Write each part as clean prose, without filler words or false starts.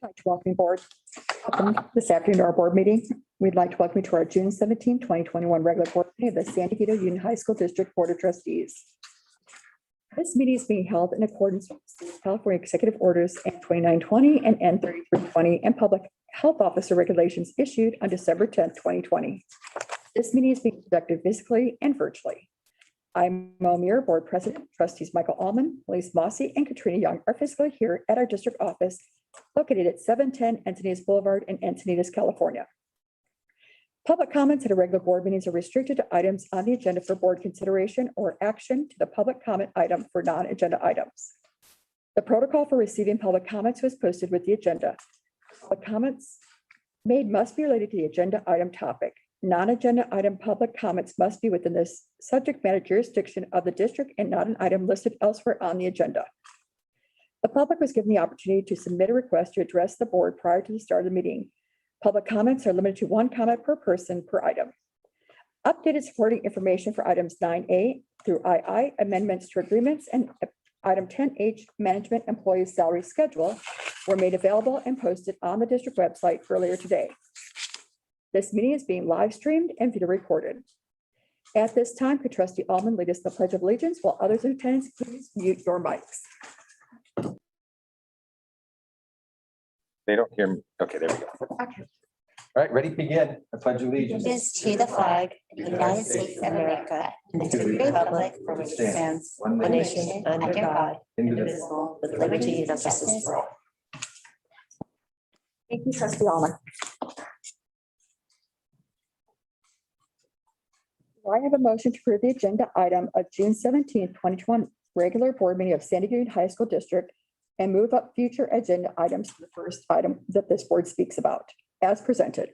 I'd like to welcome board this afternoon to our board meeting. We'd like to welcome you to our June 17, 2021 regular board meeting of the San Diego Union High School District Board of Trustees. This meeting is being held in accordance with the California Executive Orders N2920 and N3320 and Public Health Officer regulations issued on December 10, 2020. This meeting is being conducted physically and virtually. I'm Mel Muir, Board President. Trustees Michael Allman, Elise Mossy, and Katrina Young are physically here at our district office located at 710 Encinitas Boulevard in Encinitas, California. Public comments at a regular board meetings are restricted to items on the agenda for board consideration or action to the public comment item for non-agenda items. The protocol for receiving public comments was posted with the agenda. Public comments made must be related to the agenda item topic. Non-agenda item public comments must be within this subject matter jurisdiction of the district and not an item listed elsewhere on the agenda. The public was given the opportunity to submit a request to address the board prior to the start of the meeting. Public comments are limited to one comment per person per item. Updated supporting information for items 9A through II, amendments to agreements, and item 10H, management employees salary schedule, were made available and posted on the district website earlier today. This meeting is being live streamed and video recorded. At this time, could Trustee Allman lead us in the Pledge of Allegiance while others in attendance please mute your mics. They don't hear me. Okay, there we go. Okay. All right, ready, begin. I pledge allegiance. Allegiance to the flag of the United States of America and to the republic for which it stands, one nation under God, indivisible, with liberty and justice for all. Thank you, Trustee Allman. Do I have a motion to approve the agenda item of June 17, 2021 regular board meeting of San Diego Union High School District and move up future agenda items to the first item that this board speaks about as presented?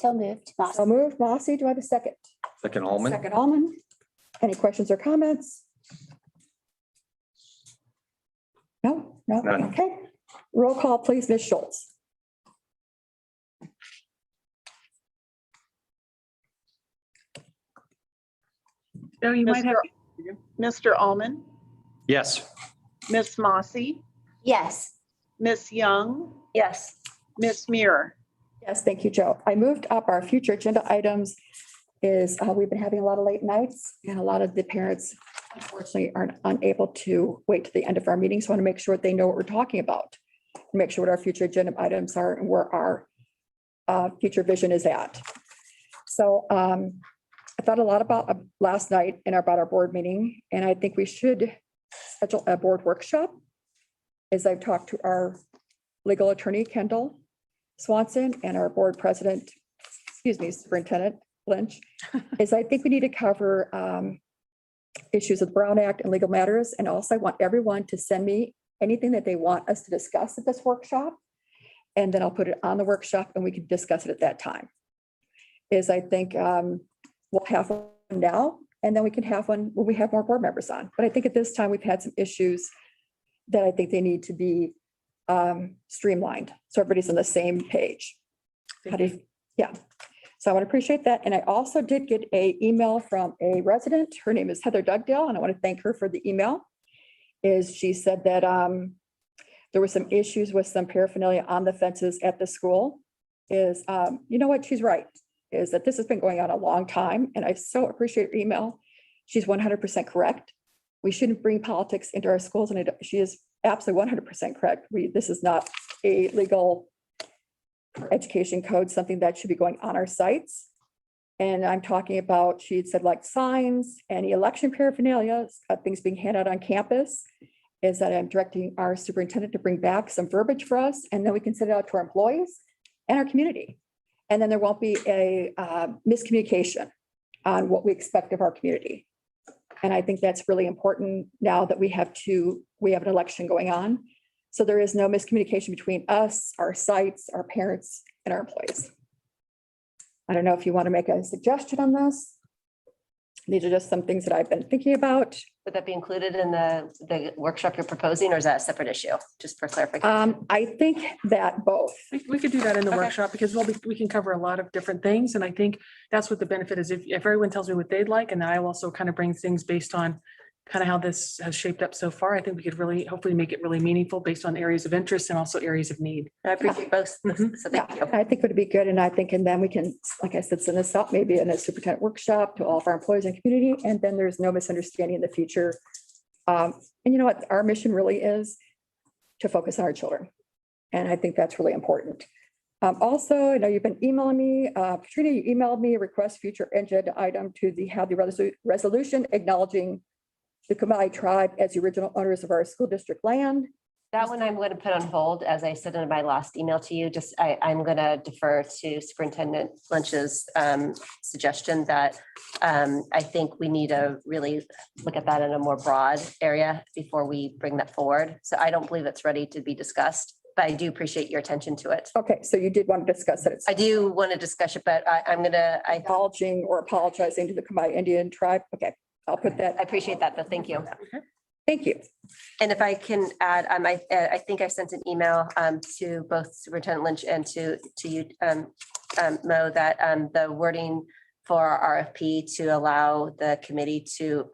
So moved. So moved. Mossy, do I have a second? Second, Allman. Second, Allman. Any questions or comments? No, no, None. okay. Roll call, please, Ms. Schultz. So you might have, Mr. Allman, Yes. Miss Mossy, Yes. Miss Young, Yes. Miss Muir. Yes, thank you, Joe. I moved up our future agenda items is we've been having a lot of late nights and a lot of the parents unfortunately aren't unable to wait to the end of our meeting. So I want to make sure they know what we're talking about. Make sure what our future agenda items are and where our future vision is at. So I thought a lot about last night and about our board meeting, and I think we should schedule a board workshop. As I've talked to our legal attorney, Kendall Swanson, and our board president, Superintendent Lynch, is I think we need to cover issues with Brown Act and legal matters. And also I want everyone to send me anything that they want us to discuss at this workshop. And then I'll put it on the workshop and we can discuss it at that time. I think we'll have one now, and then we can have one when we have more board members on. But I think at this time, we've had some issues that I think they need to be streamlined. So everybody's on the same page. Yeah. So I want to appreciate that. And I also did get an email from a resident. Her name is Heather Dugdale, and I want to thank her for the email. She said that there were some issues with some paraphernalia on the fences at the school. You know what? She's right. Is that this has been going on a long time, and I so appreciate her email. She's 100% correct. We shouldn't bring politics into our schools, and she is absolutely 100% correct. This is not a legal education code, something that should be going on our sites. And I'm talking about, she had said like signs, any election paraphernalia, things being handed out on campus, is that I'm directing our superintendent to bring back some verbiage for us, and then we can send it out to our employees and our community. And then there won't be a miscommunication on what we expect of our community. And I think that's really important now that we have an election going on. So there is no miscommunication between us, our sites, our parents, and our employees. I don't know if you want to make a suggestion on this. These are just some things that I've been thinking about. Would that be included in the workshop you're proposing, or is that a separate issue? Just for clarification. I think that both. we could do that in the Okay. workshop because we can cover a lot of different things. And I think that's what the benefit is. If everyone tells me what they'd like, and then I will also kind of bring things based on kind of how this has shaped up so far, I think we could really, hopefully make it really meaningful based on areas of interest and also areas of need. I appreciate both. Mhm. So Yeah, thank you. I think it would be good. And I think, and then we can, like I said, send this out maybe in a superintendent workshop to all of our employees and community. And then there's no misunderstanding in the future. And you know what? Our mission really is to focus on our children. And I think that's really important. Also, I know you've been emailing me, Katrina, you emailed me a request future agenda item to have the resolution acknowledging the Kamai tribe as the original owners of our school district land. That one I'm going to put on hold, as I said in my last email to you, just I'm going to defer to Superintendent Lynch's suggestion that I think we need to really look at that in a more broad area before we bring that forward. So I don't believe it's ready to be discussed, but I do appreciate your attention to it. Okay, so you did want to discuss it. It's I do want to discuss it, but I'm going to, I acknowledging or apologizing to the Kamai Indian tribe. Okay, I'll put that. appreciate that, though. Thank you. Thank you. And if I can add, I think I sent an email to both Superintendent Lynch and to you, Mo, that the wording for our RFP to allow the committee to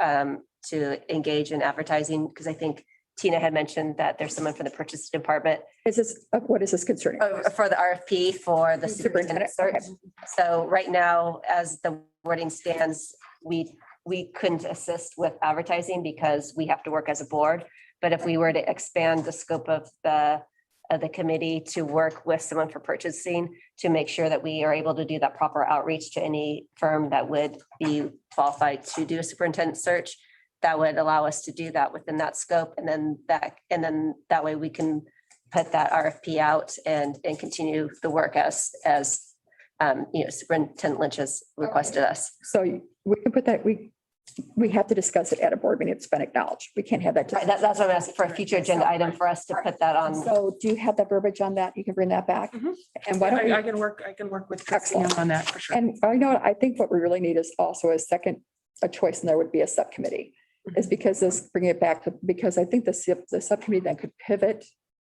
engage in advertising, because I think Tina had mentioned that there's someone from the purchase department Is this, what is this concerning? for the RFP for the superintendent Superintendent, search. So right now, as the wording stands, we couldn't assist with advertising because we have to work as a board. But if we were to expand the scope of the committee to work with someone for purchasing to make sure that we are able to do that proper outreach to any firm that would be qualified to do a superintendent search, that would allow us to do that within that scope. And then that way we can put that RFP out and continue the work as Superintendent Lynch has requested us. So we can put that, we have to discuss it at a board meeting. It's been acknowledged. We can't have that. Right, that's what I'm asking for, a future agenda item for us to put that on. So do you have that verbiage on that? You can bring that back. Mhm. And why don't we? I can work with Christine Excellent. on that for sure. And you know what, I think what we really need is also a choice, and there would be a subcommittee. Is because this, bringing it back to, because I think the subcommittee then could pivot,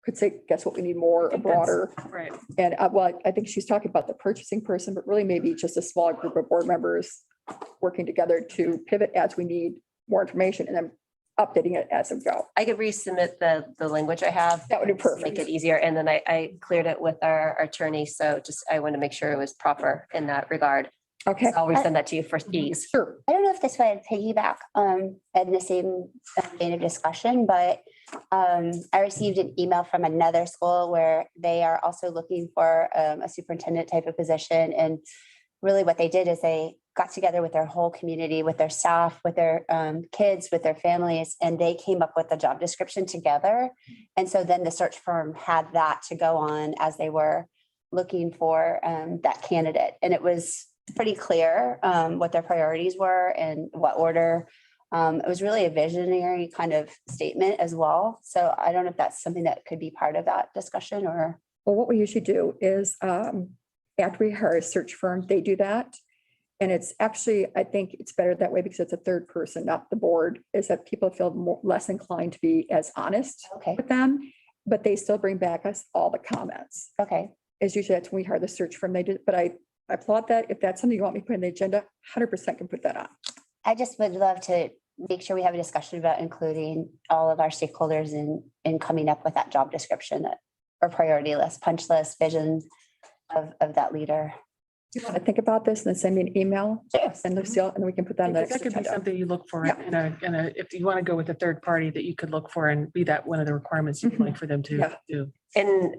could say, guess what, we need more, a think that's- broader. Right. And well, I think she's talking about the purchasing person, but really maybe just a smaller group of board members working together to pivot as we need more information and then updating it as we go. I could resubmit the language I have. That would be Make perfect. it easier. And then I cleared it with our attorney. So just, I want to make sure it was proper in that regard. Okay, So I'll resend that to you for ease. sure. I don't know if this would piggyback in the same vein of discussion, but I received an email from another school where they are also looking for a superintendent type of position. And really what they did is they got together with their whole community, with their staff, with their kids, with their families, and they came up with a job description together. And so then the search firm had that to go on as they were looking for that candidate. And it was pretty clear what their priorities were and what order. It was really a visionary kind of statement as well. So I don't know if that's something that could be part of that discussion or. Well, what we usually do is after we hire a search firm, they do that. And it's actually, I think it's better that way because it's a third person, not the board, is that people feel less inclined to be as honest Okay, with them, but they still bring back us all the comments. okay. As usually that's when we hire the search firm, they did, but I applaud that. If that's something you want me to put in the agenda, 100% can put that on. I just would love to make sure we have a discussion about including all of our stakeholders in coming up with that job description that or priority list, punch list, vision of that leader. You want to think about this and then send me an email, send Lucille, and we can put that on the That next could be agenda. something you look for Yeah. if you want to go with a third party that you could look for and be that one of the requirements you'd like for them to Yeah. do. And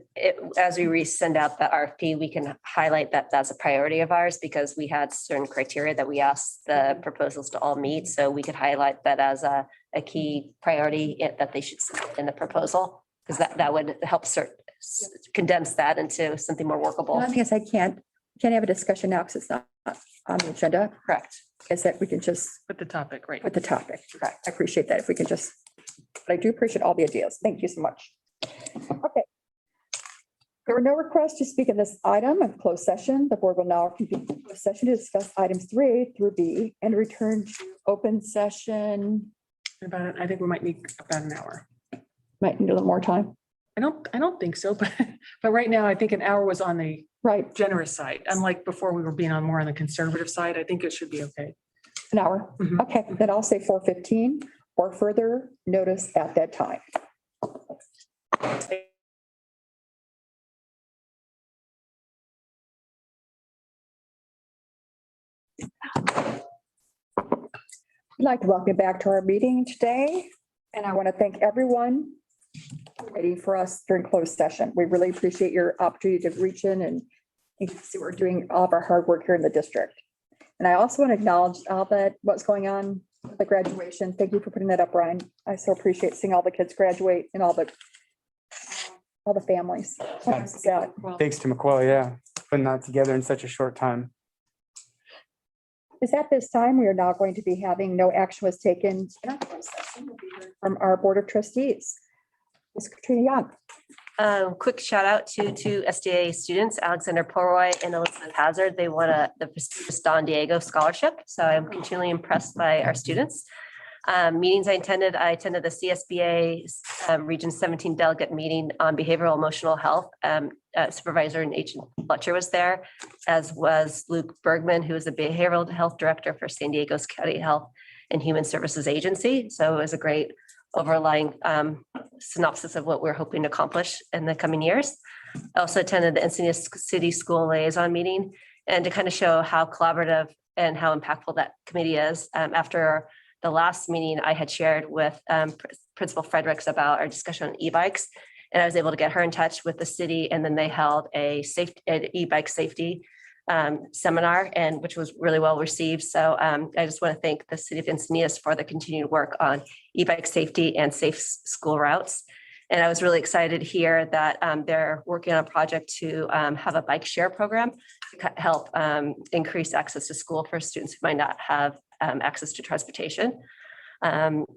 as we resend out the RFP, we can highlight that that's a priority of ours because we had certain criteria that we asked the proposals to all meet. So we could highlight that as a key priority that they should submit in the proposal. Because that would help condense that into something more The workable. only thing is I can't have a discussion now because it's not on the agenda, Correct. is that we can just Put the topic, right? put the topic. Correct. I appreciate that if we can just, but I do appreciate all the ideas. Thank you so much. Okay. There were no requests to speak in this item of closed session. The board will now convene closed session to discuss items 3A through B and return to open session. I think we might need about an hour. Might need a little more time. I don't think so, but right now I think an hour was on the Right, generous side. Unlike before we were being on more on the conservative side, I think it should be okay. an hour. Mhm. Okay, then I'll say 4:15. or further notice at that time. I'd like to welcome you back to our meeting today, and I want to thank everyone waiting for us during closed session. We really appreciate your opportunity to reach in and see we're doing all of our hard work here in the district. And I also want to acknowledge all that what's going on with the graduation. Thank you for putting that up, Brian. I so appreciate seeing all the kids graduate and all the families. Yeah. Thanks to McQuell, yeah, putting that together in such a short time. Is at this time, we are now going to be having no action was taken in our closed session. We'll be hearing from our Board of Trustees. Ms. Katrina Young. Quick shout out to two SDA students, Alexander Poroy and Elizabeth Hazard. They won the prestigious Don Diego Scholarship. So I'm continually impressed by our students. Meetings I attended the CSBA Region 17 delegate meeting on behavioral emotional health. Supervisor Nathan Fletcher was there, as was Luke Bergman, who is the behavioral health director for San Diego's County Health and Human Services Agency. So it was a great overlying synopsis of what we're hoping to accomplish in the coming years. I also attended the Encinitas City School Liaison meeting, and to kind of show how collaborative and how impactful that committee is. After the last meeting, I had shared with Principal Fredericks about our discussion on e-bikes, and I was able to get her in touch with the city, and then they held an e-bike safety seminar, and which was really well received. So I just want to thank the city of Encinitas for the continued work on e-bike safety and safe school routes. And I was really excited to hear that they're working on a project to have a bike share program to help increase access to school for students who might not have access to transportation.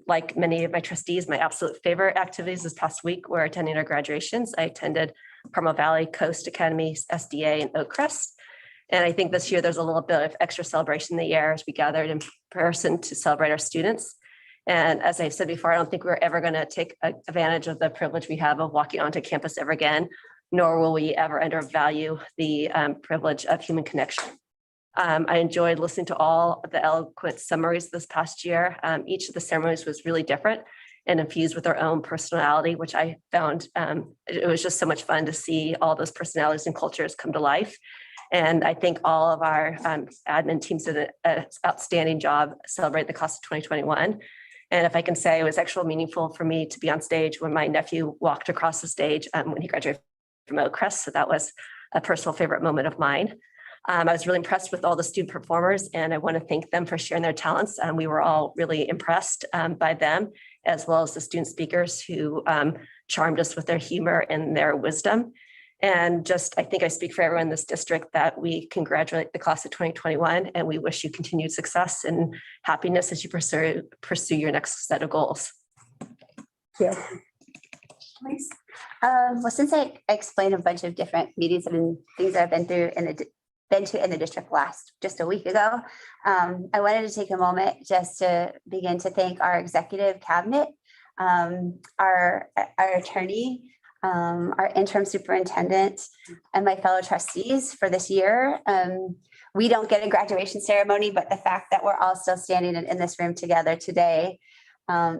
Like many of my trustees, my absolute favorite activities this past week were attending our graduations. I attended Carmel Valley, Coast Academy, SDA, and Oakcrest. And I think this year there's a little bit of extra celebration in the air as we gathered in person to celebrate our students. And as I've said before, I don't think we're ever going to take advantage of the privilege we have of walking onto campus ever again, nor will we ever undervalue the privilege of human connection. I enjoyed listening to all of the eloquent summaries this past year. Each of the ceremonies was really different and infused with their own personality, which I found it was just so much fun to see all those personalities and cultures come to life. And I think all of our admin teams did an outstanding job celebrating the class of 2021. And if I can say, it was actually meaningful for me to be on stage when my nephew walked across the stage when he graduated from Oakcrest. So that was a personal favorite moment of mine. I was really impressed with all the student performers, and I want to thank them for sharing their talents. We were all really impressed by them, as well as the student speakers who charmed us with their humor and their wisdom. And just, I think I speak for everyone in this district that we congratulate the class of 2021, and we wish you continued success and happiness as you pursue your next set of goals. Yeah. Well, since I explained a bunch of different meetings and things that I've been through in the district just a week ago, I wanted to take a moment just to begin to thank our executive cabinet, our attorney, our interim superintendent, and my fellow trustees for this year. We don't get a graduation ceremony, but the fact that we're all still standing in this room together today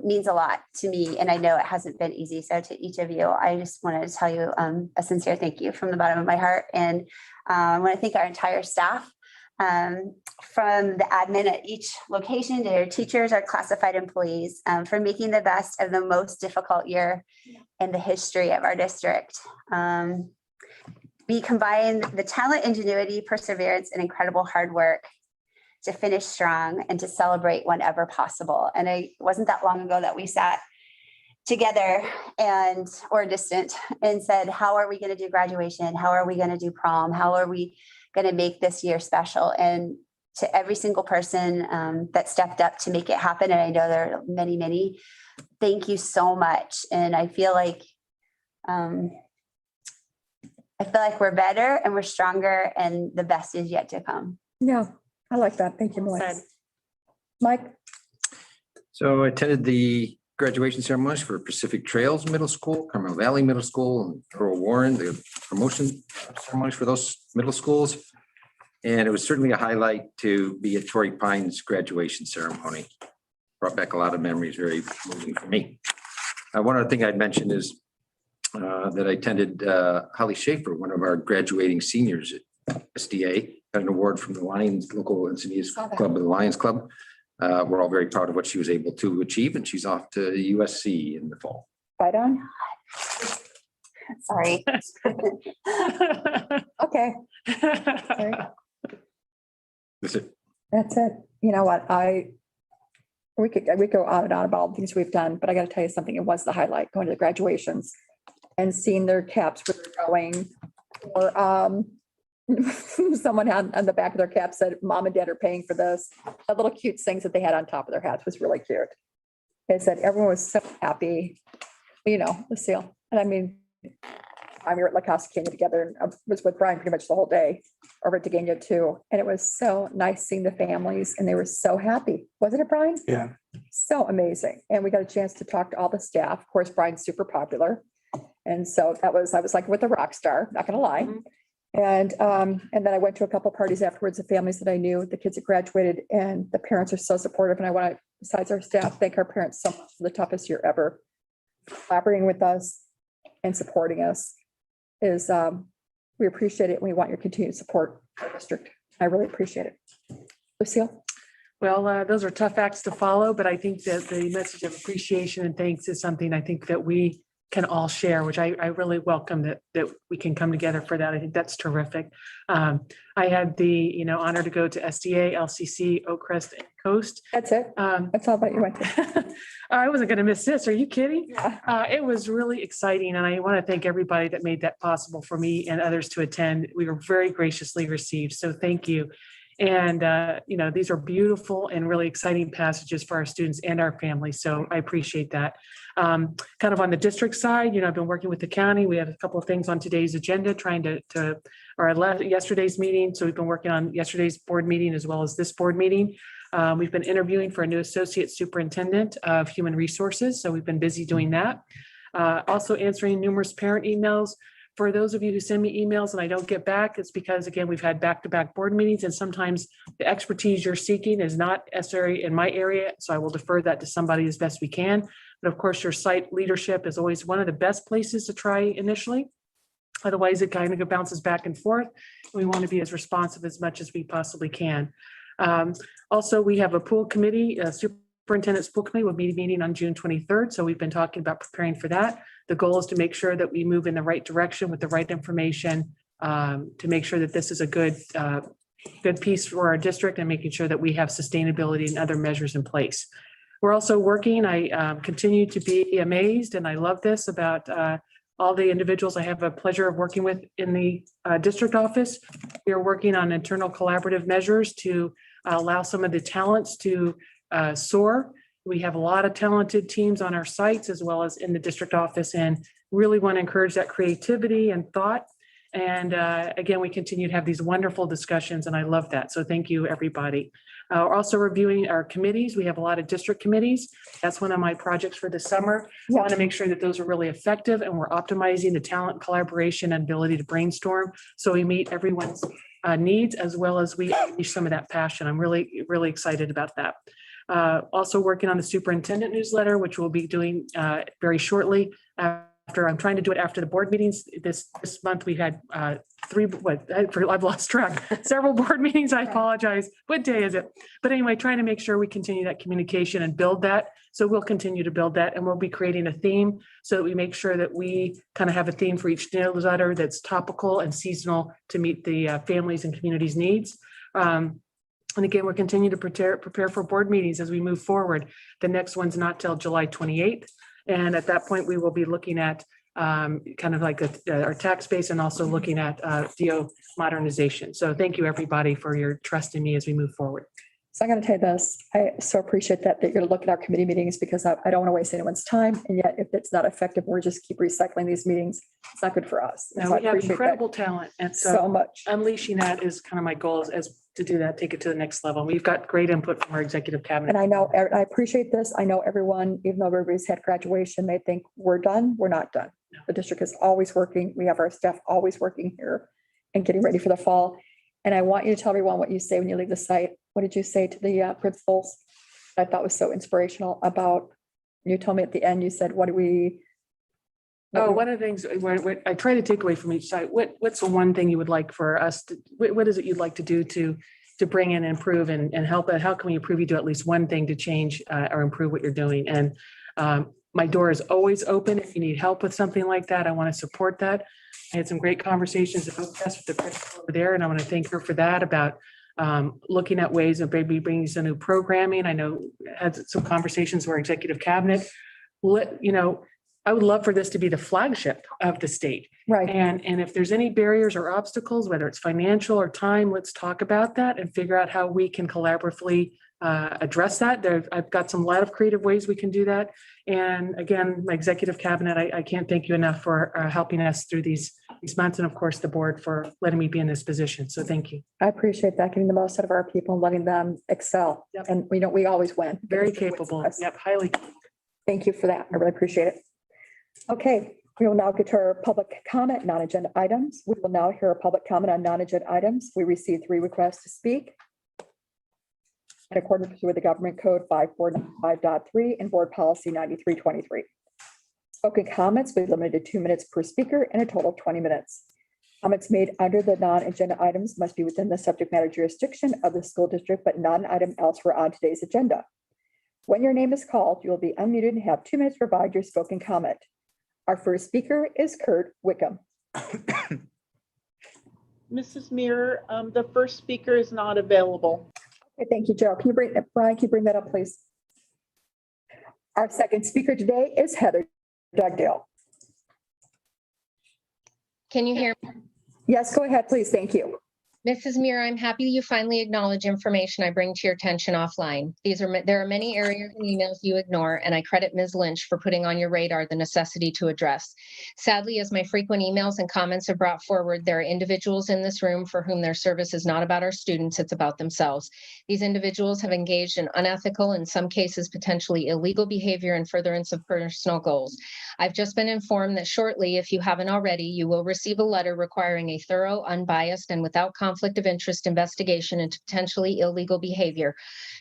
means a lot to me. And I know it hasn't been easy. So to each of you, I just wanted to tell you a sincere thank you from the bottom of my heart. And I want to thank our entire staff, from the admin at each location to our teachers, our classified employees, for making the best of the most difficult year in the history of our district. We combined the talent, ingenuity, perseverance, and incredible hard work to finish strong and to celebrate whenever possible. And it wasn't that long ago that we sat together or distant and said, how are we going to do graduation? How are we going to do prom? How are we going to make this year special? And to every single person that stepped up to make it happen, and I know there are many, many, thank you so much. And I feel like we're better and we're stronger, and the best is yet to come. Yeah, I like that. Thank you, Melissa. Said. Mike? So I attended the graduation ceremonies for Pacific Trails Middle School, Carmel Valley Middle School, and Earl Warren, the promotion ceremonies for those middle schools. And it was certainly a highlight to be at Torrey Pines graduation ceremony. brought back a lot of memories, very moving for me. One other thing I'd mention is that I attended Holly Schaefer, one of our graduating seniors at SDA, got an award from the Lions, local Encinitas Saw that. Club, the Lions Club. We're all very proud of what she was able to achieve, and she's off to USC in the fall. Right on. Sorry. Okay, That's it. that's it. You know what? We could go on and on about all the things we've done, but I got to tell you something. It was the highlight, going to the graduations and seeing their caps where they're going. Or someone on the back of their cap said, "Mom and Dad are paying for this." The little cute things that they had on top of their hats was really cute. It said everyone was so happy, you know, Lucille. And I mean, I'm here at La Casa Canyon together and I was with Brian pretty much the whole day over at Degania too. And it was so nice seeing the families and they were so happy. Wasn't it, Brian? Yeah. So amazing. And we got a chance to talk to all the staff. Of course, Brian's super popular. And so I was like with a rock star, not gonna lie. Mhm. And then I went to a couple parties afterwards of families that I knew, the kids that graduated, and the parents are so supportive. And I want to, besides our staff, thank our parents so much for the toughest year ever. Collaborating with us and supporting us is, we appreciate it. And we want your continued support for our district. I really appreciate it. Lucille? Well, those are tough acts to follow, but I think that the message of appreciation and thanks is something I think that we can all share, which I really welcome that we can come together for that. I think that's terrific. I had the, honor to go to SDA, LCC, Oakcrest, and Coast. That's it. That's all about you. Went to. I wasn't going to miss this. Are you kidding? Yeah. It was really exciting, and I want to thank everybody that made that possible for me and others to attend. We were very graciously received, so thank you. And, these are beautiful and really exciting passages for our students and our families, so I appreciate that. Kind of on the district side, I've been working with the county. We have a couple of things on today's agenda, trying yesterday's meeting. So we've been working on yesterday's board meeting as well as this board meeting. We've been interviewing for a new associate superintendent of human resources, so we've been busy doing that. Also answering numerous parent emails. For those of you who send me emails and I don't get back, it's because, again, we've had back-to-back board meetings and sometimes the expertise you're seeking is not necessary in my area. So I will defer that to somebody as best we can. But of course, your site leadership is always one of the best places to try initially. Otherwise, it kind of bounces back and forth. We want to be as responsive as much as we possibly can. Also, we have a pool committee, a superintendent's pool committee will be meeting on June 23rd. So we've been talking about preparing for that. The goal is to make sure that we move in the right direction with the right information to make sure that this is a good piece for our district and making sure that we have sustainability and other measures in place. We're also working, I continue to be amazed, and I love this about all the individuals I have a pleasure of working with in the district office. We are working on internal collaborative measures to allow some of the talents to soar. We have a lot of talented teams on our sites as well as in the district office, and really want to encourage that creativity and thought. And again, we continue to have these wonderful discussions, and I love that. So thank you, everybody. We're also reviewing our committees. We have a lot of district committees. That's one of my projects for the summer. I want to make sure that those are really effective and we're optimizing the talent, collaboration, and ability to brainstorm. So we meet everyone's needs as well as we unleash some of that passion. I'm really, really excited about that. Also working on the superintendent newsletter, which we'll be doing very shortly. I'm trying to do it after the board meetings. This month we had I've lost track. Several board meetings. I apologize. What day is it? But anyway, trying to make sure we continue that communication and build that. So we'll continue to build that, and we'll be creating a theme so that we make sure that we kind of have a theme for each newsletter that's topical and seasonal to meet the families and communities' needs. And again, we're continuing to prepare for board meetings as we move forward. The next one's not till July 28th. And at that point, we will be looking at kind of like our tax base and also looking at DO modernization. So thank you, everybody, for your trust in me as we move forward. So I'm going to tell you this, I so appreciate that you're going to look at our committee meetings because I don't want to waste anyone's time. And yet if it's not effective, we're just keep recycling these meetings. It's not good for us. And Now so I we have appreciate that incredible talent. And so so much. unleashing that is kind of my goal is to do that, take it to the next level. We've got great input from our executive cabinet. And I know, I appreciate this. I know everyone, even though everybody's had graduation, they think we're done. We're not done. The district is always working. We have our staff always working here and getting ready for the fall. And I want you to tell everyone what you say when you leave the site. What did you say to the principals? I thought was so inspirational about, you told me at the end, you said, what do we? Oh, one of the things, what I try to take away from each side, what's the one thing you would like for us to, what is it you'd like to do to bring in, improve and help? How can we improve? You do at least one thing to change or improve what you're doing. And my door is always open. If you need help with something like that, I want to support that. I had some great conversations with the principal over there, and I want to thank her for that, about looking at ways of maybe bringing some new programming. I know had some conversations with our executive cabinet. I would love for this to be the flagship of the state. Right. And if there's any barriers or obstacles, whether it's financial or time, let's talk about that and figure out how we can collaboratively address that. I've got some lot of creative ways we can do that. And again, my executive cabinet, I can't thank you enough for helping us through these months, and of course the board for letting me be in this position. So thank you. I appreciate that, getting the most out of our people and letting them excel. Yep. And we always win. Very Because they're with capable. us. Yep, highly. Thank you for that. I really appreciate it. Okay, we will now get to our public comment, non-agenda items. We will now hear a public comment on non-agenda items. We received 3 requests to speak in accordance with the Government Code 5495.3 and Board Policy 9323. Spoken comments will be limited to 2 minutes per speaker and a total of 20 minutes. Comments made under the non-agenda items must be within the subject matter jurisdiction of the school district, but not an item elsewhere on today's agenda. When your name is called, you will be unmuted and have 2 minutes to provide your spoken comment. Our first speaker is Kurt Wickham. Mrs. Muir, the first speaker is not available. Okay, thank you, Joe. Brian, can you bring that up, please? Our second speaker today is Heather Dugdale. Can you hear me? Yes, go ahead, please. Thank you. Mrs. Muir, I'm happy you finally acknowledge information I bring to your attention offline. There are many areas in emails you ignore, and I credit Ms. Lynch for putting on your radar the necessity to address. Sadly, as my frequent emails and comments have brought forward, there are individuals in this room for whom their service is not about our students, it's about themselves. These individuals have engaged in unethical, in some cases potentially illegal behavior in furtherance of personal goals. I've just been informed that shortly, if you haven't already, you will receive a letter requiring a thorough, unbiased, and without conflict of interest investigation into potentially illegal behavior.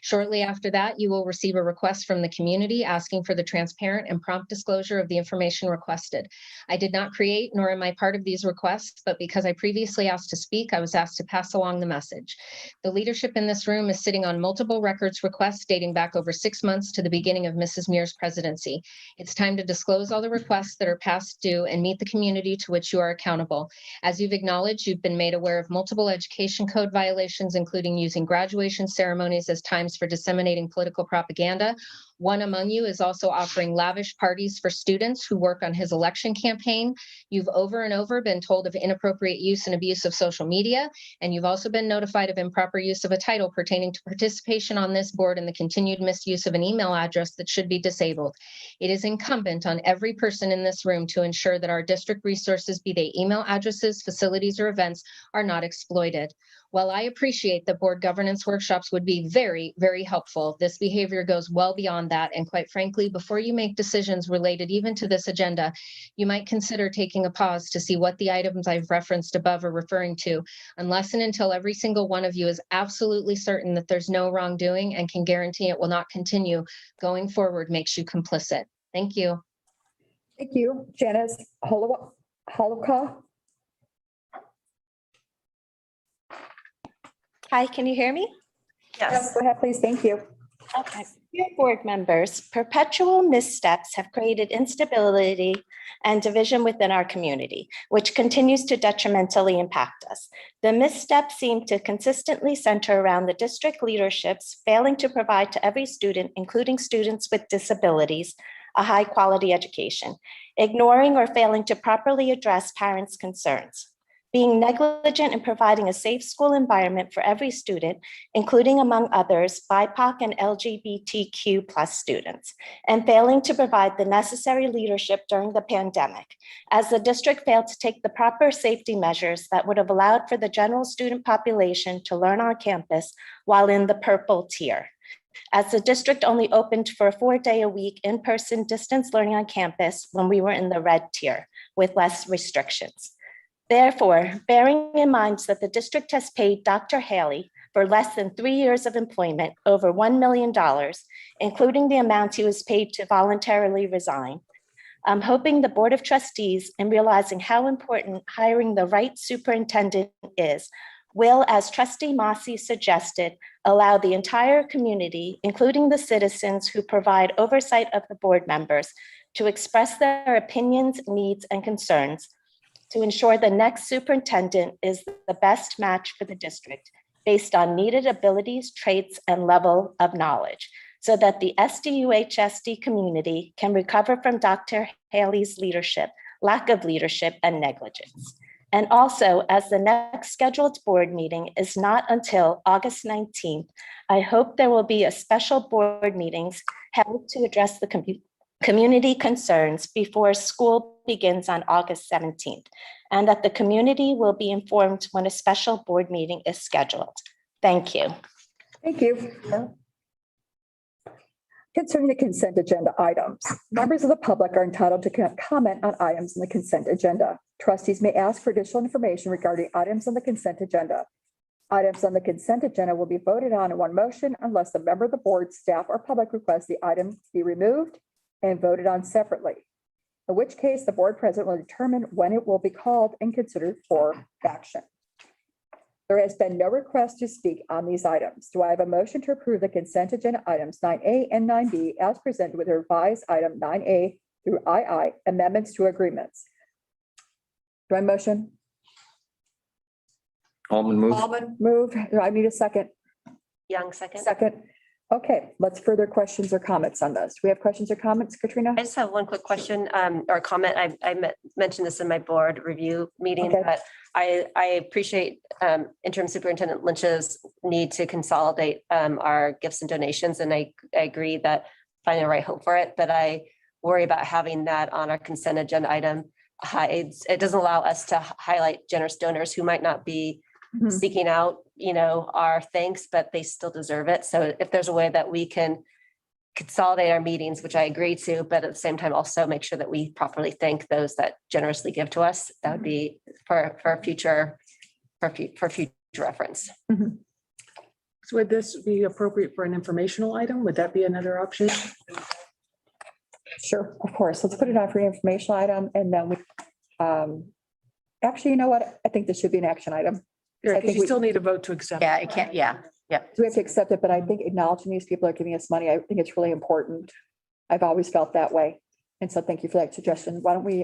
Shortly after that, you will receive a request from the community asking for the transparent and prompt disclosure of the information requested. I did not create nor am I part of these requests, but because I previously asked to speak, I was asked to pass along the message. The leadership in this room is sitting on multiple records requests dating back over 6 months to the beginning of Mrs. Muir's presidency. It's time to disclose all the requests that are past due and meet the community to which you are accountable. As you've acknowledged, you've been made aware of multiple education code violations, including using graduation ceremonies as times for disseminating political propaganda. One among you is also offering lavish parties for students who work on his election campaign. You've over and over been told of inappropriate use and abuse of social media, and you've also been notified of improper use of a title pertaining to participation on this board and the continued misuse of an email address that should be disabled. It is incumbent on every person in this room to ensure that our district resources, be they email addresses, facilities, or events, are not exploited. While I appreciate that board governance workshops would be very, very helpful, this behavior goes well beyond that. And quite frankly, before you make decisions related even to this agenda, you might consider taking a pause to see what the items I've referenced above are referring to, unless and until every single one of you is absolutely certain that there's no wrongdoing and can guarantee it will not continue going forward makes you complicit. Thank you. Thank you. Janice Holocaust. Hi, can you hear me? Yes, go ahead, please. Thank you. Okay. Dear board members, perpetual missteps have created instability and division within our community, which continues to detrimentally impact us. The missteps seem to consistently center around the district leadership's failing to provide to every student, including students with disabilities, a high-quality education, ignoring or failing to properly address parents' concerns, being negligent in providing a safe school environment for every student, including, among others, BIPOC and LGBTQ+ students, and failing to provide the necessary leadership during the pandemic, as the district failed to take the proper safety measures that would have allowed for the general student population to learn on campus while in the purple tier, as the district only opened for a 4-day-a-week in-person distance learning on campus when we were in the red tier with less restrictions. Therefore, bearing in mind that the district has paid Dr. Haley for less than 3 years of employment over $1 million including the amount he was paid to voluntarily resign. I'm hoping the Board of Trustees, in realizing how important hiring the right superintendent is, will, as Trustee Mossy suggested, allow the entire community, including the citizens who provide oversight of the board members, to express their opinions, needs, and concerns to ensure the next superintendent is the best match for the district based on needed abilities, traits, and level of knowledge, so that the SDUHSD community can recover from Dr. Haley's leadership, lack of leadership, and negligence. And also, as the next scheduled board meeting is not until August 19th, I hope there will be a special board meetings held to address the community concerns before school begins on August 17th, and that the community will be informed when a special board meeting is scheduled. Thank you. Thank you. Concerning the consent agenda items, members of the public are entitled to comment on items in the consent agenda. Trustees may ask for additional information regarding items on the consent agenda. Items on the consent agenda will be voted on in one motion unless a member of the board, staff, or public requests the item be removed and voted on separately, in which case the board president will determine when it will be called and considered for action. There has been no request to speak on these items. Do I have a motion to approve the consent agenda items 9A and 9B as presented with a revised item 9A through II amendments to agreements? Do I have a motion? Almond move. Almond move. Do I need a second? Young second. Second. Okay, let's further questions or comments on this. Do we have questions or comments, Katrina? I just have one quick question or comment. I mentioned this in my board review meeting, Okay. but I appreciate interim superintendent Lynch's need to consolidate our gifts and donations. And I agree that finding the right hope for it, but I worry about having that on our consent agenda item. It doesn't allow us to highlight generous donors who might not be Mhm. seeking out, our thanks, but they still deserve it. So if there's a way that we can consolidate our meetings, which I agree to, but at the same time also make sure that we properly thank those that generously give to us, that would be for future reference. So would this be appropriate for an informational item? Would that be another option? Sure, of course. Let's put it on for an informational item and then we, actually, you know what? I think this should be an action item. I Because think you we- still need a vote to accept. Yeah, it can't, yeah. So we have to accept it, but I think acknowledging these people are giving us money, I think it's really important. I've always felt that way. And so thank you for that suggestion. Why don't we,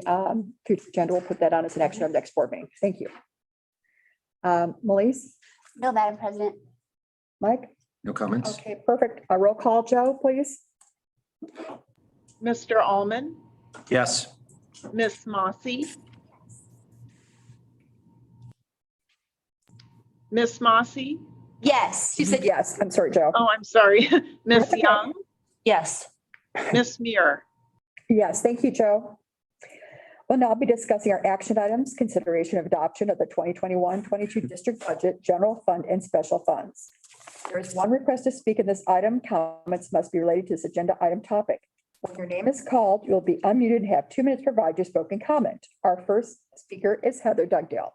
future agenda, we'll put that on as an action of next board meeting. Thank you. Melise, No, Madam President. Mike? No comments? Okay, perfect. A roll call, Joe, please. Mr. Almond, Yes. Miss Mossy. Miss Mossy. Yes. She said Yes, I'm sorry, Joe. Oh, I'm sorry. Miss That's okay. Young, yes. Miss Muir. Yes, thank you, Joe. We'll now be discussing our action items, consideration of adoption of the 2021-22 district budget, general fund, and special funds. There is one request to speak in this item. Comments must be related to this agenda item topic. When your name is called, you'll be unmuted and have 2 minutes to provide your spoken comment. Our first speaker is Heather Dugdale.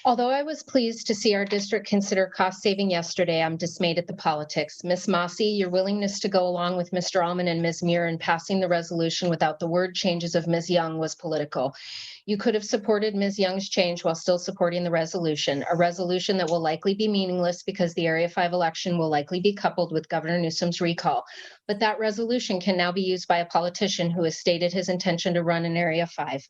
Although I was pleased to see our district consider cost saving yesterday, I'm dismayed at the politics. Ms. Mossy, your willingness to go along with Mr. Almond and Ms. Muir in passing the resolution without the word changes of Ms. Young was political. You could have supported Ms. Young's change while still supporting the resolution, a resolution that will likely be meaningless because the Area 5 election will likely be coupled with Governor Newsom's recall. But that resolution can now be used by a politician who has stated his intention to run in Area 5.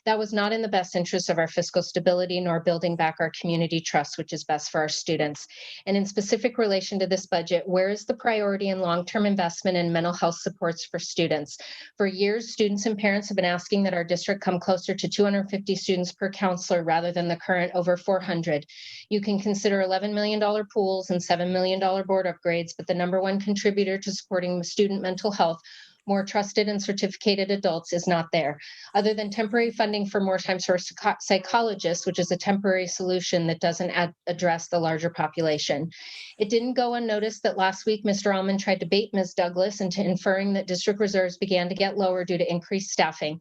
That was not in the best interest of our fiscal stability nor building back our community trust, which is best for our students. And in specific relation to this budget, where is the priority in long-term investment in mental health supports for students? For years, students and parents have been asking that our district come closer to 250 students per counselor rather than the current over 400. You can consider $11 million pools and $7 million board upgrades, but the number one contributor to supporting student mental health, more trusted and certificated adults, is not there. Other than temporary funding for more time for psychologists, which is a temporary solution that doesn't address the larger population. It didn't go unnoticed that last week, Mr. Almond tried to bait Ms. Douglas into inferring that district reserves began to get lower due to increased staffing.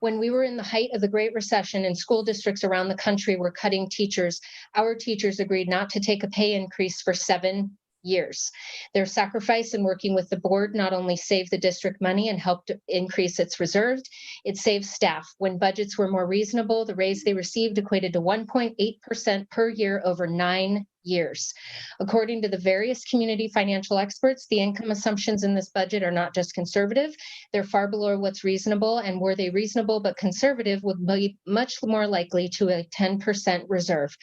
When we were in the height of the Great Recession and school districts around the country were cutting teachers, our teachers agreed not to take a pay increase for 7 years. Their sacrifice in working with the board not only saved the district money and helped increase its reserves, it saved staff. When budgets were more reasonable, the raise they received equated to 1.8% per year over 9 years. According to the various community financial experts, the income assumptions in this budget are not just conservative, they're far below what's reasonable, and were they reasonable but conservative would be much more likely to a 10% reserve.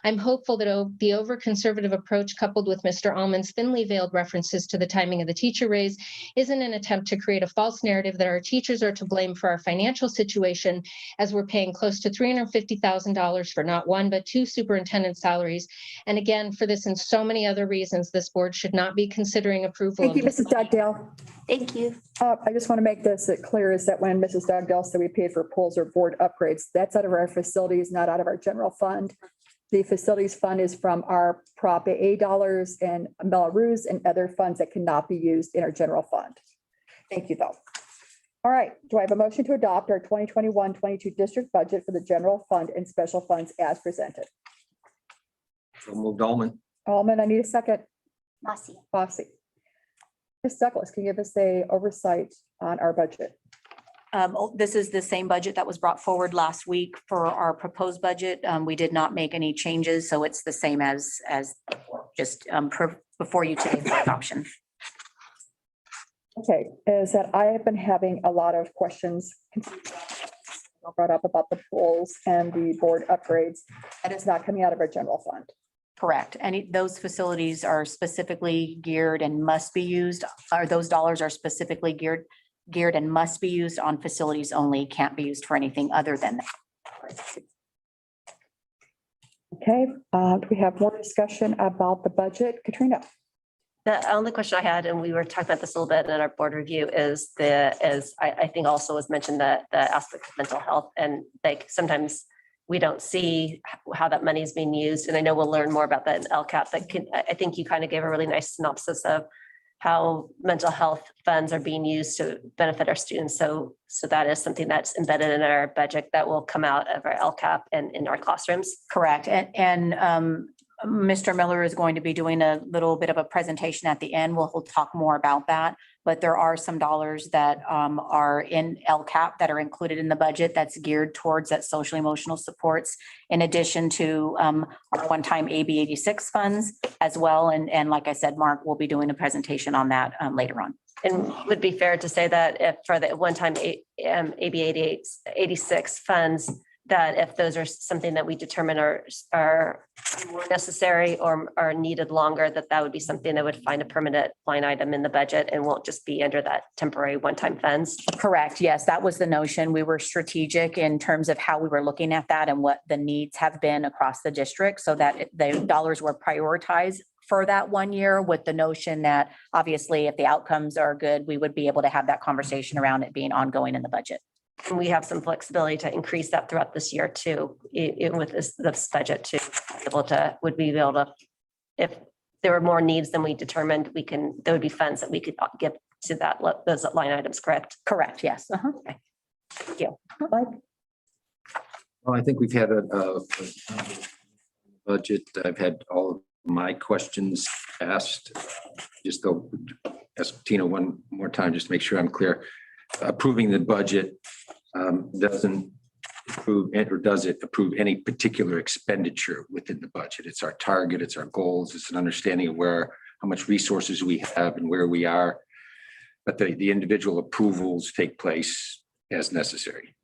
I'm hopeful that the over-conservative approach coupled with Mr. Almond's thinly veiled references to the timing of the teacher raise isn't an attempt to create a false narrative that our teachers are to blame for our financial situation, as we're paying close to $350,000 for not one, but two superintendent salaries. And again, for this and so many other reasons, this board should not be considering approval. Thank you, of this Mrs. Dugdale. Thank you. I just want to make this clear is that when Mrs. Dugdale said we paid for pools or board upgrades, that's out of our facilities, not out of our general fund. The facilities fund is from our Prop A dollars and Melrose and other funds that cannot be used in our general fund. Thank you, though. All right, do I have a motion to adopt our 2021-22 district budget for the general fund and special funds as presented? So moved Almond. Almond, I need a second. Massey. Fosse. Ms. Douglas, can you give us a oversight on our budget? This is the same budget that was brought forward last week for our proposed budget. We did not make any changes, so it's the same as just before you today for adoption. Okay, is that I have been having a lot of questions brought up about the pools and the board upgrades. That is not coming out of our general fund. Correct. Those facilities are specifically geared and must be used, or those dollars are specifically geared and must be used on facilities only, can't be used for anything other than that. Okay, do we have more discussion about the budget? Katrina? The only question I had, and we were talking about this a little bit in our board review, is I think also was mentioned the aspect of mental health, and like sometimes we don't see how that money is being used. And I know we'll learn more about that in LCAP, but I think you kind of gave a really nice synopsis of how mental health funds are being used to benefit our students. So that is something that's embedded in our budget that will come out of our LCAP and in our classrooms. Correct. And Mr. Miller is going to be doing a little bit of a presentation at the end. He'll talk more about that. But there are some dollars that are in LCAP that are included in the budget that's geared towards that social emotional supports, in addition to our one-time AB 86 funds as well. And like I said, Mark will be doing a presentation on that later on. And would be fair to say that if for the one-time AB 86 funds, that if those are something that we determine are more necessary or are needed longer, that would be something that would find a permanent line item in the budget and won't just be under that temporary one-time funds. Correct. Yes, that was the notion. We were strategic in terms of how we were looking at that and what the needs have been across the district so that the dollars were prioritized for that 1 year, with the notion that obviously if the outcomes are good, we would be able to have that conversation around it being ongoing in the budget. And we have some flexibility to increase that throughout this year too, even with this budget to would we be able to, if there were more needs than we determined, there would be funds that we could give to those line items, correct? Correct, yes. Okay. Thank you. Mike? Well, I think we've had a budget. I've had all of my questions asked. Just go ask Tina one more time, just to make sure I'm clear. Approving the budget doesn't approve, or does it approve any particular expenditure within the budget? It's our target, it's our goals, it's an understanding of how much resources we have and where we are. But the individual approvals take place as necessary.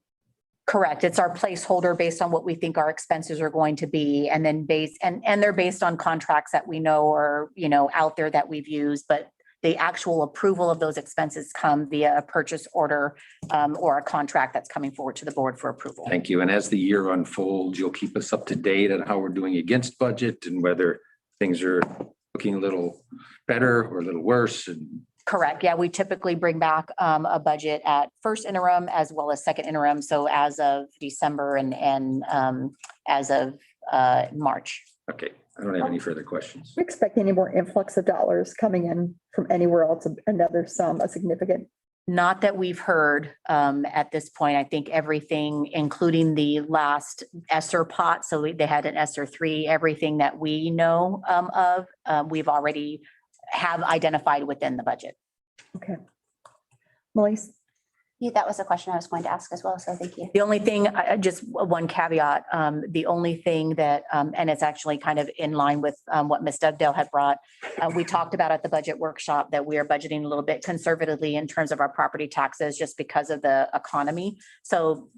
Correct. It's our placeholder based on what we think our expenses are going to be, and then they're based on contracts that we know are, out there that we've used, but the actual approval of those expenses come via a purchase order or a contract that's coming forward to the board for approval. Thank you. And as the year unfolds, you'll keep us up to date on how we're doing against budget and whether things are looking a little better or a little worse. Correct. Yeah, we typically bring back a budget at first interim as well as second interim. So as of December and as of March. Okay. I don't have any further questions. Do you expect any more influx of dollars coming in from anywhere else, another sum, a significant Not that we've heard at this point. I think everything, including the last ESSER pot, so they had an ESSER 3, everything that we know we've already have identified within the budget. Okay. Melise? Yeah, that was a question I was going to ask as well, so thank you. The only thing, just one caveat, the only thing that, and it's actually kind of in line with what Ms. Dugdale had brought. We talked about at the budget workshop that we are budgeting a little bit conservatively in terms of our property taxes just because of the economy. So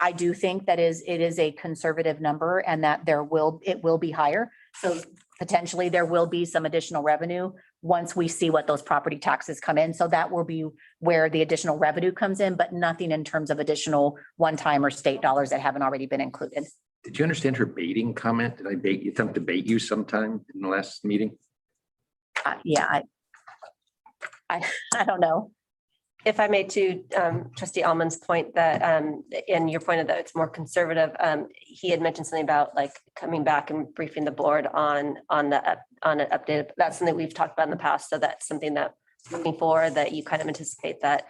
I do think that it is a conservative number and that it will be higher. So potentially there will be some additional revenue once we see what those property taxes come in. So that will be where the additional revenue comes in, but nothing in terms of additional one-time or state dollars that haven't already been included. Did you understand her baiting comment? Did I attempt to bait you sometime in the last meeting? Yeah, I don't know. If I may to trustee Almond's point that, and your point of that it's more conservative, he had mentioned something about like coming back and briefing the board on an updated, that's something we've talked about in the past. So that's something that moving forward that you kind of anticipate that,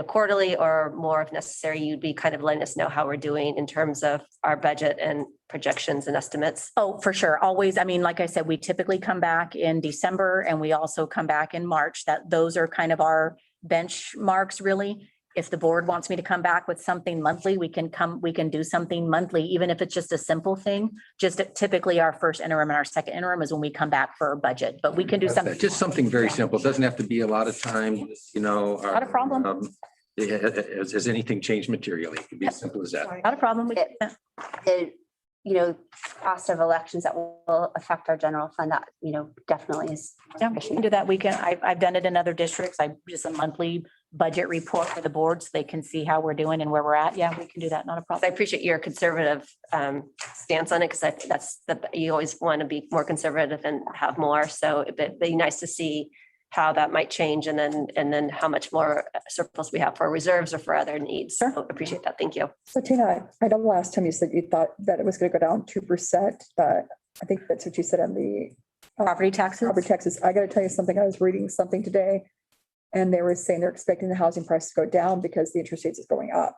quarterly or more if necessary, you'd be kind of letting us know how we're doing in terms of our budget and projections and estimates. Oh, for sure. Always. I mean, like I said, we typically come back in December and we also come back in March. Those are kind of our benchmarks, really. If the board wants me to come back with something monthly, we can do something monthly, even if it's just a simple thing. Just typically our first interim and our second interim is when we come back for a budget, but we can do something. Just something very simple. It doesn't have to be a lot of time, Not a problem. Has anything changed materially? It could be as simple as that. Not a problem. The cost of elections that will affect our general fund, that, definitely is. Yeah, we can do that. I've done it in other districts. Just a monthly budget report for the board so they can see how we're doing and where we're at. Yeah, we can do that. Not a I problem. appreciate your conservative stance on it because I think you always want to be more conservative and have more. So it'd be nice to see how that might change and then how much more surplus we have for reserves or for other needs. So appreciate that. Thank you. So Tina, I know last time you said you thought that it was going to go down 2%, but I think that's what you said on the Property taxes. property taxes. I got to tell you something. I was reading something today and they were saying they're expecting the housing price to go down because the interest rates is going up.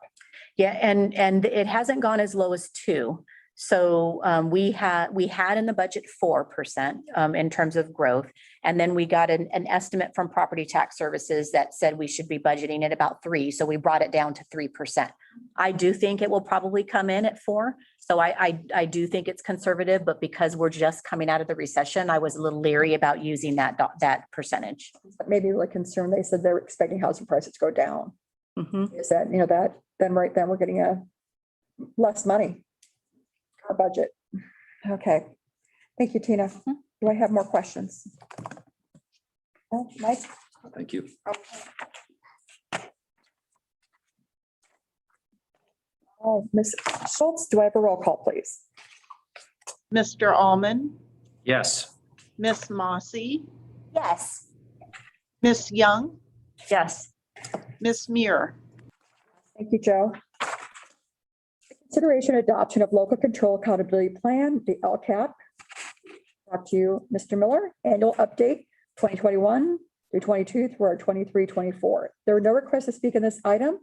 Yeah, and it hasn't gone as low as 2. So we had in the budget 4% in terms of growth. And then we got an estimate from Property Tax Services that said we should be budgeting at about 3. So we brought it down to 3%. I do think it will probably come in at 4. So I do think it's conservative, but because we're just coming out of the recession, I was a little leery about using that percentage. But maybe like concerned, they said they're expecting housing prices to go down. Mhm. Is that, then right then we're getting less money. Our budget. Okay. Thank you, Tina. Do I have more questions? No, Mike? Thank you. Oh, Ms. Schultz, do I have a roll call, please? Mr. Almond, Yes. Miss Mossy, Yes. Miss Young, Yes. Miss Muir. Thank you, Joe. Consideration adoption of local control accountability plan, the LCAP. Talk to you, Mr. Miller, annual update 2021 through 22 through our 23-24. There are no requests to speak in this item.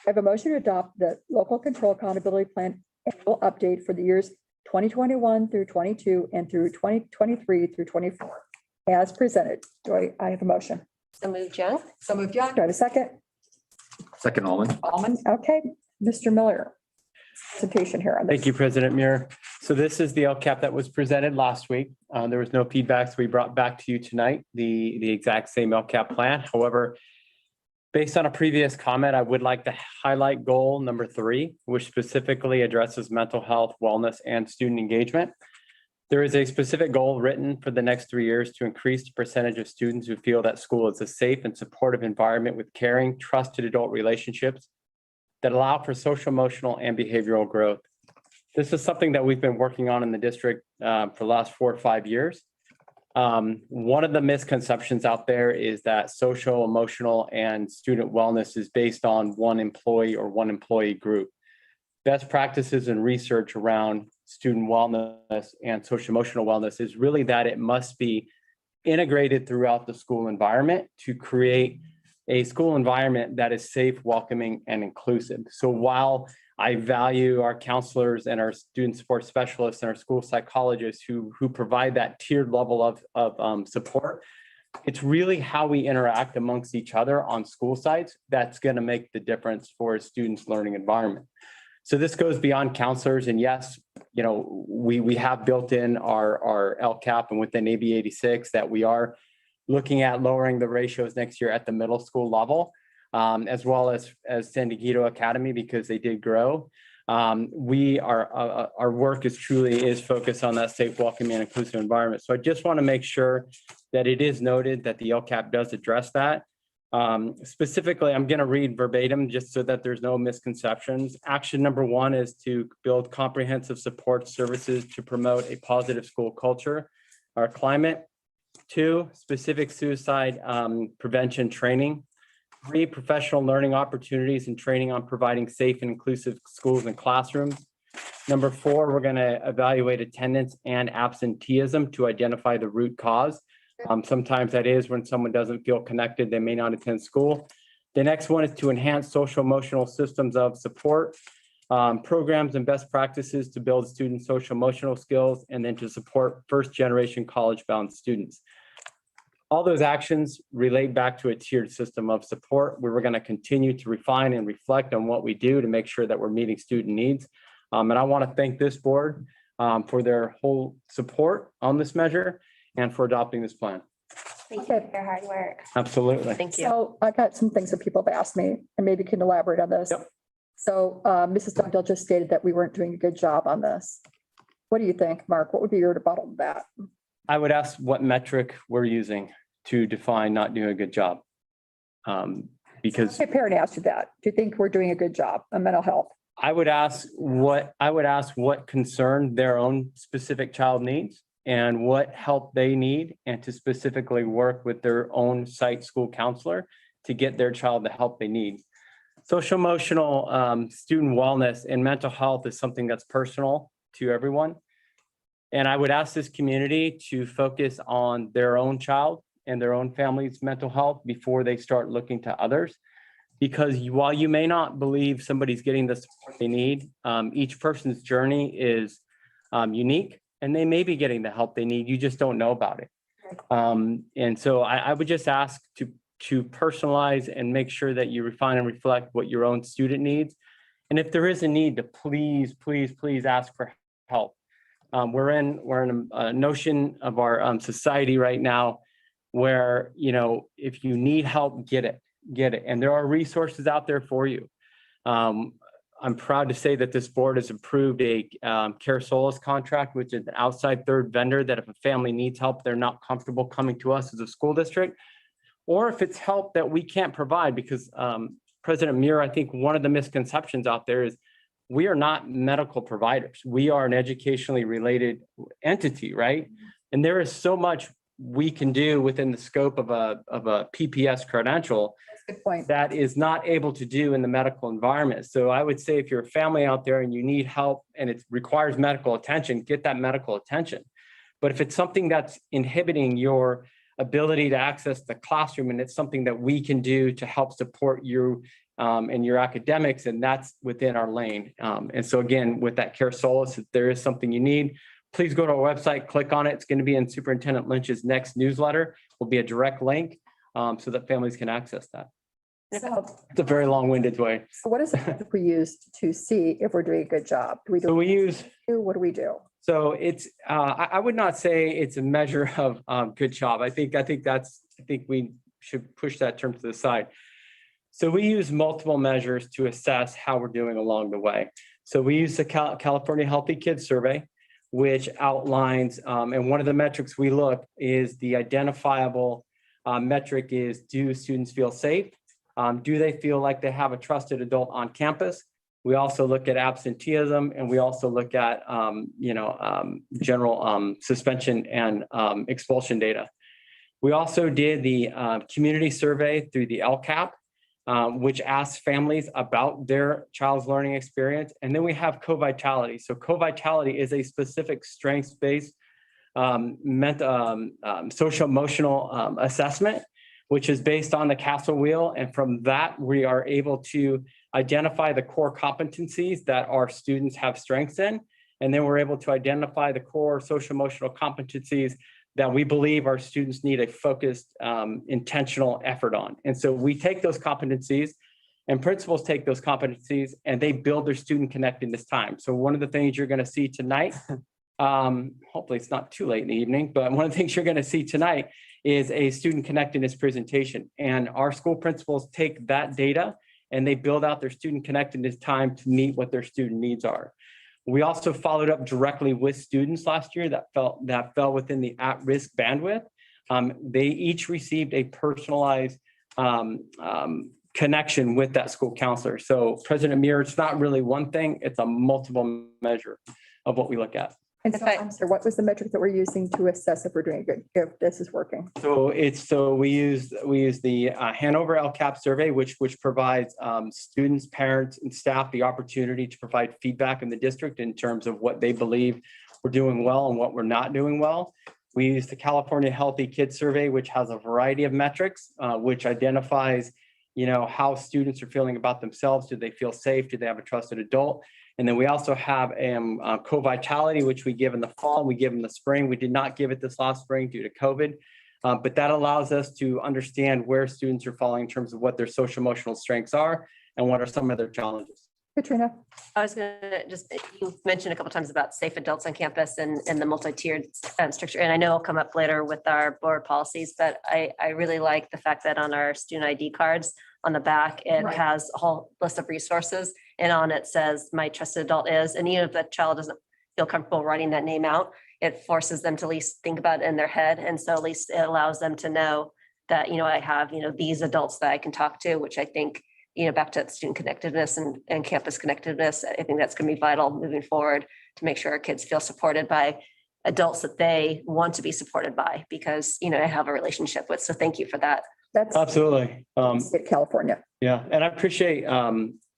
I have a motion to adopt the local control accountability plan annual update for the years 2021 through 22 and through 2023 through 24 as presented. Do I have a motion? So moved, Young. So moved, John. Do I have a second? Second, Almond. Almond, okay. Mr. Miller. Presentation here on this. Thank you, President Muir. So this is the LCAP that was presented last week. There was no feedback, so we brought back to you tonight the exact same LCAP plan. However, based on a previous comment, I would like to highlight goal number 3, which specifically addresses mental health, wellness, and student engagement. There is a specific goal written for the next 3 years to increase the percentage of students who feel that school is a safe and supportive environment with caring, trusted adult relationships that allow for social, emotional, and behavioral growth. This is something that we've been working on in the district for the last 4 or 5 years. One of the misconceptions out there is that social, emotional, and student wellness is based on one employee or one employee group. Best practices and research around student wellness and social emotional wellness is really that it must be integrated throughout the school environment to create a school environment that is safe, welcoming, and inclusive. So while I value our counselors and our student support specialists and our school psychologists who provide that tiered level of support, it's really how we interact amongst each other on school sites that's going to make the difference for a student's learning environment. So this goes beyond counselors, and yes, you know, we have built in our LCAP and within AB 86 that we are looking at lowering the ratios next year at the middle school level, as well as San Diego Academy, because they did grow. Our work is focused on that safe, welcoming, and inclusive environment. So I just want to make sure that it is noted that the LCAP does address that. Specifically, I'm going to read verbatim just so that there's no misconceptions. Action number 1 is to build comprehensive support services to promote a positive school culture or climate. 2, specific suicide prevention training. 3, professional learning opportunities and training on providing safe and inclusive schools and classrooms. Number 4, we're going to evaluate attendance and absenteeism to identify the root cause. Sometimes that is when someone doesn't feel connected, they may not attend school. The next one is to enhance social emotional systems of support, programs and best practices to build student social emotional skills, and then to support first generation college bound students. All those actions relate back to a tiered system of support where we're going to continue to refine and reflect on what we do to make sure that we're meeting student needs. And I want to thank this board for their whole support on this measure and for adopting this plan. Thank you for your hard work. Absolutely. Thank you. So I got some things that people have asked me and maybe can elaborate on this. Yep. So Mrs. Dugdale just stated that we weren't doing a good job on this. What do you think, Mark? What would be your rebuttal to that? I would ask what metric we're using to define not doing a good job. Because A parent asked you that. Do you think we're doing a good job on mental health? I would ask what concern their own specific child needs and what help they need, and to specifically work with their own site school counselor to get their child the help they need. Social emotional student wellness and mental health is something that's personal to everyone. And I would ask this community to focus on their own child and their own family's mental health before they start looking to others. Because while you may not believe somebody's getting the support they need, each person's journey is unique, and they may be getting the help they need. You just don't know about it. And so I would just ask to personalize and make sure that you refine and reflect what your own student needs. And if there is a need, to please ask for help. We're in a notion of our society right now where, you know, if you need help, get it. And there are resources out there for you. I'm proud to say that this board has approved a Care Solace contract, which is an outside third vendor that if a family needs help, they're not comfortable coming to us as a school district, or if it's help that we can't provide, because President Muir, I think one of the misconceptions out there is we are not medical providers. We are an educationally related entity, right? And there is so much we can do within the scope of a PPS credential Good point. that is not able to do in the medical environment. So I would say if you're a family out there and you need help and it requires medical attention, get that medical attention. But if it's something that's inhibiting your ability to access the classroom and it's something that we can do to help support you and your academics, and that's within our lane. And so again, with that Care Solace, if there is something you need, please go to our website, click on it. It's going to be in Superintendent Lynch's next newsletter. Will be a direct link so that families can access that. So It's a very long-winded way. what is it we use to see if we're doing a good job? Do we So do, we use, what do we do? so it's, I would not say it's a measure of good job. I think we should push that term to the side. So we use multiple measures to assess how we're doing along the way. So we use the California Healthy Kids Survey, which outlines, and one of the metrics we look is the identifiable metric is, do students feel safe? Do they feel like they have a trusted adult on campus? We also look at absenteeism, and we also look at, general suspension and expulsion data. We also did the community survey through the LCAP, which asks families about their child's learning experience. And then we have Co-Vitality. So Co-Vitality is a specific strengths-based social emotional assessment which is based on the Castle Wheel. And from that, we are able to identify the core competencies that our students have strengths in. And then we're able to identify the core social emotional competencies that we believe our students need a focused, intentional effort on. And so we take those competencies and principals take those competencies and they build their student connectedness time. So one of the things you're going to see tonight, hopefully it's not too late in the evening, but one of the things you're going to see tonight is a student connectedness presentation. And our school principals take that data and they build out their student connectedness time to meet what their student needs are. We also followed up directly with students last year that fell within the at-risk bandwidth. They each received a personalized connection with that school counselor. So President Muir, it's not really one thing, it's a multiple measure of what we look at. And so, I'm sorry, what was the metric that we're using to assess if we're doing good, if this is working? So we use the Hanover LCAP survey, which provides students, parents, and staff the opportunity to provide feedback in the district in terms of what they believe we're doing well and what we're not doing well. We use the California Healthy Kids Survey, which has a variety of metrics, which identifies, how students are feeling about themselves. Do they feel safe? Do they have a trusted adult? And then we also have co-vitality, which we give in the fall, we give in the spring. We did not give it this last spring due to COVID, but that allows us to understand where students are falling in terms of what their social emotional strengths are and what are some of their challenges. Katrina? I was gonna you mentioned a couple times about safe adults on campus and the multi-tiered structure, and I know it'll come up later with our board policies, but I really like the fact that on our student ID cards, on the back, it Right. has a whole list of resources, and on it says, my trusted adult is, and even if the child doesn't feel comfortable writing that name out, it forces them to at least think about it in their head, and so at least it allows them to know that, I have, these adults that I can talk to, which I think, back to student connectedness and campus connectedness, I think that's going to be vital moving forward to make sure our kids feel supported by adults that they want to be supported by, because, I have a relationship with. So thank you for that. That's Absolutely. California. Yeah, and I appreciate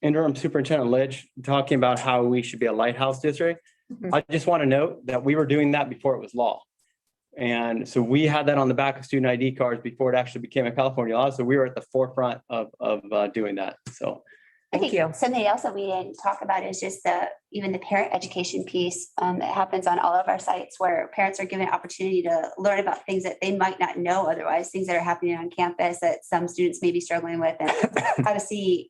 Interim Superintendent Lidge talking about how we should be a lighthouse district. Mhm. I just want to note that we were doing that before it was law. And so we had that on the back of student ID cards before it actually became a California law. So we were at the forefront of doing that. So I Thank think you. something else that we didn't talk about is just even the parent education piece. It happens on all of our sites where parents are given an opportunity to learn about things that they might not know otherwise, things that are happening on campus that some students may be struggling with, and how to see,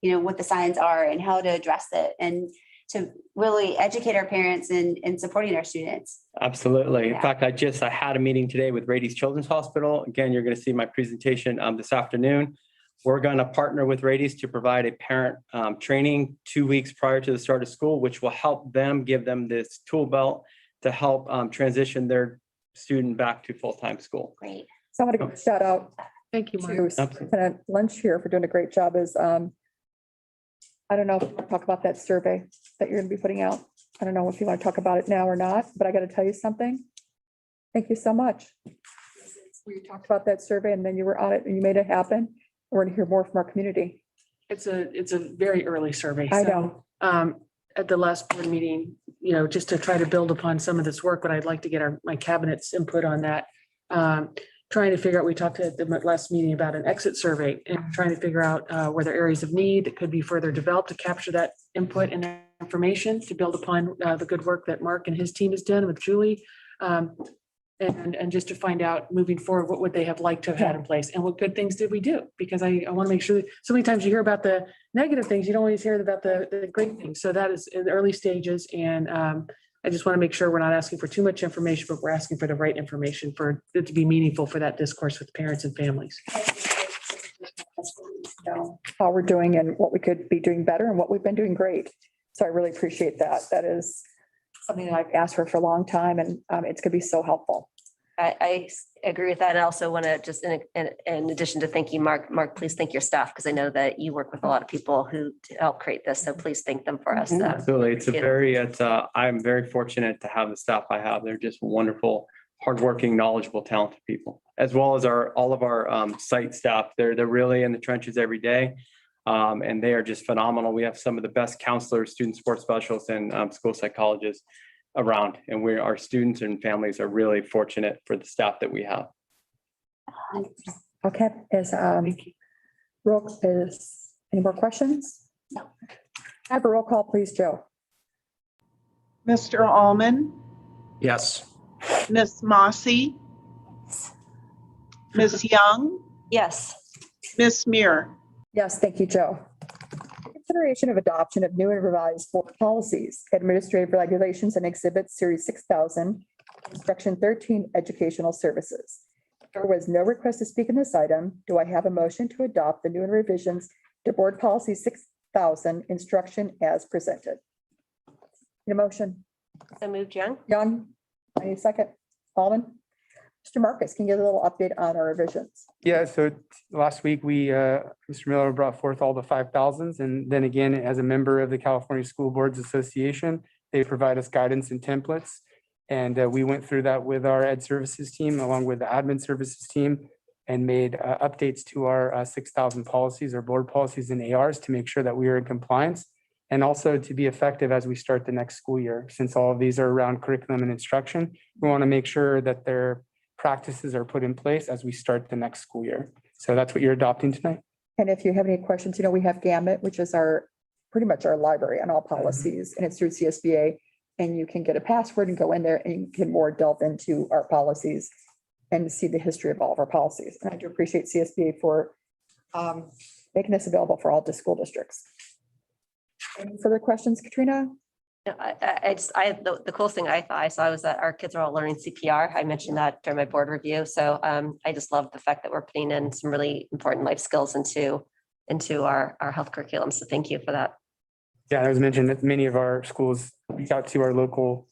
what the signs are and how to address it, and to really educate our parents in supporting our students. absolutely. In Yeah. fact, I had a meeting today with Rady's Children's Hospital. Again, you're going to see my presentation this afternoon. We're going to partner with Rady's to provide a parent training 2 weeks prior to the start of school, which will help them, give them this tool belt to help transition their student back to full-time school. Great. So I want to give a shout out Thank you, Mark. to Superintendent Lynch here for doing a great job as, I don't know if you want to talk about that survey that you're going to be putting out. I don't know if you want to talk about it now or not, but I got to tell you something. Thank you so much. We talked about that survey and then you were on it and you made it happen. We're going to hear more from our community. It's a very early survey. I so, know. At the last board meeting, just to try to build upon some of this work, but I'd like to get my cabinet's input on that. Trying to figure out, we talked at the last meeting about an exit survey and trying to figure out where there are areas of need that could be further developed to capture that input and information to build upon the good work that Mark and his team has done with Julie. And just to find out moving forward, what would they have liked to have had in place and what good things did we do? Because I want to make sure that so many times you hear about the negative things, you don't always hear about the great things. So that is in the early stages. And I just want to make sure we're not asking for too much information, but we're asking for the right information for it to be meaningful for that discourse with parents and families. How we're doing and what we could be doing better and what we've been doing great. So I really appreciate that. That is something that I've asked for a long time and it's going to be so helpful. I agree with that. I also want to just, in addition to thanking Mark, please thank your staff, because I know that you work with a lot of people who help create this. So please thank them for us. Absolutely. I'm very fortunate to have the staff I have. They're just wonderful, hardworking, knowledgeable, talented people, as well as all of our site staff. They're really in the trenches every day. And they are just phenomenal. We have some of the best counselors, student sports specialists, and school psychologists around. And our students and families are really fortunate for the staff that we have. Okay, Thank you. any more questions? No. Have a roll call, please, Joe. Mr. Almond, Yes. Miss Mossy, Miss Young, Yes. Miss Muir. Yes, thank you, Joe. Consideration of adoption of new and revised board policies, administrative regulations and exhibits series 6,000, instruction 13, educational services. There was no request to speak in this item. Do I have a motion to adopt the new and revisions to board policy 6,000 instruction as presented? Need a motion? So moved, Young? Young, I need a second. Almond? Mr. Marcus, can you give a little update on our revisions? Yeah, so last week Mr. Miller brought forth all the 5,000s. And then again, as a member of the California School Boards Association, they provide us guidance and templates. And we went through that with our ed services team, along with the admin services team, and made updates to our 6,000 policies or board policies and ARs to make sure that we are in compliance. And also to be effective as we start the next school year. Since all of these are around curriculum and instruction, we want to make sure that their practices are put in place as we start the next school year. So that's what you're adopting tonight. And if you have any questions, we have Gamut, which is pretty much our library on all policies, and it's through CSBA. And you can get a password and go in there and you can more delve into our policies and see the history of all of our policies. And I do appreciate CSBA for making this available for all the school districts. Any further questions, Katrina? No, the coolest thing I saw was that our kids are all learning CPR. I mentioned that during my board review. So I just love the fact that we're putting in some really important life skills into our health curriculum. So thank you for that. Yeah, as mentioned, that many of our schools reach out to our local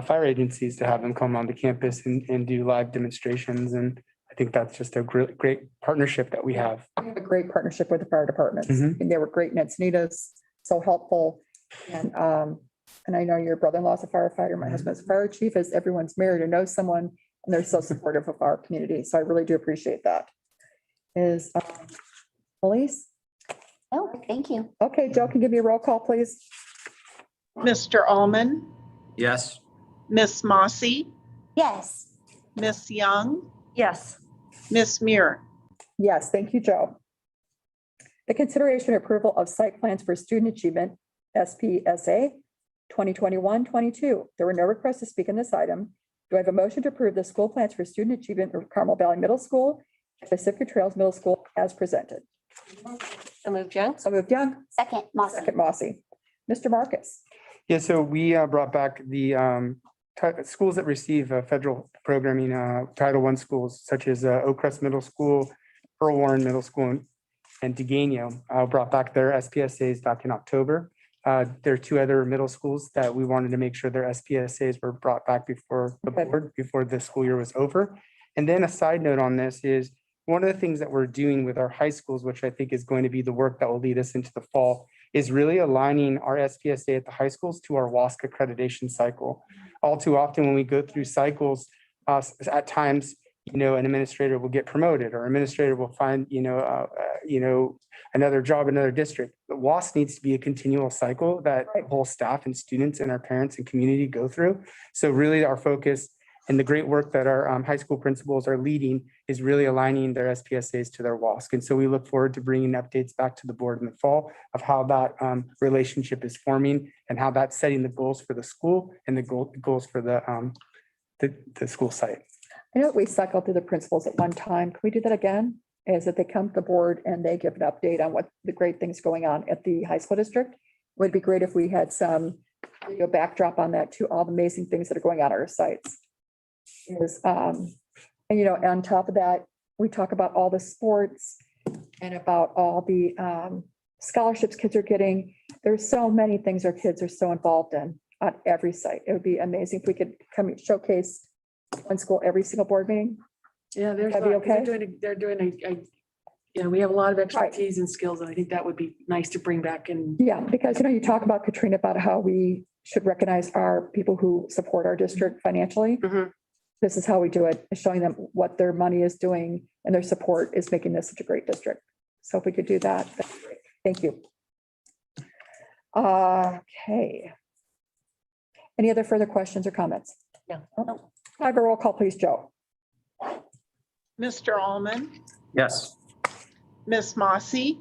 fire agencies to have them come onto campus and do live demonstrations. And I think that's just a great partnership that we have. We have a great partnership with the fire departments, Mhm. and they were great in Encinitas, so helpful. And I know your brother-in-law is a firefighter, my husband's a fire chief, as everyone's married or knows someone, and they're so supportive of our community. So I really do appreciate that. Is Elise? Oh, thank you. Okay, Joe, can you give me a roll call, please? Mr. Almond, Yes. Miss Mossy, Yes. Miss Young, Yes. Miss Muir. Yes, thank you, Joe. The consideration and approval of site plans for student achievement, SPSA 2021-22. There were no requests to speak in this item. Do I have a motion to approve the school plans for student achievement of Carmel Valley Middle School, Pacific Trails Middle School as presented? So moved, Young? So moved, Young, Second, Mossy. second Mossy. Mr. Marcus? Yeah, so we brought back the schools that receive federal programming, Title I schools such as Oak Crest Middle School, Earl Warren Middle School, and Degania brought back their SPSAs back in October. There are two other middle schools that we wanted to make sure their SPSAs were brought back before the board, before the school year was over. And then a side note on this is one of the things that we're doing with our high schools, which I think is going to be the work that will lead us into the fall, is really aligning our SPSA at the high schools to our WASC accreditation cycle. All too often when we go through cycles, at times, an administrator will get promoted or administrator will find, another job, in another district. But WASC needs to be a continual cycle that the whole staff and students and our parents and community go through. So really our focus and the great work that our high school principals are leading is really aligning their SPSAs to their WASC. And so we look forward to bringing updates back to the board in the fall of how that relationship is forming and how that's setting the goals for the school and the goals for the school site. I know we cycled through the principals at one time. Can we do that again? Is that they come to the board and they give an update on what the great things going on at the high school district? Would be great if we had some video backdrop on that too, all the amazing things that are going on at our sites. And on top of that, we talk about all the sports and about all the scholarships kids are getting. There's so many things our kids are so involved in on every site. It would be amazing if we could come and showcase one school every single board meeting. Yeah, there's, That'd be a lot, 'cause okay? they're doing we have a lot of expertise and skills, and I think that would be nice to bring back and Yeah, because you talk about, Katrina, about how we should recognize our people who support our district financially. Mhm. This is how we do it, is showing them what their money is doing and their support is making this such a great district. So if we could do that, that'd be great. Thank you. Okay. Any other further questions or comments? No. I have a roll call, please, Joe. Mr. Almond, Yes. Miss Mossy,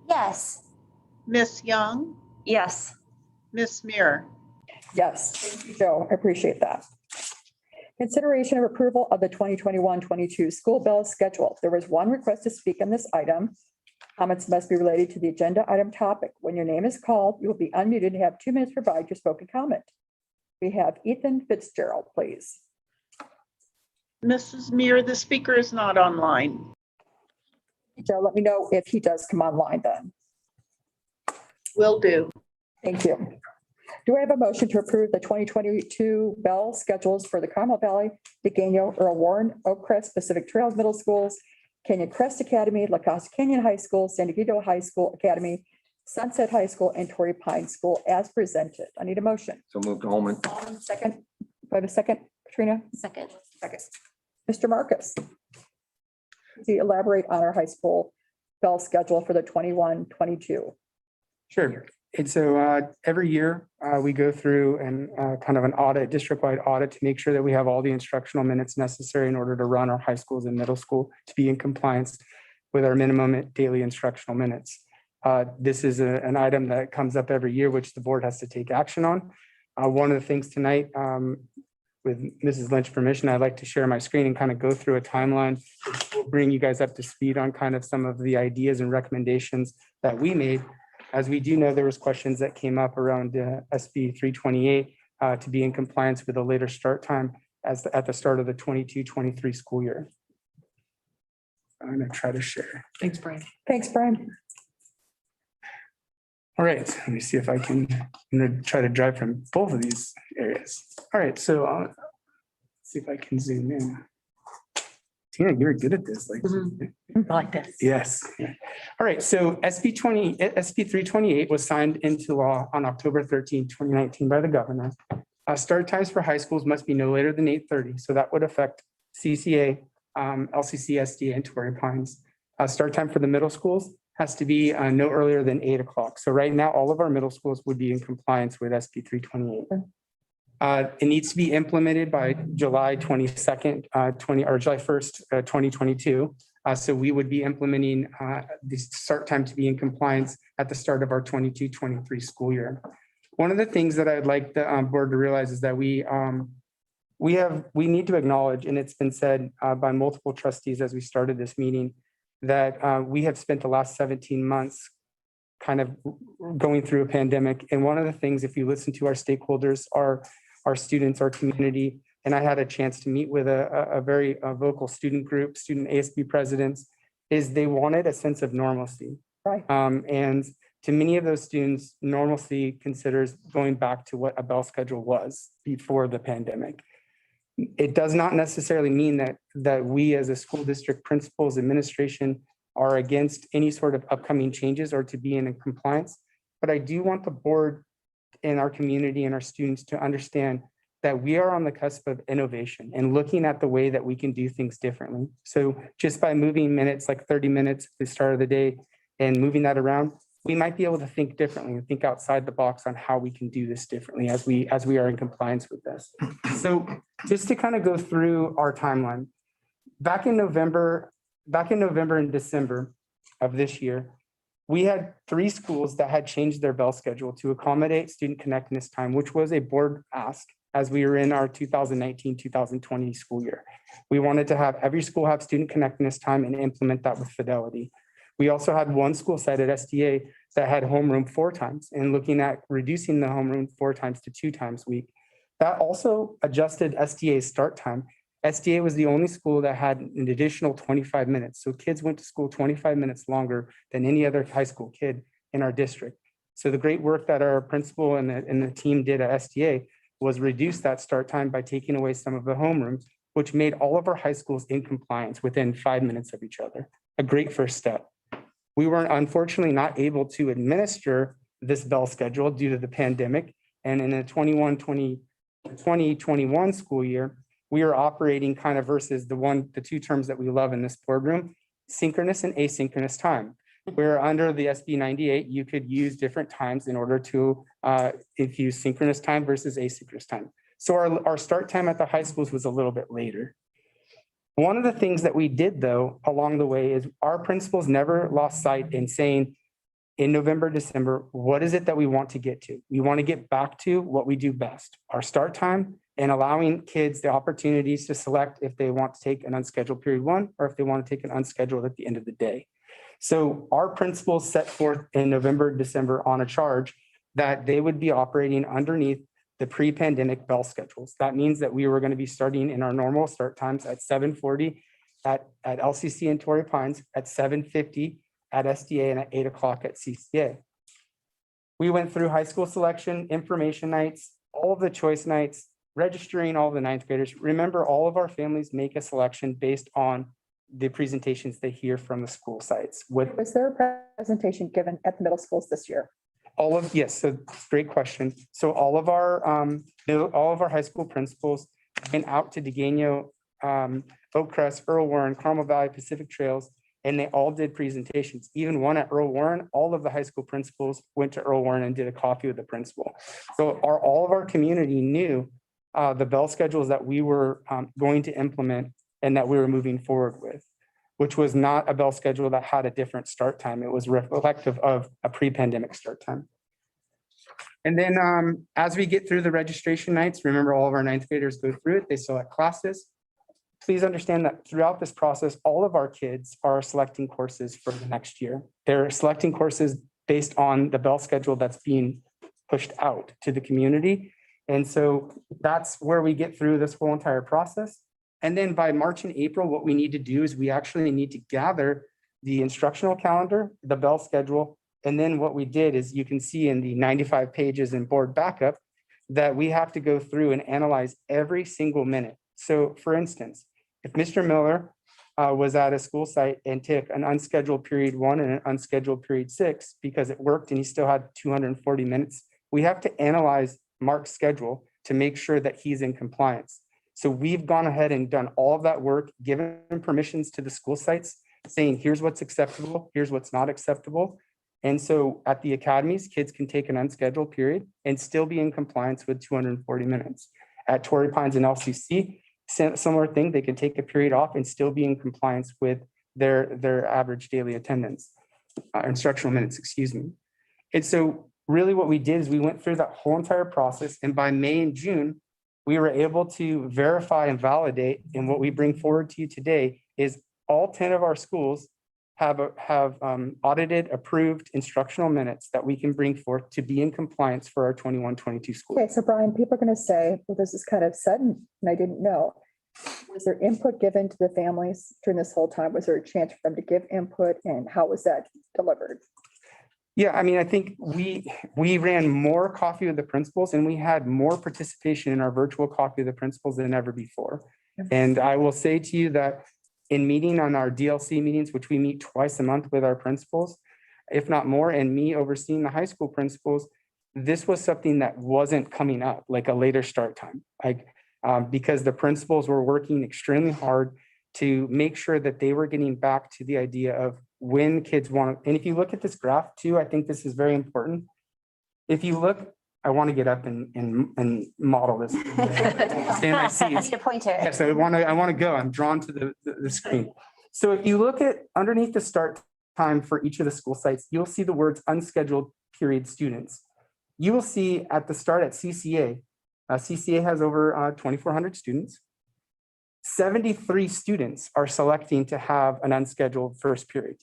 Yes. Miss Young, Yes. Miss Muir. Yes, thank you, Joe. I appreciate that. Consideration of approval of the 2021-22 school bell schedule. There was one request to speak on this item. Comments must be related to the agenda item topic. When your name is called, you will be unmuted and have 2 minutes to provide your spoken comment. We have Ethan Fitzgerald, please. Mrs. Muir, the speaker is not online. Joe, let me know if he does come online then. Will do. Thank you. Do I have a motion to approve the 2022 bell schedules for the Carmel Valley, Degano, Earl Warren, Oak Crest, Pacific Trails Middle Schools, Canyon Crest Academy, La Costa Canyon High School, San Diego High School Academy, Sunset High School, and Torrey Pine School as presented? I need a motion. So moved, Holman. Second, do I have a second, Katrina? Second. Second. Mr. Marcus. To elaborate on our high school bell schedule for the 21-22. Sure. And so every year we go through and kind of an audit, district-wide audit to make sure that we have all the instructional minutes necessary in order to run our high schools and middle school to be in compliance with our minimum daily instructional minutes. This is an item that comes up every year, which the board has to take action on. One of the things tonight, with Mrs. Lynch's permission, I'd like to share my screen and kind of go through a timeline. We'll bring you guys up to speed on kind of some of the ideas and recommendations that we made. As we do know, there was questions that came up around SB 328 to be in compliance with a later start time at the start of the 22-23 school year. I'm going to try to share. Thanks, Brian. Thanks, Brian. All right, let me see if I can, I'm going to try to drive from both of these areas. All right, so see if I can zoom in. Tina, you're good at this. Like this. Yes. All right, so SB 328 was signed into law on October 13, 2019 by the governor. Start times for high schools must be no later than 8:30. So that would affect CCA, LCC, SDA, and Torrey Pines. Start time for the middle schools has to be no earlier than 8 o'clock. So right now, all of our middle schools would be in compliance with SB 328. It needs to be implemented by July 22nd, or July 1st, 2022. So we would be implementing the start time to be in compliance at the start of our 22-23 school year. One of the things that I'd like the board to realize is that we need to acknowledge, and it's been said by multiple trustees as we started this meeting, that we have spent the last 17 months kind of going through a pandemic. And one of the things, if you listen to our stakeholders, our students, our community, and I had a chance to meet with a very vocal student group, student ASB presidents, is they wanted a sense of normalcy. Right. And to many of those students, normalcy considers going back to what a bell schedule was before the pandemic. It does not necessarily mean that we as a school district principals, administration are against any sort of upcoming changes or to be in compliance. But I do want the board and our community and our students to understand that we are on the cusp of innovation and looking at the way that we can do things differently. So just by moving minutes, like 30 minutes at the start of the day and moving that around, we might be able to think differently and think outside the box on how we can do this differently as we are in compliance with this. So just to kind of go through our timeline, back in November and December of this year, we had 3 schools that had changed their bell schedule to accommodate student connectedness time, which was a board ask as we were in our 2019-2020 school year. We wanted to have every school have student connectedness time and implement that with fidelity. We also had 1 school site at SDA that had homeroom 4 times and looking at reducing the homeroom 4 times to 2 times a week. That also adjusted SDA's start time. SDA was the only school that had an additional 25 minutes. So kids went to school 25 minutes longer than any other high school kid in our district. So the great work that our principal and the team did at SDA was reduce that start time by taking away some of the homerooms, which made all of our high schools in compliance within 5 minutes of each other. A great first step. We were unfortunately not able to administer this bell schedule due to the pandemic. And in the 2021 school year, we are operating kind of versus the 2 terms that we love in this boardroom, synchronous and asynchronous time. Where under the SB 98, you could use different times in order to infuse synchronous time versus asynchronous time. So our start time at the high schools was a little bit later. One of the things that we did though, along the way is our principals never lost sight in saying in November, December, what is it that we want to get to? We want to get back to what we do best, our start time and allowing kids the opportunities to select if they want to take an unscheduled period one or if they want to take an unscheduled at the end of the day. So our principals set forth in November, December on a charge that they would be operating underneath the pre-pandemic bell schedules. That means that we were going to be starting in our normal start times at 7:40 at LCC and Torrey Pines, at 7:50 at SDA, and at 8 o'clock at CCA. We went through high school selection, information nights, all of the choice nights, registering all the ninth graders. Remember, all of our families make a selection based on the presentations they hear from the school sites. With Was there a presentation given at the middle schools this year? all of, yes, so great question. So all of our high school principals went out to Degano, Oak Crest, Earl Warren, Carmel Valley, Pacific Trails, and they all did presentations. Even one at Earl Warren, all of the high school principals went to Earl Warren and did a coffee with the principal. So all of our community knew the bell schedules that we were going to implement and that we were moving forward with, which was not a bell schedule that had a different start time. It was reflective of a pre-pandemic start time. And then as we get through the registration nights, remember all of our ninth graders go through it, they select classes. Please understand that throughout this process, all of our kids are selecting courses for the next year. They're selecting courses based on the bell schedule that's being pushed out to the community. And so that's where we get through this whole entire process. And then by March and April, what we need to do is we actually need to gather the instructional calendar, the bell schedule. And then what we did is you can see in the 95 pages in board backup that we have to go through and analyze every single minute. So for instance, if Mr. Miller was at a school site and took an unscheduled period one and an unscheduled period 6 because it worked and he still had 240 minutes, we have to analyze Mark's schedule to make sure that he's in compliance. So we've gone ahead and done all of that work, given permissions to the school sites, saying, here's what's acceptable, here's what's not acceptable. And so at the academies, kids can take an unscheduled period and still be in compliance with 240 minutes. At Torrey Pines and LCC, similar thing, they can take a period off and still be in compliance with their average daily attendance, instructional minutes, excuse me. And so really what we did is we went through that whole entire process, and by May and June, we were able to verify and validate, and what we bring forward to you today is all 10 of our schools have audited, approved instructional minutes that we can bring forth to be in compliance for our 21-22 school. Okay, so Brian, people are going to say, well, this is kind of sudden and I didn't know. Was there input given to the families during this whole time? Was there a chance for them to give input, and how was that delivered? Yeah, I mean, I think we ran more coffee with the principals and we had more participation in our virtual coffee with the principals than ever before. And I will say to you that in meeting on our DLC meetings, which we meet twice a month with our principals, if not more, and me overseeing the high school principals, this was something that wasn't coming up, like a later start time, because the principals were working extremely hard to make sure that they were getting back to the idea of when kids want to. And if you look at this graph too, I think this is very important. If you look, I want to get up and model this. Stay in my seat. I need a pointer. Yes, I want to go. I'm drawn to the screen. So if you look at underneath the start time for each of the school sites, you'll see the words unscheduled period students. You will see at the start at CCA, CCA has over 2,400 students. 73 students are selecting to have an unscheduled first period.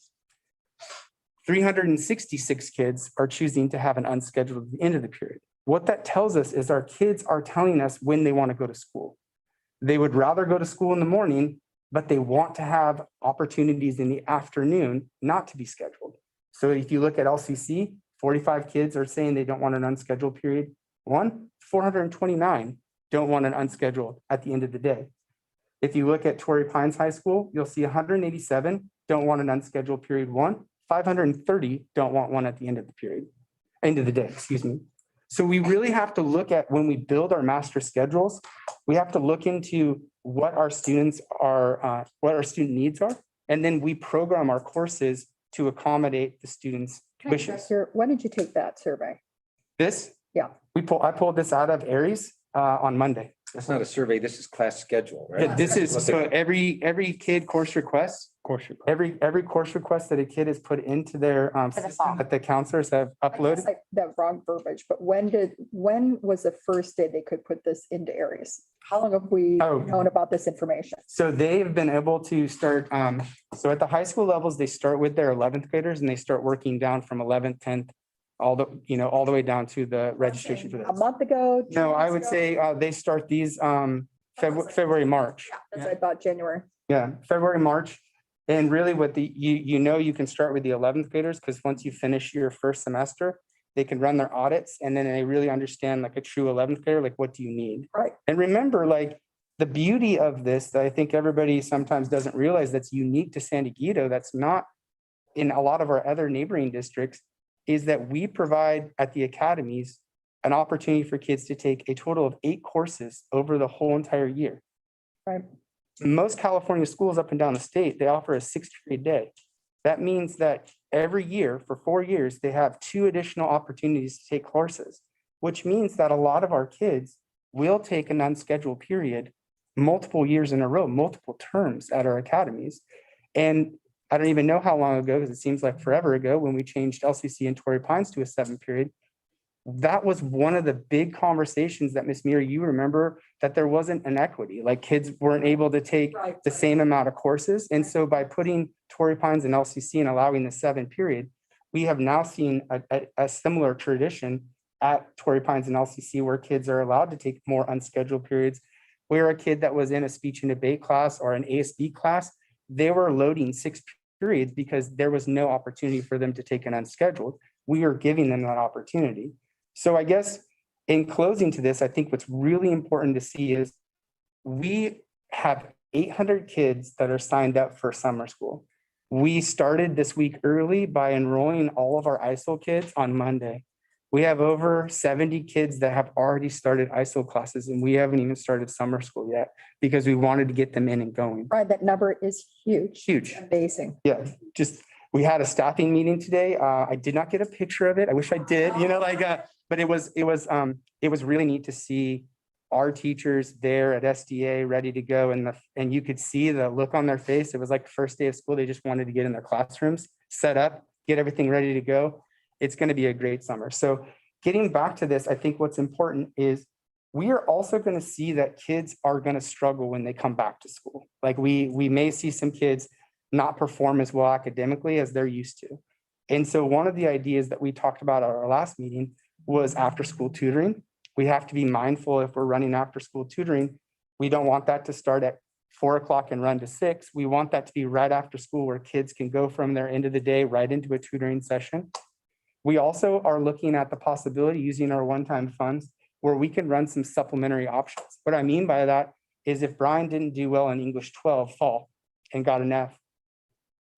366 kids are choosing to have an unscheduled at the end of the period. What that tells us is our kids are telling us when they want to go to school. They would rather go to school in the morning, but they want to have opportunities in the afternoon not to be scheduled. So if you look at LCC, 45 kids are saying they don't want an unscheduled period. 429 don't want an unscheduled at the end of the day. If you look at Torrey Pines High School, you'll see 187 don't want an unscheduled period 1, 530 don't want one at the end of the day, excuse me. So we really have to look at, when we build our master schedules, we have to look into what our students are, what our student needs are, and then we program our courses to accommodate the students' wishes. When did you take that survey? This? Yeah. I pulled this out of Aries on Monday. That's not a survey. This is class schedule, right? This is, Look so at- every kid course request, every course request that a kid has put into their For the system fall. that the counselors have I guess uploaded. that wrong verbiage, but when was the first day they could put this into areas? How long have we Oh. known about this information? So they've been able to start, so at the high school levels, they start with their 11th graders and they start working down from 11th, 10th, all the way down to the registration for A this. month ago? 2 No, I months would ago? say, they start these, February, March. That's what I thought, January. Yeah, February, March. And really what you can start with the 11th graders because once you finish your first semester, they can run their audits and then they really understand like a true 11th grader, like what do you need? Right. And remember, like the beauty of this that I think everybody sometimes doesn't realize that's unique to San Diego, that's not in a lot of our other neighboring districts, is that we provide at the academies an opportunity for kids to take a total of 8 courses over the whole entire year. Right. Most California schools up and down the state, they offer a 6-period day. That means that every year for 4 years, they have 2 additional opportunities to take courses, which means that a lot of our kids will take an unscheduled period multiple years in a row, multiple terms at our academies. And I don't even know how long ago, because it seems like forever ago, when we changed LCC and Torrey Pines to a 7-period. That was one of the big conversations that Miss Mira, you remember that there wasn't an equity, like kids weren't able to take Right. the same amount of courses. And so by putting Torrey Pines and LCC and allowing the 7-period, we have now seen a similar tradition at Torrey Pines and LCC where kids are allowed to take more unscheduled periods. Where a kid that was in a speech and debate class or an ASB class, they were loading 6 periods because there was no opportunity for them to take an unscheduled. We are giving them that opportunity. So I guess in closing to this, I think what's really important to see is we have 800 kids that are signed up for summer school. We started this week early by enrolling all of our ISO kids on Monday. We have over 70 kids that have already started ISO classes and we haven't even started summer school yet because we wanted to get them in and going. Right, that number is huge. Huge. Amazing. Yeah, just, we had a staffing meeting today. I did not get a picture of it. I wish I did, but it was really neat to see our teachers there at SDA ready to go and you could see the look on their face. It was like the first day of school. They just wanted to get in their classrooms, set up, get everything ready to go. It's going to be a great summer. So getting back to this, I think what's important is we are also going to see that kids are going to struggle when they come back to school. Like we may see some kids not perform as well academically as they're used to. And so one of the ideas that we talked about at our last meeting was after school tutoring. We have to be mindful if we're running after school tutoring, we don't want that to start at 4 o'clock and run to 6. We want that to be right after school where kids can go from their end of the day right into a tutoring session. We also are looking at the possibility using our one-time funds where we can run some supplementary options. What I mean by that is if Brian didn't do well in English 12 fall and got an F,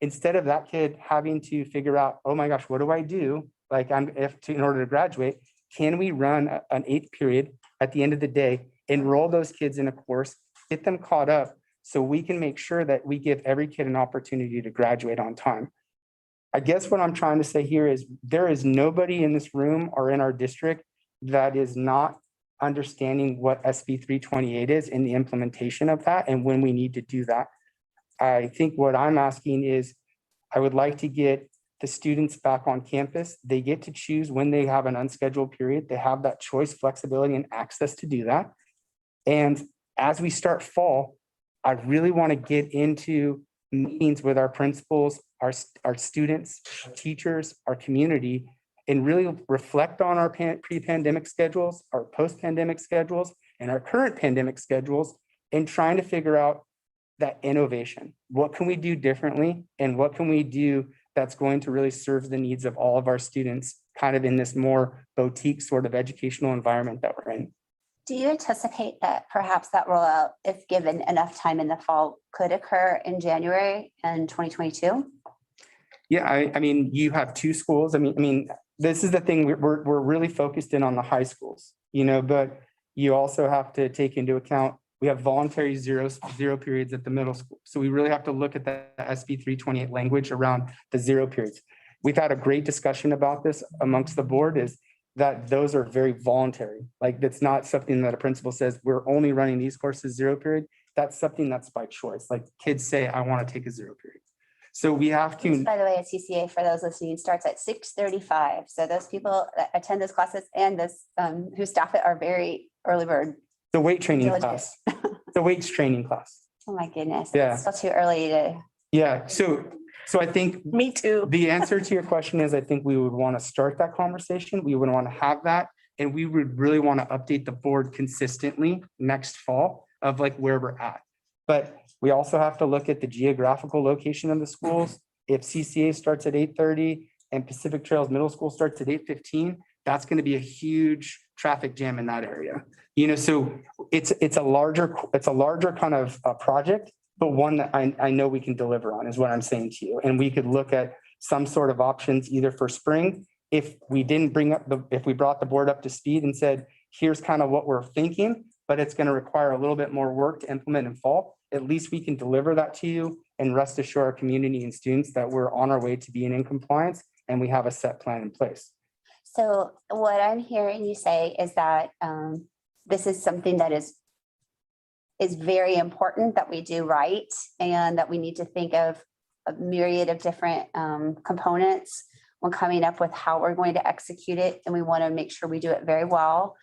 instead of that kid having to figure out, oh my gosh, what do I do? Like in order to graduate, can we run an 8th period at the end of the day, enroll those kids in a course, get them caught up so we can make sure that we give every kid an opportunity to graduate on time. I guess what I'm trying to say here is there is nobody in this room or in our district that is not understanding what SB 328 is in the implementation of that and when we need to do that. I think what I'm asking is I would like to get the students back on campus. They get to choose when they have an unscheduled period. They have that choice, flexibility, and access to do that. And as we start fall, I really want to get into meetings with our principals, our students, our teachers, our community, and really reflect on our pre-pandemic schedules, our post-pandemic schedules, and our current pandemic schedules, and trying to figure out that innovation. What can we do differently? And what can we do that's going to really serve the needs of all of our students kind of in this more boutique sort of educational environment that we're in? Do you anticipate that perhaps that rollout, if given enough time in the fall, could occur in January in 2022? Yeah, I mean, you have 2 schools. I mean, this is the thing, we're really focused in on the high schools, but you also have to take into account, we have voluntary zero periods at the middle school. So we really have to look at the SB 328 language around the 0 periods. We've had a great discussion about this amongst the board is that those are very voluntary. Like, that's not something that a principal says, we're only running these courses 0 period. That's something that's by choice. Like, kids say, I want to take a 0 period. So we have Which, to, by the way, at CCA, for those listening, starts at 6:35. So those people that attend those classes and this, who staff it are very early bird. the weight training Diligent. class, the weights training class. Oh, my goodness. Yeah. It's still too early to. Yeah, so I think Me too. the answer to your question is, I think we would want to start that conversation. We would want to have that. And we would really want to update the board consistently next fall of like where we're at. But we also have to look at the geographical location of the schools. If CCA starts at 8:30 and Pacific Trails Middle School starts at 8:15, that's going to be a huge traffic jam in that area. You know, so it's a larger kind of project, but one that I know we can deliver on is what I'm saying to you. And we could look at some sort of options either for spring. If we brought the board up to speed and said, here's kind of what we're thinking, but it's going to require a little bit more work to implement in fall, at least we can deliver that to you and rest assure our community and students that we're on our way to being in compliance and we have a set plan in place. So what I'm hearing you say is that this is something that is very important that we do right, and that we need to think of a myriad of different components when coming up with how we're going to execute it. And we want to make sure we do it very well,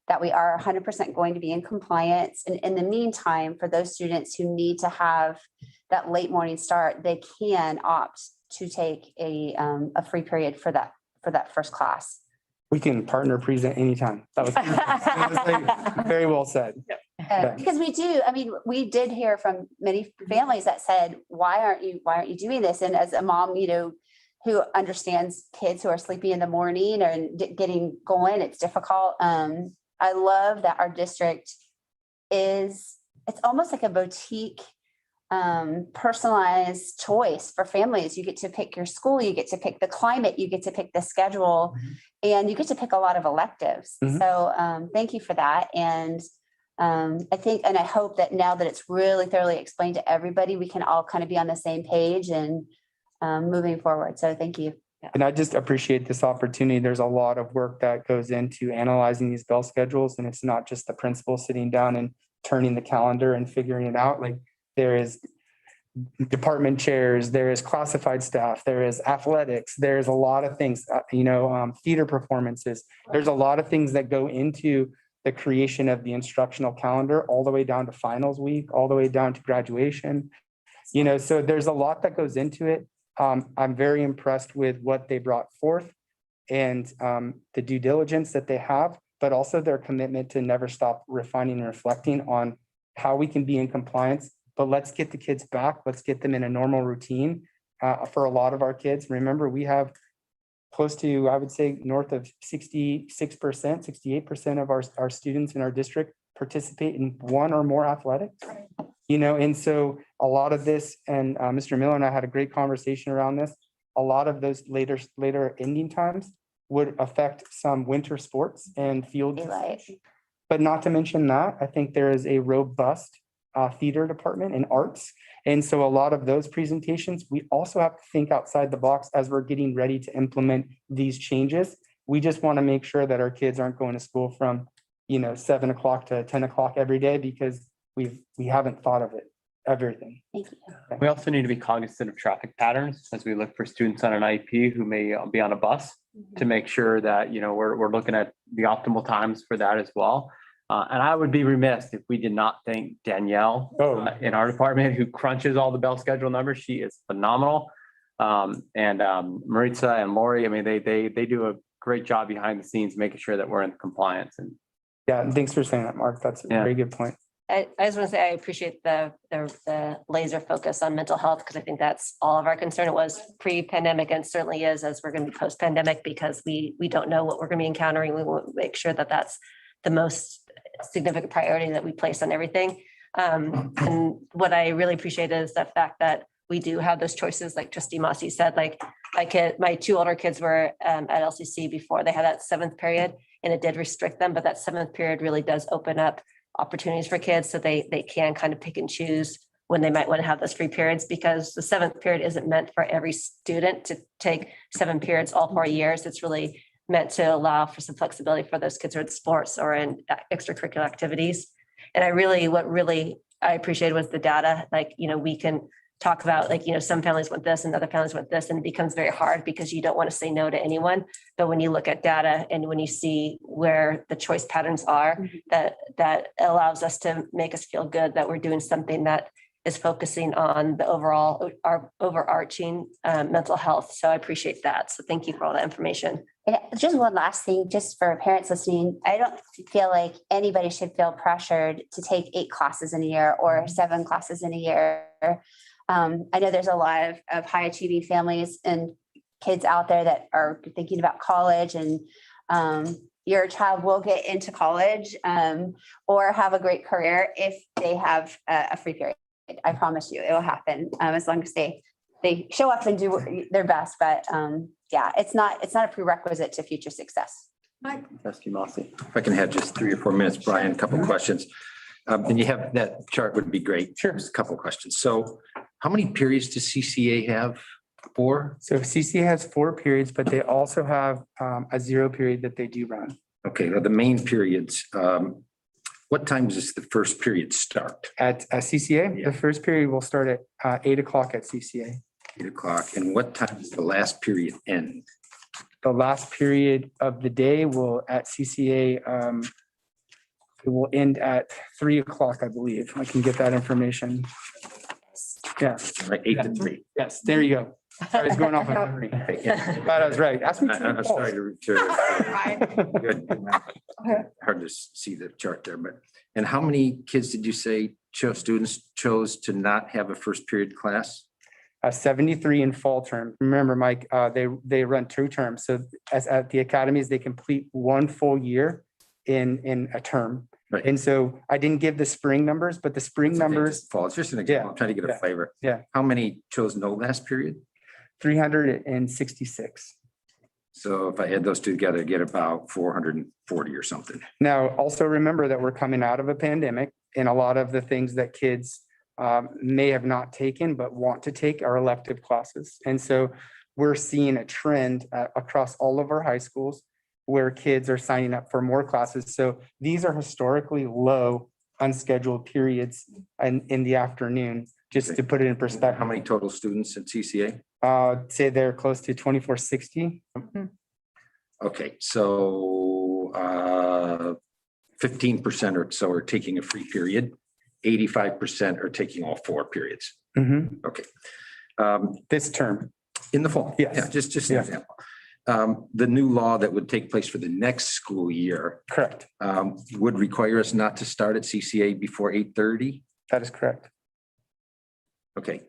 that we are 100% going to be in compliance. And in the meantime, for those students who need to have that late morning start, they can opt to take a free period for that first class. We can partner present anytime. That was very well said. Because we do, I mean, we did hear from many families that said, why aren't you doing this? And as a mom, you know, who understands kids who are sleepy in the morning or getting going, it's difficult. I love that our district it's almost like a boutique, personalized choice for families. You get to pick your school, you get to pick the climate, you get to pick the schedule, and you get to pick a lot of electives. Mhm. So thank you for that. And I think, and I hope that now that it's really thoroughly explained to everybody, we can all kind of be on the same page and moving forward. So thank you. And I just appreciate this opportunity. There's a lot of work that goes into analyzing these bell schedules, and it's not just the principal sitting down and turning the calendar and figuring it out. Like, there is department chairs, there is classified staff, there is athletics, there's a lot of things, theater performances. There's a lot of things that go into the creation of the instructional calendar, all the way down to finals week, all the way down to graduation. So there's a lot that goes into it. I'm very impressed with what they brought forth and the due diligence that they have, but also their commitment to never stop refining and reflecting on how we can be in compliance. But let's get the kids back. Let's get them in a normal routine. For a lot of our kids, remember, we have close to, I would say, north of 66%, 68% of our students in our district participate in one or more athletics. And so a lot of this, and Mr. Miller and I had a great conversation around this. A lot of those later ending times would affect some winter sports and field. But not to mention that, I think there is a robust theater department and arts. And so a lot of those presentations, we also have to think outside the box as we're getting ready to implement these changes. We just want to make sure that our kids aren't going to school from, 7 o'clock to 10 o'clock every day, because we haven't thought of it, everything. Thank you. We also need to be cognizant of traffic patterns as we look for students on an IEP who may be on a bus, to make sure that, we're looking at the optimal times for that as well. And I would be remiss if we did not thank Danielle in our department, who crunches all the bell schedule numbers. She is phenomenal. And Maritza and Lori, I mean, they do a great job behind the scenes, making sure that we're in compliance. And yeah, and thanks for saying that, Mark. That's a very good point. I just want to say I appreciate the laser focus on mental health, because I think that's all of our concern. It was pre-pandemic and certainly is as we're going to be post-pandemic, because we don't know what we're going to be encountering. We want to make sure that that's the most significant priority that we place on everything. And what I really appreciate is the fact that we do have those choices, like Trustee Mossy said. Like my two older kids were at LCC before they had that 7th period, and it did restrict them, but that 7th period really does open up opportunities for kids, so they can kind of pick and choose when they might want to have those free periods, because the 7th period isn't meant for every student to take 7 periods all 4 years. It's really meant to allow for some flexibility for those kids who are in sports or in extracurricular activities. And what really I appreciated was the data, like, we can talk about like, some families want this and other families want this, and it becomes very hard because you don't want to say no to anyone. But when you look at data and when you see where the choice patterns are, that allows us to make us feel good that we're doing something that is focusing on the our overarching mental health. So I appreciate that. So thank you for all that information. And just one last thing, just for parents listening, I don't feel like anybody should feel pressured to take 8 classes in a year or 7 classes in a year. I know there's a lot of high achieving families and kids out there that are thinking about college, and your child will get into college or have a great career if they have a free period. I promise you it will happen as long as they show up and do their best. But yeah, it's not a prerequisite to future success. Trustee Mossy. If I can have just 3 or 4 minutes, Brian, a couple of questions. And you have that chart would be great. Sure. Just a couple of questions. So how many periods does CCA have? 4? So CCA has 4 periods, but they also have a 0 period that they do run. Okay, well, the main periods, what time does the first period start? At CCA, Yeah. the first period will start at 8 o'clock at CCA. 8 o'clock. And what time does the last period end? The last period of the day will at CCA, it will end at 3 o'clock, I believe. I can get that information. Yeah, Right, 8 to 3. yes, there you go. I was going off of memory. Okay, yeah. But I was right. Ask me. I'm sorry to good. Hard to see the chart there, but, and how many kids did you say students chose to not have a first period class? 73 in fall term. Remember, Mike, they run 2 terms. So as at the academies, they complete 1 full year in a term. Right. And so I didn't give the spring numbers, but the spring It's okay, numbers, just fall. It's just an example. I'm trying to get a yeah, flavor. yeah. How many chose no last period? 366. So if I add those two together, I get about 440 or something. Now, also remember that we're coming out of a pandemic, and a lot of the things that kids may have not taken but want to take are elective classes. And so we're seeing a trend across all of our high schools where kids are signing up for more classes. So these are historically low unscheduled periods in the afternoon, just to put it in perspective. How many total students at CCA? Say they're close to 2460. Okay, so 15% or so are taking a free period. 85% are taking all 4 periods. Okay. This term. In the fall? Yes. Yeah, just an Yeah. example. The new law that would take place for the next school year Correct. would require us not to start at CCA before 8:30? That is correct. Okay.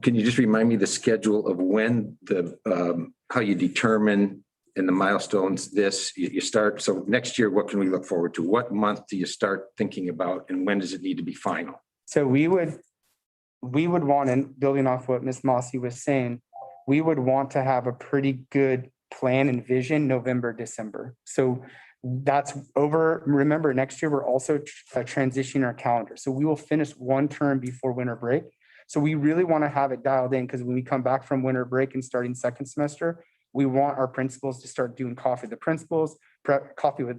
Can you just remind me the schedule of when how you determine in the milestones you start? So next year, what can we look forward to? What month do you start thinking about, and when does it need to be final? So we would want, and building off what Ms. Mossy was saying, we would want to have a pretty good plan and vision November, December. So that's over. Remember, next year, we're also transitioning our calendar. So we will finish 1 term before winter break. So we really want to have it dialed in, because when we come back from winter break and starting second semester, we want our principals to start doing coffee with the principals, coffee with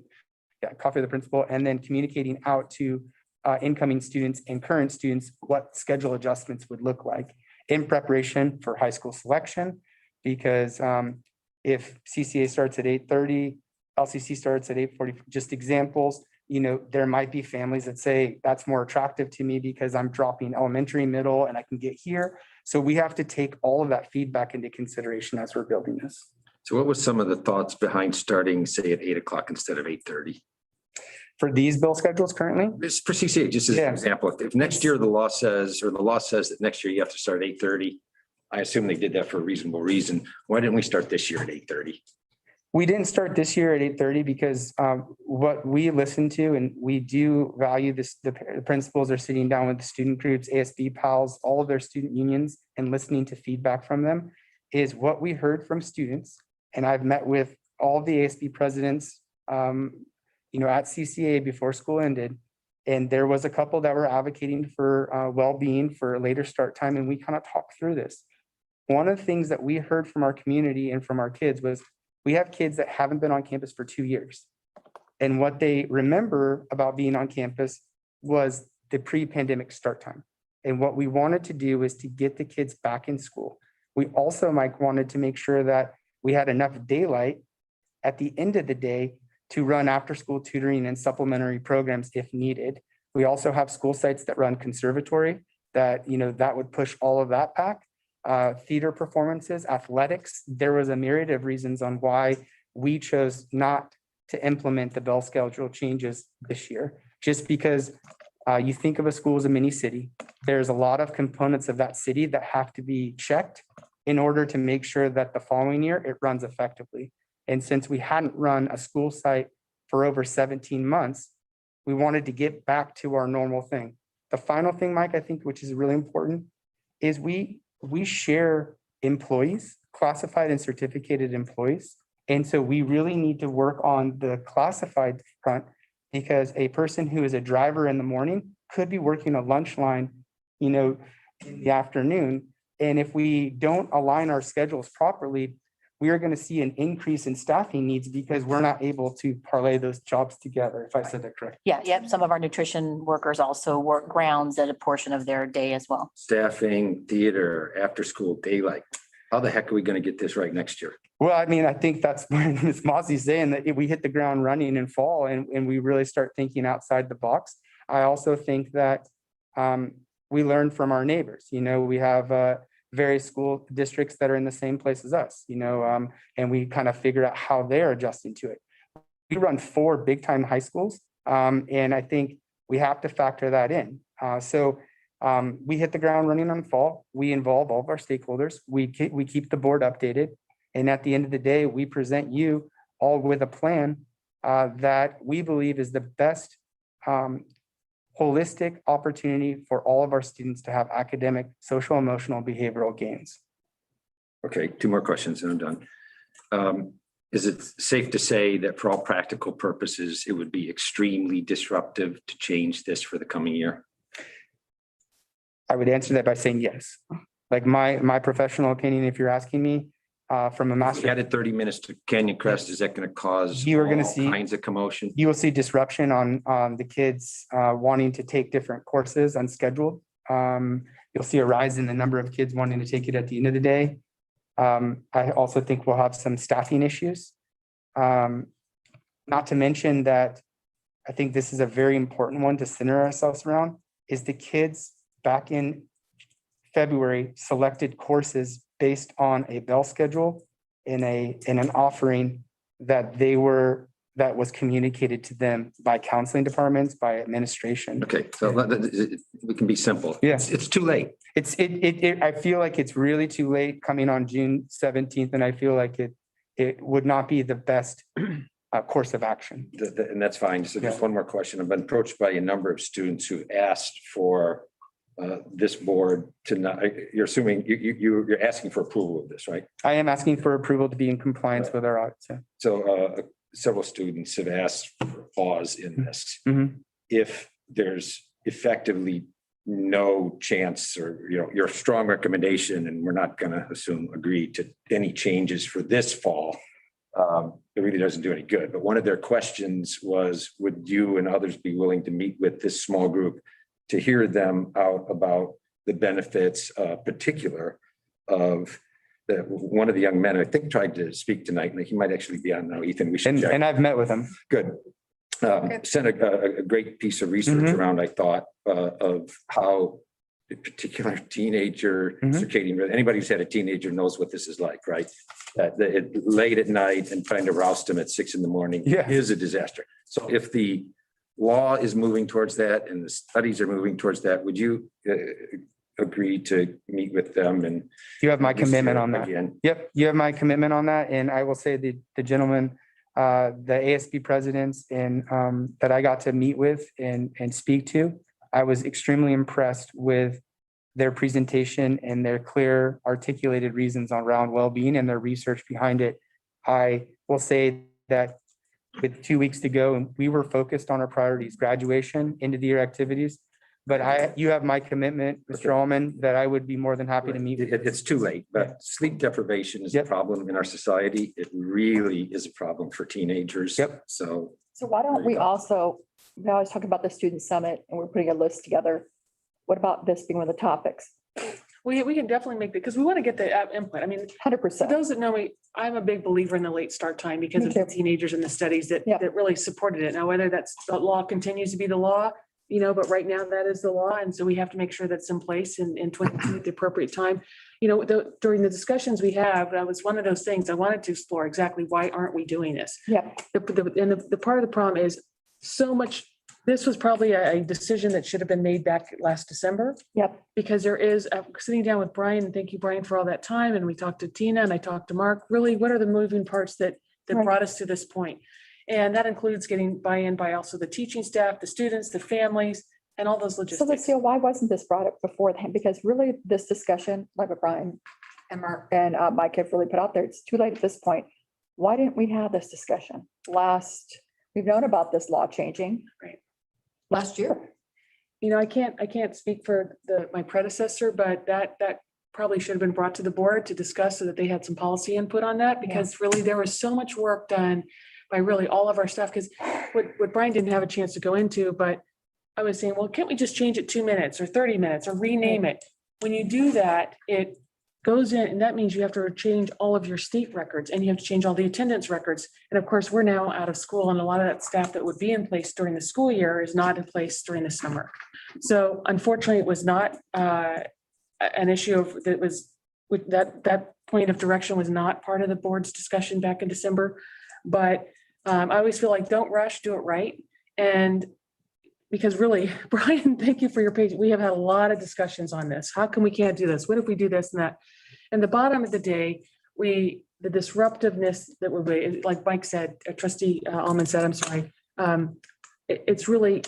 the principal, and then communicating out to incoming students and current students what schedule adjustments would look like in preparation for high school selection. Because if CCA starts at 8:30, LCC starts at 8:40, just examples, there might be families that say that's more attractive to me because I'm dropping elementary, middle, and I can get here. So we have to take all of that feedback into consideration as we're building this. So what was some of the thoughts behind starting, say, at 8 o'clock instead of 8:30? For these bill schedules currently, It's for CCA, just as an Yeah. example. If next year the law says that next year you have to start at 8:30, I assume they did that for a reasonable reason. Why didn't we start this year at 8:30? we didn't start this year at 8:30 because what we listen to, and we do value this, the principals are sitting down with the student groups, ASB pals, all of their student unions, and listening to feedback from them, is what we heard from students. And I've met with all the ASB presidents, at CCA before school ended. And there was a couple that were advocating for well-being for a later start time. And we kind of talked through this. one of the things that we heard from our community and from our kids was, we have kids that haven't been on campus for 2 years. And what they remember about being on campus was the pre-pandemic start time. And what we wanted to do is to get the kids back in school. We also, Mike, wanted to make sure that we had enough daylight at the end of the day to run after-school tutoring and supplementary programs if needed. We also have school sites that run conservatory that, that would push all of that back. Theater performances, athletics, there was a myriad of reasons on why we chose not to implement the bell schedule changes this year. Just because you think of a school as a mini city, there's a lot of components of that city that have to be checked in order to make sure that the following year it runs effectively. And since we hadn't run a school site for over 17 months, we wanted to get back to our normal thing. The final thing, Mike, I think, which is really important, is we share employees, classified and certificated employees. And so we really need to work on the classified front, because a person who is a driver in the morning could be working a lunch line, in the afternoon. And if we don't align our schedules properly, we are going to see an increase in staffing needs because we're not able to parlay those jobs together, if I said that correctly. Yeah, yep. Some of our nutrition workers also work grounds at a portion of their day as well. Staffing, theater, after-school daylight. How the heck are we going to get this right next year? Well, I mean, I think that's when Ms. Mozzie's saying that if we hit the ground running in fall and we really start thinking outside the box. I also think that we learn from our neighbors. We have various school districts that are in the same place as us, and we kind of figure out how they're adjusting to it. We run 4 big time high schools, and I think we have to factor that in. We hit the ground running on fall. We involve all of our stakeholders. We keep the board updated. And at the end of the day, we present you all with a plan that we believe is the best holistic opportunity for all of our students to have academic, social, emotional, behavioral gains. Okay, 2 more questions and I'm done. Is it safe to say that for all practical purposes, it would be extremely disruptive to change this for the coming year? I would answer that by saying yes. Like my professional opinion, if you're asking me, from a If master. you added 30 minutes to Canyon Crest, is that going to cause You are going to all see. kinds of commotion? You will see disruption on the kids wanting to take different courses unscheduled. You'll see a rise in the number of kids wanting to take it at the end of the day. I also think we'll have some staffing issues. Not to mention that I think this is a very important one to center ourselves around, is the kids back in February selected courses based on a bell schedule in an offering that was communicated to them by counseling departments, by administration. Okay, so we can be simple. Yes. It's too late. I feel like it's really too late coming on June 17th, and I feel like it would not be the best course of action. And that's fine. So just one more question. I've been approached by a number of students who asked for this board to not, you're assuming you're asking for approval of this, right? I am asking for approval to be in compliance with our audit. So several students have asked for a pause in this. Mhm. If there's effectively no chance or, your strong recommendation, and we're not going to agree to any changes for this fall, it really doesn't do any good. But one of their questions was, would you and others be willing to meet with this small group to hear them out about the benefits, particular of one of the young men, I think, tried to speak tonight, and he might actually be on now, Ethan. We should check. And I've met with him. Good. Sent a great piece of research around, I thought, of how a particular teenager, circadian rhythm, anybody who's had a teenager knows what this is like, right? Late at night and trying to roust them at 6 a.m. is a disaster. So if the law is moving towards that and the studies are moving towards that, would you agree to meet with them? And you have my commitment on that. Again. Yep, you have my commitment on that. And I will say the gentleman, the ASB presidents and that I got to meet with and speak to, I was extremely impressed with their presentation and their clear articulated reasons around well-being and their research behind it. I will say that with 2 weeks to go, and we were focused on our priorities, graduation, end of the year activities. But you have my commitment, Mr. Allman, that I would be more than happy to meet. It's too late, but sleep deprivation is a Yep. problem in our society. It really is a problem for teenagers. Yep. So So why don't we also, now I was talking about the student summit and we're putting a list together. What about this being one of the topics? We can definitely make that, because we want to get the input. I mean, for 100%. those that know me, I'm a big believer in the late start time because Me of the too. teenagers and the studies that, Yeah. that really supported it. Now, whether that's, the law continues to be the law, but right now that is the law. And so we have to make sure that's in place in 22 at the appropriate time. During the discussions we have, that was one of those things I wanted to explore exactly why aren't we doing this? Yep. The part of the problem is so much, this was probably a decision that should have been made back last December. Yep. Because there is, sitting down with Brian, and thank you, Brian, for all that time, and we talked to Tina and I talked to Mark, really, what are the moving parts that Right. brought us to this point? And that includes getting buy-in by also the teaching staff, the students, the families, and all those So logistics. Lucille, why wasn't this brought up before then? Because really this discussion, like what Brian and Mark and Mike have really put out there, it's too late at this point. Why didn't we have this discussion we've known about this law changing. Right. Last year. I can't speak for my predecessor, but that probably should have been brought to the board to discuss so that they had some policy input on that, because really there was so much work done by really all of our staff, because what Brian didn't have a chance to go into, but I was saying, well, can't we just change it 2 minutes or 30 minutes or rename it? When you do that, it goes in, and that means you have to change all of your state records and you have to change all the attendance records. And of course, we're now out of school, and a lot of that staff that would be in place during the school year is not in place during the summer. So unfortunately, it was not an issue that point of direction was not part of the board's discussion back in December. But I always feel like, don't rush, do it right. And because really, Brian, thank you for your patience. We have had a lot of discussions on this. How come we can't do this? What if we do this and that? And the bottom of the day, the disruptiveness that we're, like Mike said, Trustee Allman said, I'm sorry. It's really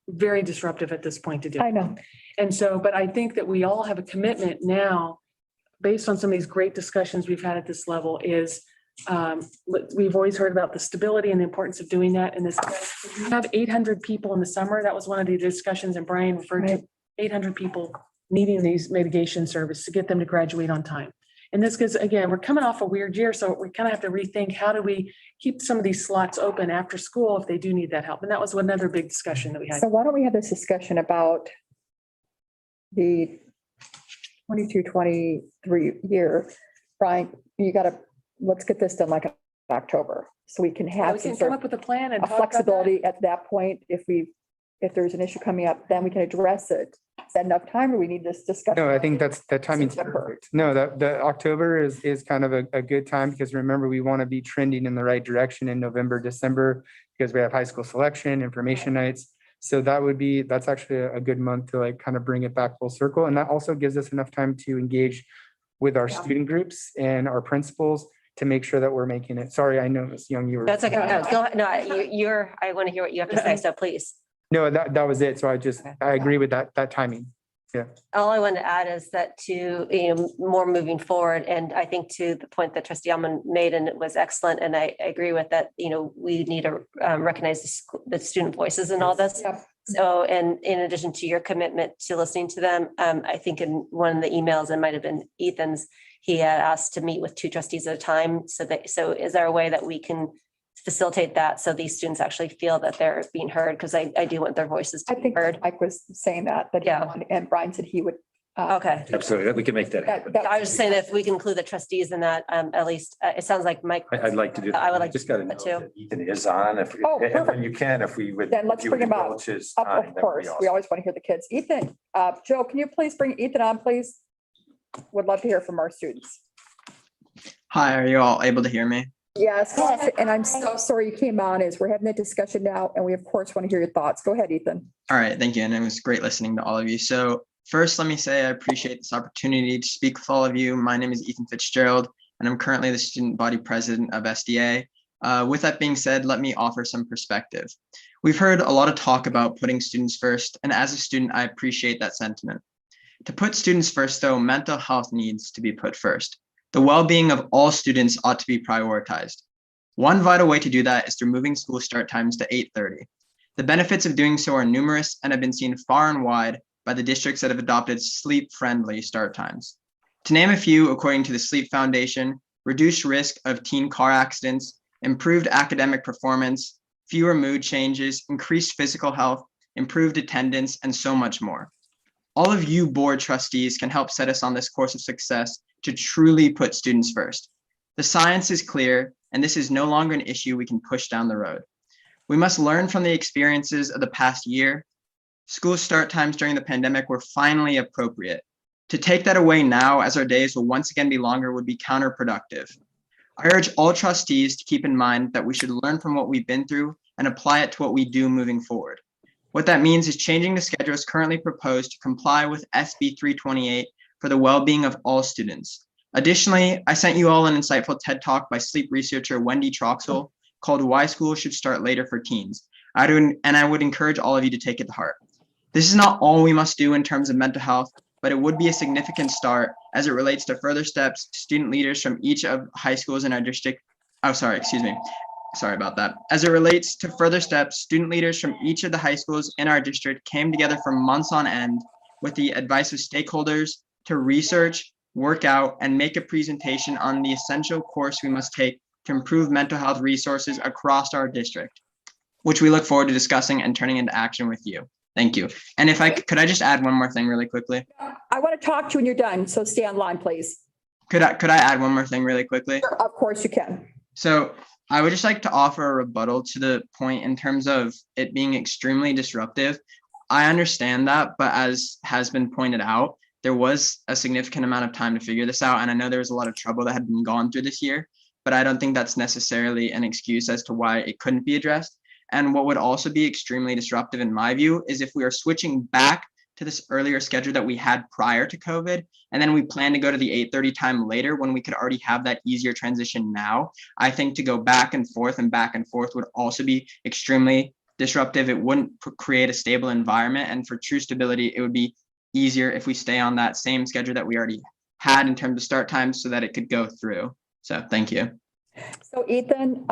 very disruptive at this point to do. I know. And so, but I think that we all have a commitment now, based on some of these great discussions we've had at this level, is we've always heard about the stability and the importance of doing that. And this, we have 800 people in the summer. That was one of the discussions, and Brian referred to 800 people needing these mitigation service to get them to graduate on time. And this, because again, we're coming off a weird year, so we kind of have to rethink, how do we keep some of these slots open after school if they do need that help? And that was another big discussion that we had. So why don't we have this discussion about the 22-23 year? Brian, let's get this done like in October, so we can Yeah, have we some can sort come of up with a plan and a talk about that. flexibility at that point. If there's an issue coming up, then we can address it. Is that enough time, or we need this discussion? No, I think that timing's September. perfect. No, the October is kind of a good time, because remember, we want to be trending in the right direction in November, December, because we have high school selection, information nights. So that's actually a good month to like kind of bring it back full circle. And that also gives us enough time to engage with our student groups and our principals to make sure that we're making it. Sorry, I know, Ms. Young, you were. That's okay. No, go ahead. No, I want to hear what you have to say, so please. No, that was it. So I agree with that timing. All I want to add is that more moving forward, and I think to the point that Trustee Alman made, and it was excellent, and I agree with that, we need to recognize the student voices in all this. Yep. So, and in addition to your commitment to listening to them, I think in one of the emails, it might have been Ethan's, he had asked to meet with 2 trustees at a time. So is there a way that we can facilitate that so these students actually feel that they're being heard? Because I do want their voices to I be think heard. Mike was saying that, he Yeah. wanted- and Brian said he would. Okay. absolutely, we can make that happen. I was just saying that if we can include the trustees in that, at least, it sounds like Mike. I'd like to do that. I would like Just got to know that too. that Ethan is on. If Oh, when perfect. you can, if we would. Then let's if you bring would him out. indulge his Of time, that would be course, we awesome. always want to hear the kids. Ethan, Joe, can you please bring Ethan on, please? Would love to hear from our students. Hi, are you all able to hear me? Yes, Yes. and I'm so sorry you came on, as we're having that discussion now, and we of course want to hear your thoughts. Go ahead, Ethan. All right, thank you. And it was great listening to all of you. So first, let me say I appreciate this opportunity to speak with all of you. My name is Ethan Fitzgerald, and I'm currently the student body president of SDA. With that being said, let me offer some perspective. We've heard a lot of talk about putting students first, and as a student, I appreciate that sentiment. To put students first, though, mental health needs to be put first. The well-being of all students ought to be prioritized. One vital way to do that is through moving school start times to 8:30. The benefits of doing so are numerous and have been seen far and wide by the districts that have adopted sleep-friendly start times. To name a few, according to the Sleep Foundation, reduced risk of teen car accidents, improved academic performance, fewer mood changes, increased physical health, improved attendance, and so much more. All of you board trustees can help set us on this course of success to truly put students first. The science is clear, and this is no longer an issue we can push down the road. We must learn from the experiences of the past year. School start times during the pandemic were finally appropriate. To take that away now, as our days will once again be longer, would be counterproductive. I urge all trustees to keep in mind that we should learn from what we've been through and apply it to what we do moving forward. What that means is changing the schedules currently proposed to comply with SB 328 for the well-being of all students. Additionally, I sent you all an insightful TED Talk by sleep researcher Wendy Troxel called Why School Should Start Later for Teens. I would encourage all of you to take it to heart. This is not all we must do in terms of mental health, but it would be a significant start as it relates to further steps student leaders from each of high schools in our district. Oh, sorry about that. As it relates to further steps, student leaders from each of the high schools in our district came together for months on end with the advice of stakeholders to research, work out, and make a presentation on the essential course we must take to improve mental health resources across our district, which we look forward to discussing and turning into action with you. Thank you. And if could I just add one more thing really quickly? I want to talk to you when you're done, so stay online, please. Could I add one more thing really quickly? Sure, of course you can. So I would just like to offer a rebuttal to the point in terms of it being extremely disruptive. I understand that, but as has been pointed out, there was a significant amount of time to figure this out. And I know there was a lot of trouble that had been gone through this year, but I don't think that's necessarily an excuse as to why it couldn't be addressed. And what would also be extremely disruptive in my view is if we are switching back to this earlier schedule that we had prior to COVID, and then we plan to go to the 8:30 time later when we could already have that easier transition now. I think to go back and forth would also be extremely disruptive. It wouldn't create a stable environment. And for true stability, it would be easier if we stay on that same schedule that we already had in terms of start times so that it could go through. So thank you. So Ethan,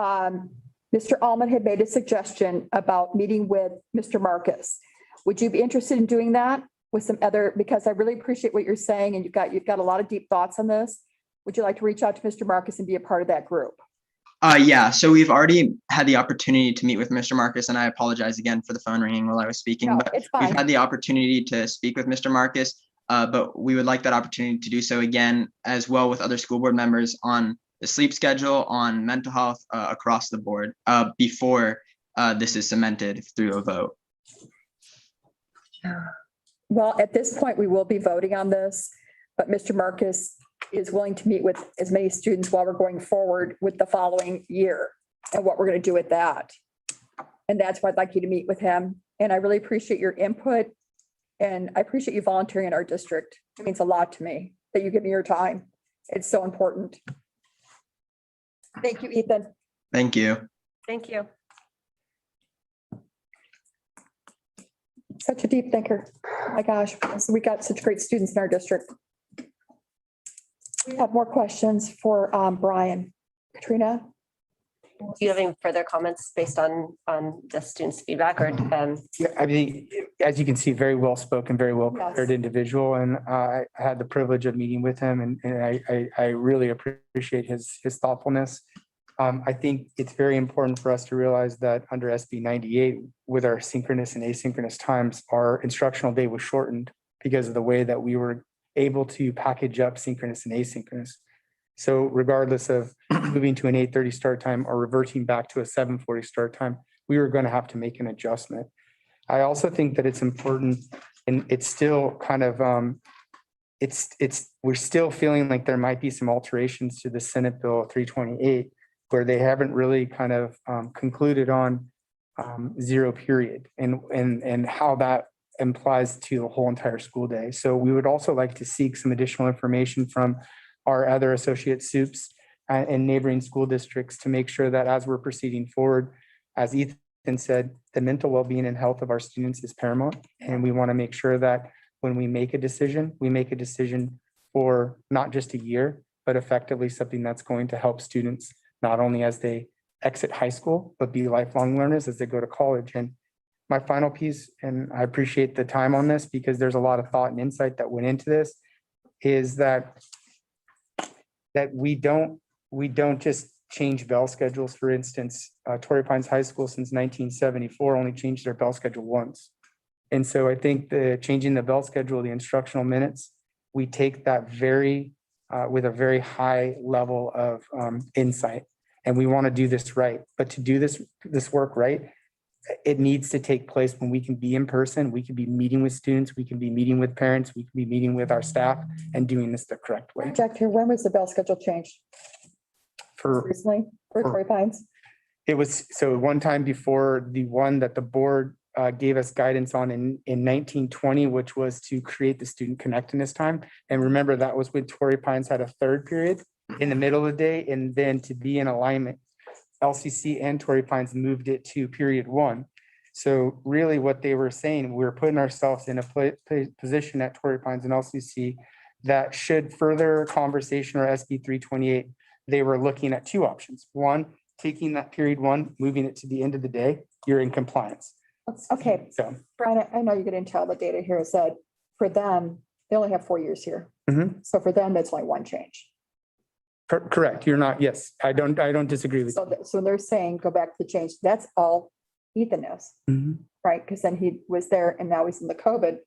Mr. Allman had made a suggestion about meeting with Mr. Marcus. Would you be interested in doing that with some other, because I really appreciate what you're saying and you've got a lot of deep thoughts on this. Would you like to reach out to Mr. Marcus and be a part of that group? Yeah, so we've already had the opportunity to meet with Mr. Marcus, and I apologize again for the phone ringing while I was speaking, No, but it's we've fine. had the opportunity to speak with Mr. Marcus, but we would like that opportunity to do so again, as well with other school board members on the sleep schedule, on mental health across the board before this is cemented through a vote. Well, at this point, we will be voting on this, but Mr. Marcus is willing to meet with as many students while we're going forward with the following year and what we're going to do with that. And that's why I'd like you to meet with him. And I really appreciate your input. And I appreciate you volunteering in our district. It means a lot to me that you give me your time. It's so important. Thank you, Ethan. Thank you. Thank you. Such a deep thinker. Oh my gosh, we got such great students in our district. We have more questions for Brian. Katrina? Do you have any further comments based on the students' feedback or? Yeah, I mean, as you can see, very well spoken, very well Yes. prepared individual, and I had the privilege of meeting with him, and I really appreciate his thoughtfulness. I think it's very important for us to realize that under SB 98, with our synchronous and asynchronous times, our instructional day was shortened because of the way that we were able to package up synchronous and asynchronous. So regardless of moving to an 8:30 start time or reverting back to a 7:40 start time, we were going to have to make an adjustment. I also think that it's important, and it's still kind of, we're still feeling like there might be some alterations to the Senate Bill 328, where they haven't really kind of concluded on zero period and how that implies to the whole entire school day. So we would also like to seek some additional information from our other associate SUPs and neighboring school districts to make sure that as we're proceeding forward, as Ethan said, the mental well-being and health of our students is paramount. And we want to make sure that when we make a decision for not just a year, but effectively something that's going to help students not only as they exit high school, but be lifelong learners as they go to college. And my final piece, and I appreciate the time on this because there's a lot of thought and insight that went into this, is that we don't just change bell schedules. For instance, Torrey Pines High School since 1974 only changed their bell schedule once. And so I think the changing the bell schedule, the instructional minutes, we take that with a very high level of insight. And we want to do this right. But to do this work right, it needs to take place when we can be in person. We can be meeting with students. We can be meeting with parents. We can be meeting with our staff and doing this the correct way. Jack, here, when was the bell schedule changed? Recently, for Torrey Pines? It was, so one time before the one that the board gave us guidance on in 1920, which was to create the student connectedness time. And remember, that was when Torrey Pines had a third period in the middle of the day. And then to be in alignment, LCC and Torrey Pines moved it to period 1. So really what they were saying, we were putting ourselves in a position at Torrey Pines and LCC that should further conversation or SB 328, they were looking at 2 options. One, taking that period 1, moving it to the end of the day, you're in compliance. Okay, So, Brian, I know you're getting to all the data here is that for them, they only have 4 years here. Mhm. So for them, that's only one change. correct, you're not, yes, I don't disagree with So, so they're saying, go back to the change. That's all Ethan knows, you. right? Because then he was there and now he's in the COVID.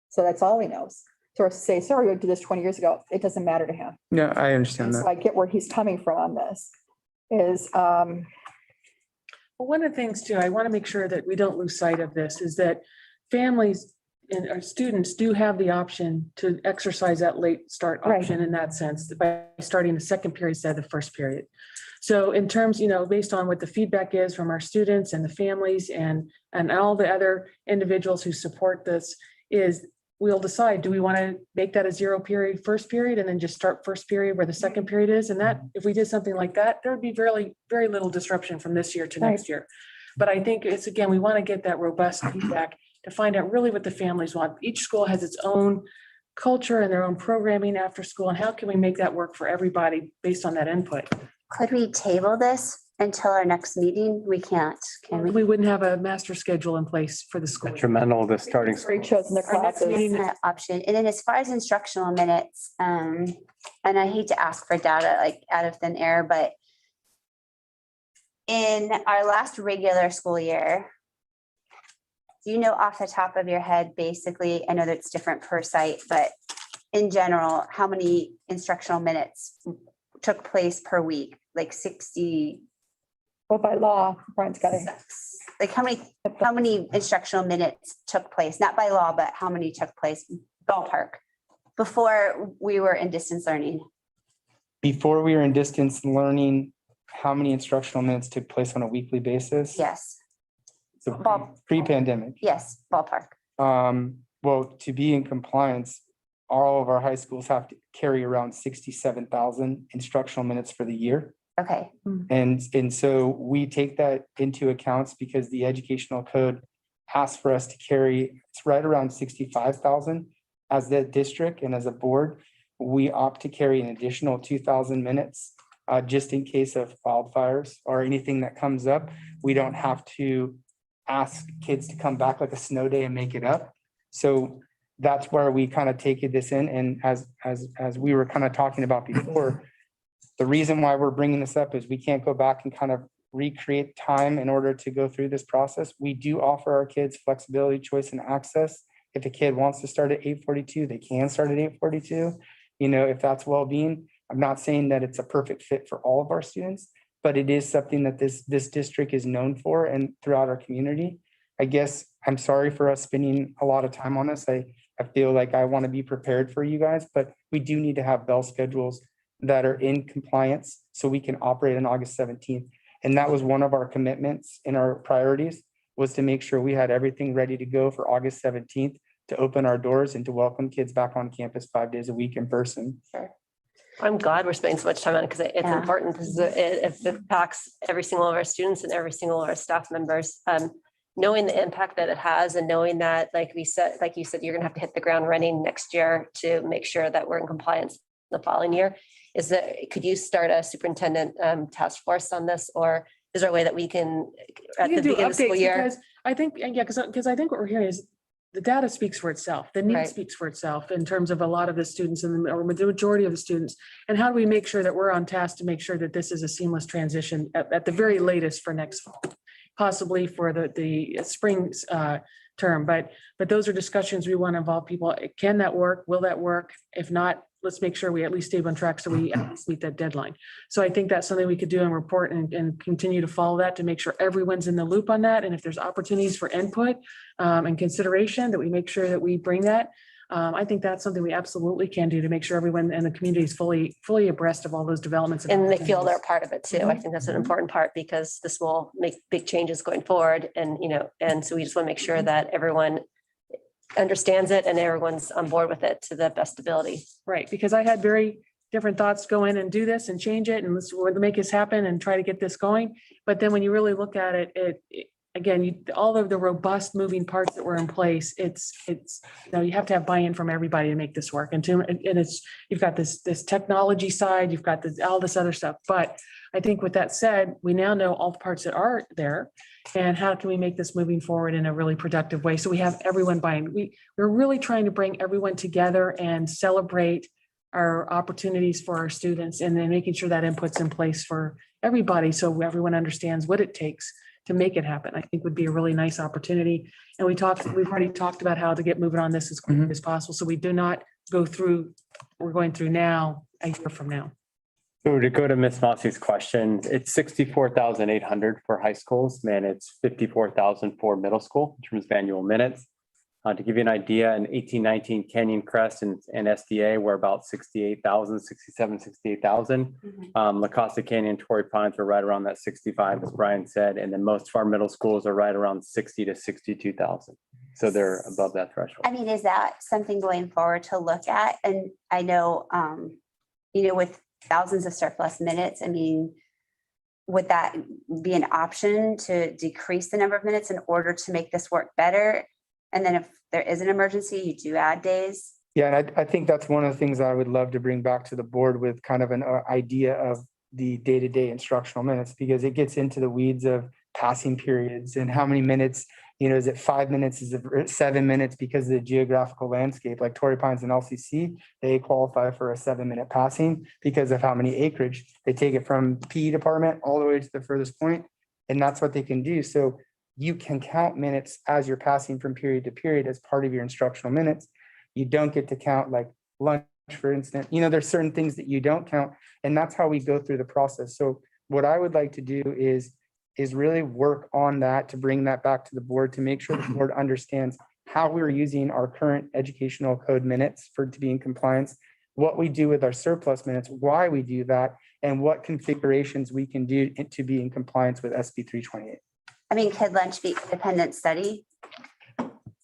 So that's all he knows. So to say, sorry, you did this 20 years ago, it doesn't matter to him. Yeah, I understand And so that. I get where he's coming from on this is, Well, one of the things too, I want to make sure that we don't lose sight of this, is that families and our students do have the option to exercise that late start Right. option in that sense by starting the second period instead of the first period. So in terms, based on what the feedback is from our students and the families and all the other individuals who support this, is we'll decide, do we want to make that a 0 period first period and then just start first period where the second period is? And that, if we did something like that, there would be very, very little disruption from this year to Right. next year. But I think it's, again, we want to get that robust feedback to find out really what the families want. Each school has its own culture and their own programming after school, and how can we make that work for everybody based on that input? Could we table this until our next meeting? We can't, can we? We wouldn't have a master schedule in place for the school. Detrimental to starting. already chosen the Our next classes. meeting- That's an option. And then as far as instructional minutes, and I hate to ask for data like out of thin air, but in our last regular school year, do you know off the top of your head, basically, I know that it's different per site, but in general, how many instructional minutes took place per week? Like 60, Well, by law, Brian's got to. like how many instructional minutes took place? Not by law, but how many took place ballpark before we were in distance learning? Before we were in distance learning, how many instructional minutes took place on a weekly basis? Yes, So Ball- pre-pandemic. yes, ballpark. Well, to be in compliance, all of our high schools have to carry around 67,000 instructional minutes for the year. Okay, And so we take that into account because the educational code asks for us to carry, it's right around 65,000 as the district and as a board. We opt to carry an additional 2,000 minutes just in case of wildfires or anything that comes up. We don't have to ask kids to come back like a snow day and make it up. So that's where we kind of take this in. And as we were kind of talking about before, the reason why we're bringing this up is we can't go back and kind of recreate time in order to go through this process. We do offer our kids flexibility, choice, and access. If a kid wants to start at 8:42, they can start at 8:42. If that's well-being, I'm not saying that it's a perfect fit for all of our students, but it is something that this district is known for and throughout our community. I guess I'm sorry for us spending a lot of time on this. I feel like I want to be prepared for you guys, but we do need to have bell schedules that are in compliance so we can operate on August 17th. And that was one of our commitments in our priorities, was to make sure we had everything ready to go for August 17th to open our doors and to welcome kids back on campus 5 days a week in person. I'm glad we're spending so much time on it because it's Yeah. important because it impacts every single of our students and every single of our staff members. Knowing the impact that it has and knowing that, like you said, you're gonna have to hit the ground running next year to make sure that we're in compliance the following year. Could you start a superintendent task force on this, or is there a way that we can, at You the can do beginning of the school updates year? because I think, yeah, because I think what we're hearing is the data speaks for itself. The need Right. speaks for itself in terms of a lot of the students and or the majority of the students. And how do we make sure that we're on task to make sure that this is a seamless transition at the very latest for next fall, possibly for the spring term. But those are discussions we want to involve people. Can that work? Will that work? If not, let's make sure we at least stay on track so we at least meet that deadline. So I think that's something we could do and report and continue to follow that to make sure everyone's in the loop on that. And if there's opportunities for input and consideration, that we make sure that we bring that. I think that's something we absolutely can do to make sure everyone in the community is fully abreast of all those developments. And they feel they're part of it too. I Mhm. think that's an important part because this will make big changes going forward. And, and so we just want to make sure that everyone understands it and everyone's on board with it to the best ability. Right, because I had very different thoughts, go in and do this and change it and let's make this happen and try to get this going. But then when you really look at it, again, all of the robust moving parts that were in place, it's, you have to have buy-in from everybody to make this work. And you've got this technology side, you've got all this other stuff. But I think with that said, we now know all the parts that are there. And how can we make this moving forward in a really productive way? So we have everyone buying. We're really trying to bring everyone together and celebrate our opportunities for our students and then making sure that input's in place for everybody. So everyone understands what it takes to make it happen. I think would be a really nice opportunity. And we've already talked about how to get moving on this as quickly as possible. So we do not go through, we're going through now, a year from now. So to go to Ms. Mossie's question, it's 64,800 for high schools, and it's 54,000 for middle school in terms of annual minutes. To give you an idea, in 1819 Canyon Crest and SDA were about 68,000, 68,000. La Costa Canyon, Torrey Pines were right around that 65, as Brian said, and then most of our middle schools are right around 60 to 62,000. So they're above that threshold. I mean, is that something going forward to look at? And I know, with thousands of surplus minutes, I mean, would that be an option to decrease the number of minutes in order to make this work better? And then if there is an emergency, you do add days? Yeah, and I think that's one of the things I would love to bring back to the board with kind of an idea of the day-to-day instructional minutes, because it gets into the weeds of passing periods and how many minutes, is it 5 minutes, is it 7 minutes because of the geographical landscape, like Torrey Pines and LCC, they qualify for a 7-minute passing because of how many acreage. They take it from PE department all the way to the furthest point, and that's what they can do. So you can count minutes as you're passing from period to period as part of your instructional minutes. You don't get to count like lunch, for instance. There's certain things that you don't count, and that's how we go through the process. So what I would like to do is really work on that, to bring that back to the board, to make sure the board understands how we're using our current educational code minutes to be in compliance, what we do with our surplus minutes, why we do that, and what configurations we can do to be in compliance with SB 328. I mean, could lunch be independent study?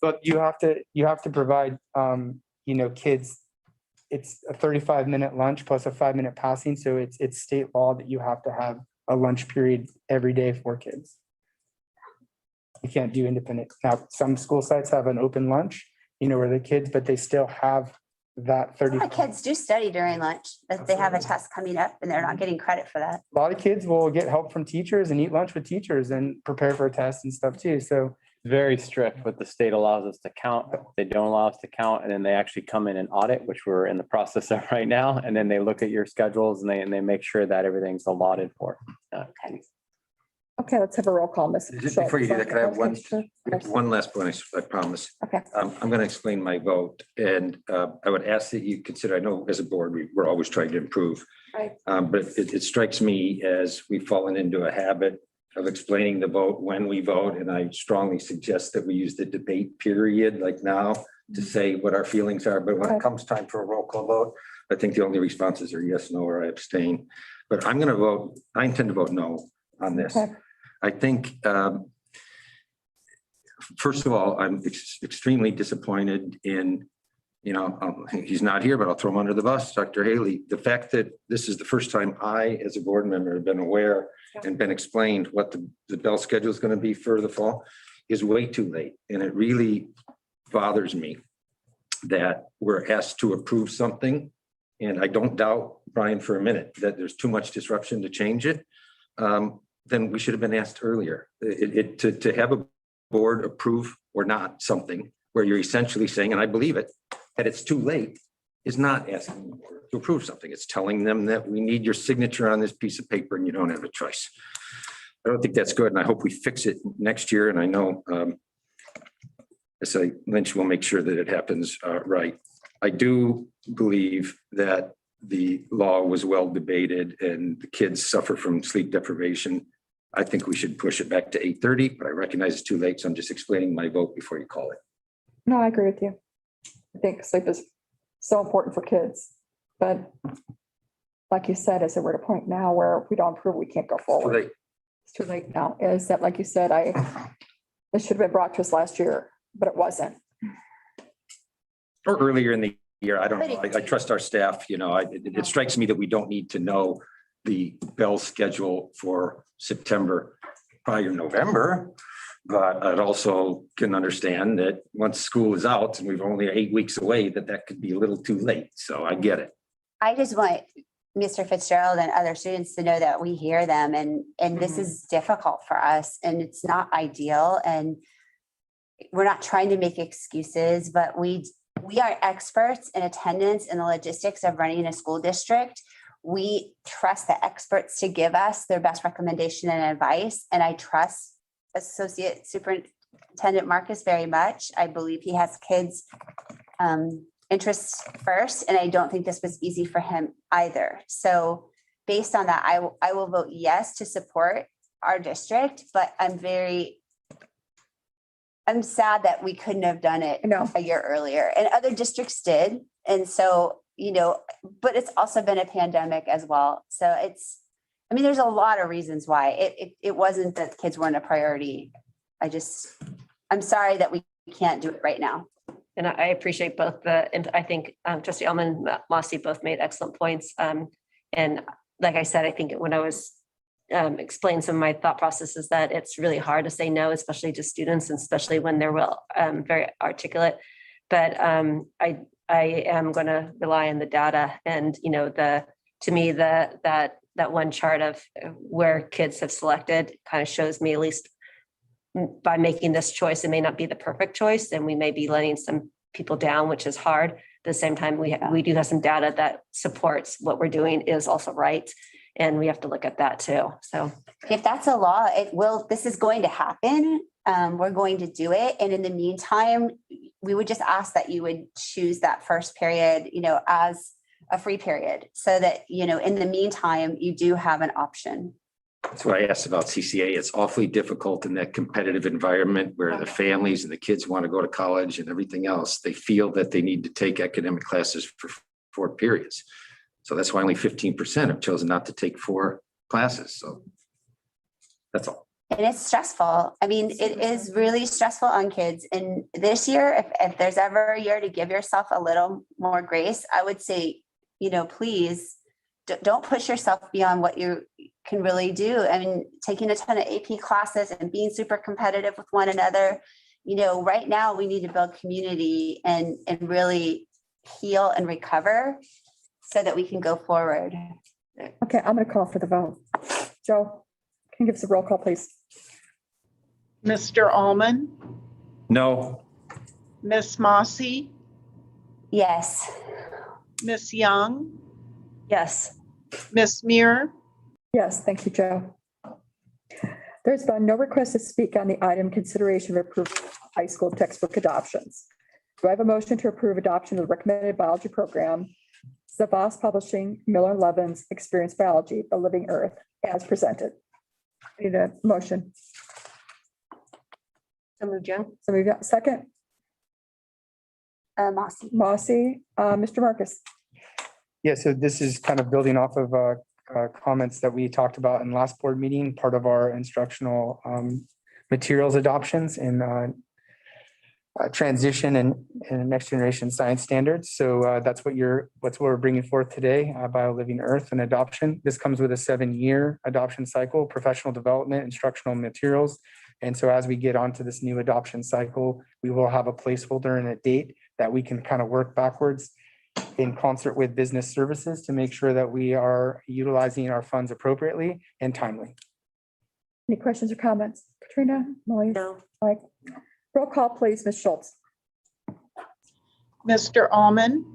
But you have to provide, kids, it's a 35-minute lunch plus a 5-minute passing. So it's state law that you have to have a lunch period every day for kids. You can't do independent. Now, some school sites have an open lunch, where the kids, but they still have that 30. A lot of kids do study during lunch, but they have a test coming up and they're not getting credit for that. A lot of kids will get help from teachers and eat lunch with teachers and prepare for a test and stuff too. So Very strict what the state allows us to count. They don't allow us to count, and then they actually come in and audit, which we're in the process of right now. And then they look at your schedules and they make sure that everything's allotted for. Okay, let's have a roll call, Ms. Just before you do that, can I have Schultz? one last point, I promise. Okay. I'm going to explain my vote, and I would ask that you consider, I know as a board, we're always trying to improve. Right. But it strikes me as we've fallen into a habit of explaining the vote when we vote, and I strongly suggest that we use the debate period like now to say what our feelings are. But when it comes time for a roll call vote, I think the only responses are yes, no, or I abstain. But I'm going to vote, I intend to vote no on this. Okay. I think, first of all, I'm extremely disappointed in, he's not here, but I'll throw him under the bus, Dr. Haley. The fact that this is the first time I, as a board member, have been aware and been explained what the bell schedule is going to be for the fall is way too late. And it really bothers me that we're asked to approve something. And I don't doubt, Brian, for a minute, that there's too much disruption to change it. then we should have been asked earlier. To have a board approve or not something where you're essentially saying, and I believe it, that it's too late, is not asking the board to approve something. It's telling them that we need your signature on this piece of paper and you don't have a choice. I don't think that's good, and I hope we fix it next year. And I know I say Lynch will make sure that it happens right. I do believe that the law was well debated and the kids suffer from sleep deprivation. I think we should push it back to 8:30, but I recognize it's too late, so I'm just explaining my vote before you call it. No, I agree with you. I think sleep is so important for kids, but like you said, is that we're at a point now where if we don't approve, we can't go Too forward. late. It's too late now. Is that, like you said, this should have been brought to us last year, but it wasn't. Or earlier in the year, I don't know. I trust our staff, it strikes me that we don't need to know the bell schedule for September, probably in November. But I'd also can understand that once school is out and we've only 8 weeks away, that could be a little too late. So I get it. I just want Mr. Fitzgerald and other students to know that we hear them and this is difficult for us and it's not ideal. And we're not trying to make excuses, but we are experts in attendance and the logistics of running a school district. We trust the experts to give us their best recommendation and advice. And I trust Associate Superintendent Marcus very much. I believe he has kids' interests first, and I don't think this was easy for him either. So based on that, I will vote yes to support our district, but I'm sad that we couldn't have done it a year earlier, and other districts did. And so, but it's also been a pandemic as well. So there's a lot of reasons why it wasn't that kids weren't a priority. I'm sorry that we can't do it right now. And I appreciate both and I think Trustee Alman, Mossy both made excellent points. And like I said, I think when I was explaining some of my thought processes, that it's really hard to say no, especially to students, and especially when they're very articulate. But I am going to rely on the data, and to me that one chart of where kids have selected kind of shows me, at least by making this choice, it may not be the perfect choice, and we may be letting some people down, which is hard. At the same time, we do have some data that supports what we're doing is also right, and we have to look at that too. So if that's a law, this is going to happen. We're going to do it. And in the meantime, we would just ask that you would choose that first period, as a free period, so that, in the meantime, you do have an option. That's why I asked about CCA. It's awfully difficult in that competitive environment where the families and the kids want to go to college and everything else. They feel that they need to take academic classes for 4 periods. So that's why only 15% have chosen not to take 4 classes. So that's all. And it's stressful. It is really stressful on kids. And this year, if there's ever a year to give yourself a little more grace, I would say, please don't push yourself beyond what you can really do. Taking a ton of AP classes and being super competitive with one another, right now we need to build community and really heal and recover so that we can go forward. Okay, I'm going to call for the vote. Joe, can you give us a roll call, please? Mr. Alman, No. Miss Mossy, Yes. Miss Young, yes. Miss Muir, Yes, thank you, Joe. There's been no request to speak on the item consideration of approval of high school textbook adoptions. Do I have a motion to approve adoption of the recommended biology program, Savas Publishing, Miller Levins Experience Biology, The Living Earth, as presented? I need a motion. So moved, Jen. So we've got second, Mossy, Mr. Marcus. Yeah, so this is kind of building off of comments that we talked about in last board meeting, part of our instructional materials adoptions and transition and next generation science standards. So that's what we're bringing forth today, Bio Living Earth and adoption. This comes with a 7-year adoption cycle, professional development, instructional materials. And so as we get onto this new adoption cycle, we will have a placeholder and a date that we can kind of work backwards in concert with business services to make sure that we are utilizing our funds appropriately and timely. Any questions or comments? Katrina, Molly? No. Mike? Roll call, please, Ms. Schultz. Mr. Almond,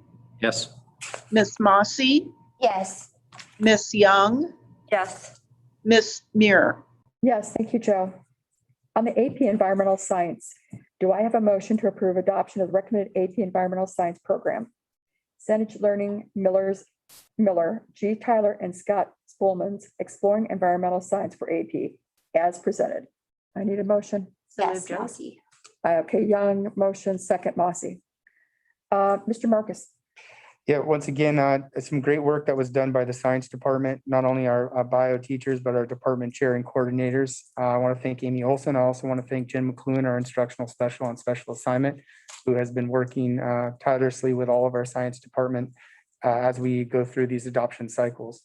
Yes. Miss Mossy, Yes. Miss Young, Yes. Miss Muir. Yes, thank you, Joe. On the AP Environmental Science, do I have a motion to approve adoption of the recommended AP Environmental Science program? Senate Learning Miller, G. Tyler, and Scott Spoolman's Exploring Environmental Science for AP as presented. I need a motion. Yes, Mossy. Okay, Young, motion, second, Mossy. Mr. Marcus. Yeah, once again, some great work that was done by the science department, not only our bio teachers, but our department chair and coordinators. I want to thank Amy Olson. I also want to thank Jen McLuhan, our instructional special on special assignment, who has been working tirelessly with all of our science department as we go through these adoption cycles.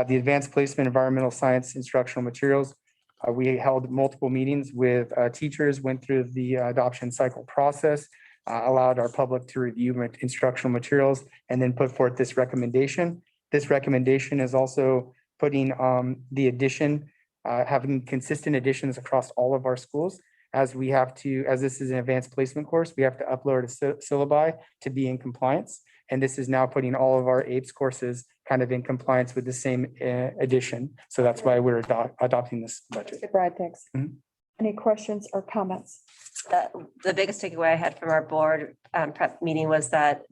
The advanced placement environmental science instructional materials. We held multiple meetings with teachers, went through the adoption cycle process, allowed our public to review instructional materials, and then put forth this recommendation. This recommendation is also putting the addition, having consistent additions across all of our schools. As we have to, as this is an advanced placement course, we have to upload a syllabi to be in compliance. And this is now putting all of our APES courses kind of in compliance with the same addition. So that's why we're adopting this budget. Brad, thanks. Mhm. Any questions or comments? The biggest takeaway I had from our board prep meeting was that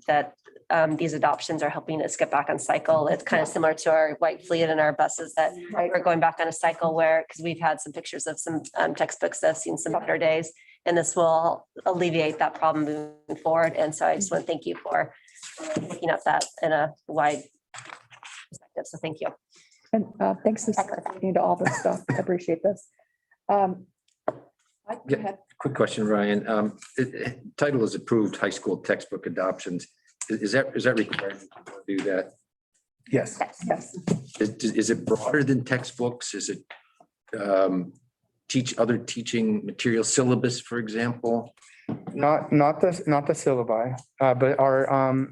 these adoptions are helping us get back on cycle. It's kind of similar to our white fleet and our buses that Right. we're going back on a cycle where, because we've had some pictures of some textbooks that have seen some better days. And this will alleviate that problem moving forward. And so I just want to thank you for looking at that in a wide perspective. So thank you. And thanks for looking into all this stuff. I appreciate this. Mike, go Yeah. ahead. Quick question, Ryan. Title is approved high school textbook adoptions. Is that required to do that? Yes. Yes. Is it broader than textbooks? Is it teach other teaching material syllabus, for example? Not the syllabi, but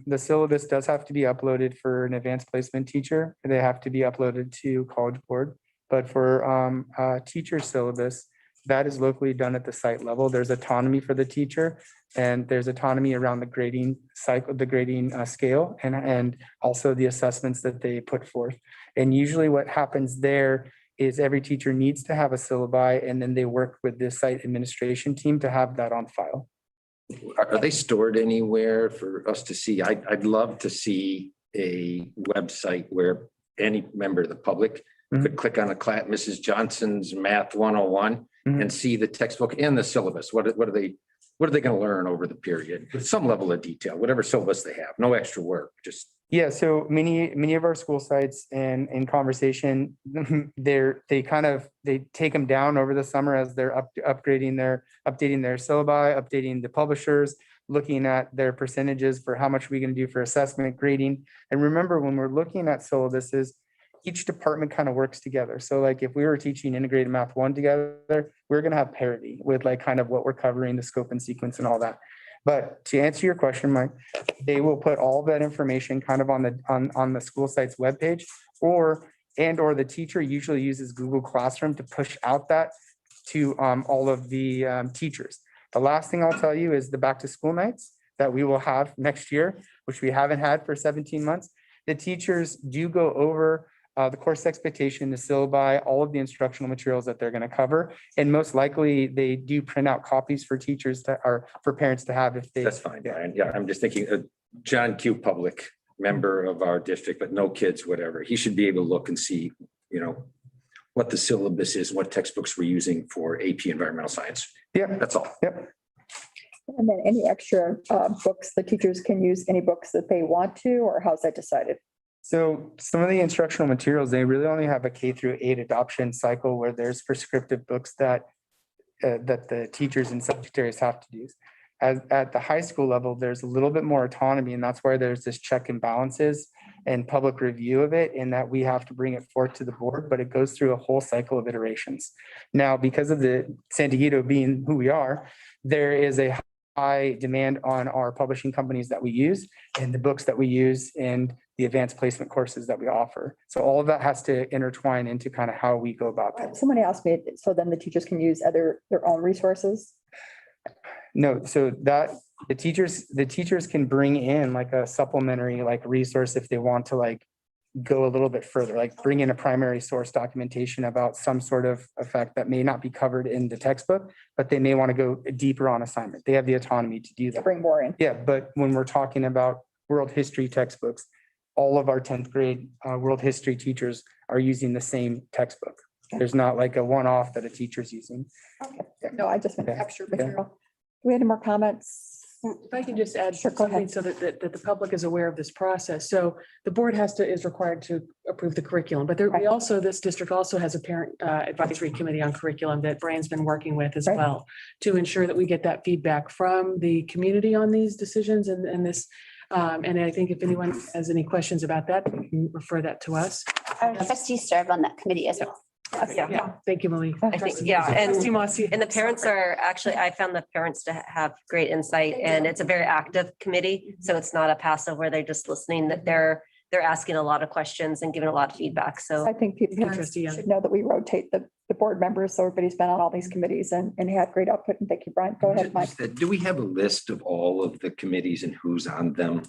the syllabus does have to be uploaded for an advanced placement teacher. They have to be uploaded to College Board. But for teacher syllabus, that is locally done at the site level. There's autonomy for the teacher, and there's autonomy around the grading cycle, the grading scale, and also the assessments that they put forth. And usually what happens there is every teacher needs to have a syllabi, and then they work with the site administration team to have that on file. Are they stored anywhere for us to see? I'd love to see a website where any member of the public could click on a class, Mrs. Johnson's Math 101, and see the textbook and the syllabus. What are they going to learn over the period with some level of detail, whatever syllabus they have, no extra work, just. Yeah, so many of our school sites and in conversation, they take them down over the summer as they're updating their syllabi, updating the publishers, looking at their percentages for how much we're going to do for assessment grading. And remember, when we're looking at syllabuses, each department kind of works together. So like if we were teaching integrated math 1 together, we're going to have parity with like kind of what we're covering, the scope and sequence and all that. But to answer your question, Mike, they will put all that information kind of on the school site's webpage, or the teacher usually uses Google Classroom to push out that to all of the teachers. The last thing I'll tell you is the back to school nights that we will have next year, which we haven't had for 17 months. The teachers do go over the course expectation, the syllabi, all of the instructional materials that they're going to cover. And most likely they do print out copies for teachers or for parents to have if they. That's fine, Brian. Yeah, I'm just thinking John Q. Public, member of our district, but no kids, whatever. He should be able to look and see, what the syllabus is, what textbooks we're using for AP Environmental Science. Yeah, That's all. Yep. And then any extra books, the teachers can use any books that they want to, or how's that decided? So some of the instructional materials, they really only have a K-8 adoption cycle where there's prescriptive books that the teachers and subject areas have to use. At the high school level, there's a little bit more autonomy, and that's why there's this check and balances and public review of it, in that we have to bring it forth to the board, but it goes through a whole cycle of iterations. Now, because of the San Diego being who we are, there is a high demand on our publishing companies that we use and the books that we use, and the advanced placement courses that we offer. So all of that has to intertwine into kind of how we go about that. Somebody asked me, so then the teachers can use their own resources? No, so that the teachers can bring in like a supplementary like resource if they want to like go a little bit further, like bring in a primary source documentation about some sort of effect that may not be covered in the textbook, but they may want to go deeper on assignment. They have the autonomy to do that. Bring more in. Yeah, but when we're talking about world history textbooks, all of our 10th grade world history teachers are using the same textbook. There's not like a one-off that a teacher's using. Okay. No, I just meant Yeah. extra material. Do we have any more comments? If I can just add Sure, go ahead. something so that the public is aware of this process. So the board is required to approve the curriculum, but Right. this district also has a parent advisory committee on curriculum that Brian's been working with as Right. well to ensure that we get that feedback from the community on these decisions and this. And I think if anyone has any questions about that, they can refer that to us. Our trustees serve on that committee as well. Yeah, thank you, Malik. I think, yeah, and- Trustee Mossy. And the parents are actually, I found the parents to have great insight and it's a very active committee. So it's not a passive where they're just listening, that they're asking a lot of questions and giving a lot of feedback. So I think people you, parents Trustee Young. should know that we rotate the board members, so everybody's been on all these committees and had great output. And thank you, Brian. Go ahead, Mike. Do we have a list of all of the committees and who's on them?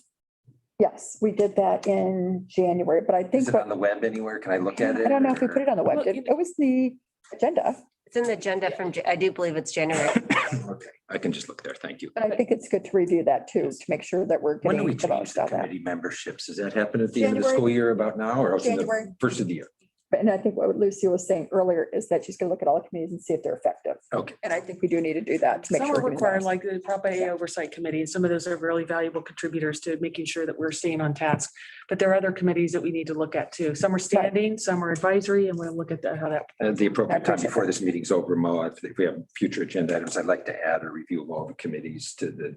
Yes, we did that in January, but I think, Is it on the web anywhere? Can I look at it? I don't know if we put it on the web. Well, It was the agenda, it's in the agenda from, I do believe it's January. Okay, I can just look there. Thank you. but I think it's good to review that too, to make sure that we're When do we getting the change most the out of that. committee memberships? Does that happen at the end of the January. school year about now or else in January. the first of the year? And I think what Lucy was saying earlier is that she's gonna look at all the committees and see if they're effective. Okay. And I think we do need to do that to make Some sure. are we're getting required, those. like the Prop A oversight committee, and some of those are really valuable contributors to making sure that we're staying on task. But there are other committees that we need to look at too. Some are standing, some are advisory, and we'll look at how that. At the appropriate time before this meeting's over, Mo, if we have future agenda items, I'd like to add a review of all the committees to the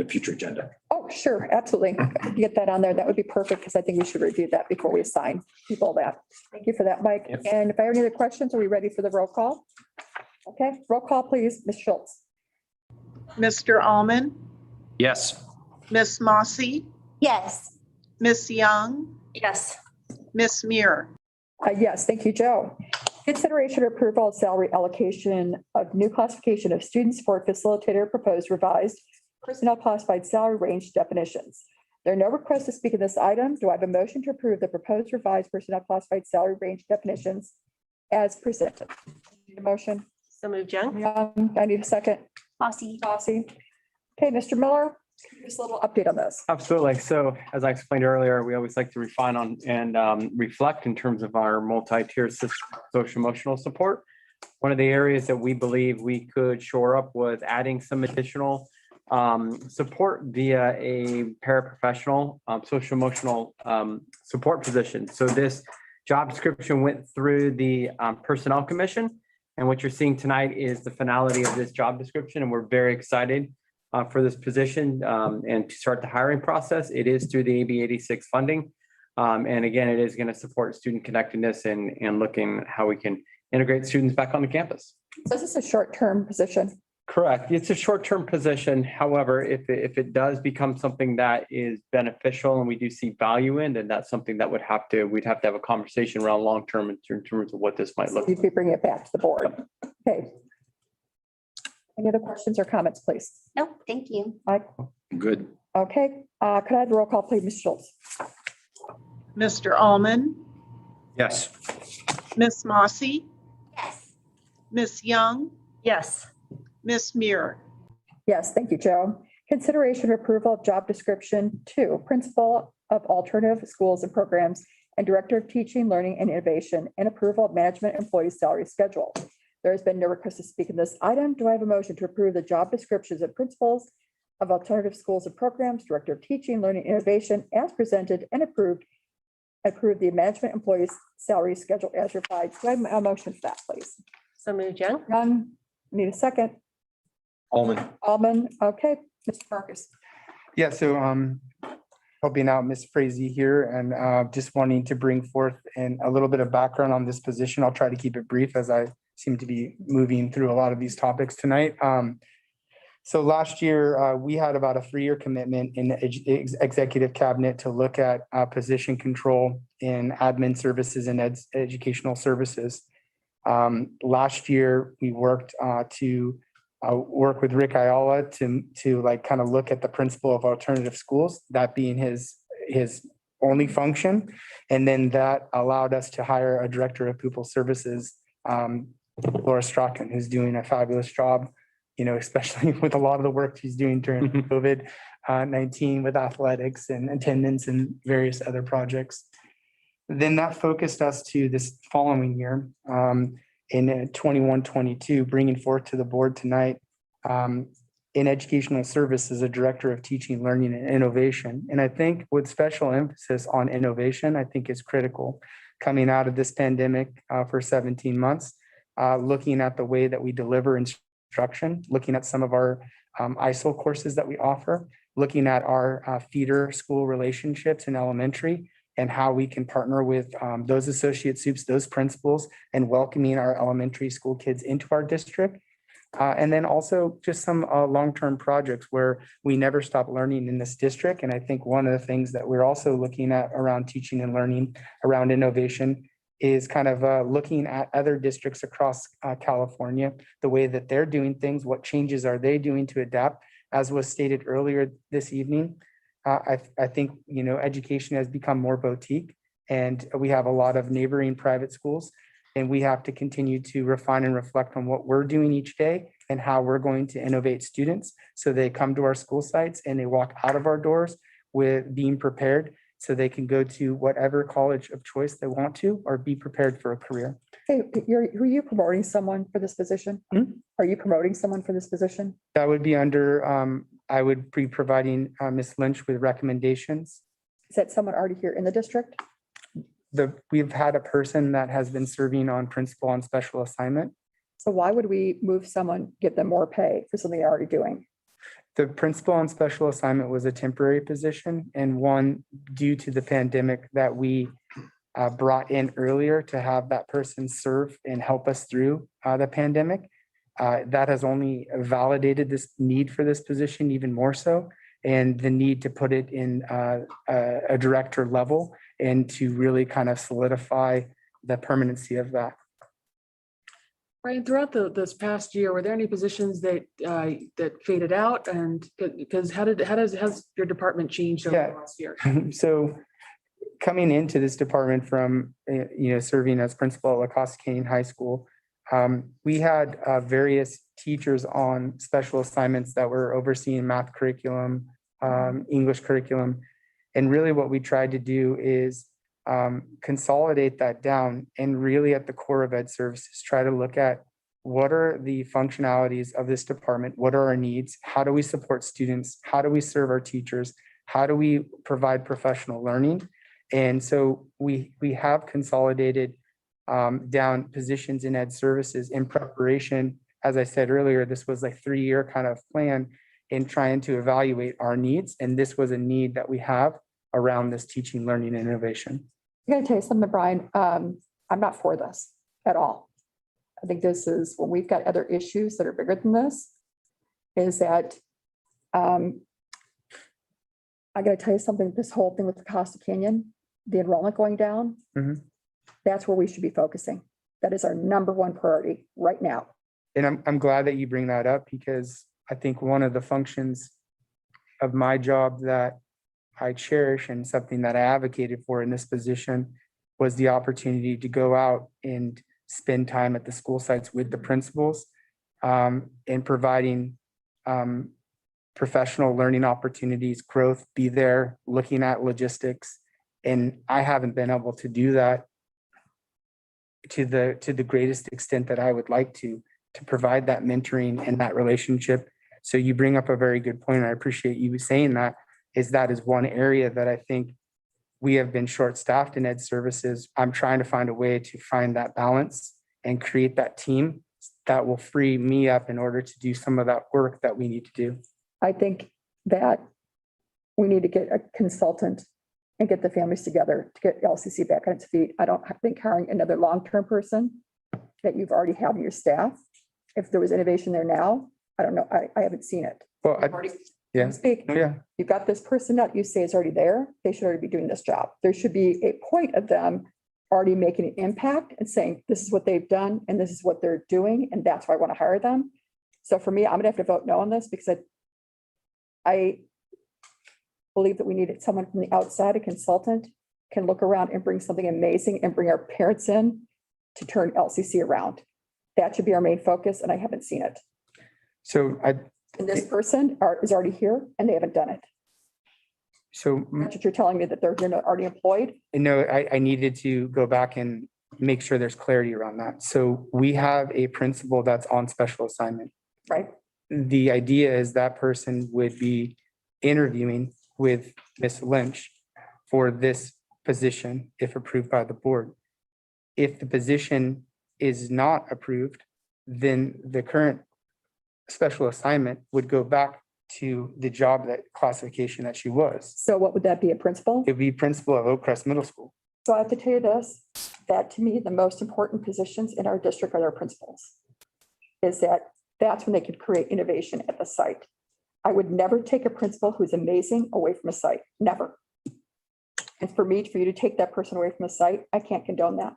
future agenda. Oh, sure, absolutely. Get that on there. That would be perfect, because I think we should review that before we assign people that. Thank you for that, Mike. Yep. And if I have any other questions, are we ready for the roll call? Okay, roll call, please. Ms. Schultz. Mr. Almond, Yes. Miss Mossy, Yes. Miss Young, Yes. Miss Muir. Yes, thank you, Joe. Consideration or approval of salary allocation of new classification of student support facilitator proposed revised personnel classified salary range definitions. There are no requests to speak in this item. Do I have a motion to approve the proposed revised personnel classified salary range definitions as presented? Need a motion? So moved, Young. Young, I need a second. Mossy. Bossy. Okay, Mr. Miller, just a little update on this. Absolutely. So as I explained earlier, we always like to refine on and reflect in terms of our multi-tier system of social emotional support. One of the areas that we believe we could shore up was adding some additional support via a paraprofessional social emotional support position. So this job description went through the Personnel Commission. And what you're seeing tonight is the finality of this job description. And we're very excited for this position and to start the hiring process. It is through the AB 86 funding. And again, it is going to support student connectedness and looking how we can integrate students back on the campus. So this is a short-term position. Correct. It's a short-term position. However, if it does become something that is beneficial and we do see value in, then that's something that we'd have to have a conversation around long-term in terms of what this might look You'd like. be bringing it back to the board. Okay. Any other questions or comments, please? Nope, thank you. Mike? Good. Okay, could I have the roll call, please, Ms. Schultz? Mr. Almond, Yes. Miss Mossy, Yes. Miss Young, Yes. Miss Muir. Yes, thank you, Joe. Consideration of approval of job description 2, Principal of Alternative Schools and Programs and Director of Teaching, Learning and Innovation, and approval of management employee salary schedule. There has been no request to speak in this item. Do I have a motion to approve the job descriptions of principals of alternative schools and programs, Director of Teaching, Learning, and Innovation as presented and approve the management employees salary schedule as replied? Do I have a motion for that, please? So moved, Young. Young, need a second. Almond. Almond, okay, Mr. Marcus. Yeah, so helping out Ms. Frazee here and just wanting to bring forth a little bit of background on this position. I'll try to keep it brief as I seem to be moving through a lot of these topics tonight. So last year, we had about a 3-year commitment in the executive cabinet to look at position control in admin services and educational services. Last year, we worked to work with Rick Ayala to like kind of look at the principle of alternative schools, that being his only function. And then that allowed us to hire a director of pupil services, Laura Strachan, who's doing a fabulous job, especially with a lot of the work she's doing during COVID-19 with athletics and attendance and various other projects. Then that focused us to this following year, in 21-22, bringing forth to the board tonight, in educational services, a director of teaching, learning, and innovation. And I think with special emphasis on innovation, I think is critical coming out of this pandemic for 17 months, looking at the way that we deliver instruction, looking at some of our ISO courses that we offer, looking at our feeder school relationships in elementary and how we can partner with those associate SUPs, those principals, and welcoming our elementary school kids into our district. And then also just some long-term projects where we never stop learning in this district. And I think one of the things that we're also looking at around teaching and learning around innovation is kind of looking at other districts across California, the way that they're doing things, what changes are they doing to adapt? As was stated earlier this evening, I think, education has become more boutique, and we have a lot of neighboring private schools. And we have to continue to refine and reflect on what we're doing each day and how we're going to innovate students so they come to our school sites and they walk out of our doors with being prepared so they can go to whatever college of choice they want to or be prepared for a career. Hey, were you promoting someone for this position? Are you promoting someone for this position? That would be under, I would be providing Ms. Lynch with recommendations. Is that someone already here in the district? We've had a person that has been serving on principal on special assignment. So why would we move someone, give them more pay for something they're already doing? The principal on special assignment was a temporary position and one due to the pandemic that we brought in earlier to have that person serve and help us through the pandemic. That has only validated this need for this position even more so, and the need to put it in a director level and to really kind of solidify the permanency of that. Brian, throughout this past year, were there any positions that faded out? And because has your department changed over the last year? So coming into this department from, serving as principal at La Costa Canyon High School, we had various teachers on special assignments that were overseeing math curriculum, English curriculum. And really what we tried to do is consolidate that down and really at the core of ed services, try to look at what are the functionalities of this department? What are our needs? How do we support students? How do we serve our teachers? How do we provide professional learning? And so we have consolidated down positions in ed services in preparation. As I said earlier, this was a 3-year kind of plan in trying to evaluate our needs. And this was a need that we have around this teaching, learning, and innovation. I gotta tell you something, Brian, I'm not for this at all. I think this is, when we've got other issues that are bigger than this, is that I gotta tell you something, this whole thing with the Costa Canyon, the enrollment going down, that's where we should be focusing. That is our number one priority right now. And I'm glad that you bring that up because I think one of the functions of my job that I cherish and something that I advocated for in this position was the opportunity to go out and spend time at the school sites with the principals and providing professional learning opportunities, growth, be there, looking at logistics. And I haven't been able to do that to the greatest extent that I would like to provide that mentoring and that relationship. So you bring up a very good point. I appreciate you saying that is one area that I think we have been short-staffed in ed services. I'm trying to find a way to find that balance and create that team that will free me up in order to do some of that work that we need to do. I think that we need to get a consultant and get the families together to get LCC back on its feet. I don't think hiring another long-term person that you've already have in your staff, if there was innovation there now, I don't know. I haven't seen it. Well, yeah. Speak. Yeah, You've got this person that you say is already there. They should already be doing this job. There should be a point of them already making an impact and saying, this is what they've done and this is what they're doing, and that's why I want to hire them. So for me, I'm gonna have to vote no on this because I believe that we needed someone from the outside, a consultant, can look around and bring something amazing and bring our parents in to turn LCC around. That should be our main focus, and I haven't seen it. so And this person is already here and they haven't done it. so That's what you're telling me, that they're already employed? I needed to go back and make sure there's clarity around that. So we have a principal that's on special assignment. Right. The idea is that person would be interviewing with Ms. Lynch for this position if approved by the board. If the position is not approved, then the current special assignment would go back to the job, that classification that she was. So what would that be, a principal? It'd be principal of Oak Crest Middle School. So I have to tell you this, that to me, the most important positions in our district are their principals. Is that's when they could create innovation at the site. I would never take a principal who's amazing away from a site, never. And for you to take that person away from a site, I can't condone that.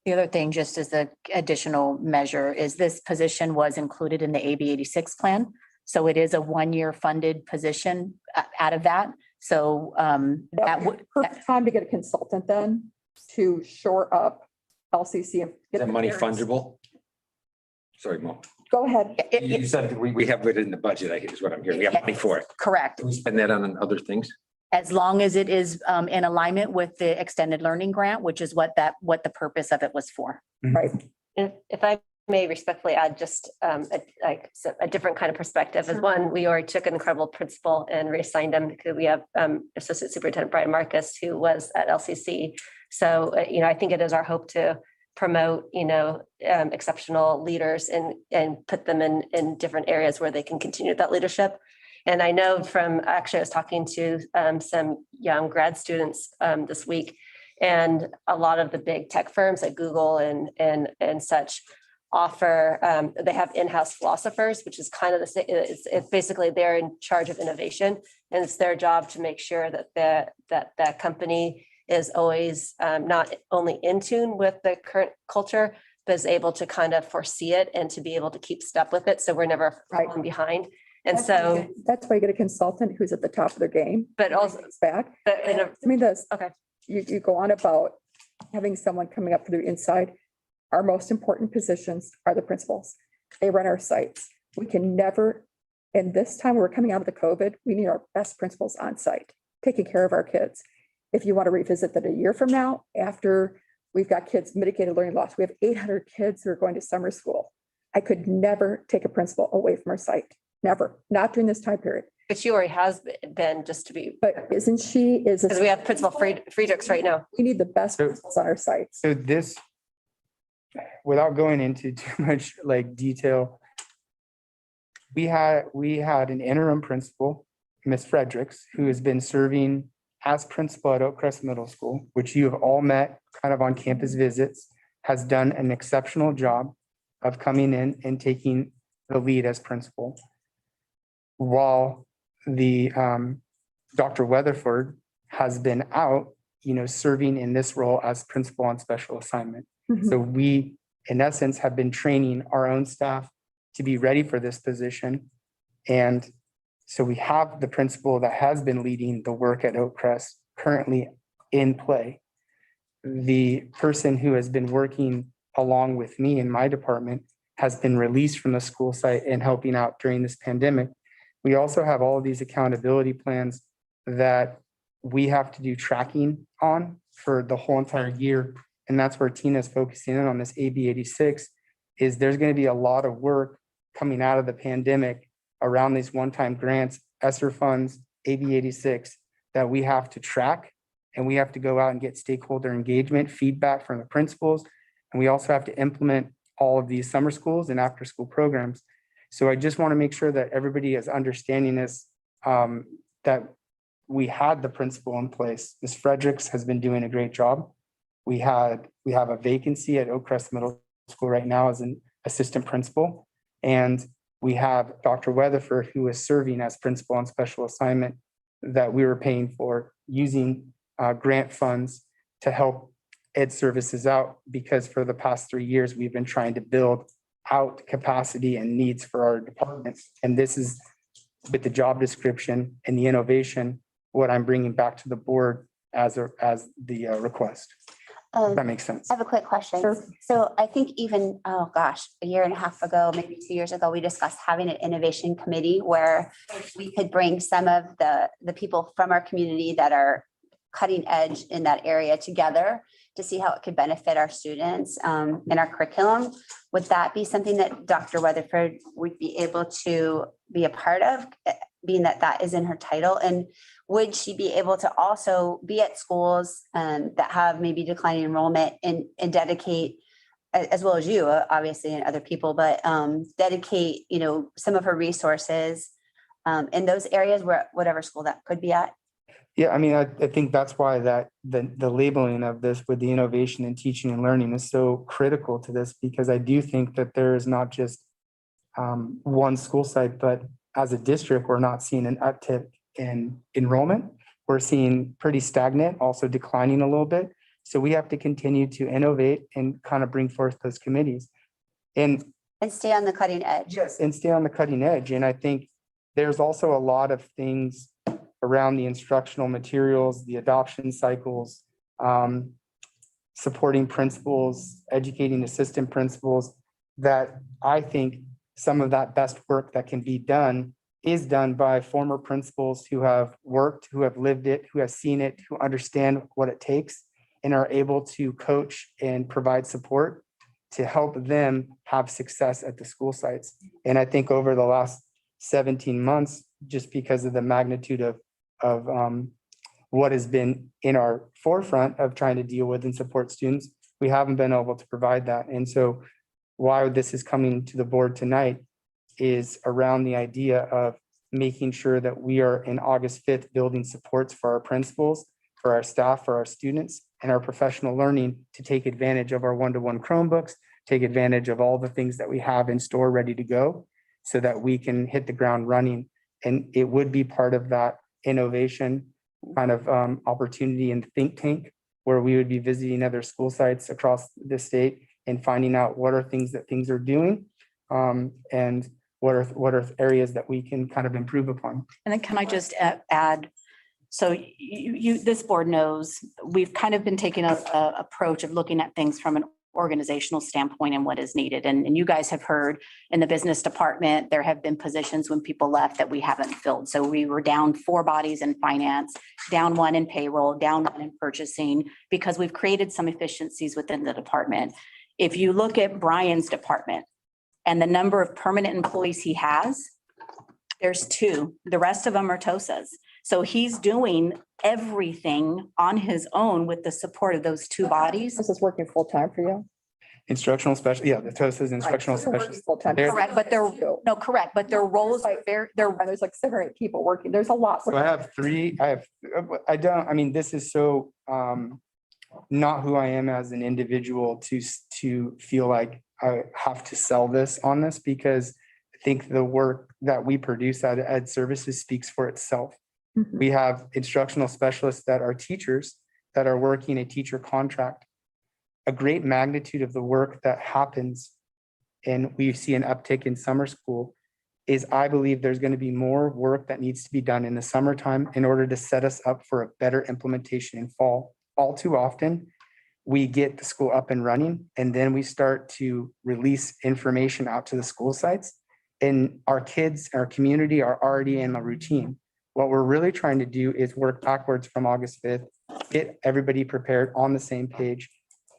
The other thing, just as the additional measure, is this position was included in the AB 86 plan. So it is a one-year funded position out of that. So that would. Perfect time to get a consultant then to shore up LCC. And Is get that the money parents- fungible? Sorry, Mo. Go ahead. You said we have it in the budget, I think is what I'm hearing. We have money for it. Correct. Can we spend that on other things? As long as it is in alignment with the extended learning grant, which is what the purpose of it was for. Right. If I may respectfully add just a different kind of perspective, as one, we already took an incredible principal and reassigned him because we have Assistant Superintendent Brian Marcus, who was at LCC. So, I think it is our hope to promote, exceptional leaders and put them in different areas where they can continue that leadership. And I know actually I was talking to some young grad students this week, and a lot of the big tech firms like Google and such offer, they have in-house philosophers, which is kind of the same. It's basically they're in charge of innovation, and it's their job to make sure that that company is always not only in tune with the current culture, but is able to kind of foresee it and to be able to keep step with it. So we're never falling behind. And so that's why you get a consultant who's at the top of their game. But also back. but in a- I mean, this. Okay. You go on about having someone coming up through the inside. Our most important positions are the principals. They run our sites. We can never, and this time we're coming out of the COVID, we need our best principals on site, taking care of our kids. If you want to revisit that a year from now, after we've got kids mitigated learning loss, we have 800 kids who are going to summer school. I could never take a principal away from our site. Never, not during this time period. But she already has been, just to be, But isn't she, because we have Principal Friedrichs right now. we need the best principals on our sites. So this, without going into too much like detail, we had an interim principal, Ms. Fredericks, who has been serving as principal at Oak Crest Middle School, which you have all met kind of on campus visits, has done an exceptional job of coming in and taking the lead as principal. While the Dr. Weatherford has been out, serving in this role as principal on special assignment. So we, in essence, have been training our own staff to be ready for this position. And so we have the principal that has been leading the work at Oak Crest currently in play. The person who has been working along with me in my department has been released from the school site and helping out during this pandemic. We also have all of these accountability plans that we have to do tracking on for the whole entire year. And that's where Tina's focusing in on this AB 86, is there's going to be a lot of work coming out of the pandemic around these one-time grants, ESSER funds, AB 86, that we have to track. And we have to go out and get stakeholder engagement, feedback from the principals. And we also have to implement all of these summer schools and after-school programs. So I just want to make sure that everybody is understanding this, that we had the principal in place. Ms. Fredericks has been doing a great job. We have a vacancy at Oak Crest Middle School right now as an assistant principal. And we have Dr. Weatherford, who is serving as principal on special assignment that we were paying for using grant funds to help ed services out, because for the past 3 years, we've been trying to build out capacity and needs for our departments. And this is with the job description and the innovation, what I'm bringing back to the board as the request. If that makes sense. I have a quick question. Sure. So I think even, oh gosh, a year and a half ago, maybe 2 years ago, we discussed having an innovation committee where we could bring some of the people from our community that are cutting edge in that area together to see how it could benefit our students in our curriculum. Would that be something that Dr. Weatherford would be able to be a part of, being that that is in her title? And would she be able to also be at schools that have maybe declining enrollment and dedicate, as well as you, obviously, and other people, but dedicate, some of her resources in those areas where whatever school that could be at? Yeah, I mean, I think that's why that the labeling of this with the innovation and teaching and learning is so critical to this, because I do think that there is not just one school site, but as a district, we're not seeing an uptick in enrollment. We're seeing pretty stagnant, also declining a little bit. So we have to continue to innovate and kind of bring forth those committees. And stay on the cutting edge. yes, and stay on the cutting edge. And I think there's also a lot of things around the instructional materials, the adoption cycles, supporting principals, educating assistant principals, that I think some of that best work that can be done is done by former principals who have worked, who have lived it, who have seen it, who understand what it takes, and are able to coach and provide support to help them have success at the school sites. And I think over the last 17 months, just because of the magnitude of what has been in our forefront of trying to deal with and support students, we haven't been able to provide that. And so why this is coming to the board tonight is around the idea of making sure that we are in August 5th building supports for our principals, for our staff, for our students, and our professional learning to take advantage of our one-to-one Chromebooks, take advantage of all the things that we have in store ready to go so that we can hit the ground running. And it would be part of that innovation kind of opportunity and think tank where we would be visiting other school sites across the state and finding out what are things that things are doing and what are areas that we can kind of improve upon. And then can I just add, so this board knows, we've kind of been taking a approach of looking at things from an organizational standpoint and what is needed. And you guys have heard in the business department, there have been positions when people left that we haven't filled. So we were down 4 bodies in finance, down 1 in payroll, down 1 in purchasing, because we've created some efficiencies within the department. If you look at Brian's department and the number of permanent employees he has, there's 2. The rest of them are TOSAs. So he's doing everything on his own with the support of those 2 bodies. This is working full-time for you? Instructional special, yeah, the TOSA's instructional specialist. Full-time. They're- Correct, but correct, but their roles are very, There's like 7 or 8 people working. There's a lot. So I have 3, I mean, this is so not who I am as an individual to feel like I have to sell this on this, because I think the work that we produce at Ed Services speaks for itself. Mhm. We have instructional specialists that are teachers that are working a teacher contract. A great magnitude of the work that happens, and we see an uptick in summer school, is I believe there's going to be more work that needs to be done in the summertime in order to set us up for a better implementation in fall. All too often, we get the school up and running, and then we start to release information out to the school sites. And our kids, our community are already in the routine. What we're really trying to do is work backwards from August 5th, get everybody prepared on the same page,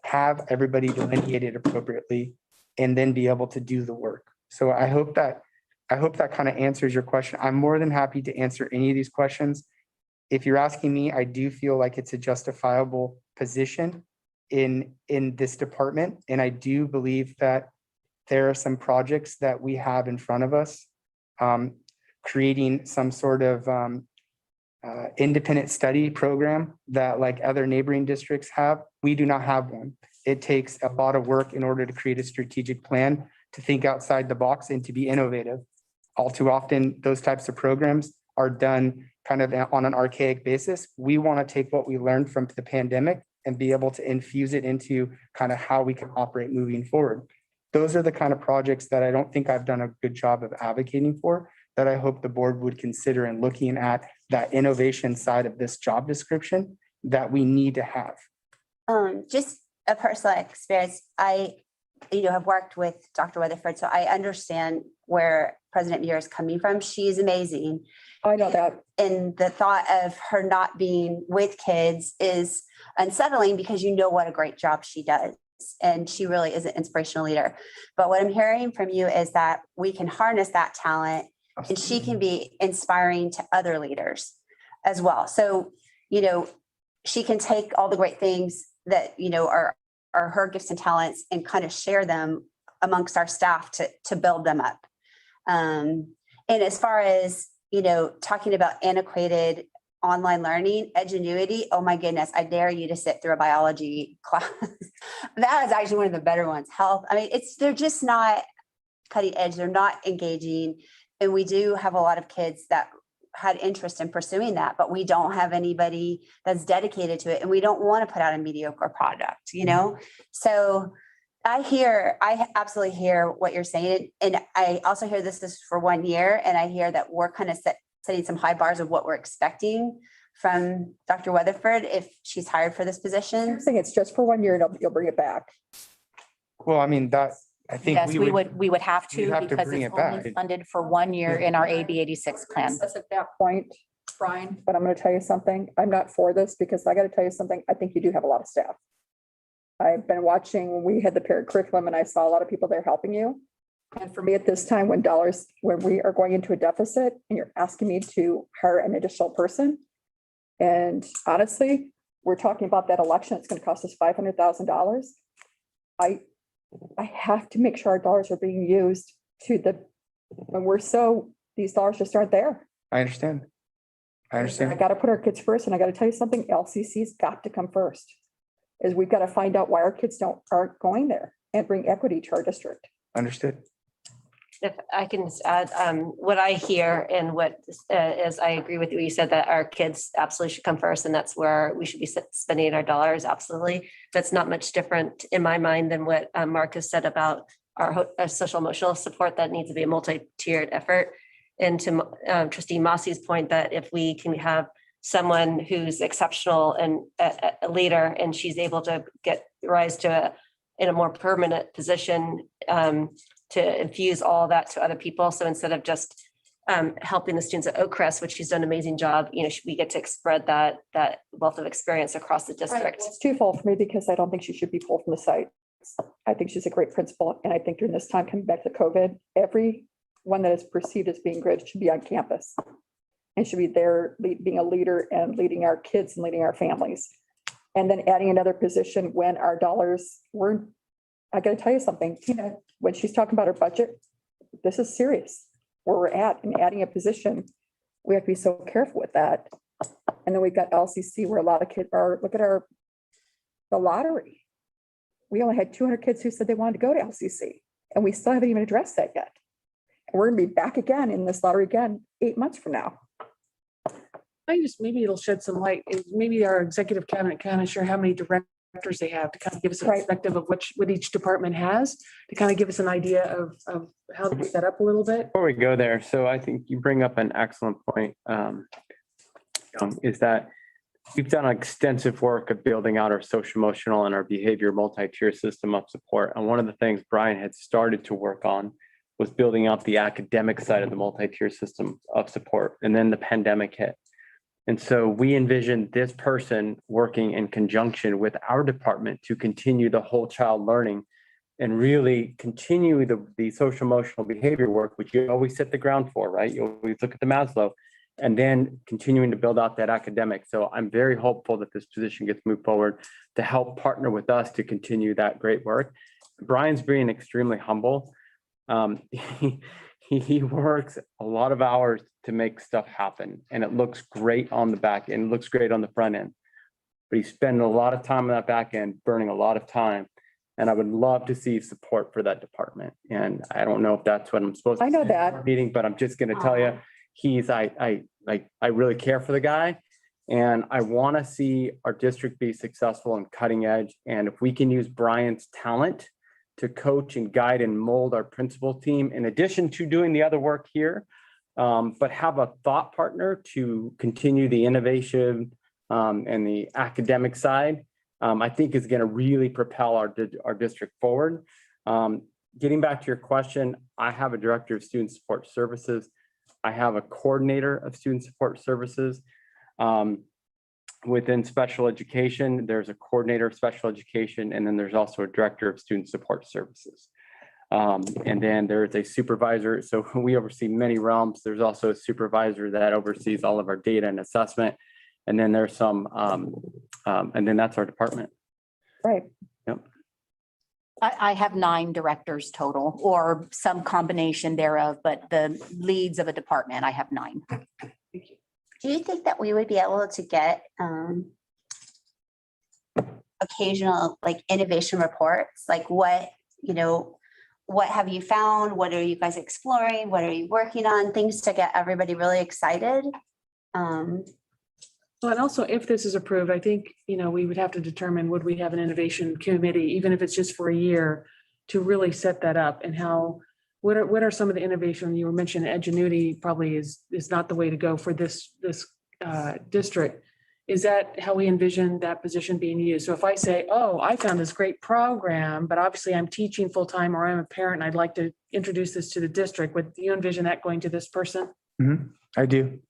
have everybody delineated appropriately, and then be able to do the work. So I hope that kind of answers your question. I'm more than happy to answer any of these questions. If you're asking me, I do feel like it's a justifiable position in this department. And I do believe that there are some projects that we have in front of us, creating some sort of independent study program that like other neighboring districts have. We do not have one. It takes a lot of work in order to create a strategic plan to think outside the box and to be innovative. All too often, those types of programs are done kind of on an archaic basis. We want to take what we learned from the pandemic and be able to infuse it into kind of how we can operate moving forward. Those are the kind of projects that I don't think I've done a good job of advocating for, that I hope the board would consider in looking at that innovation side of this job description that we need to have. Just a personal experience, I, have worked with Dr. Weatherford, so I understand where President Muir is coming from. She's amazing. I know that. And the thought of her not being with kids is unsettling because you know what a great job she does. And she really is an inspirational leader. But what I'm hearing from you is that we can harness that talent and she can be inspiring to other leaders as well. So, she can take all the great things that, are her gifts and talents and kind of share them amongst our staff to build them up. And as far as, talking about antiquated online learning, Edgenuity, oh my goodness, I dare you to sit through a biology class. That is actually one of the better ones. Health, they're just not cutting edge. They're not engaging. And we do have a lot of kids that had interest in pursuing that, but we don't have anybody that's dedicated to it. And we don't want to put out a mediocre product, So I absolutely hear what you're saying. And I also hear this is for 1 year. And I hear that we're kind of setting some high bars of what we're expecting from Dr. Weatherford if she's hired for this position. I'm saying it's just for 1 year and you'll bring it back. Well, I think Yes, we would have we'd to have to because bring it's it only back. funded for 1 year in our AB 86 plan. That's at that point, Brian, but I'm going to tell you something. I'm not for this because I got to tell you something. I think you do have a lot of staff. I've been watching, we had the parent curriculum and I saw a lot of people there helping you. And for me at this time, when we are going into a deficit and you're asking me to hire an additional person. And honestly, we're talking about that election. It's going to cost us $500,000. I have to make sure our dollars are being used these dollars just aren't there. I understand. I I understand. got to put our kids first, and I got to tell you something, LCC's got to come first. Is we've got to find out why our kids aren't going there and bring equity to our district. Understood. If I can just add, what I hear and what is, I agree with you. You said that our kids absolutely should come first and that's where we should be spending our dollars. Absolutely. That's not much different in my mind than what Mark has said about our social emotional support that needs to be a multi-tiered effort. And to Trustee Mossie's point that if we can have someone who's exceptional and a leader and she's able to rise to in a more permanent position, to infuse all that to other people. So instead of just helping the students at Oakcrest, which she's done an amazing job, we get to spread that wealth of experience across the district. It's twofold for me because I don't think she should be pulled from the site. I think she's a great principal. And I think during this time coming back to COVID, everyone that is perceived as being great should be on campus and should be there being a leader and leading our kids and leading our families. And then adding another position when our dollars weren't, I got to tell you something, Tina, when she's talking about her budget, this is serious where we're at, and adding a position, we have to be so careful with that. And then we've got LCC where a lot of kids are, look at the lottery. We only had 200 kids who said they wanted to go to LCC, and we still haven't even addressed that yet. And we're gonna be back again in this lottery again 8 months from now. Maybe it'll shed some light. Maybe our executive cabinet kind of share how many directors they have to kind of give us a Right. perspective of what each department has, to kind of give us an idea of how to set up a little bit. Before we go there, so I think you bring up an excellent point, is that we've done extensive work of building out our social emotional and our behavior multi-tier system of support. And one of the things Brian had started to work on was building out the academic side of the multi-tier system of support. And then the pandemic hit. And so we envisioned this person working in conjunction with our department to continue the whole child learning and really continue the social emotional behavior work, which you always set the ground for, right? You always look at the Maslow, and then continuing to build out that academic. So I'm very hopeful that this position gets moved forward to help partner with us to continue that great work. Brian's being extremely humble. He works a lot of hours to make stuff happen, and it looks great on the back end, it looks great on the front end. But he's spending a lot of time on that back end, burning a lot of time And I would love to see support for that department. And I don't know if that's what I'm supposed to. I know say at our that. Meeting, but I'm just gonna tell you, I really care for the guy. And I want to see our district be successful and cutting edge. And if we can use Brian's talent to coach and guide and mold our principal team, in addition to doing the other work here, but have a thought partner to continue the innovation and the academic side, I think is going to really propel our district forward. Getting back to your question, I have a director of student support services. I have a coordinator of student support services. Within special education, there's a coordinator of special education, and then there's also a director of student support services. And then there's a supervisor. So we oversee many realms. There's also a supervisor that oversees all of our data and assessment. And then there's some, and then that's our department. Right. Yep. I have 9 directors total, or some combination thereof, but the leads of a department, I have 9. Do you think that we would be able to get occasional like innovation reports? Like what, what have you found? What are you guys exploring? What are you working on? Things to get everybody really excited. Well, and also if this is approved, I think, we would have to determine, would we have an innovation committee, even if it's just for a year, to really set that up, and what are some of the innovation you were mentioning? Edgenuity probably is not the way to go for this district. Is that how we envision that position being used? So if I say, oh, I found this great program, but obviously I'm teaching full time, or I'm a parent and I'd like to introduce this to the district, would you envision that going to this person? I do.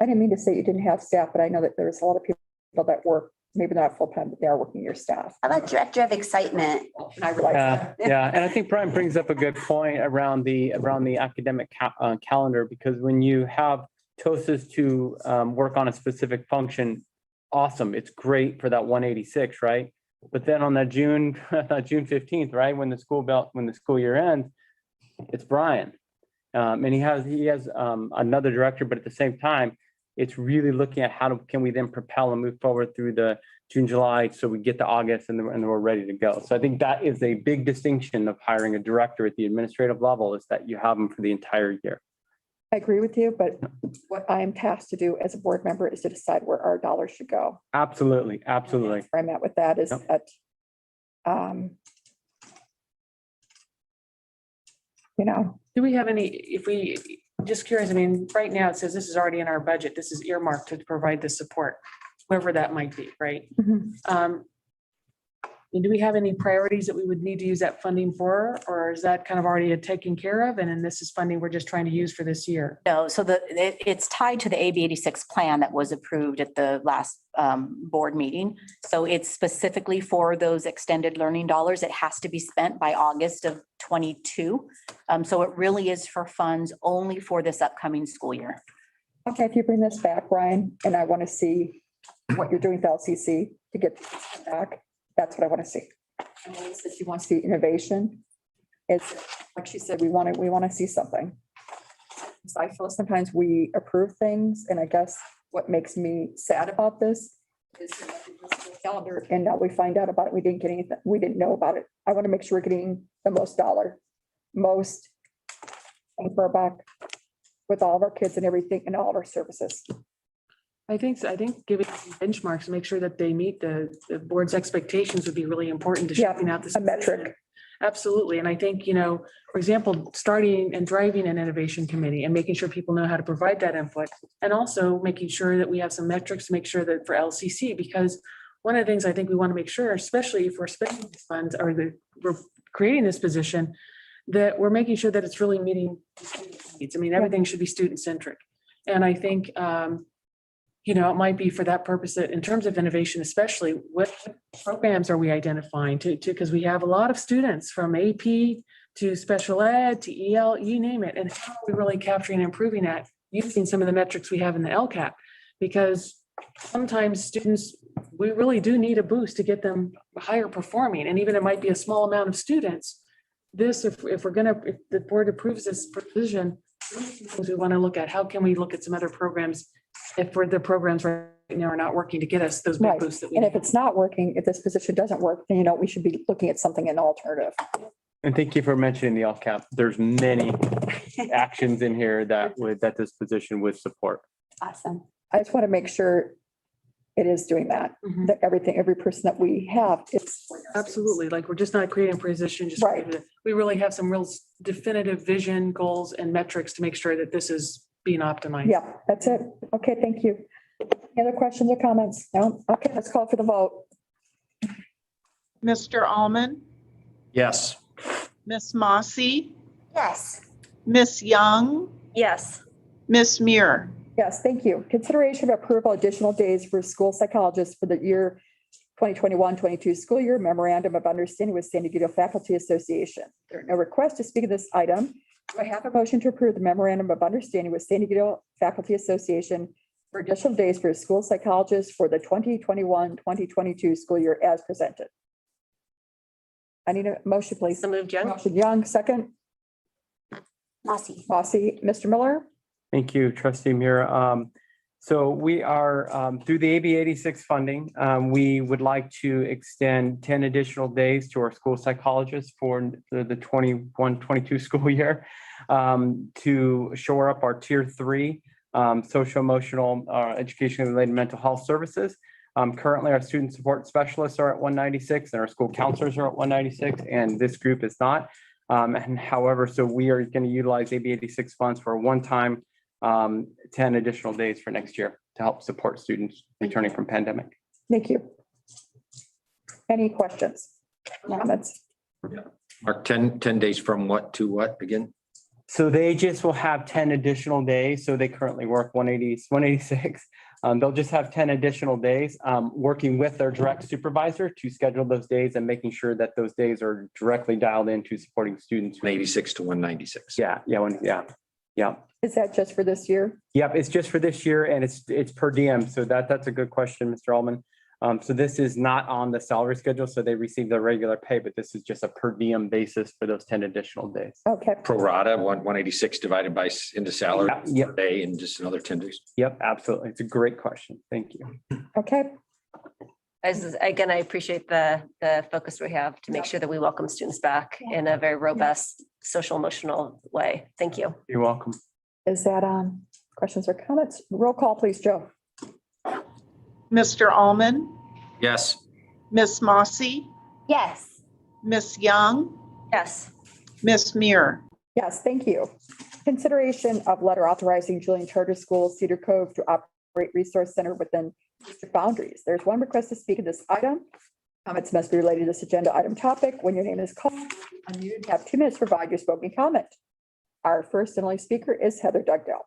I didn't mean to say you didn't have staff, but I know that there's a lot of people that work, maybe not full-time, but they are working your staff. How about director of excitement? And I realize that. Yeah, and I think Brian brings up a good point around the academic calendar, because when you have TOSAs to work on a specific function, awesome, it's great for that 186, right? But then on that June 15th, right, when the school year ends, it's Brian. And he has another director, but at the same time, it's really looking at can we then propel and move forward through the June, July, so we get to August and then we're ready to go. So I think that is a big distinction of hiring a director at the administrative level, is that you have them for the entire year. I agree with you, but what I am tasked to do as a board member is to decide where our dollars should go. Absolutely. Where I'm at with that is Yep. that, Do we have any, just curious, right now it says this is already in our budget. This is earmarked to provide the support, whoever that might be, right? Mhm. And do we have any priorities that we would need to use that funding for, or is that kind of already taken care of? And then this is funding we're just trying to use for this year? No, so it's tied to the AB 86 plan that was approved at the last board meeting. So it's specifically for those extended learning dollars. It has to be spent by August of 22. So it really is for funds only for this upcoming school year. Okay, if you bring this back, Brian, and I want to see what you're doing with LCC to get back, that's what I want to see. And when she said she wants to see innovation, it's like she said, we want to see something. So I feel sometimes we approve things, and I guess what makes me sad about this is the calendar, and now we find out about it. We didn't get anything. We didn't know about it. I want to make sure we're getting the most bang for our buck with all of our kids and everything and all of our services. I think giving benchmarks to make sure that they meet the board's expectations would be really important to Yeah, shaping out this. a metric. Absolutely. And I think, for example, starting and driving an innovation committee and making sure people know how to provide that input. And also making sure that we have some metrics to make sure that for LCC, because one of the things I think we want to make sure, especially if we're spending these funds or we're creating this position, that we're making sure that it's really meeting needs. Everything should be student centric. And I think, it might be for that purpose that in terms of innovation, especially what programs are we identifying because we have a lot of students from AP to special ed to EL, you name it. And how are we really capturing and improving that using some of the metrics we have in the LCAP? Because sometimes students, we really do need a boost to get them higher performing. And even it might be a small amount of students. This, if the board approves this provision, we want to look at how can we look at some other programs if for the programs are now are not working to get us those big Right. boosts that we And if need. it's not working, if this position doesn't work, then we should be looking at something an alternative. And thank you for mentioning the LCAP. There's many actions in here that this position would support. Awesome. I just want to make sure it is doing that, Mhm. that every person that we have, it's. Absolutely. Like, we're just not creating a position, just Right. we really have some real definitive vision, goals and metrics to make sure that this is being optimized. Yeah, that's it. Okay, thank you. Any other questions or comments? No? Okay, let's call for the vote. Mr. Almond, Yes. Miss Mossy, Yes. Miss Young, Yes. Miss Muir. Yes, thank you. Consideration of approval additional days for school psychologists for the year 2021-22 school year memorandum of understanding with San Diego Faculty Association. There are no requests to speak of this item. Do I have a motion to approve the memorandum of understanding with San Diego Faculty Association for additional days for school psychologists for the 2021-2022 school year as presented? I need a motion, please. So moved, Young. Motion Young, second. Mossy. Bossy, Mr. Miller? Thank you, trustee Mira. So we are, through the AB 86 funding, we would like to extend 10 additional days to our school psychologists for the 21-22 school year to shore up our tier 3 social emotional education related mental health services. Currently, our student support specialists are at 196 and our school counselors are at 196, and this group is not. And however, so we are going to utilize AB 86 funds for a one-time 10 additional days for next year to help support students returning from pandemic. Thank you. Any questions? Comments? Mark, 10 days from what to what again? So they just will have 10 additional days. So they currently work 186. They'll just have 10 additional days, working with their direct supervisor to schedule those days and making sure that those days are directly dialed into supporting students. 86 to 196. Yeah. Is that just for this year? Yep, it's just for this year and it's per diem. So that's a good question, Mr. Allman. So this is not on the salary schedule, so they receive their regular pay, but this is just a per diem basis for those 10 additional days. Okay, Pro rata, 186 divided by into salary Yeah, per day and just another 10 days. Yep, absolutely. It's a great question. Thank you. okay. Again, I appreciate the focus we have to make sure that we welcome students back in a very robust social emotional way. Thank you. You're welcome. Is that questions or comments? Roll call, please, Joe. Mr. Almond, Yes. Miss Mossy, Yes. Miss Young, Yes. Miss Muir. Yes, thank you. Consideration of letter authorizing Julian Charter School, Cedar Cove to operate resource center within district boundaries. There's one request to speak of this item. Comments must be related to this agenda item topic. When your name is called, you have 2 minutes to provide your spoken comment. Our first and only speaker is Heather Dugdale.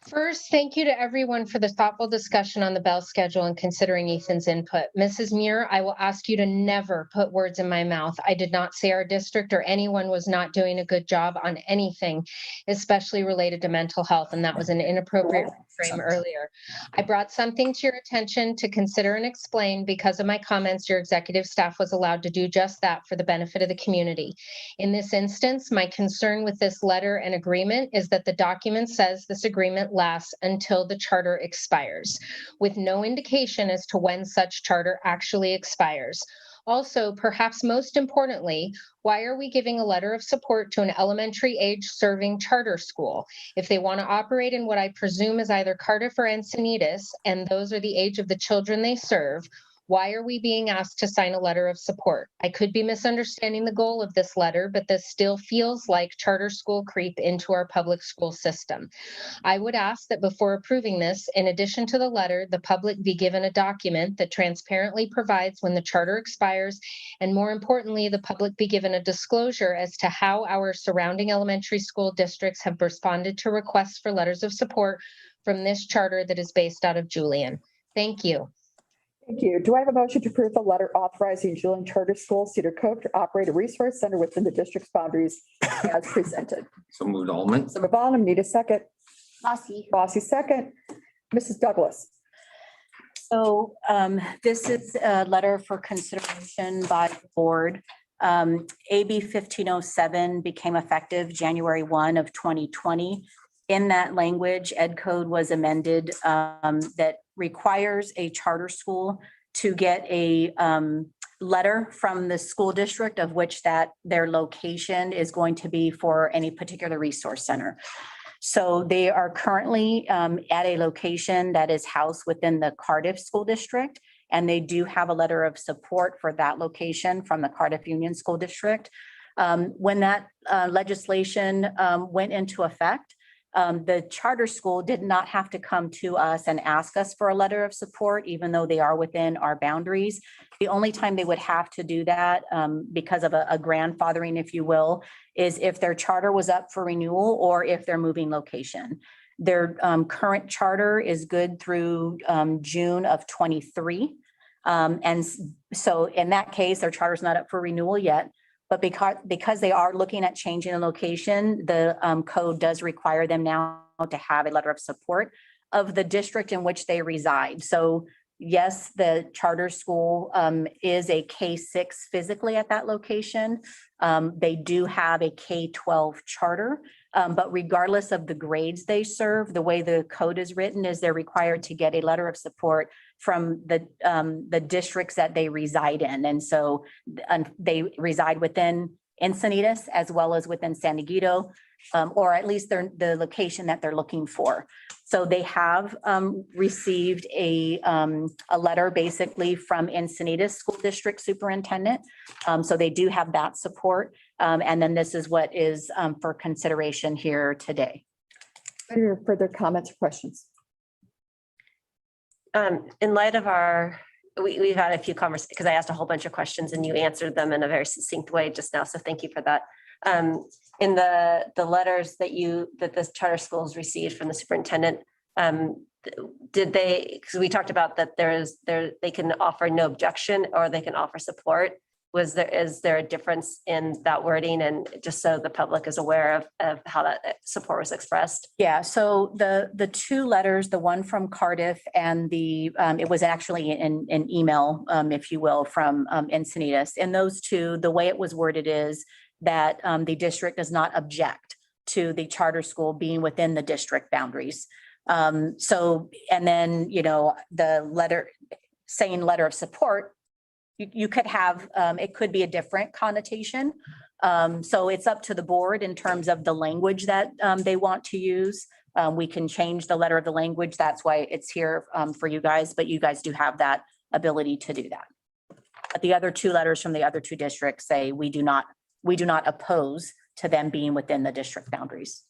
First, thank you to everyone for the thoughtful discussion on the Bell schedule and considering Ethan's input. Mrs. Muir, I will ask you to never put words in my mouth. I did not say our district or anyone was not doing a good job on anything, especially related to mental health, and that was an inappropriate frame earlier. I brought something to your attention to consider and explain. Because of my comments, your executive staff was allowed to do just that for the benefit of the community. In this instance, my concern with this letter and agreement is that the document says this agreement lasts until the charter expires, with no indication as to when such charter actually expires. Also, perhaps most importantly, why are we giving a letter of support to an elementary age serving charter school? If they want to operate in what I presume is either Cardiff or Encinitas, and those are the age of the children they serve, why are we being asked to sign a letter of support? I could be misunderstanding the goal of this letter, but this still feels like charter school creep into our public school system. I would ask that before approving this, in addition to the letter, the public be given a document that transparently provides when the charter expires, and more importantly, the public be given a disclosure as to how our surrounding elementary school districts have responded to requests for letters of support from this charter that is based out of Julian. Thank you. Thank you. Do I have a motion to approve the letter authorizing Julian Charter School, Cedar Cove to operate a resource center within the district's boundaries as presented? So moved Almond. So Bavon, need a second. Mossy. Bossy, second. Mrs. Douglas. So this is a letter for consideration by the board. AB 1507 became effective January 1 of 2020. In that language, Ed Code was amended that requires a charter school to get a letter from the school district of which that their location is going to be for any particular resource center. So they are currently at a location that is housed within the Cardiff School District. And they do have a letter of support for that location from the Cardiff Union School District. When that legislation went into effect, the charter school did not have to come to us and ask us for a letter of support, even though they are within our boundaries. The only time they would have to do that because of a grandfathering, if you will, is if their charter was up for renewal or if they're moving location. Their current charter is good through June of 23. So in that case, their charter is not up for renewal yet. But because they are looking at changing the location, the code does require them now to have a letter of support of the district in which they reside. So yes, the charter school is a K-6 physically at that location. They do have a K-12 charter, but regardless of the grades they serve, the way the code is written is they're required to get a letter of support from the districts that they reside in. And so they reside within Encinitas as well as within San Diego, or at least they're the location that they're looking for. So they have received a letter basically from Encinitas School District Superintendent. So they do have that support. And then this is what is for consideration here today. Any further comments or questions? In light of we've had a few conversations because I asked a whole bunch of questions and you answered them in a very succinct way just now. So thank you for that. In the letters that this charter schools received from the superintendent, did they, because we talked about that they can offer no objection or they can offer support. Is there a difference in that wording, and just so the public is aware of how that support was expressed? Yeah, so the two letters, the one from Cardiff and it was actually an email, if you will, from Encinitas. And those two, the way it was worded is that the district does not object to the charter school being within the district boundaries. So, and then, the letter saying letter of support, you could have, it could be a different connotation. So it's up to the board in terms of the language that they want to use. We can change the letter of the language. That's why it's here for you guys, but you guys do have that ability to do that. But the other two letters from the other two districts say we do not oppose to them being within the district boundaries.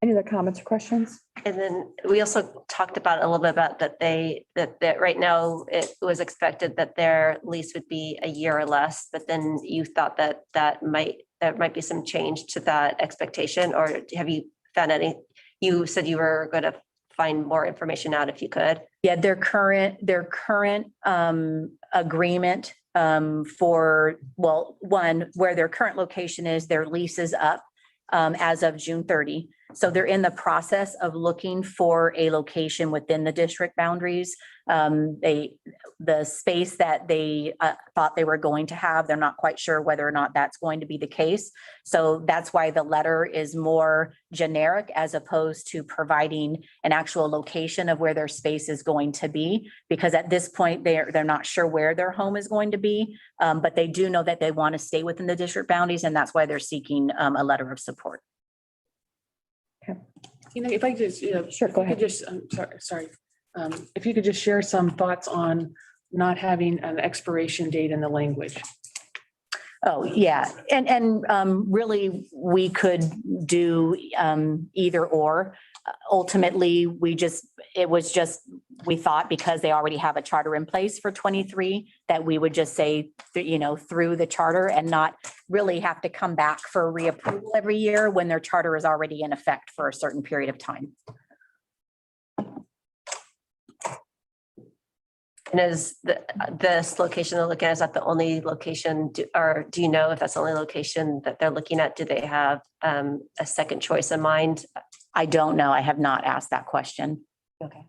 Any other comments or questions? And then we also talked about a little bit about that right now it was expected that their lease would be a year or less, but then you thought that there might be some change to that expectation, or have you found any? You said you were going to find more information out if you could. Yeah, their current agreement for, well, one, where their current location is, their lease is up as of June 30. So they're in the process of looking for a location within the district boundaries. The space that they thought they were going to have, they're not quite sure whether or not that's going to be the case. So that's why the letter is more generic as opposed to providing an actual location of where their space is going to be. Because at this point, they're not sure where their home is going to be, but they do know that they want to stay within the district boundaries, and that's why they're seeking a letter of support. If I just, Sure, go ahead. If you could just share some thoughts on not having an expiration date in the language. Oh, yeah. And really, we could do either or. Ultimately, we thought because they already have a charter in place for 23, that we would just say, through the charter and not really have to come back for reapproval every year when their charter is already in effect for a certain period of time. And is this location they're looking at, is that the only location, or do you know if that's the only location that they're looking at? Do they have a second choice in mind? I don't know. I have not asked that question. Okay.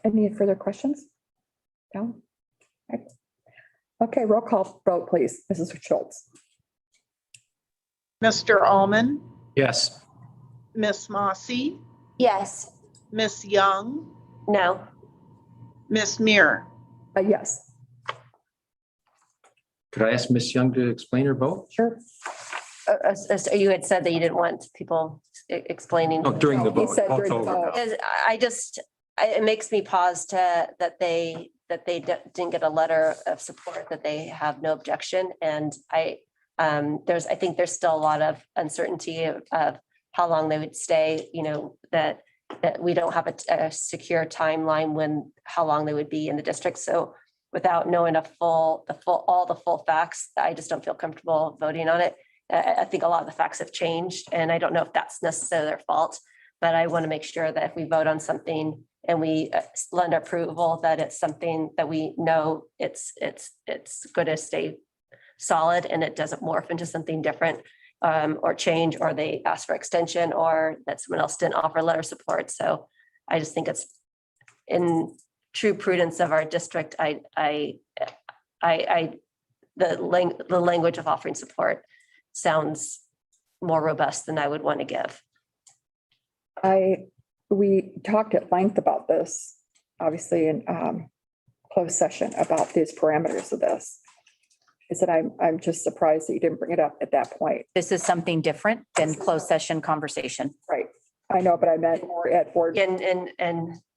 Any further questions? No? Okay, roll call vote, please. Mrs. Schultz. Mr. Allman, Yes. Miss Mossy, Yes. Miss Young, No, Miss Muir. Yes, Could I ask Ms. Young to explain her vote? sure. you had said that you didn't want people explaining. Oh, during the He vote. said Oh, it's during the over vote. now. It makes me pause that they didn't get a letter of support, that they have no objection. And I think there's still a lot of uncertainty of how long they would stay, that we don't have a secure timeline how long they would be in the district. So without knowing all the full facts, I just don't feel comfortable voting on it. I think a lot of the facts have changed, and I don't know if that's necessarily their fault, but I want to make sure that if we vote on something and we lend approval, that it's something that we know it's going to stay solid and it doesn't morph into something different, or change, or they ask for extension, or that someone else didn't offer letter of support. So I just think it's in true prudence of our district. The language of offering support sounds more robust than I would want to give. We talked at length about this, obviously in closed session, about these parameters of this. Is that I'm just surprised that you didn't bring it up at that point. This is something different than closed session conversation. Right. I know, but I meant more at board. And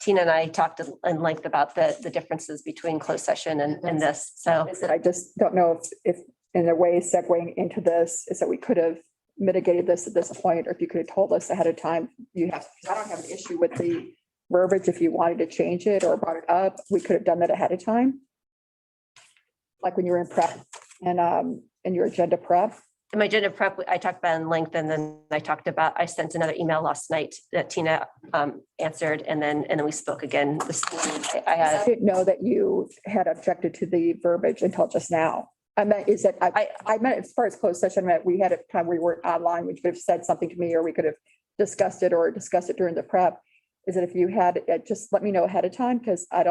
Tina and I talked in length about the differences between closed session and this. So Is that I just don't know if in a way segueing into this is that we could have mitigated this at this point, or if you could have told us ahead of time. I don't have an issue with the verbiage. If you wanted to change it or brought it up, we could have done that ahead of time. Like when you were in prep and in your agenda prep. in my agenda prep, I talked about in length, and then I sent another email last night that Tina answered, and then we spoke again this morning. I didn't know that you had objected to the verbiage until just now. I meant, I meant as far as closed session, I meant we had a time we were online, we could have said something to me, or we could have discussed it during the prep. Is that if you had, just let me know ahead of time, because I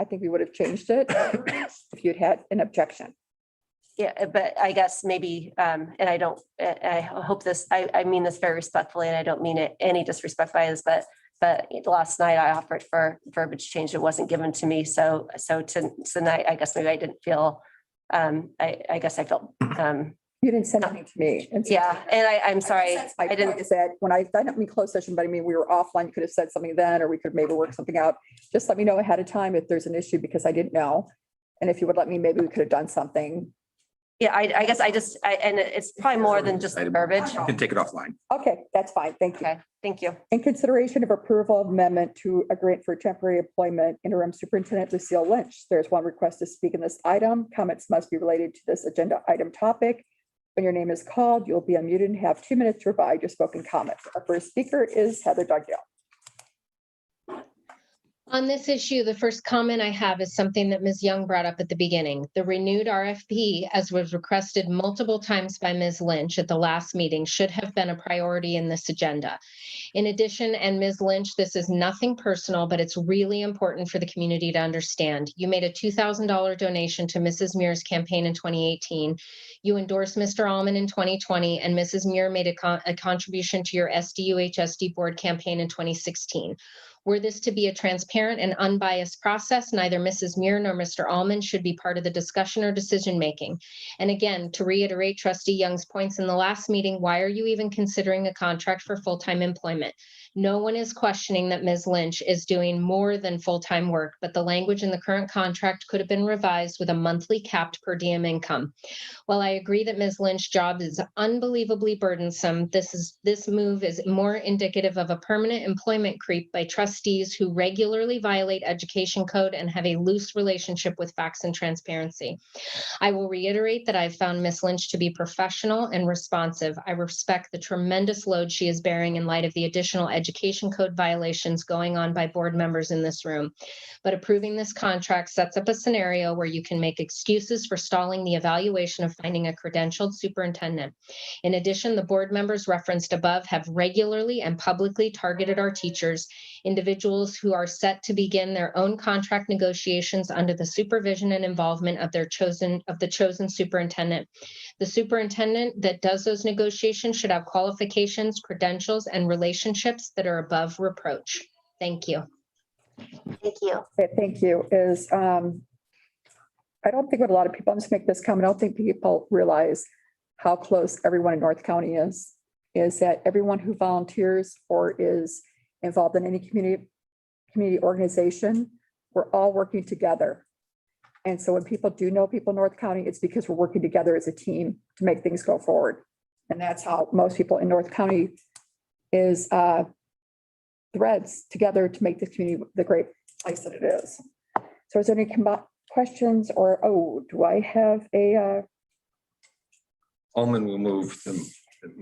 think we would have changed it if you'd had an objection. Yeah, but I guess maybe, and I hope this, I mean this very respectfully, and I don't mean it any disrespect by this, but last night I offered for verbiage change. It wasn't given to me. So tonight, I guess maybe I didn't feel, I guess I felt, You didn't send anything to me. And so- yeah, and I'm sorry, My I didn't. point is that I don't mean closed session, but I mean, we were offline. You could have said something then, or we could maybe work something out. Just let me know ahead of time if there's an issue, because I didn't know. And if you would let me, maybe we could have done something. Yeah, I guess and it's probably more than just the verbiage. You can take it offline. Okay, that's fine. Thank you. Okay, thank you. In consideration of approval of amendment to a grant for temporary employment, interim superintendent Lucille Lynch. There's one request to speak in this item. Comments must be related to this agenda item topic. When your name is called, you'll be unmuted and have 2 minutes to provide your spoken comment. Our first speaker is Heather Dugdale. On this issue, the first comment I have is something that Ms. Young brought up at the beginning. The renewed RFP, as was requested multiple times by Ms. Lynch at the last meeting, should have been a priority in this agenda. In addition, and Ms. Lynch, this is nothing personal, but it's really important for the community to understand. You made a $2,000 donation to Mrs. Muir's campaign in 2018. You endorsed Mr. Allman in 2020, and Mrs. Muir made a contribution to your SDU-HSD board campaign in 2016. Were this to be a transparent and unbiased process, neither Mrs. Muir nor Mr. Allman should be part of the discussion or decision-making. And again, to reiterate Trustee Young's points in the last meeting, why are you even considering a contract for full-time employment? No one is questioning that Ms. Lynch is doing more than full-time work, but the language in the current contract could have been revised with a monthly capped per diem income. While I agree that Ms. Lynch's job is unbelievably burdensome, this move is more indicative of a permanent employment creep by trustees who regularly violate education code and have a loose relationship with facts and transparency. I will reiterate that I've found Ms. Lynch to be professional and responsive. I respect the tremendous load she is bearing in light of the additional education code violations going on by board members in this room. But approving this contract sets up a scenario where you can make excuses for stalling the evaluation of finding a credentialed superintendent. In addition, the board members referenced above have regularly and publicly targeted our teachers, individuals who are set to begin their own contract negotiations under the supervision and involvement of the chosen superintendent. The superintendent that does those negotiations should have qualifications, credentials, and relationships that are above reproach. Thank you. Thank you. Okay, thank you, I don't think what a lot of people, I'm just make this comment, I don't think people realize how close everyone in North County is that everyone who volunteers or is involved in any community organization, we're all working together. And so when people do know people in North County, it's because we're working together as a team to make things go forward. And that's how most people in North County is threads together to make this community the great place that it is. So is there any questions or, do I have a Alman will move the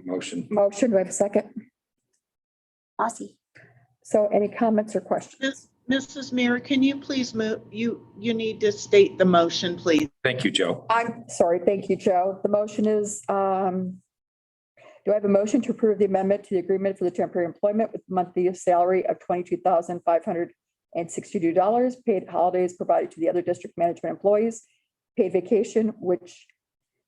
motion. motion? Do I have a second? Aussie. So any comments or questions? Mrs. Mayor, can you please move, you need to state the motion, please. Thank you, Joe. I'm sorry. Thank you, Joe. The motion is, do I have a motion to approve the amendment to the agreement for the temporary employment with monthly salary of $22,562, paid holidays provided to the other district management employees, paid vacation, which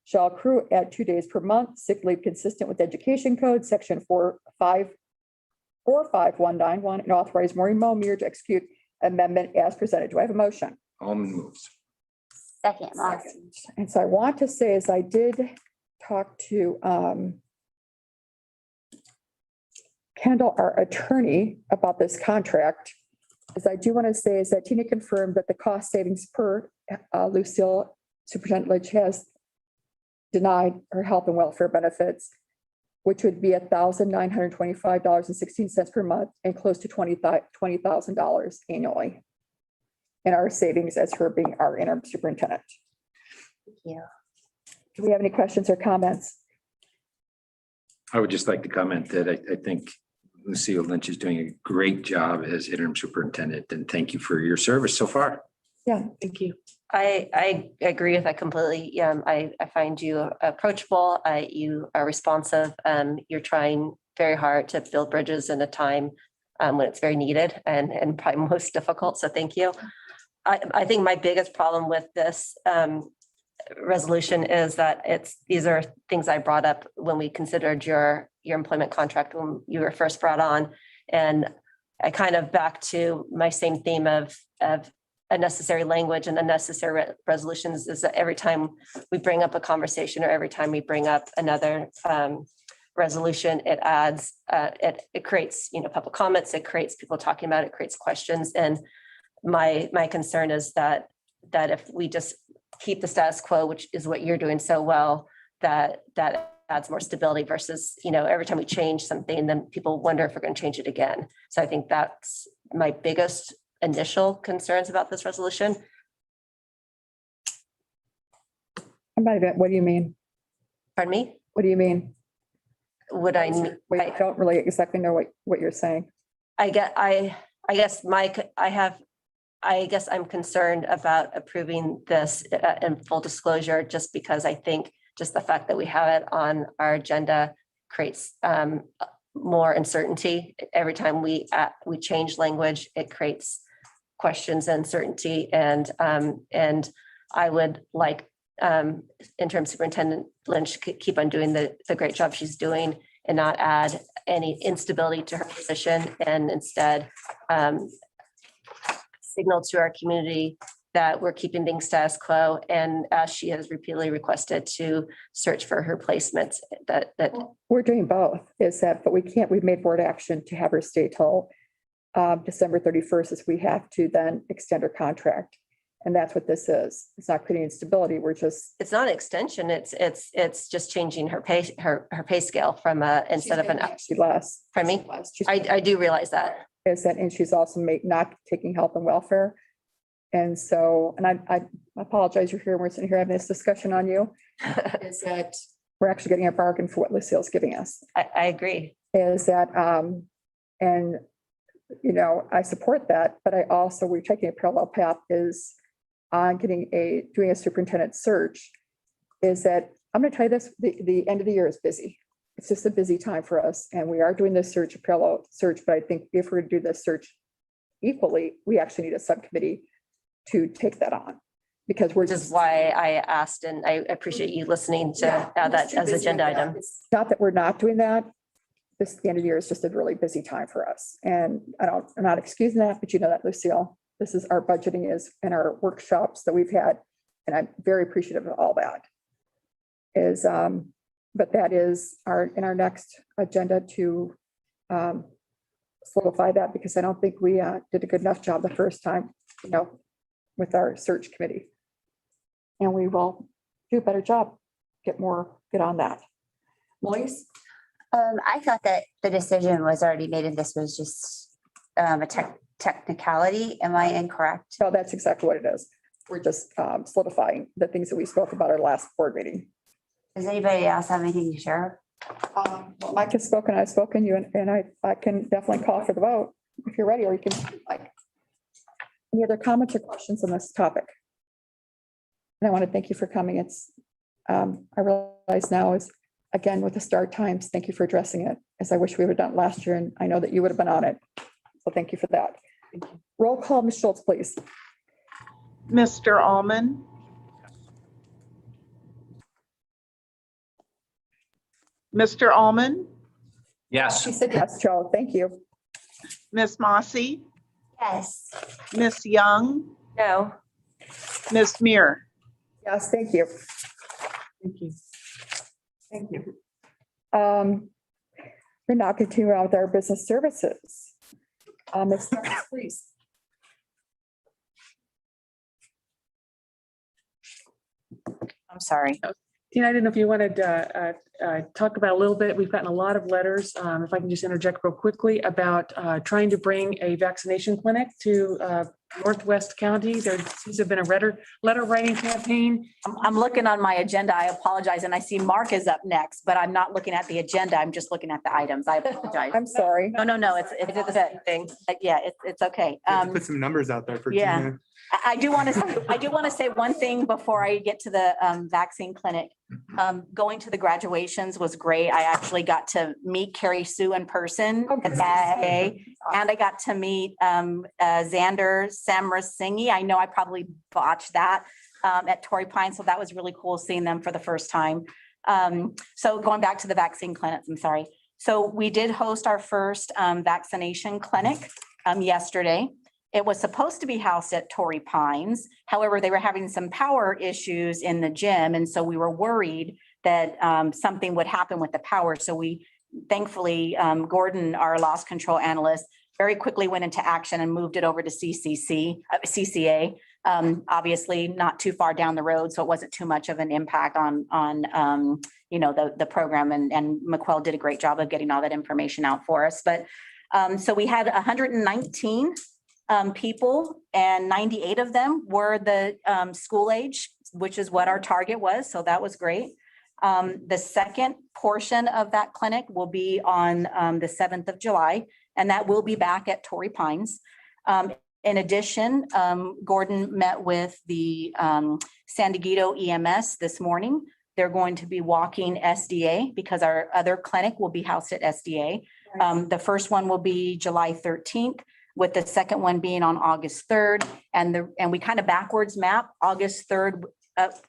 shall accrue at 2 days per month, sick leave consistent with education code, section 45191, and authorize Maureen Momir to execute amendment as presented. Do I have a motion? Alman moves. Second, Moss. And so I want to say is I did talk to Kendall, our attorney, about this contract. As I do want to say is that Tina confirmed that the cost savings per Lucille Superintendent Lynch has denied her health and welfare benefits, which would be $1,925.16 per month and close to $20,000 annually in our savings as her being our interim superintendent. Thank you. Do we have any questions or comments? I would just like to comment that I think Lucille Lynch is doing a great job as interim superintendent, and thank you for your service so far. Yeah, Thank you. I agree with that completely. I find you approachable. You are responsive. You're trying very hard to build bridges in a time when it's very needed and probably most difficult. So thank you. I think my biggest problem with this resolution is that these are things I brought up when we considered your employment contract when you were first brought on. And I kind of back to my same theme of unnecessary language and unnecessary resolutions is that every time we bring up a conversation or every time we bring up another resolution, it adds, it creates, public comments, it creates people talking about it, creates questions. And my concern is that if we just keep the status quo, which is what you're doing so well, that adds more stability versus, every time we change something, then people wonder if we're going to change it again. So I think that's my biggest initial concerns about this resolution. what do you mean? Pardon me? What do you mean? Would I? Wait, I don't really exactly know what you're saying. I guess I'm concerned about approving this in full disclosure, just because I think just the fact that we have it on our agenda creates more uncertainty. Every time we change language, it creates questions and uncertainty. And I would like interim superintendent Lynch keep on doing the great job she's doing and not add any instability to her position, and instead signal to our community that we're keeping things status quo. And as she has repeatedly requested, to search for her placements that We're doing both, but we've made board action to have her stay till December 31st, as we have to then extend her contract. And that's what this is. It's not creating instability. it's not an extension. It's just changing her pay scale from instead of an. Less. Pardon me? I do realize that. And she's also not taking health and welfare. And so, and I apologize, you're here, we're sitting here having this discussion on you, is that we're actually getting a bargain for what Lucille's giving us. I agree. Is that, and, I support that, but we're taking a parallel path is on doing a superintendent search, is that, I'm going to tell you this, the end of the year is busy. It's just a busy time for us, and we are doing this search, a parallel search, but I think if we're to do this search equally, we actually need a subcommittee to take that on. Because we're Which is just. why I asked, and I appreciate you listening to Yeah, add we're that too as busy agenda with that. item. It's not that we're not doing that. The end of the year is just a really busy time for us. And I'm not excusing that, but you know that, Lucille, this is our budgeting is and our workshops that we've had. And I'm very appreciative of all that. But that is in our next agenda to solidify that, because I don't think we did a good enough job the first time, with our search committee. And we will do a better job, get on that. Melise? I thought that the decision was already made and this was just a technicality. Am I incorrect? No, that's exactly what it is. We're just solidifying the things that we spoke about our last board meeting. Does anybody else have anything to share? Mike has spoken, I've spoken, you and I can definitely call for the vote if you're ready, or you can, like, any other comments or questions on this topic? And I want to thank you for coming. I realize now is, again, with the start times, thank you for addressing it, as I wish we would have done it last year, and I know that you would have been on it. So thank you for that. Roll call, Ms. Schultz, please. Mr. Almond, Mr. Almond, Yes. She said yes, Joe, thank you. Miss Mossy, Yes. Miss Young, No, Miss Muir. Yes, thank you. Thank you. Thank you. We're now continuing on with our business services. Ms. Starks, please. I'm sorry. Tina, I didn't know if you wanted to talk about a little bit. We've gotten a lot of letters. If I can just interject real quickly about trying to bring a vaccination clinic to Northwest County. There seems to have been a letter writing campaign. I'm looking on my agenda. I apologize. And I see Mark is up next, but I'm not looking at the agenda. I'm just looking at the items. I apologize. I'm sorry. No, it's the same thing. yeah, it's okay. We have to put some numbers out there for yeah. Gina. I do want to say one thing before I get to the vaccine clinic. Going to the graduations was great. I actually got to meet Carrie Sue in person at that day. And I got to meet Xander Samrasingi. I know I probably botched that at Torrey Pines. So that was really cool seeing them for the first time. So going back to the vaccine clinics, I'm sorry. So we did host our first vaccination clinic yesterday. It was supposed to be housed at Torrey Pines. However, they were having some power issues in the gym. And so we were worried that something would happen with the power. So we thankfully, Gordon, our loss control analyst, very quickly went into action and moved it over to CCA. Obviously not too far down the road, so it wasn't too much of an impact on the program. And McQuell did a great job of getting all that information out for us. But so we had 119 people, and 98 of them were the school age, which is what our target was. So that was great. The second portion of that clinic will be on the 7th of July, and that will be back at Torrey Pines. In addition, Gordon met with the San Diego EMS this morning. They're going to be walking SDA because our other clinic will be housed at SDA. The first one will be July 13th, with the second one being on August 3rd. And we kind of backwards map August 3rd,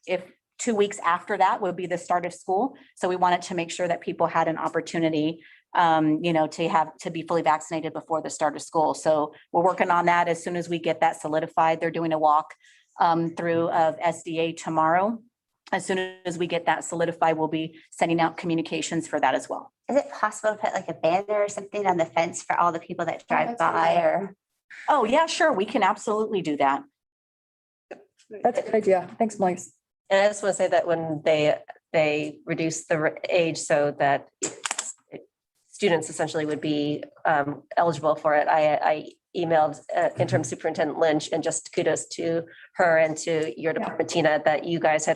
if 2 weeks after that would be the start of school. So we wanted to make sure that people had an opportunity, to be fully vaccinated before the start of school. So we're working on that. As soon as we get that solidified, they're doing a walk through of SDA tomorrow. As soon as we get that solidified, we'll be sending out communications for that as well. Is it possible to put like a banner or something on the fence for all the people that drive by or? Oh, yeah, sure. We can absolutely do that. That's a good idea. Thanks, Melise. And I just want to say that when they reduced the age so that students essentially would be eligible for it, I emailed interim superintendent Lynch, and just kudos to her and to your department, Tina, that you guys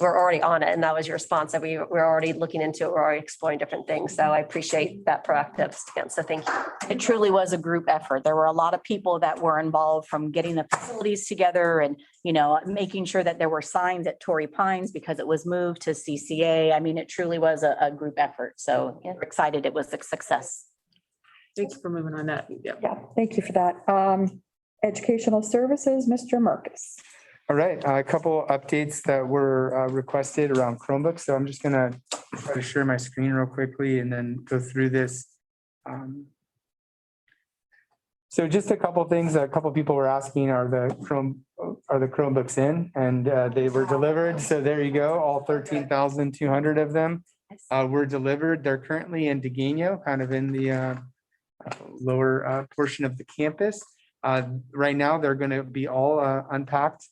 were already on it, and that was your response, that we're already looking into it. We're already exploring different things. So I appreciate that proactive stance. So thank you. It truly was a group effort. There were a lot of people that were involved, from getting the facilities together and, making sure that there were signs at Torrey Pines because it was moved to CCA. I mean, it truly was a group effort. So we're excited it was a success. Thank you for moving on that. Yeah. Yeah, thank you for that. Educational Services, Mr. Marcus. All right, a couple updates that were requested around Chromebooks. So I'm just gonna try to share my screen real quickly and then go through this. So just a couple things, a couple people were asking, are the Chromebooks in? And they were delivered. So there you go, all 13,200 of them were delivered. They're currently in Degano, kind of in the lower portion of the campus. Right now, they're going to be all unpacked,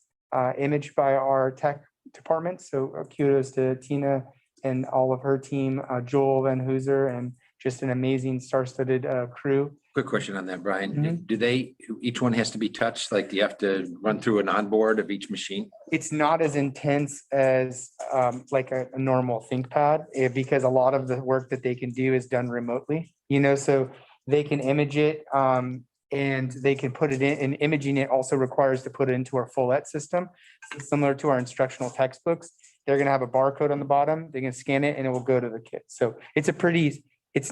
imaged by our tech department. So kudos to Tina and all of her team, Joel Van Hooser, and just an amazing star-studded crew. Quick question on that, Brian. Mhm. Do they, each one has to be touched? Like, do you have to run through an onboard of each machine? It's not as intense as like a normal ThinkPad, because a lot of the work that they can do is done remotely, so they can image it and they can put it in, and imaging it also requires to put it into our Follett system. So similar to our instructional textbooks, they're gonna have a barcode on the bottom, they can scan it and it will go to the kid. So it's A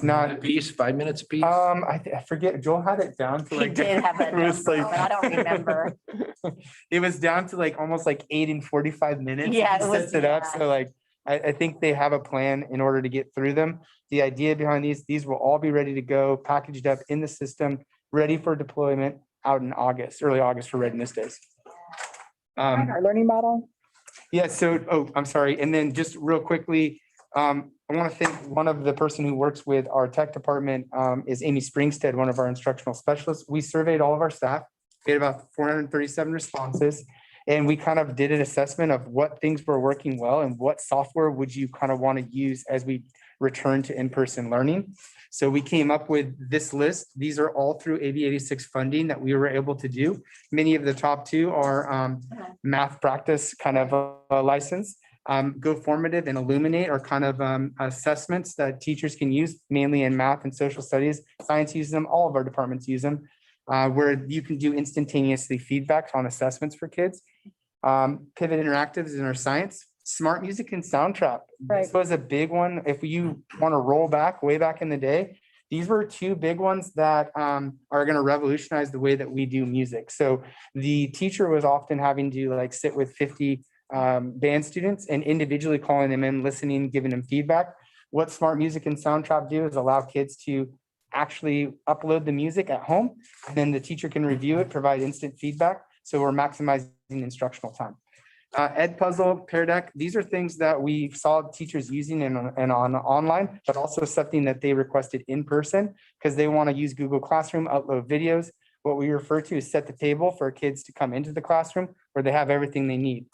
not, piece, 5 minutes a piece? I forget, Joel had it down to He like. did have a it was number, like- but I don't remember. It was down to like almost like 8 and 45 minutes. Yeah, He it was- sets it up. yeah. So like, I think they have a plan in order to get through them. The idea behind these will all be ready to go, packaged up in the system, ready for deployment out in August, early August for Readiness Days. Our learning model. Yeah, so, I'm sorry. And then just real quickly, I want to thank one of the person who works with our tech department is Amy Springstead, one of our instructional specialists. We surveyed all of our staff. We had about 437 responses. And we kind of did an assessment of what things were working well and what software would you kind of want to use as we return to in-person learning. So we came up with this list. These are all through AB 86 funding that we were able to do. Many of the top two are Math Practice kind of a license. Go Formative and Illuminate are kind of assessments that teachers can use mainly in math and social studies. Science uses them, all of our departments use them, where you can do instantaneously feedback on assessments for kids. Pivot Interactive is in our science. Smart Music and Soundtrap. This was a big one. If you want to roll back, way back in the day, these were two big ones that are going to revolutionize the way that we do music. So the teacher was often having to like sit with 50 band students and individually calling them in, listening, giving them feedback. What Smart Music and Soundtrap do is allow kids to actually upload the music at home, and then the teacher can review it, provide instant feedback. So we're maximizing instructional time. Edpuzzle, Pear Deck, these are things that we saw teachers using and on online, but also something that they requested in person because they want to use Google Classroom, upload videos. What we refer to is set the table for kids to come into the classroom where they have everything they need.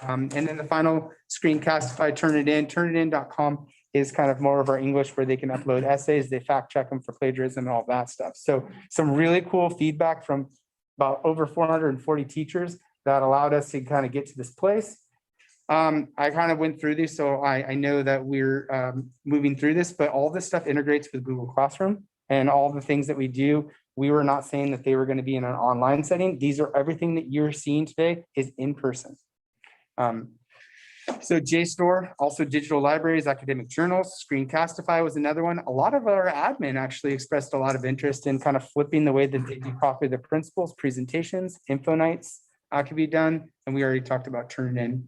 And then the final Screencastify, Turnitin.com is kind of more of our English where they can upload essays, they fact check them for plagiarism and all that stuff. So some really cool feedback from about over 440 teachers that allowed us to kind of get to this place. I kind of went through these, so I know that we're moving through this, but all this stuff integrates with Google Classroom and all the things that we do. We were not saying that they were going to be in an online setting. These are everything that you're seeing today is in person. So JSTOR, also digital libraries, academic journals, Screencastify was another one. A lot of our admin actually expressed a lot of interest in kind of flipping the way that they do copy the principals, presentations, info nights could be done. And we already talked about Turnitin.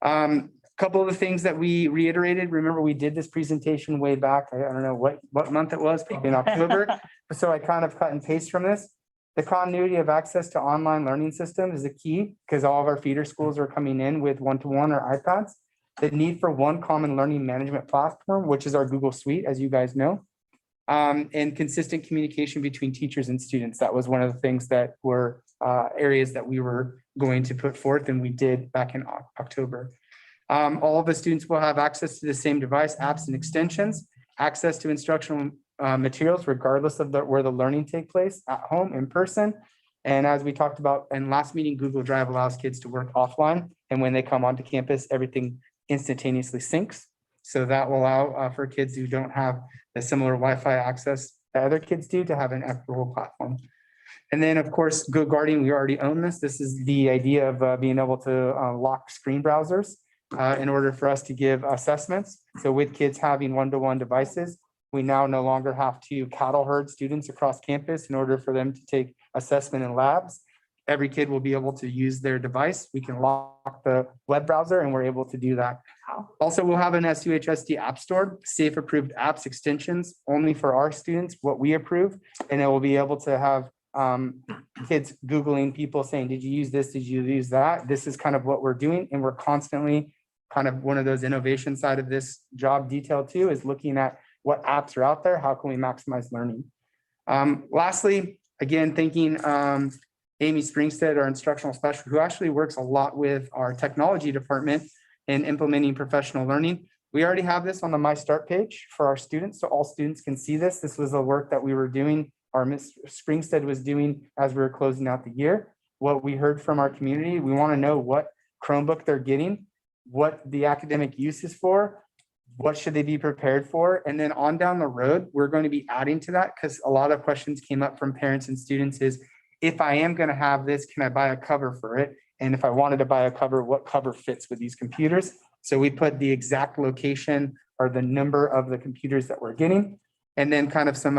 A couple of the things that we reiterated, remember we did this presentation way back. I don't know what month it was, probably in October. So I kind of cut and paste from this. The continuity of access to online learning systems is a key because all of our feeder schools are coming in with one-to-one or iPads. The need for one common learning management platform, which is our Google Suite, as you guys know, and consistent communication between teachers and students. That was one of the things that were areas that we were going to put forth, and we did back in October. All of the students will have access to the same device, apps, and extensions, access to instructional materials, regardless of where the learning take place, at home, in person. And as we talked about in last meeting, Google Drive allows kids to work offline. And when they come onto campus, everything instantaneously syncs. So that will allow for kids who don't have the similar Wi-Fi access that other kids do to have an equitable platform. And then, of course, GoGuardian, we already own this. This is the idea of being able to lock screen browsers in order for us to give assessments. So with kids having one-to-one devices, We now no longer have to cattle herd students across campus in order for them to take assessment in labs. Every kid will be able to use their device. We can lock the web browser and we're able to do that. Also, we'll have an SUHSD app store, safe approved apps extensions only for our students, what we approve. And it will be able to have kids Googling people saying, did you use this? Did you use that? This is kind of what we're doing. And we're constantly kind of one of those innovation side of this job detail too, is looking at what apps are out there. How can we maximize learning? Lastly, again, thanking Amy Springstead, our instructional specialist, who actually works a lot with our technology department in implementing professional learning. We already have this on the My Start page for our students, so all students can see this. This was the work that we were doing, our Ms. Springstead was doing as we were closing out the year. What we heard from our community, we want to know what Chromebook they're getting, what the academic use is for, what should they be prepared for? And then on down the road, we're going to be adding to that because a lot of questions came up from parents and students is, if I am going to have this, can I buy a cover for it? And if I wanted to buy a cover, what cover fits with these computers? So we put the exact location or the number of the computers that we're getting, and then kind of some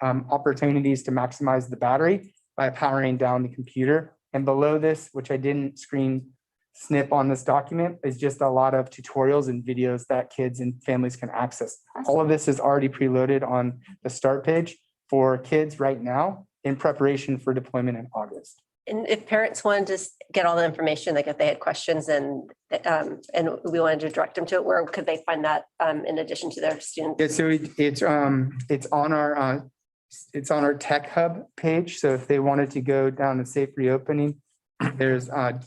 opportunities to maximize the battery by powering down the computer. And below this, which I didn't screen snip on this document, is just a lot of tutorials and videos that kids and families can access. All of this is already preloaded on the Start page for kids right now in preparation for deployment in August. And if parents wanted to get all the information, like if they had questions and we wanted to direct them to it, where could they find that in addition to their student? Yeah, so it's on our Tech Hub page. So if they wanted to go down to safe reopening, there's a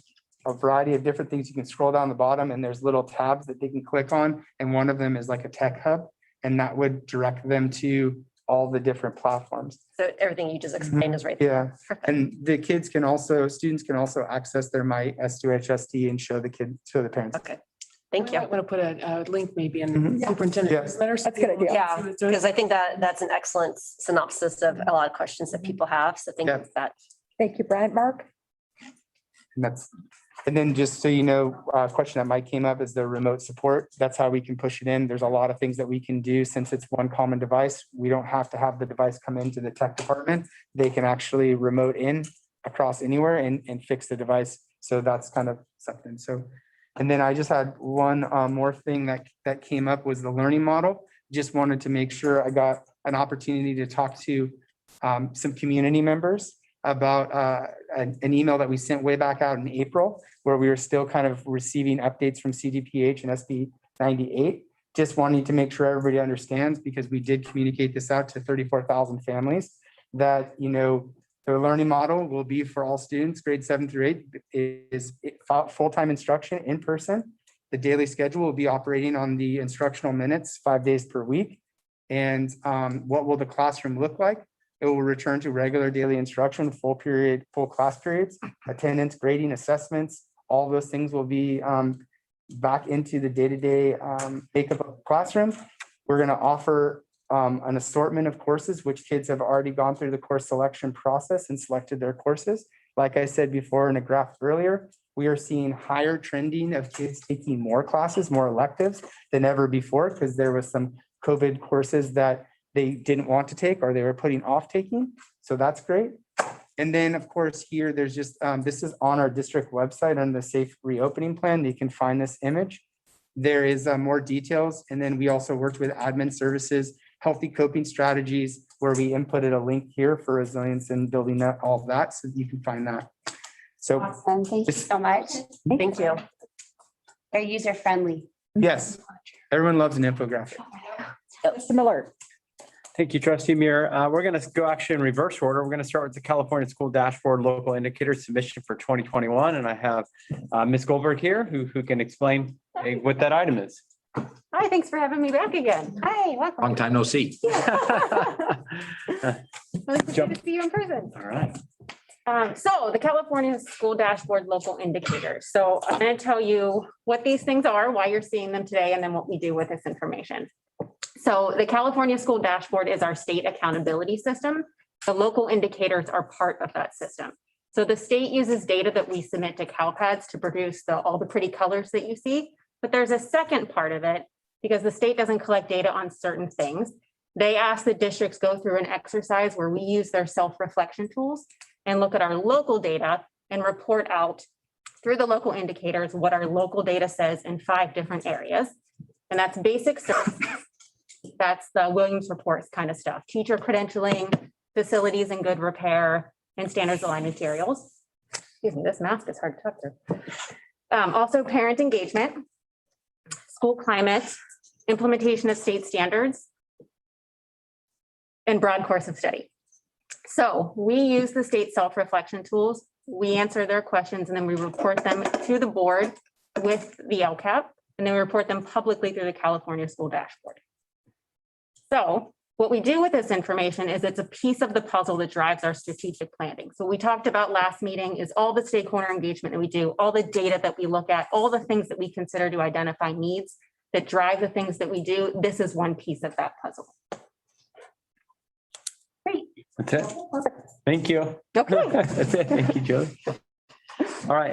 variety of different things. You can scroll down the bottom and there's little tabs that they can click on. And one of them is like a Tech Hub, and that would direct them to all the different platforms. So everything you just explained is right there. Yeah, Perfect. and the kids can also, students can also access their My S2HSD and show the parents. Okay, thank you. I want to put a link maybe in Mhm. the Yeah. superintendent's letter. That's a good idea. Yeah, because I think that that's an excellent synopsis of a lot of questions that people have. So thank you Yeah. for that. Thank you, Brian. Mark? And then just so you know, a question that might came up is the remote support. That's how we can push it in. There's a lot of things that we can do since it's one common device. We don't have to have the device come into the tech department. They can actually remote in across anywhere and fix the device. So that's kind of something. So, and then I just had one more thing that came up was the learning model. Just wanted to make sure I got an opportunity to talk to some community members about an email that we sent way back out in April, where we were still kind of receiving updates from CDPH and SB 98. Just wanting to make sure everybody understands, because we did communicate this out to 34,000 families, that, you know, the learning model will be for all students, grades 7 through 8, is full-time instruction in person. The daily schedule will be operating on the instructional minutes 5 days per week. And what will the classroom look like? It will return to regular daily instruction, full class periods, attendance, grading, assessments, all those things will be back into the day-to-day makeup of the classroom. We're going to offer an assortment of courses, which kids have already gone through the course selection process and selected their courses. Like I said before in a graph earlier, we are seeing higher trending of kids taking more classes, more electives than ever before, because there was some COVID courses that they didn't want to take or they were putting off taking. So that's great. And then, of course, here, there's just, this is on our district website on the safe reopening plan. You can find this image. There is more details. And then we also worked with admin services, healthy coping strategies, where we inputted a link here for resilience and building that, all of that. So you can find that. So Awesome. Thank you so much. Thank you. They're user friendly. yes, everyone loves an infographic. Mr. Miller? Thank you, trustee Muir. We're going to go actually in reverse order. We're going to start with the California School Dashboard Local Indicator Submission for 2021. And I have Ms. Goldberg here who can explain what that item is. Hi, thanks for having me back again. Hi, welcome. Long time no see. Really good to see you in person. All right. So the California School Dashboard Local Indicators. So I'm going to tell you what these things are, why you're seeing them today, and then what we do with this information. So the California School Dashboard is our state accountability system. The local indicators are part of that system. So the state uses data that we submit to CalPADS to produce all the pretty colors that you see. But there's a second part of it, because the state doesn't collect data on certain things. They ask the districts go through an exercise where we use their self-reflection tools and look at our local data and report out through the local indicators what our local data says in 5 different areas. And that's basic services. That's the Williams reports kind of stuff. Teacher credentialing, facilities in good repair, and standards aligned materials. Excuse me, this mask is hard to talk through. Also parent engagement, school climate, implementation of state standards, and broad course of study. So we use the state self-reflection tools. We answer their questions and then we report them to the board with the LCAP, and then we report them publicly through the California School Dashboard. So what we do with this information is it's a piece of the puzzle that drives our strategic planning. So we talked about last meeting is all the stakeholder engagement that we do, all the data that we look at, all the things that we consider to identify needs that drive the things that we do. This is one piece of that puzzle. Great. That's it. Thank you. Okay. That's it. Thank you, Julie. All right.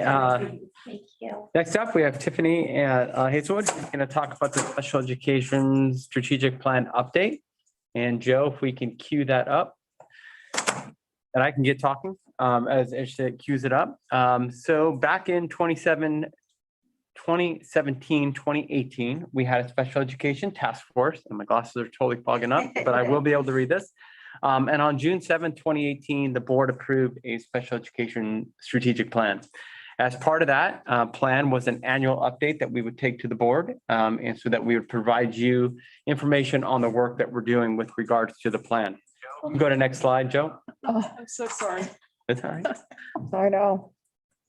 Thank you. Next up, we have Tiffany Hazelwood, who's going to talk about the special education strategic plan update. And Joe, if we can cue that up. And I can get talking as she cues it up. So back in 2017, 2018, we had a special education task force, and my glasses are totally fogging up, but I will be able to read this. And on June 7th, 2018, the board approved a special education strategic plan. As part of that plan was an annual update that we would take to the board, and so that we would provide you information on the work that we're doing with regards to the plan. Go to next slide, Joe. Oh, I'm so sorry. That's all right. I know.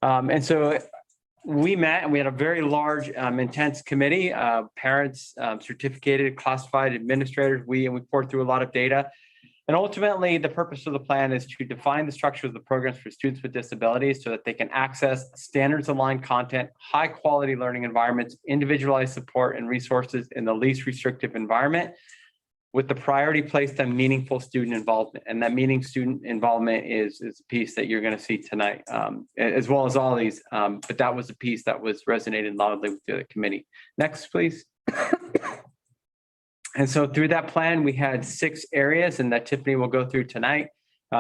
And so we met and we had a very large, intense committee, parents, certificated, classified administrators. We poured through a lot of data. And ultimately, the purpose of the plan is to define the structure of the programs for students with disabilities so that they can access standards aligned content, high quality learning environments, individualized support and resources in the least restrictive environment, with the priority placed on meaningful student involvement. And that meaning student involvement is a piece that you're going to see tonight, as well as all these. But that was a piece that was resonated loudly with the committee. Next, please. And so through that plan, we had 6 areas, and that Tiffany will go through tonight.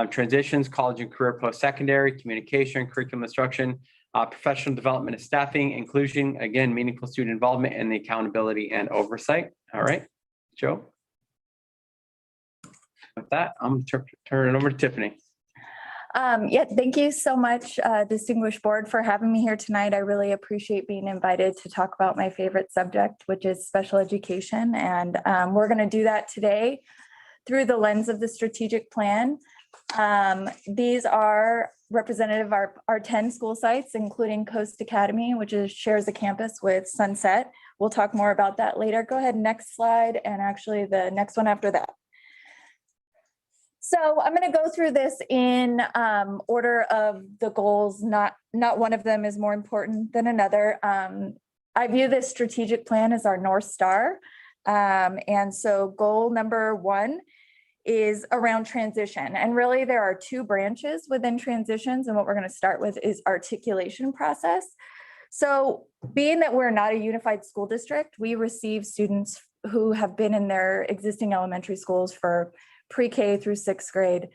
Transitions, college and career post-secondary, communication, curriculum instruction, professional development and staffing, inclusion, again, meaningful student involvement, and the accountability and oversight. All right, Joe. With that, I'm gonna turn it over to Tiffany. Yeah, thank you so much, distinguished board, for having me here tonight. I really appreciate being invited to talk about my favorite subject, which is special education. And we're going to do that today through the lens of the strategic plan. These are representative of our 10 school sites, including Coast Academy, which shares a campus with Sunset. We'll talk more about that later. Go ahead, next slide, and actually the next one after that. So I'm going to go through this in order of the goals. Not one of them is more important than another. I view this strategic plan as our North Star. And so goal number 1 is around transition. And really there are 2 branches within transitions. And what we're going to start with is articulation process. So being that we're not a unified school district, we receive students who have been in their existing elementary schools for pre-K through 6th grade.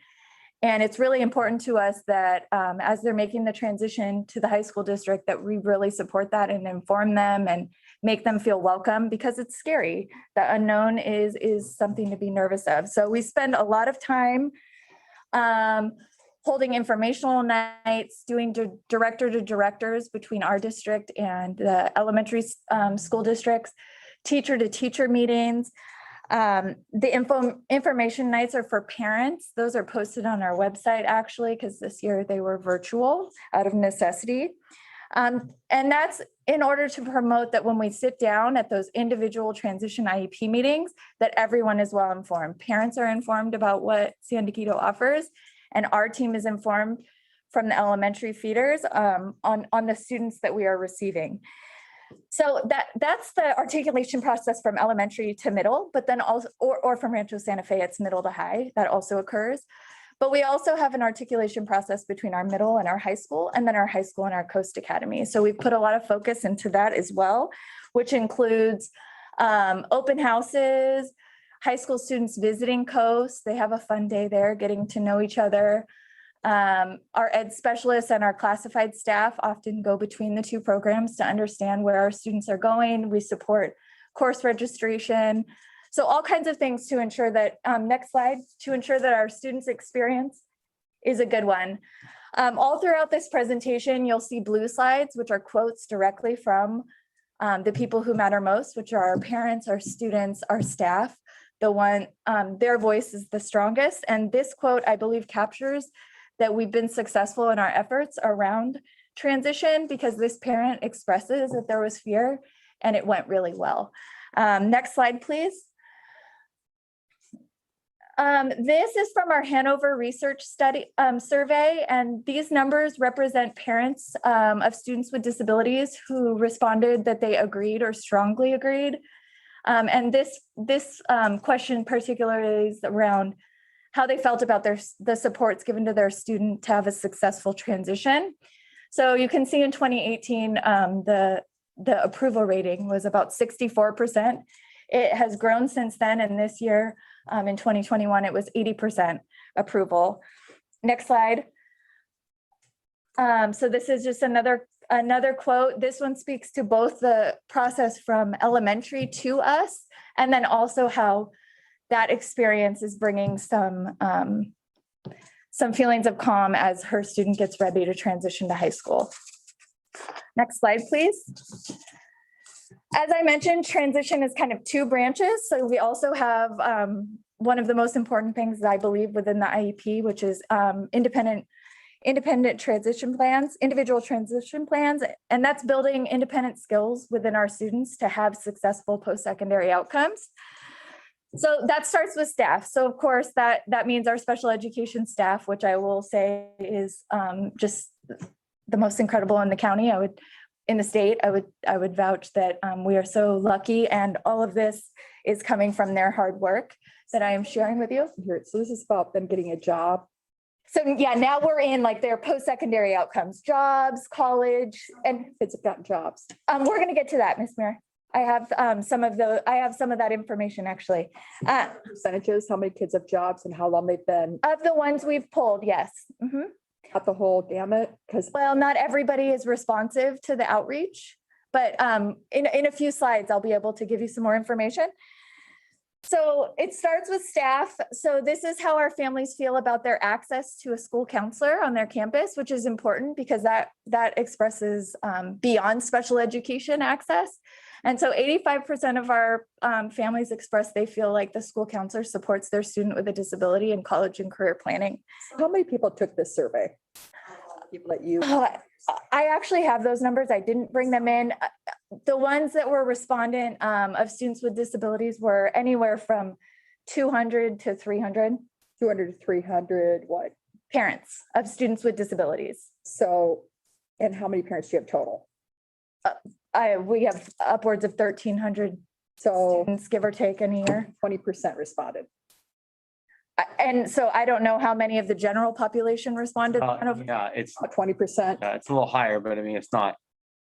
And it's really important to us that as they're making the transition to the high school district, that we really support that and inform them and make them feel welcome, because it's scary. The unknown is something to be nervous of. So we spend a lot of time holding informational nights, doing director to directors between our district and the elementary school districts, teacher to teacher meetings. The information nights are for parents. Those are posted on our website, actually, because this year they were virtual out of necessity. And that's in order to promote that when we sit down at those individual transition IEP meetings, that everyone is well informed. Parents are informed about what San Diego offers, and our team is informed from the elementary feeders on the students that we are receiving. So that's the articulation process from elementary to middle, but then also, or from Rancho Santa Fe, it's middle to high, that also occurs. But we also have an articulation process between our middle and our high school, and then our high school and our Coast Academy. So we've put a lot of focus into that as well, which includes open houses, high school students visiting Coast. They have a fun day there, getting to know each other. Our ed specialists and our classified staff often go between the two programs to understand where our students are going. We support course registration. So all kinds of things to ensure that, next slide, to ensure that our students' experience is a good one. All throughout this presentation, you'll see blue slides, which are quotes directly from the people who matter most, which are our parents, our students, our staff. Their voice is the strongest. And this quote, I believe, captures that we've been successful in our efforts around transition because this parent expresses that there was fear and it went really well. Next slide, please. This is from our Hanover Research Study survey, and these numbers represent parents of students with disabilities who responded that they agreed or strongly agreed. And this question particularly is around how they felt about the supports given to their student to have a successful transition. So you can see in 2018, the approval rating was about 64%. It has grown since then, and this year, in 2021, it was 80% approval. Next slide. So this is just another quote. This one speaks to both the process from elementary to us, and then also how that experience is bringing some feelings of calm as her student gets ready to transition to high school. Next slide, please. As I mentioned, transition is kind of two branches. So we also have one of the most important things that I believe within the IEP, which is independent transition plans, individual transition plans, and that's building independent skills within our students to have successful post-secondary outcomes. So that starts with staff. So of course, that means our special education staff, which I will say is just the most incredible in the county. In the state, I would vouch that we are so lucky, and all of this is coming from their hard work that I am sharing with you. Here, so this is about them getting a job. So yeah, now we're in like their post-secondary outcomes, jobs, college, and Kids have gotten jobs. we're gonna get to that, Ms. Mayor. I have some of that information actually. Percentages, how many kids have jobs and how long they've been Of the ones we've pulled, yes. Mhm. at the whole gamut, because Well, not everybody is responsive to the outreach, but in a few slides, I'll be able to give you some more information. So it starts with staff. So this is how our families feel about their access to a school counselor on their campus, which is important because that expresses beyond special education access. And so 85% of our families express they feel like the school counselor supports their student with a disability in college and career planning. how many people took this survey? People that you. Oh, I actually have those numbers. I didn't bring them in. The ones that were respondent of students with disabilities were anywhere from 200 to 300 200 to 300, what? parents of students with disabilities. So, and how many parents do you have total? We have upwards of 1,300 So students, give or take, in a year. 20% responded. And so I don't know how many of the general population responded. Yeah, it's 20%, a little higher, but I mean, it's not,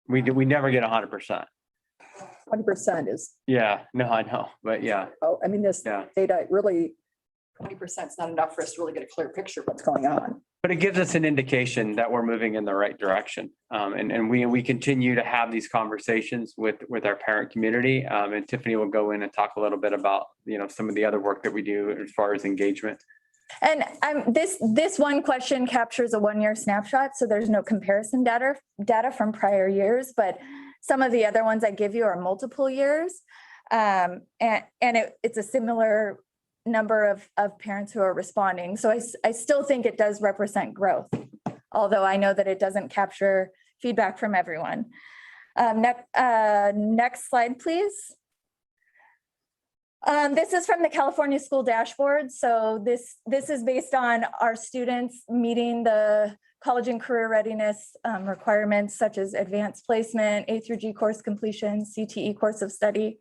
we never get 100%. 20% is, Yeah, no, I know, but yeah, oh, I mean, this yeah. data really, 20% is not enough for us to really get a clear picture of what's going on. But it gives us an indication that we're moving in the right direction. And we continue to have these conversations with our parent community. And Tiffany will go in and talk a little bit about, some of the other work that we do as far as engagement. And this one question captures a 1-year snapshot, so there's no comparison data from prior years, but some of the other ones I give you are multiple years. And it's a similar number of parents who are responding. So I still think it does represent growth, although I know that it doesn't capture feedback from everyone. Next slide, please. This is from the California School Dashboard. So this is based on our students meeting the college and career readiness requirements such as advanced placement, A through G course completion, CTE course of study.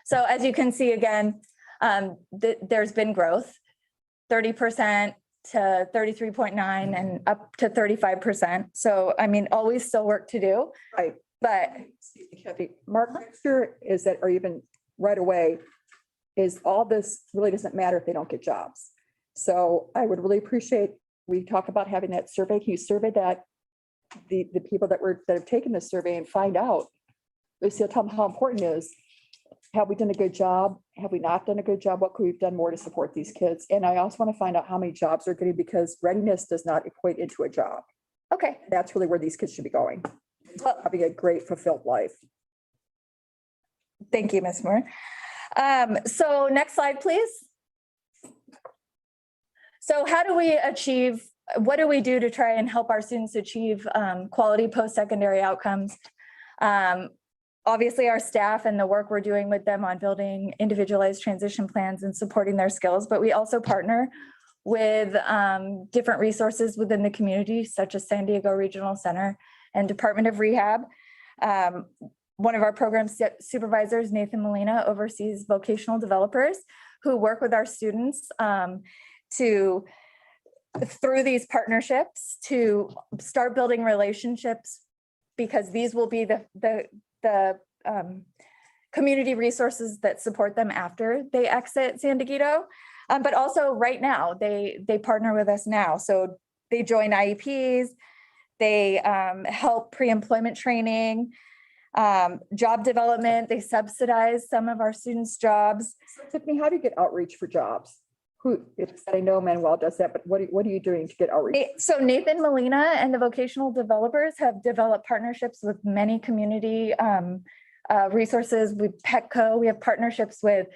So as you can see again, there's been growth, 30% to 33.9 and up to 35%. So, I mean, always still work to do. Right. But Mark, next year is that, or even right away, is all this really doesn't matter if they don't get jobs. So I would really appreciate, we talk about having that survey. Can you survey that, the people that have taken this survey and find out? Lucille, tell them how important it is. Have we done a good job? Have we not done a good job? What could we have done more to support these kids? And I also want to find out how many jobs they're getting, because readiness does not equate into a job. Okay, That's really where these kids should be going. well, Having a great fulfilled life. thank you, Ms. Moore. So next slide, please. So how do we achieve, what do we do to try and help our students achieve quality post-secondary outcomes? Obviously, our staff and the work we're doing with them on building individualized transition plans and supporting their skills, but we also partner with different resources within the community, such as San Diego Regional Center and Department of Rehab. One of our program supervisors, Nathan Molina, oversees vocational developers who work with our students through these partnerships to start building relationships, because these will be the community resources that support them after they exit San Diego. But also right now, they partner with us now. So they join IEPs, they help pre-employment training, job development, they subsidize some of our students' jobs. So Tiffany, how do you get outreach for jobs? Who, I know Manuel does that, but what are you doing to get outreach? So Nathan Molina and the vocational developers have developed partnerships with many community resources with Petco. We have partnerships with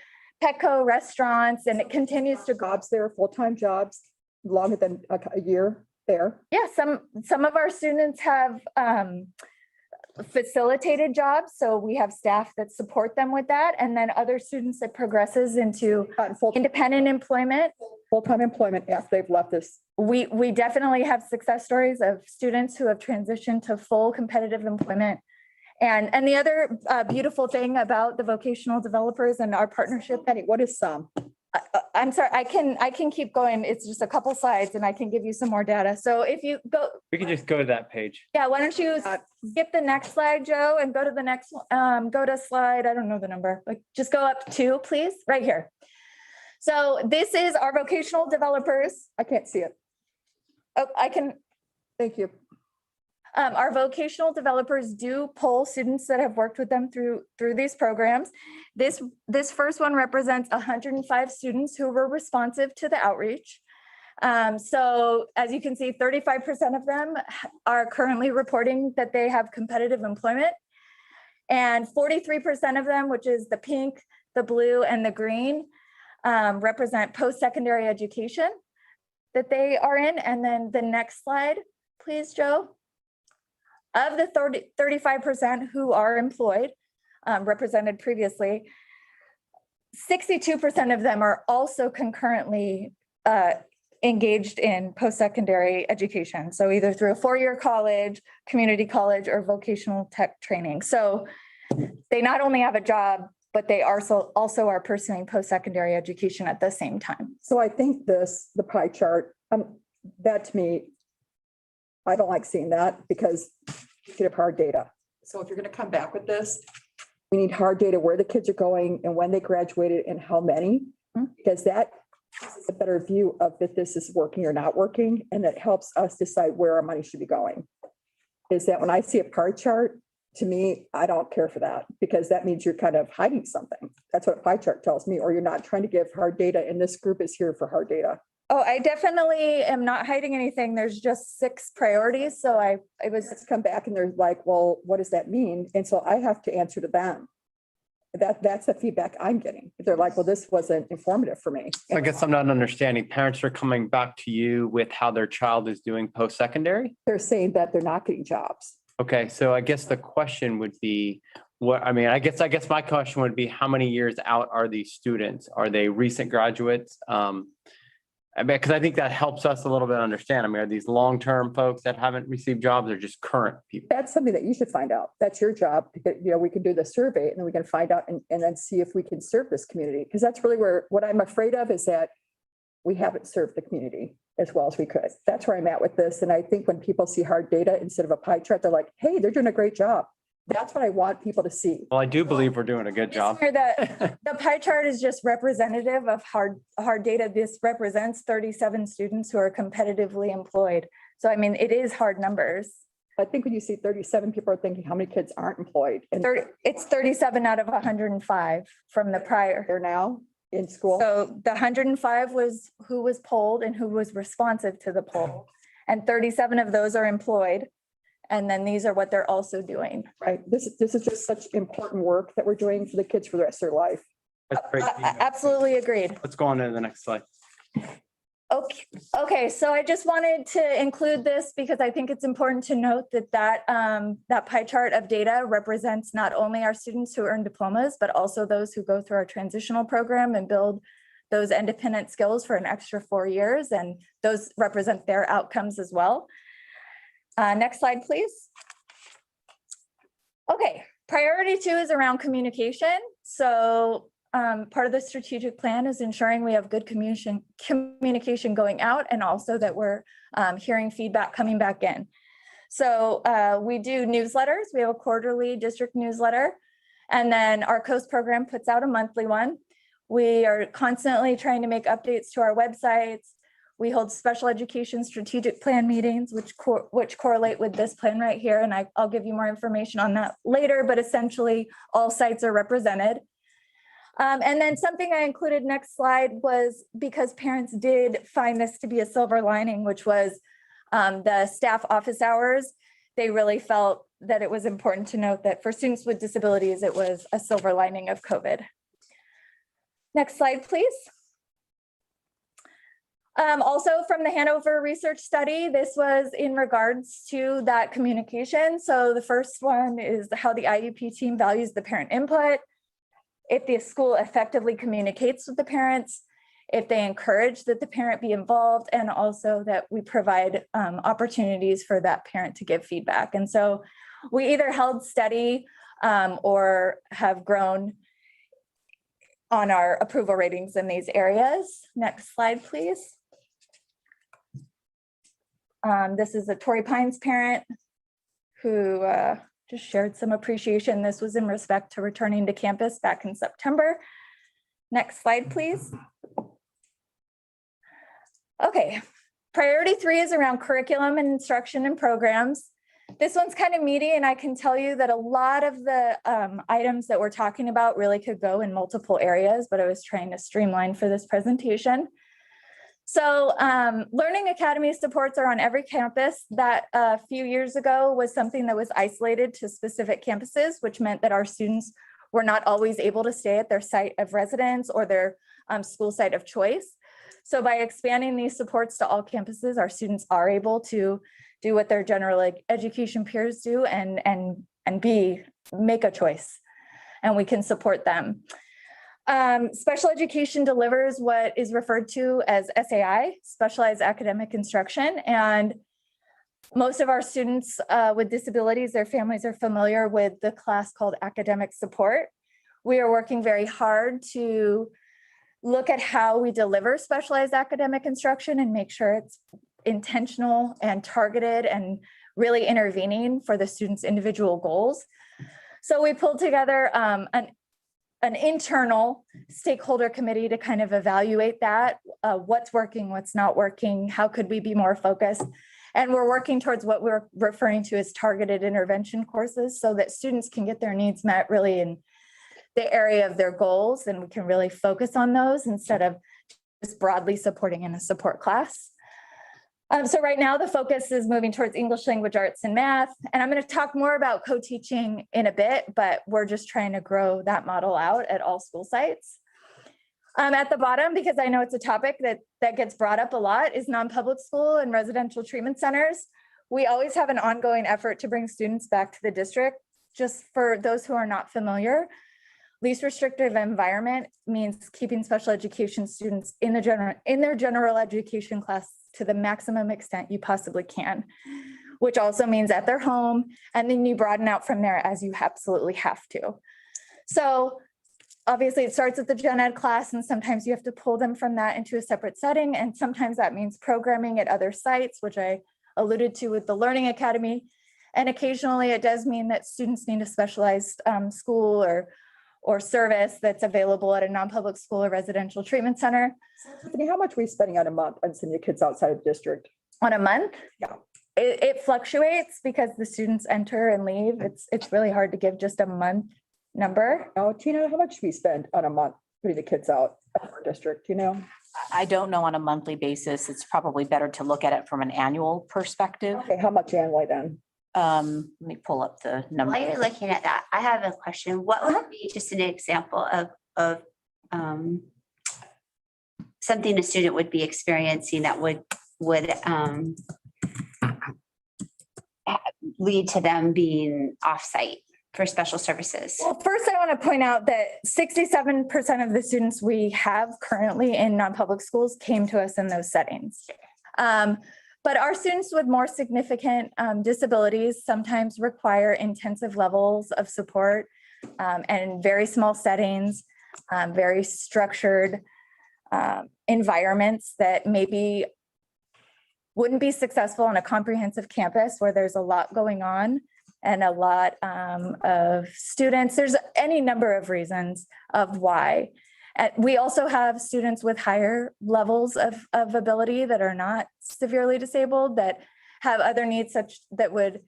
Petco restaurants, and it continues to go. Jobs there, full-time jobs, longer than a year there. Yeah, some of our students have facilitated jobs, so we have staff that support them with that, and then other students that progresses into independent employment. Full-time employment after they've left this. We definitely have success stories of students who have transitioned to full competitive employment. And the other beautiful thing about the vocational developers and our partnership, Penny, what is some? I'm sorry, I can keep going. It's just a couple slides and I can give you some more data. So if you go, We can just go to that page. yeah, why don't you skip the next slide, Joe, and go to the next, go to slide, I don't know the number, but just go up 2, please, right here. So this is our vocational developers. I can't see it. Oh, I can. Thank you. Our vocational developers do poll students that have worked with them through these programs. This first one represents 105 students who were responsive to the outreach. So as you can see, 35% of them are currently reporting that they have competitive employment. And 43% of them, which is the pink, the blue, and the green, represent post-secondary education that they are in. And then the next slide, please, Joe. Of the 35% who are employed, represented previously, 62% of them are also concurrently engaged in post-secondary education. So either through a 4-year college, community college, or vocational tech training. So they not only have a job, but they also are pursuing post-secondary education at the same time. So I think the pie chart, that to me, I don't like seeing that because you get hard data. So if you're going to come back with this, we need hard data where the kids are going and when they graduated and how many, because that is a better view of if this is working or not working. And that helps us decide where our money should be going. Is that when I see a pie chart, to me, I don't care for that because that means you're kind of hiding something. That's what a pie chart tells me, or you're not trying to give hard data and this group is here for hard data. Oh, I definitely am not hiding anything. There's just 6 priorities. So I was Let's come back and they're like, well, what does that mean? And so I have to answer to them. That's the feedback I'm getting. They're like, well, this wasn't informative for me. I guess I'm not understanding. Parents are coming back to you with how their child is doing post-secondary? They're saying that they're not getting jobs. Okay, so I guess the question would be, I guess my question would be, how many years out are these students? Are they recent graduates? Because I think that helps us a little bit understand. I mean, are these long-term folks that haven't received jobs or just current people? That's something that you should find out. That's your job. We can do the survey and then we can find out and then see if we can serve this community. Because that's really what I'm afraid of is that we haven't served the community as well as we could. That's where I'm at with this. And I think when people see hard data instead of a pie chart, they're like, hey, they're doing a great job. That's what I want people to see. Well, I do believe we're doing a good job. Here, the pie chart is just representative of hard data. This represents 37 students who are competitively employed. So I mean, it is hard numbers. I think when you see 37, people are thinking, how many kids aren't employed? And It's 37 out of 105 from the prior. they're now in school. So the 105 was who was polled and who was responsive to the poll. And 37 of those are employed. And then these are what they're also doing. Right. This is just such important work that we're doing for the kids for the rest of their life. That's great. Absolutely agreed. Let's go on to the next slide. Okay, so I just wanted to include this because I think it's important to note that pie chart of data represents not only our students who earn diplomas, but also those who go through our transitional program and build those independent skills for an extra 4 years, and those represent their outcomes as well. Next slide, please. Okay, priority 2 is around communication. So part of the strategic plan is ensuring we have good communication going out, and also that we're hearing feedback coming back in. So we do newsletters. We have a quarterly district newsletter, and then our COAST program puts out a monthly one. We are constantly trying to make updates to our websites. We hold special education strategic plan meetings, which correlate with this plan right here. And I'll give you more information on that later, but essentially all sites are represented. And then something I included next slide was because parents did find this to be a silver lining, which was the staff office hours. They really felt that it was important to note that for students with disabilities, it was a silver lining of COVID. Next slide, please. Also from the Hanover research study, this was in regards to that communication. So the first one is how the IEP team values the parent input, if the school effectively communicates with the parents, if they encourage that the parent be involved, and also that we provide opportunities for that parent to give feedback. And so we either held steady or have grown on our approval ratings in these areas. Next slide, please. This is a Torrey Pines parent who just shared some appreciation. This was in respect to returning to campus back in September. Next slide, please. Okay, priority 3 is around curriculum and instruction and programs. This one's kind of meaty, and I can tell you that a lot of the items that we're talking about really could go in multiple areas, but I was trying to streamline for this presentation. So Learning Academy supports are on every campus. That a few years ago was something that was isolated to specific campuses, which meant that our students were not always able to stay at their site of residence or their school site of choice. So by expanding these supports to all campuses, our students are able to do what their general education peers do and make a choice, and we can support them. Special education delivers what is referred to as SAI, specialized academic instruction. And most of our students with disabilities, their families are familiar with the class called academic support. We are working very hard to look at how we deliver specialized academic instruction and make sure it's intentional and targeted and really intervening for the students' individual goals. So we pulled together an internal stakeholder committee to kind of evaluate that, what's working, what's not working, how could we be more focused? And we're working towards what we're referring to as targeted intervention courses so that students can get their needs met really in the area of their goals, and we can really focus on those instead of just broadly supporting in a support class. So right now the focus is moving towards English language arts and math, and I'm going to talk more about co-teaching in a bit, but we're just trying to grow that model out at all school sites. At the bottom, because I know it's a topic that gets brought up a lot, is non-public school and residential treatment centers. We always have an ongoing effort to bring students back to the district. Just for those who are not familiar, least restrictive environment means keeping special education students in their general education class to the maximum extent you possibly can, which also means at their home, and then you broaden out from there as you absolutely have to. So obviously it starts at the gen ed class, and sometimes you have to pull them from that into a separate setting, and sometimes that means programming at other sites, which I alluded to with the Learning Academy. And occasionally it does mean that students need a specialized school or service that's available at a non-public school or residential treatment center. Tiffany, how much are we spending on a month on sending kids outside of the district? On a month? Yeah. It fluctuates because the students enter and leave. It's really hard to give just a month number. Oh, Tina, how much do we spend on a month putting the kids out of our district, you know? I don't know on a monthly basis. It's probably better to look at it from an annual perspective. Okay, how much annually then? Let me pull up the number. While you're looking at that, I have a question. What would be just an example of something a student would be experiencing that would lead to them being off-site for special services? Well, first, I want to point out that 67% of the students we have currently in non-public schools came to us in those settings. But our students with more significant disabilities sometimes require intensive levels of support and very small settings, very structured environments that maybe wouldn't be successful on a comprehensive campus where there's a lot going on and a lot of students. There's any number of reasons of why. We also have students with higher levels of ability that are not severely disabled, that have other needs such that would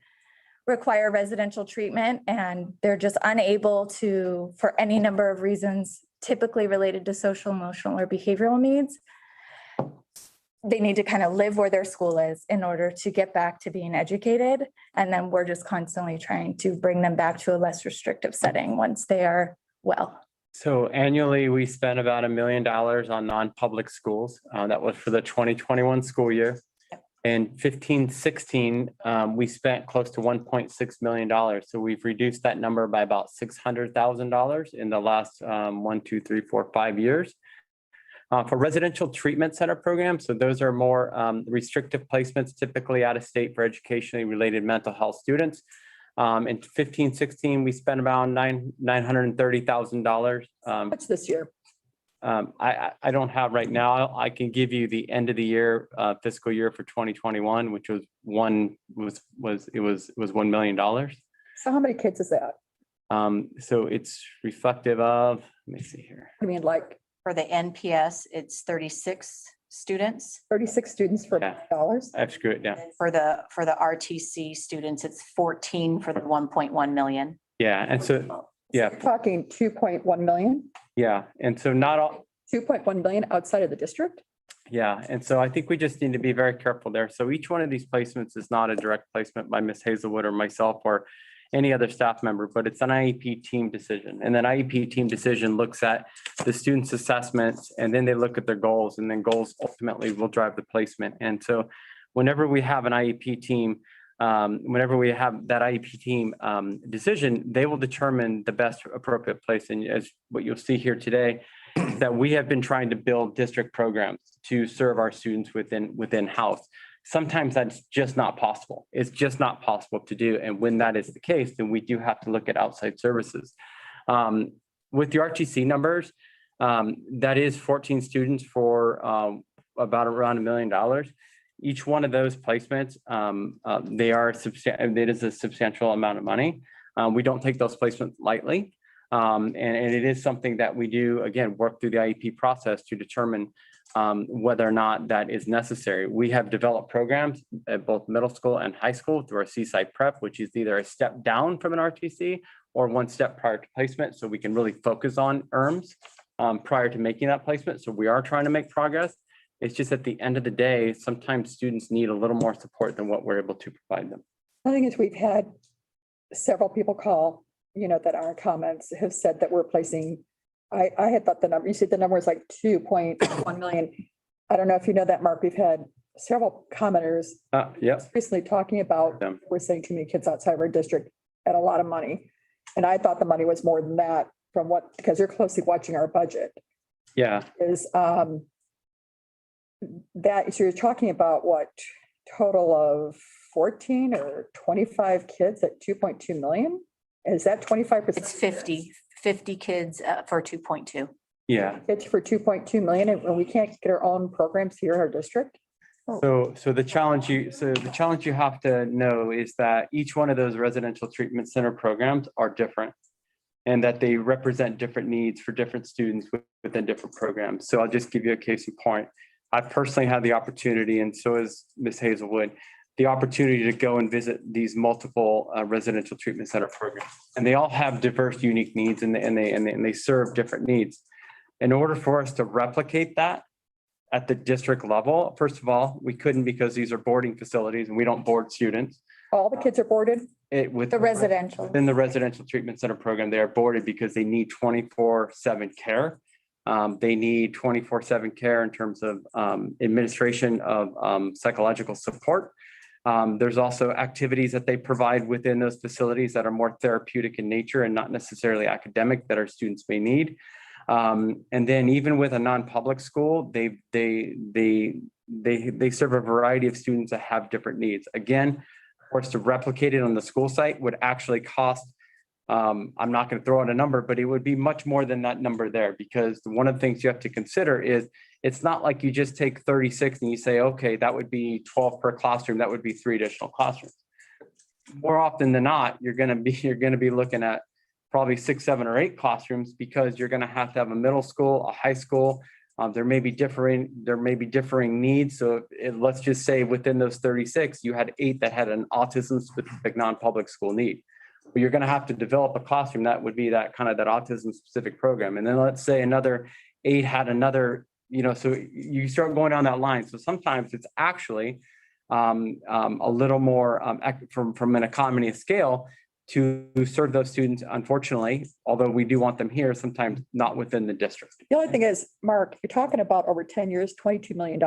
require residential treatment, and they're just unable to, for any number of reasons, typically related to social, emotional, or behavioral needs. They need to kind of live where their school is in order to get back to being educated. And then we're just constantly trying to bring them back to a less restrictive setting once they are well. So annually, we spend about $1 million on non-public schools. That was for the 2021 school year. In 15-16, we spent close to $1.6 million. So we've reduced that number by about $600,000 in the last 1, 2, 3, 4, 5 years. For residential treatment center programs, so those are more restrictive placements, typically out of state for educationally related mental health students. In 15-16, we spent about $930,000. What's this year? I don't have right now. I can give you the end of the year fiscal year for 2021, which was $1 million. So how many kids is that? So it's reflective of, let me see here. I mean, like For the NPS, it's 36 students. 36 students for dollars? I've screwed it down. For the RTC students, it's 14 for the 1.1 million. Yeah, and so, yeah, Talking 2.1 million, yeah, and so not all, 2.1 million outside of the district? yeah, and so I think we just need to be very careful there. So each one of these placements is not a direct placement by Ms. Hazelwood or myself or any other staff member, but it's an IEP team decision. And then IEP team decision looks at the students' assessments, and then they look at their goals, and then goals ultimately will drive the placement. And so whenever we have an IEP team, whenever we have that IEP team decision, they will determine the best appropriate place. And as what you'll see here today, is that we have been trying to build district programs to serve our students within house. Sometimes that's just not possible. It's just not possible to do. And when that is the case, then we do have to look at outside services. With the RTC numbers, that is 14 students for about around $1 million. Each one of those placements, it is a substantial amount of money. We don't take those placements lightly. And it is something that we do, again, work through the IEP process to determine whether or not that is necessary. We have developed programs at both middle school and high school through our Seaside Prep, which is either a step down from an RTC or one step prior to placement. So we can really focus on ERMs prior to making that placement. So we are trying to make progress. It's just at the end of the day, sometimes students need a little more support than what we're able to provide them. I think is we've had several people call, that our comments have said that we're placing, I had thought the number, you said the number was like 2.1 million. I don't know if you know that, Mark, we've had several commenters Yes. recently talking about, we're sending too many kids outside of our district at a lot of money. And I thought the money was more than that because you're closely watching our budget. Yeah. Is that, so you're talking about what, total of 14 or 25 kids at 2.2 million? Is that 25%? It's 50 kids for 2.2. Yeah. It's for 2.2 million and we can't get our own programs here in our district? So the challenge you have to know is that each one of those residential treatment center programs are different, and that they represent different needs for different students within different programs. So I'll just give you a case in point. I've personally had the opportunity, and so has Ms. Hazelwood, the opportunity to go and visit these multiple residential treatment center programs. And they all have diverse, unique needs, and they serve different needs. In order for us to replicate that at the district level, first of all, we couldn't, because these are boarding facilities and we don't board students. All the kids are boarded? The residential. In the residential treatment center program, they are boarded because they need 24/7 care. They need 24/7 care in terms of administration of psychological support. There's also activities that they provide within those facilities that are more therapeutic in nature and not necessarily academic that our students may need. And then even with a non-public school, they serve a variety of students that have different needs. Again, of course, to replicate it on the school site would actually cost, I'm not going to throw out a number, but it would be much more than that number there, because one of the things you have to consider is it's not like you just take 36 and you say, okay, that would be 12 per classroom. That would be 3 additional classrooms. More often than not, you're going to be looking at probably 6, 7, or 8 classrooms, because you're going to have a middle school, a high school. There may be differing needs. So let's just say within those 36, you had 8 that had an autism specific non-public school need. But you're going to have to develop a classroom that would be that kind of that autism specific program. And then let's say another 8 had another, so you start going down that line. So sometimes it's actually a little more from an economy of scale to serve those students, unfortunately, although we do want them here, sometimes not within the district. The only thing is, Mark, you're talking about over 10 years, $22 million.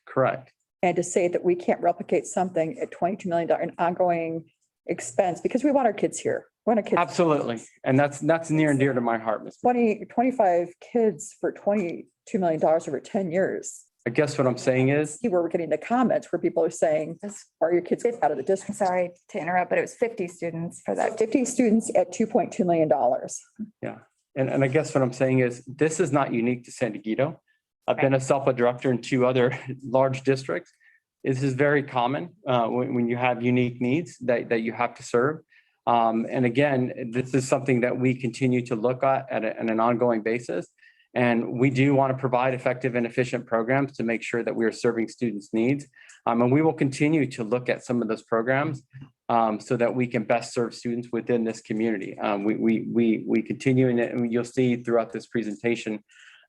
Correct. And to say that we can't replicate something at $22 million in ongoing expense, because we want our kids here. We want our kids. Absolutely. And that's near and dear to my heart, Ms. 25 kids for $22 million over 10 years. I guess what I'm saying is, See where we're getting the comments where people are saying, are your kids out of the district? Sorry to interrupt, but it was 50 students for that. 50 students at $2.2 million. yeah. And I guess what I'm saying is, this is not unique to San Diego. I've been a SELPA director in 2 other large districts. This is very common when you have unique needs that you have to serve. And again, this is something that we continue to look at on an ongoing basis. And we do want to provide effective and efficient programs to make sure that we are serving students' needs. And we will continue to look at some of those programs so that we can best serve students within this community. We continue, and you'll see throughout this presentation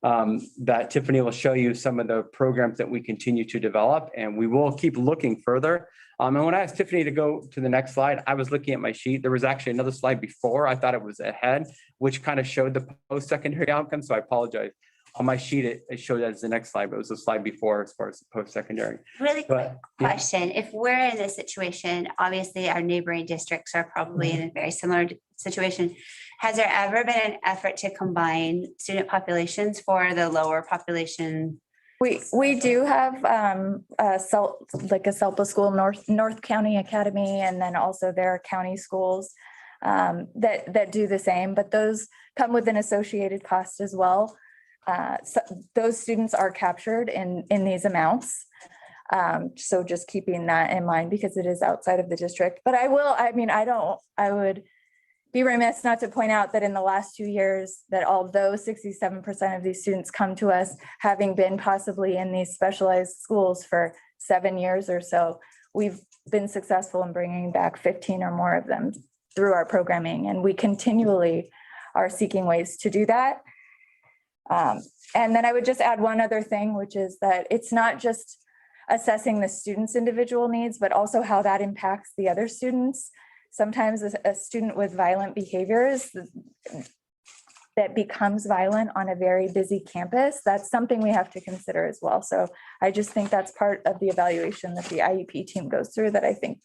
that Tiffany will show you some of the programs that we continue to develop, and we will keep looking further. And when I asked Tiffany to go to the next slide, I was looking at my sheet. There was actually another slide before. I thought it was ahead, which kind of showed the post-secondary outcomes. So I apologize. On my sheet, it showed that as the next slide, but it was a slide before as far as the post-secondary. Really quick But, yeah. question. If we're in this situation, obviously our neighboring districts are probably in a very similar situation. Has there ever been an effort to combine student populations for the lower population? We do have a SELPA school, North County Academy, and then also there are county schools that do the same, but those come with an associated cost as well. So those students are captured in these amounts. So just keeping that in mind, because it is outside of the district. But I would be remiss not to point out that in the last 2 years, that although 67% of these students come to us, having been possibly in these specialized schools for 7 years or so, we've been successful in bringing back 15 or more of them through our programming. And we continually are seeking ways to do that. And then I would just add one other thing, which is that it's not just assessing the students' individual needs, but also how that impacts the other students. Sometimes a student with violent behaviors that becomes violent on a very busy campus, that's something we have to consider as well. So I just think that's part of the evaluation that the IEP team goes through that I think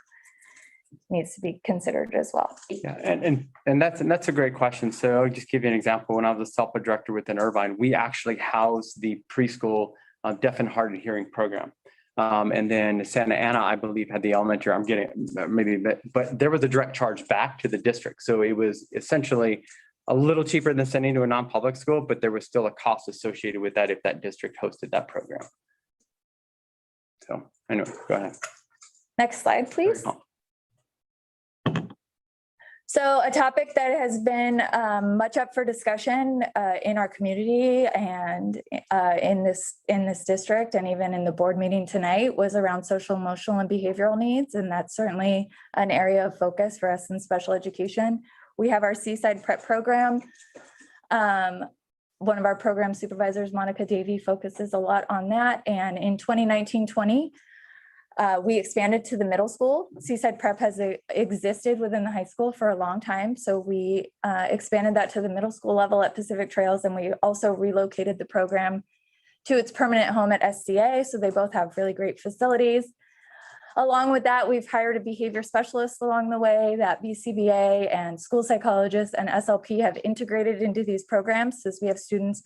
needs to be considered as well. Yeah, and that's a great question. So I'll just give you an example. When I was a SELPA director within Irvine, we actually housed the preschool deaf and hard of hearing program. And then Santa Ana, I believe, had the elementary. I'm getting maybe a bit, but there was a direct charge back to the district. So it was essentially a little cheaper than sending to a non-public school, but there was still a cost associated with that if that district hosted that program. So anyway, go ahead. Next slide, please. So a topic that has been much up for discussion in our community and in this district and even in the board meeting tonight was around social, emotional, and behavioral needs. And that's certainly an area of focus for us in special education. We have our Seaside Prep program. One of our program supervisors, Monica Davey, focuses a lot on that. And in 2019-20, we expanded to the middle school. Seaside Prep has existed within the high school for a long time. So we expanded that to the middle school level at Pacific Trails. And we also relocated the program to its permanent home at SDA. So they both have really great facilities. Along with that, we've hired a behavior specialist along the way that BCBA and school psychologists and SLP have integrated into these programs, as we have students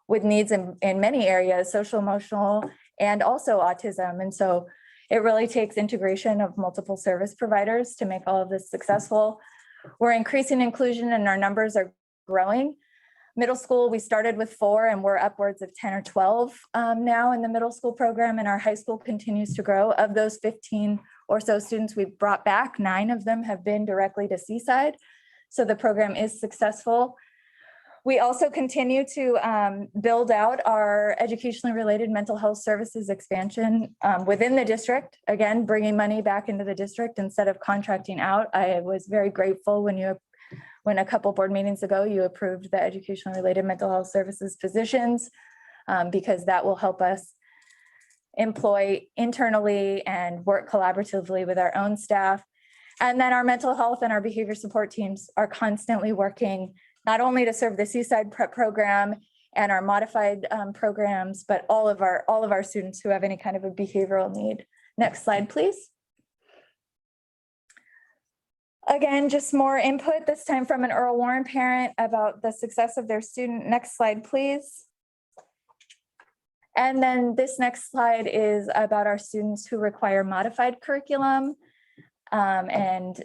with needs in many areas, social, emotional, and also autism. And so it really takes integration of multiple service providers to make all of this successful. We're increasing inclusion and our numbers are growing. Middle school, we started with 4 and we're upwards of 10 or 12 now in the middle school program, and our high school continues to grow. Of those 15 or so students we've brought back, 9 of them have been directly to Seaside. So the program is successful. We also continue to build out our educationally related mental health services expansion within the district. Again, bringing money back into the district instead of contracting out. I was very grateful when a couple board meetings ago, you approved the educationally related mental health services positions because that will help us employ internally and work collaboratively with our own staff. And then our mental health and our behavior support teams are constantly working not only to serve the Seaside Prep program and our modified programs, but all of our students who have any kind of a behavioral need. Next slide, please. Again, just more input, this time from an Earl Warren parent about the success of their student. Next slide, please. And then this next slide is about our students who require modified curriculum. And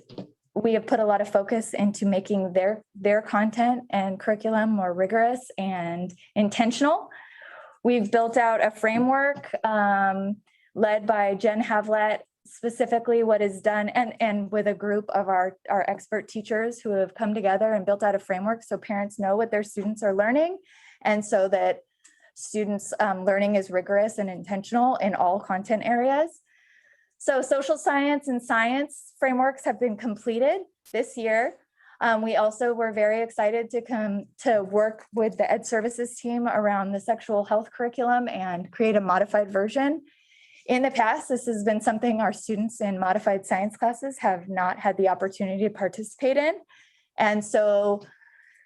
we have put a lot of focus into making their content and curriculum more rigorous and intentional. We've built out a framework led by Jen Havlet, specifically what is done and with a group of our expert teachers who have come together and built out a framework so parents know what their students are learning and so that students learning is rigorous and intentional in all content areas. So social science and science frameworks have been completed this year. We also were very excited to come to work with the Ed Services team around the sexual health curriculum and create a modified version. In the past, this has been something our students in modified science classes have not had the opportunity to participate in. And so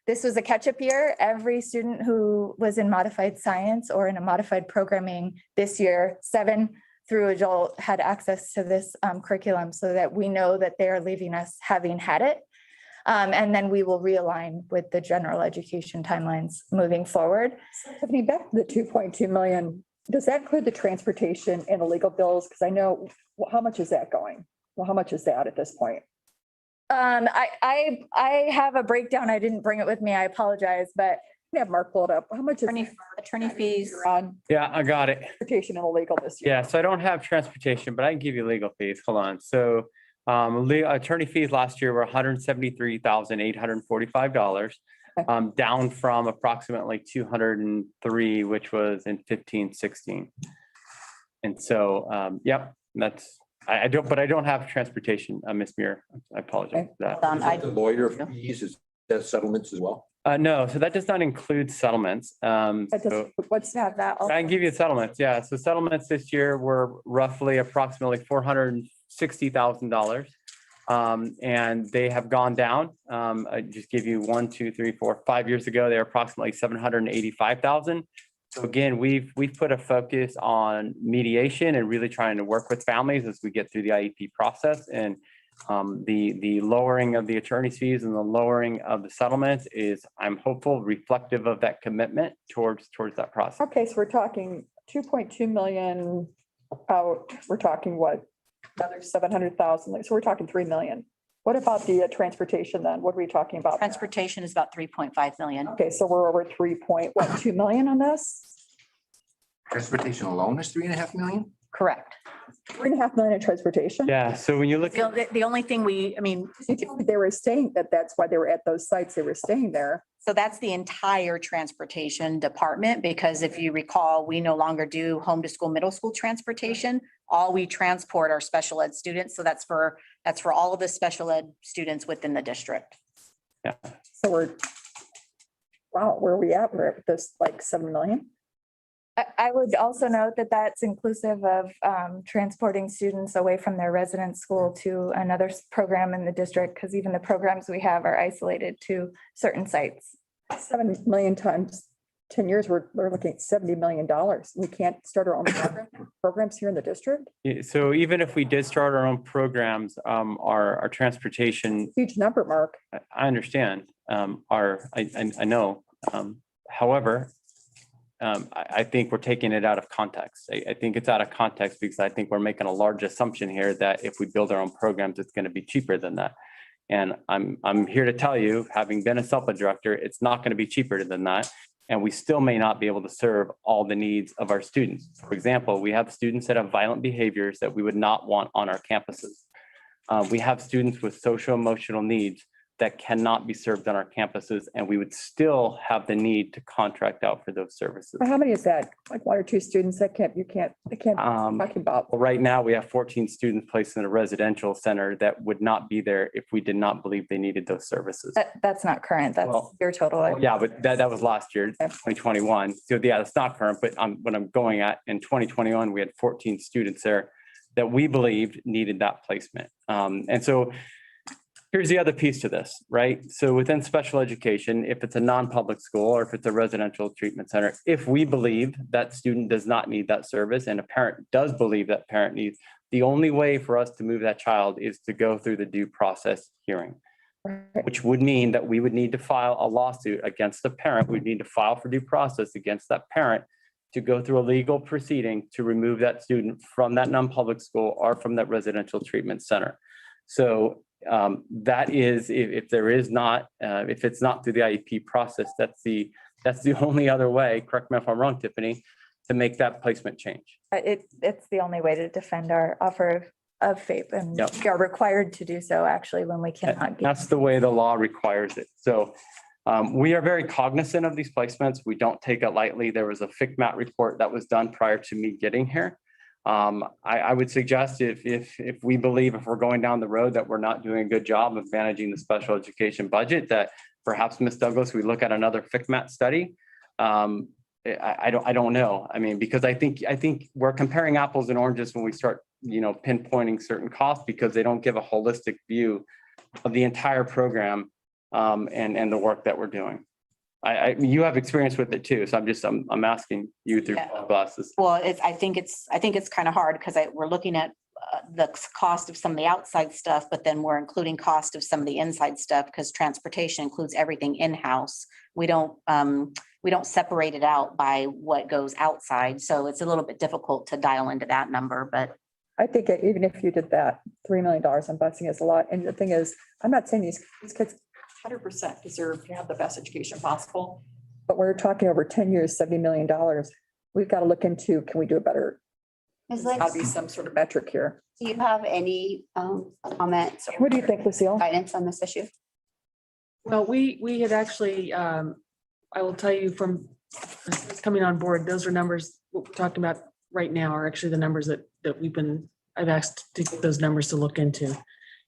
this was a catch-up year. Every student who was in modified science or in a modified programming this year, 7 through adult, had access to this curriculum so that we know that they're leaving us having had it. And then we will realign with the general education timelines moving forward. Tiffany, back to the 2.2 million, does that include the transportation and the legal bills? Because I know, how much is that going? Well, how much is that at this point? I have a breakdown. I didn't bring it with me. I apologize, but I have Mark pull it up. How much is Attorney fees. on Yeah, I got it. transportation and legal this year? Yeah, so I don't have transportation, but I can give you legal fees. Hold on. So attorney fees last year were $173,845, down from approximately 203, which was in 15-16. And so, yep, that's, I don't have transportation, Ms. Muir. I apologize for that. The lawyer fees, is that settlements as well? No, so that does not include settlements. What's have that? I can give you settlements. Yeah, so settlements this year were roughly approximately $460,000. And they have gone down. I just give you 1, 2, 3, 4, 5 years ago, they were approximately 785,000. So again, we've put a focus on mediation and really trying to work with families as we get through the IEP process. And the lowering of the attorney's fees and the lowering of the settlements is, I'm hopeful, reflective of that commitment towards that process. Okay, so we're talking 2.2 million out. We're talking what? Another 700,000. So we're talking 3 million. What about the transportation then? What are we talking about? Transportation is about 3.5 million. Okay, so we're over 3.2 million on this? Transportation alone is 3.5 million? Correct. $3.5 million in transportation. Yeah, so when you look, The only thing They were saying that that's why they were at those sites. They were staying there. so that's the entire transportation department, because if you recall, we no longer do home to school, middle school transportation. All we transport are special ed students. So that's for all of the special ed students within the district. So wow, where are we at? We're at this like 7 million. I would also note that that's inclusive of transporting students away from their residence school to another program in the district, because even the programs we have are isolated to certain sites. 7 million times 10 years, we're looking at $70 million. We can't start our own programs here in the district. so even if we did start our own programs, our transportation, Huge number, Mark. I understand, I know. However, I think we're taking it out of context. I think it's out of context because I think we're making a large assumption here that if we build our own programs, it's going to be cheaper than that. And I'm here to tell you, having been a SELPA director, it's not going to be cheaper than that. And we still may not be able to serve all the needs of our students. For example, we have students that have violent behaviors that we would not want on our campuses. We have students with social emotional needs that cannot be served on our campuses, and we would still have the need to contract out for those services. How many is that? Like 1 or 2 students that they can't talking about. Well, right now, we have 14 students placed in a residential center that would not be there if we did not believe they needed those services. That's not current. That's Well, your total. Yeah, but that was last year, 2021. So yeah, that's not current, but what I'm going at, in 2021, we had 14 students there that we believed needed that placement. And so here's the other piece to this, right? So within special education, if it's a non-public school or if it's a residential treatment center, if we believe that student does not need that service and a parent does believe that parent needs, the only way for us to move that child is to go through the due process hearing, which would mean that we would need to file a lawsuit against the parent. We'd need to file for due process against that parent to go through a legal proceeding to remove that student from that non-public school or from that residential treatment center. So that is, if there is not, if it's not through the IEP process, that's the only other way, correct me if I'm wrong, Tiffany, to make that placement change. It's the only way to defend our offer of FAPE, and Yep. we are required to do so actually when we cannot. That's the way the law requires it. So we are very cognizant of these placements. We don't take it lightly. There was a FCMAT report that was done prior to me getting here. I would suggest if we believe if we're going down the road that we're not doing a good job of managing the special education budget, that perhaps, Ms. Douglas, we look at another FCMAT study. I don't know. I mean, because I think we're comparing apples and oranges when we start, pinpointing certain costs, because they don't give a holistic view of the entire program and the work that we're doing. You have experience with it too, so I'm asking you through glasses. Well, I think it's kind of hard because we're looking at the cost of some of the outside stuff, but then we're including cost of some of the inside stuff because transportation includes everything in-house. We don't separate it out by what goes outside. So it's a little bit difficult to dial into that number, but. I think that even if you did that, $3 million on busing is a lot. And the thing is, I'm not saying these kids 100% deserve to have the best education possible, but we're talking over 10 years, $70 million. We've got to look into, can we do a better? Ms. There's got Lynch, to be some sort of metric here. do you have any comments? What do you think, Lucille? Guidance on this issue? Well, we had actually, I will tell you from coming on board, those are numbers, what we're talking about right now are actually the numbers that I've asked to get those numbers to look into.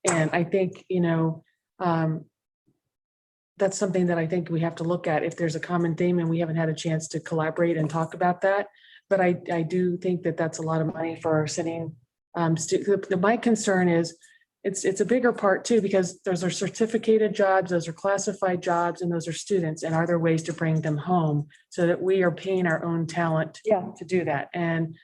And I think, that's something that I think we have to look at if there's a common theme and we haven't had a chance to collaborate and talk about that. But I do think that that's a lot of money for our sitting. My concern is it's a bigger part too, because those are certificated jobs, those are classified jobs, and those are students. And are there ways to bring them home so that we are paying our own talent to do that? And,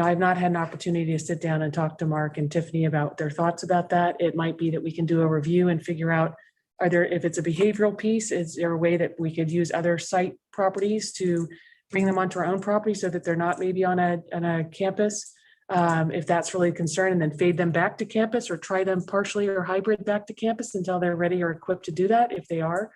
I've not had an opportunity to sit down and talk to Mark and Tiffany about their thoughts about that. It might be that we can do a review and figure out, if it's a behavioral piece, is there a way that we could use other site properties to bring them onto our own property so that they're not maybe on a campus? If that's really a concern, and then fade them back to campus or try them partially or hybrid back to campus until they're ready or equipped to do that if they are.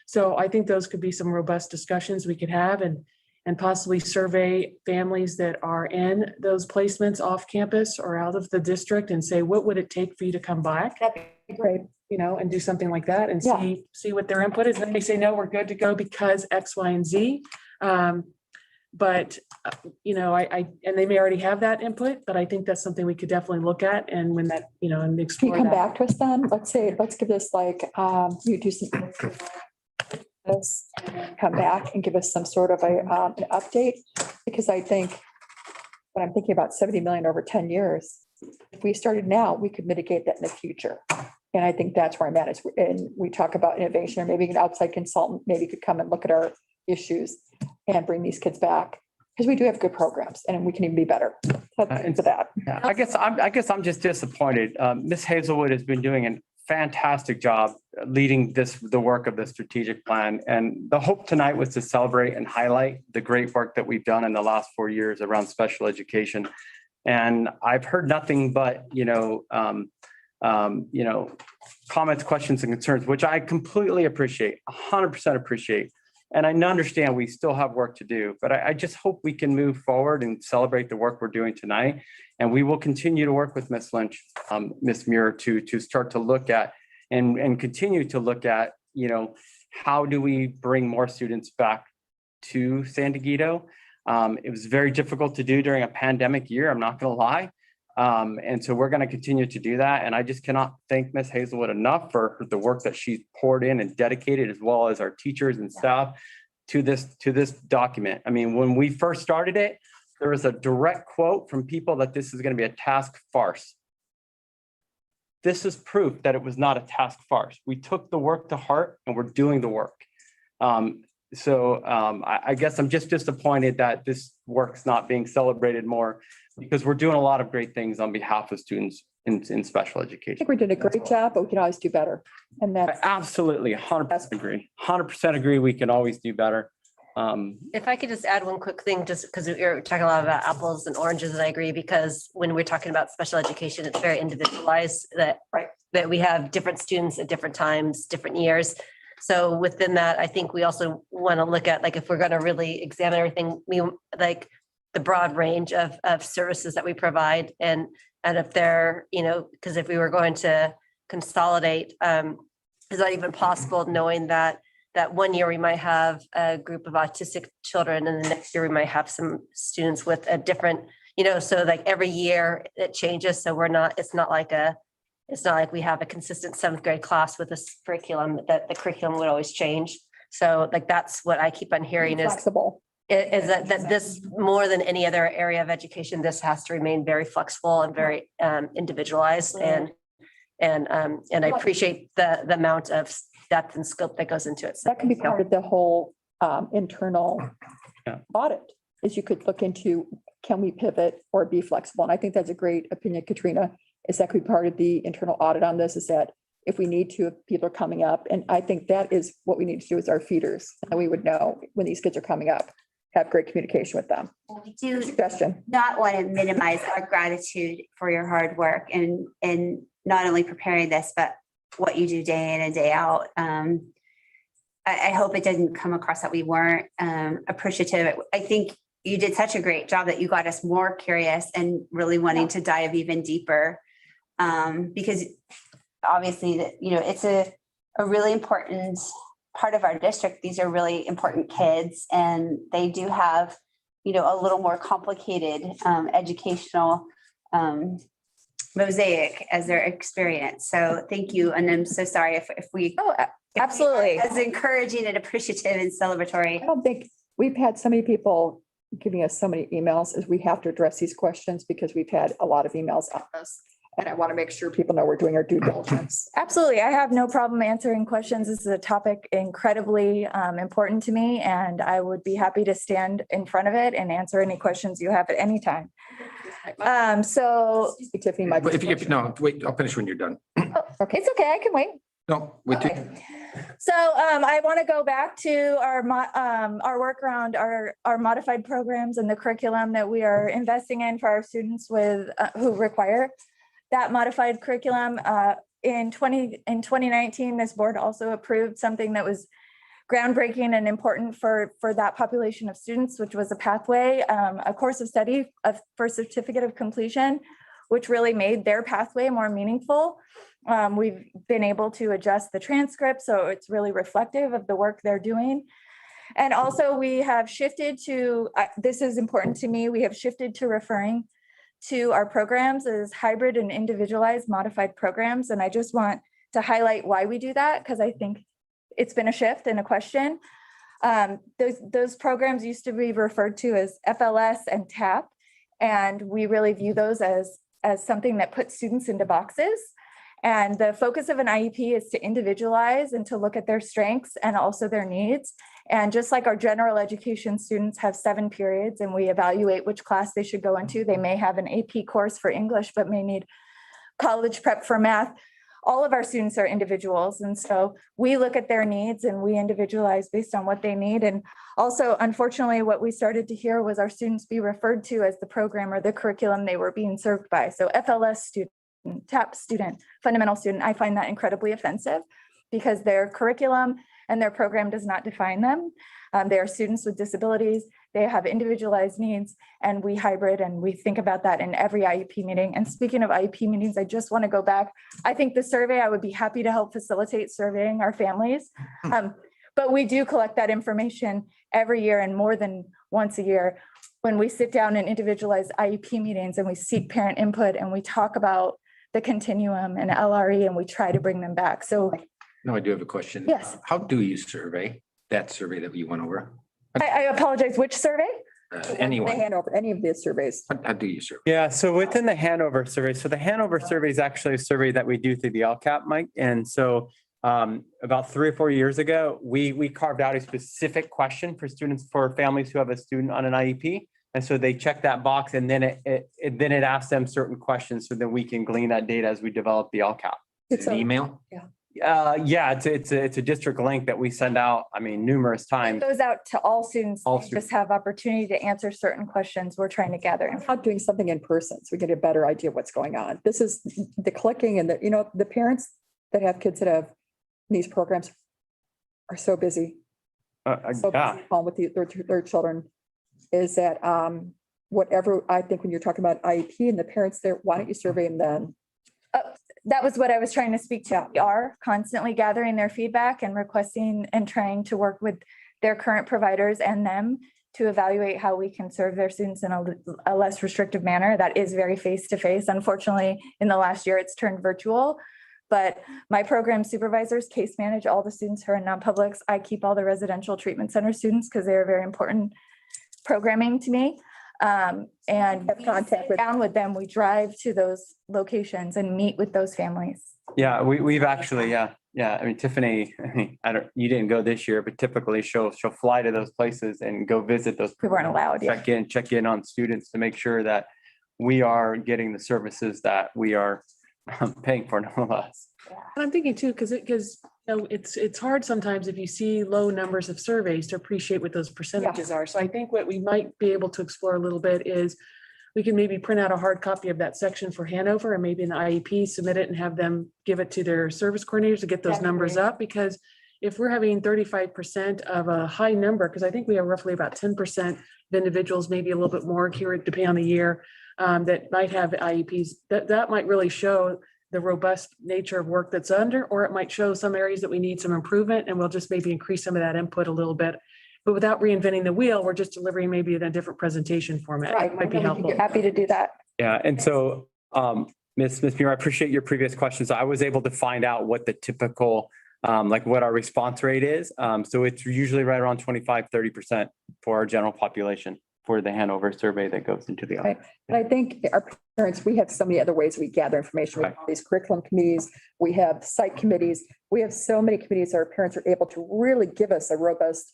So I think those could be some robust discussions we could have. And and possibly survey families that are in those placements off campus or out of the district and say, what would it take for you to come back? That'd be great. You know, and do something like that and Yeah. see what their input is. Then they say, no, we're good to go because X, Y, and Z. But, you know, and they may already have that input, but I think that's something we could definitely look at and when that, you know, and Can you explore come that. back to us then? Let's give this like, you do some this, and then come back and give us some sort of an update. Because I think when I'm thinking about 70 million over 10 years, if we started now, we could mitigate that in the future. And I think that's where I'm at. And we talk about innovation, or maybe an outside consultant maybe could come and look at our issues and bring these kids back. Because we do have good programs and we can even be better. Into that. Yeah, I guess I'm just disappointed. Ms. Hazelwood has been doing a fantastic job leading the work of the strategic plan. And the hope tonight was to celebrate and highlight the great work that we've done in the last 4 years around special education. And I've heard nothing but, comments, questions, and concerns, which I completely appreciate, 100% appreciate. And I understand we still have work to do, but I just hope we can move forward and celebrate the work we're doing tonight. And we will continue to work with Ms. Lynch, Ms. Muir, to start to look at and continue to look at, how do we bring more students back to San Diego? It was very difficult to do during a pandemic year, I'm not going to lie. And so we're going to continue to do that. And I just cannot thank Ms. Hazelwood enough for the work that she's poured in and dedicated, as well as our teachers and staff to this document. I mean, when we first started it, there was a direct quote from people that this is going to be a task farce. This is proof that it was not a task farce. We took the work to heart and we're doing the work. I guess I'm just disappointed that this work's not being celebrated more, because we're doing a lot of great things on behalf of students in special I education. think we did a great job, but we can always do better. And I that's, absolutely 100% agree. 100% agree. We can always do better. If I could just add one quick thing, just because you're talking a lot about apples and oranges, and I agree, because when we're talking about special education, it's very individualized, that we have different students at different times, different years. So within that, I think we also want to look at, like, if we're going to really examine everything, we like the broad range of services that we provide, and if they're, because if we were going to consolidate, is that even possible, knowing that 1 year we might have a group of autistic children and the next year we might have some students with a different, so like every year it changes. So it's not like we have a consistent 7th grade class with this curriculum, that the curriculum would always change. So like, that's what I keep on hearing is flexible. Is that this, more than any other area of education, this has to remain very flexible and very individualized. And I appreciate the amount of depth and scope that goes into it. So That can be part of the whole internal audit, is you could look into, can we pivot or be flexible? And I think that's a great opinion, Katrina, is that could be part of the internal audit on this, is that if we need to, if people are coming up, and I think that is what we need to do as our feeders. And we would know when these kids are coming up, have great communication with them. We do Suggestion. not want to minimize our gratitude for your hard work and not only preparing this, but what you do day in and day out. I hope it doesn't come across that we weren't appreciative. I think you did such a great job that you got us more curious and really wanting to dive even deeper. Because obviously, it's a really important part of our district. These are really important kids, and they do have, a little more complicated educational mosaic as their experience. So thank you. And I'm so sorry if we. Absolutely. As encouraging and appreciative and celebratory. I don't think we've had so many people giving us so many emails, as we have to address these questions, because we've had a lot of emails on this. And I want to make sure people know we're doing our due diligence. Absolutely. I have no problem answering questions. This is a topic incredibly important to me, and I would be happy to stand in front of it and answer any questions you have at any time. Tiffany, my. No, wait, I'll finish when you're done. Okay. It's okay. I can wait. No, wait. So I want to go back to our work around our modified programs and the curriculum that we are investing in for our students with who require that modified curriculum. In 2019, this board also approved something that was groundbreaking and important for that population of students, which was a pathway, a course of study for certificate of completion, which really made their pathway more meaningful. We've been able to adjust the transcript, so it's really reflective of the work they're doing. And also we have shifted to, this is important to me, we have shifted to referring to our programs as hybrid and individualized modified programs. And I just want to highlight why we do that, because I think it's been a shift and a question. Those programs used to be referred to as FLS and TAP, and we really view those as something that puts students into boxes. And the focus of an IEP is to individualize and to look at their strengths and also their needs. And just like our general education students have 7 periods and we evaluate which class they should go into, they may have an AP course for English, but may need college prep for math. All of our students are individuals. And so we look at their needs and we individualize based on what they need. And also, unfortunately, what we started to hear was our students be referred to as the program or the curriculum they were being served by. So FLS student, TAP student, fundamental student, I find that incredibly offensive because their curriculum and their program does not define them. They are students with disabilities. They have individualized needs, and we hybrid and we think about that in every IEP meeting. And speaking of IEP meetings, I just want to go back. I think the survey, I would be happy to help facilitate surveying our families. But we do collect that information every year and more than once a year when we sit down in individualized IEP meetings and we seek parent input and we talk about the continuum and LRE and we try to bring them back. So No, I do have a question. Yes. How do you survey that survey that we went over? I apologize, which survey? They Anyone, hand over any of the surveys. how do you survey? Yeah, so within the Hanover survey, so the Hanover survey is actually a survey that we do through the LCAP, Mike. And so about 3 or 4 years ago, we carved out a specific question for students, for families who have a student on an IEP. And so they check that box and then it asks them certain questions so that we can glean that data as we develop the LCAP. It's An a- email? Yeah, it's a district link that we send out, I mean, numerous It times. goes out to all students. All They just have opportunity to answer certain questions we're trying to gather. Not doing something in person, so we get a better idea of what's going on. This is the clicking and the parents that have kids that have these programs are so busy. So Yeah, busy home with their children, is that whatever, I think when you're talking about IEP and the parents there, why don't you survey them then? That was what I was trying to speak to. We are constantly gathering their feedback and requesting and trying to work with their current providers and them to evaluate how we can serve their students in a less restrictive manner. That is very face-to-face. Unfortunately, in the last year, it's turned virtual. But my program supervisors case manage all the students who are in non-publics. I keep all the residential treatment center students because they are very important programming to me. And Have we contact sit with- down with them, we drive to those locations and meet with those families. yeah, we've actually, yeah. I mean, Tiffany, you didn't go this year, but typically she'll fly to those places and go visit those. We weren't allowed, yeah. Check in on students to make sure that we are getting the services that we are paying for, no less. And I'm thinking too, because it's hard sometimes if you see low numbers of surveys to appreciate what those percentages are. So I think what we might be able to explore a little bit is we can maybe print out a hard copy of that section for Hanover and maybe an IEP, submit it and have them give it to their service coordinators to get those That'd be numbers great. up. Because if we're having 35% of a high number, because I think we have roughly about 10% of individuals, maybe a little bit more here, depending on the year, that might have IEPs, that might really show the robust nature of work that's under, or it might show some areas that we need some improvement and we'll just maybe increase some of that input a little bit. But without reinventing the wheel, we're just delivering maybe in a different presentation format. Right. Might be helpful. Happy to do that. Yeah, and so, Ms. Muir, I appreciate your previous questions. I was able to find out what the typical, like what our response rate is. So it's usually right around 25-30% for our general population for the Hanover survey that goes into the. Right. But I think our parents, we have so many other ways we gather information. We have these curriculum committees, we have site committees, we have so many committees our parents are able to really give us a robust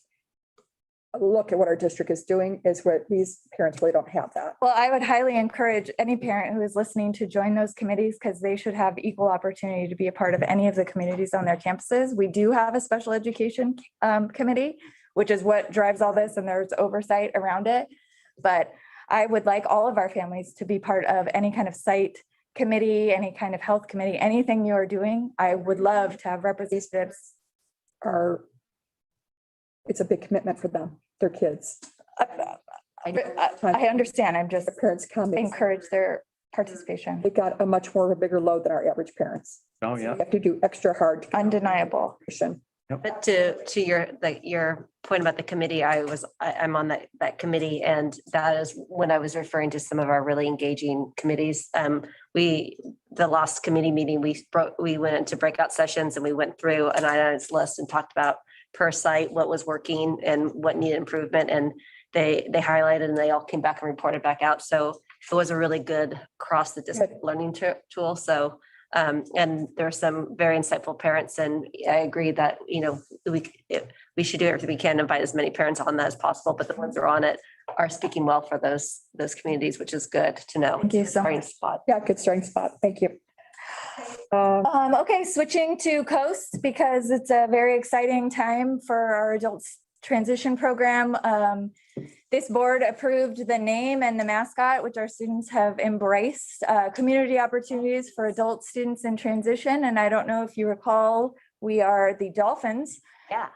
look at what our district is doing, is what these parents really don't have that. Well, I would highly encourage any parent who is listening to join those committees because they should have equal opportunity to be a part of any of the communities on their campuses. We do have a special education committee, which is what drives all this, and there's oversight around it. But I would like all of our families to be part of any kind of site committee, any kind of health committee, anything you are doing. I would love to have representatives. Our It's a big commitment for them, their kids. I understand. I'm just The parents come, encourage their participation. they got a much more of a bigger load than our average parents. Oh, We yeah. have to do extra hard. Undeniable. But to your point about the committee, I'm on that committee, and that is when I was referring to some of our really engaging committees. The last committee meeting, we went into breakout sessions and we went through an items list and talked about per site, what was working and what needed improvement. And they highlighted and they all came back and reported back out. So it was a really good across the district learning tool. So and there are some very insightful parents, and I agree that, we should do everything we can, invite as many parents on that as possible, but the ones that are on it are speaking well for those communities, which is good to know. Thank you so Starting much. spot. Yeah, good starting spot. Thank you. Okay, switching to Coast because it's a very exciting time for our adults transition program. This board approved the name and the mascot, which our students have embraced, community opportunities for adult students in transition. And I don't know if you recall, we are the Dolphins. Yeah.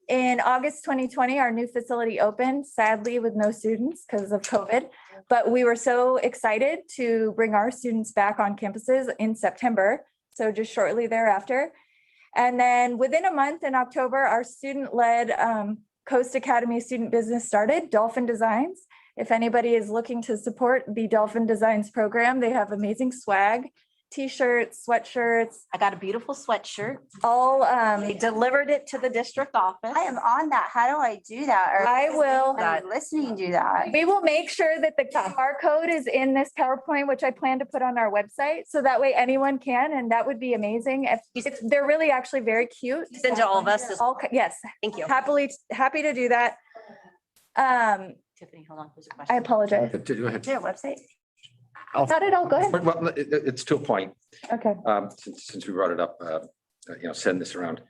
In August 2020, our new facility opened, sadly with no students because of COVID. But we were so excited to bring our students back on campuses in September. So just shortly thereafter. And then within a month in October, our student-led Coast Academy student business started, Dolphin Designs. If anybody is looking to support the Dolphin Designs program, they have amazing swag, t-shirts, sweatshirts. I got a beautiful sweatshirt. All They delivered it to the district office. I am on that. How do I do that? Or I will. I'm listening to that. We will make sure that the QR code is in this PowerPoint, which I plan to put on our website. So that way anyone can, and that would be amazing. If they're really actually very cute. Send to all of us. Yes, Thank you. happy to do that. Tiffany, hold on. There's a question. I apologize. Go ahead. Is there a website? I'll- Not at all. Go ahead. Well, it's to a point. Okay. Since we brought it up, send this around.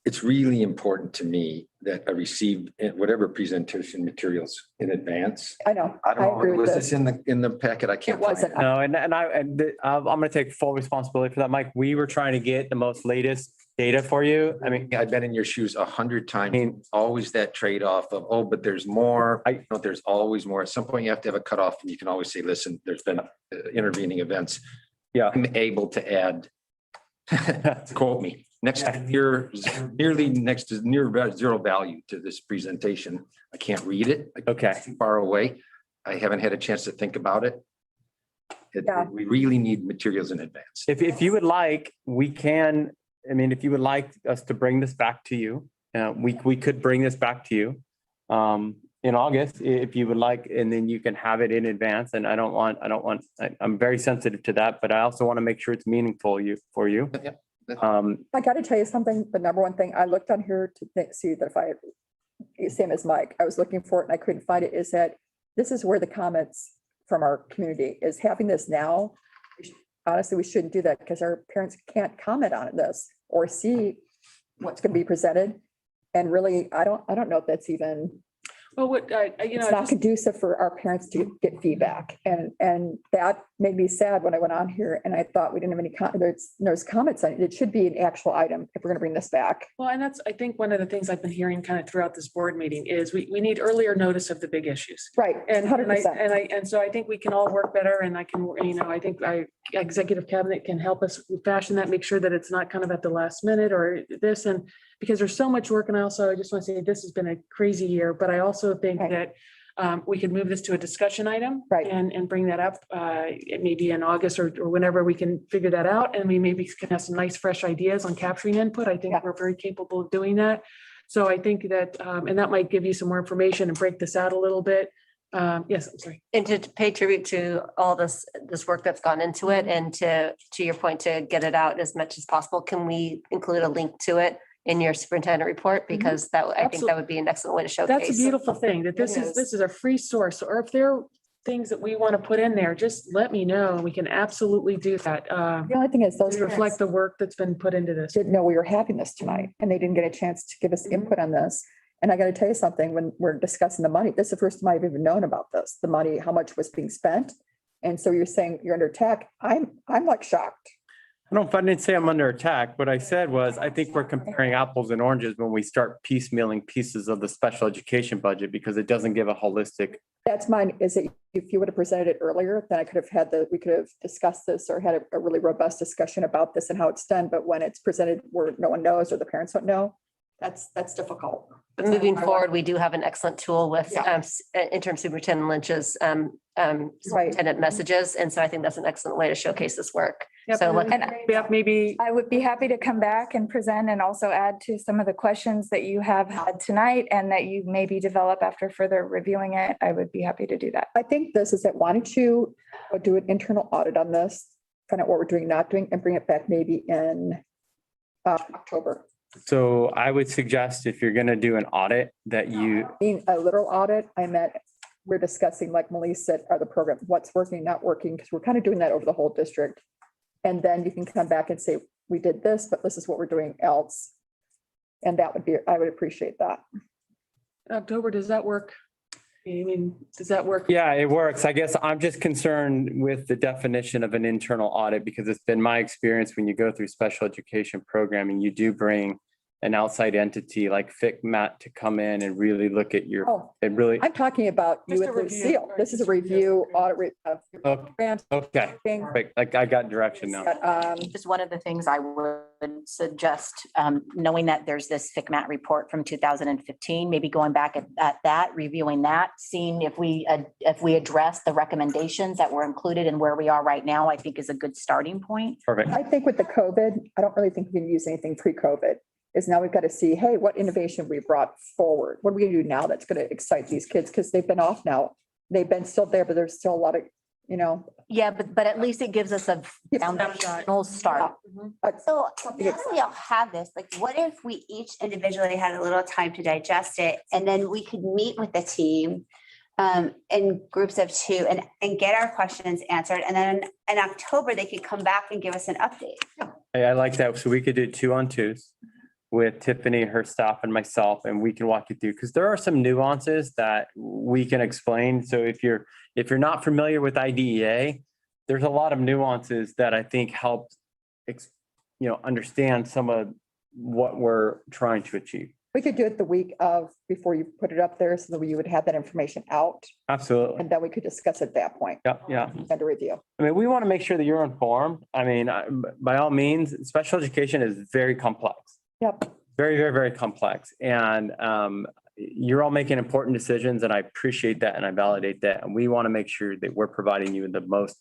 It's really important to me that I receive whatever presentation materials in advance. I know. I I don't agree know, with was this. this in the packet? I can't It find wasn't. it. No, I'm gonna take full responsibility for that, Mike. We were trying to get the most latest data for you. I mean, I've been in your shoes 100 times. I mean- Always that trade-off of, oh, but there's more. There's always more. At some point you have to have a cutoff and you can always say, listen, there's been intervening events. Yeah. I'm able to add, quote me, next year, nearly next to near zero value to this presentation. I can't read it. okay. Too far away. I haven't had a chance to think about it. Yeah. We really need materials in advance. If you would like, we can, I mean, if you would like us to bring this back to you, we could bring this back to you in August, if you would like, and then you can have it in advance. And I'm very sensitive to that, but I also want to make sure it's meaningful for you. I got to tell you something, the number one thing I looked on here to see that if I, same as Mike, I was looking for it and I couldn't find it, is that this is where the comments from our community is having this now. Honestly, we shouldn't do that because our parents can't comment on this or see what's going to be presented. And really, I don't know if that's even, Well, it's not conducive for our parents to get feedback. And that made me sad when I went on here and I thought we didn't have any, there's comments on it. It should be an actual item if we're going to bring this back. Well, and that's, I think one of the things I've been hearing kind of throughout this board meeting is we need earlier notice of the big issues. Right, And 100%. and so I think we can all work better and I can, I think our executive cabinet can help us fashion that, make sure that it's not kind of at the last minute or this, and because there's so much work. And I just want to say this has been a crazy year, but I also think Right. that we could move this to a discussion item. Right. And bring that up maybe in August or whenever we can figure that out. And we maybe can have some nice, fresh ideas on capturing input. I think Yeah. we're very capable of doing that. So I think that, and that might give you some more information and break this out a little bit. Yes, I'm sorry. And to pay tribute to all this work that's gone into it, and to your point, to get it out as much as possible, can we include a link to it in your superintendent report? Because I think that would be an excellent way to showcase. That's a beautiful thing, that this is a free source, or if there are things that we want to put in there, just let me know. We can absolutely do that. The only thing is those To reflect parents the work that's been put into this. didn't know we were having this tonight and they didn't get a chance to give us input on this. And I got to tell you something, when we're discussing the money, this is the first time I've even known about this, the money, how much was being spent. And so you're saying you're under tech. I'm like shocked. I don't, I didn't say I'm under attack. What I said was, I think we're comparing apples and oranges when we start piecemealing pieces of the special education budget because it doesn't give a holistic. That's mine, is that if you would have presented it earlier, then I could have had we could have discussed this or had a really robust discussion about this and how it's done. But when it's presented where no one knows or the parents don't know, that's difficult. But moving forward, we do have an excellent tool with Yeah. interim superintendent Lynch's superintendent messages. And so I think that's an excellent way to showcase this work. Yep, So and maybe I would be happy to come back and present and also add to some of the questions that you have had tonight and that you maybe develop after further reviewing it. I would be happy to do that. I think this is that, why don't you do an internal audit on this, find out what we're doing, not doing, and bring it back maybe in October. So I would suggest if you're going to do an audit that you, Being a literal audit, I meant, we're discussing, like Melissa said, are the program, what's working, not working, because we're kind of doing that over the whole district. And then you can come back and say, we did this, but this is what we're doing else. And that would be, I would appreciate that. October, does that work? I mean, does that work? yeah, it works. I guess I'm just concerned with the definition of an internal audit because it's been my experience when you go through special education programming, you do bring an outside entity like FICMAT to come in and really look at your, Oh, it really, I'm talking about you Just a with review, Lucille. right, This is a just a review. review, audit of okay, grant okay, thing. perfect. Like I got direction now. Just one of the things I would suggest, knowing that there's this FICMAT report from 2015, maybe going back at that, reviewing that, seeing if we address the recommendations that were included and where we are right now, I think is a good starting point. Perfect. I think with the COVID, I don't really think we can use anything pre-COVID. Is now we've got to see, hey, what innovation we brought forward? What are we gonna do now that's gonna excite these kids? Because they've been off now. They've been still there, but there's still a lot of, Yeah, but at least it gives us a foundational start. So Something now that we all have this, like, what if we each individually had a little time to digest it, and then we could meet with the team in groups of two and get our questions answered, and then in October, they could come back and give us an update. I like that. So we could do 2-on-2s with Tiffany, her staff and myself, and we can walk you through, because there are some nuances that we can explain. So if you're not familiar with IDEA, there's a lot of nuances that I think help, understand some of what we're trying to achieve. we could do it the week of, before you put it up there, so that you would have that information out, Absolutely. and then we could discuss at that point. Yeah, yeah. And a review. I mean, we want to make sure that you're informed. I mean, by all means, special education is very complex. Yep. Very, very, very complex. And you're all making important decisions and I appreciate that and I validate that. And we want to make sure that we're providing you the most,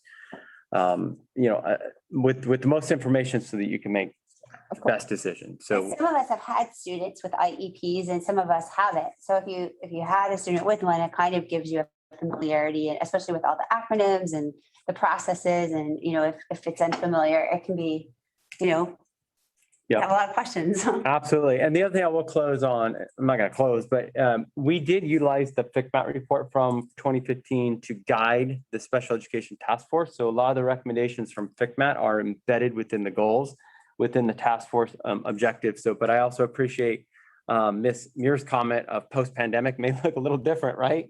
with the most information so that you can make Of course. best decisions. So Some of us have had students with IEPs and some of us haven't. So if you had a student with one, it kind of gives you a familiarity, and especially with all the acronyms and the processes, and, if it's unfamiliar, it can be, Yeah. have a lot of questions. absolutely. And the other thing I will close on, I'm not going to close, but we did utilize the FICMAT report from 2015 to guide the special education task force. So a lot of the recommendations from FICMAT are embedded within the goals, within the task force objectives. So, but I also appreciate Ms. Muir's comment of post-pandemic may look a little different, right?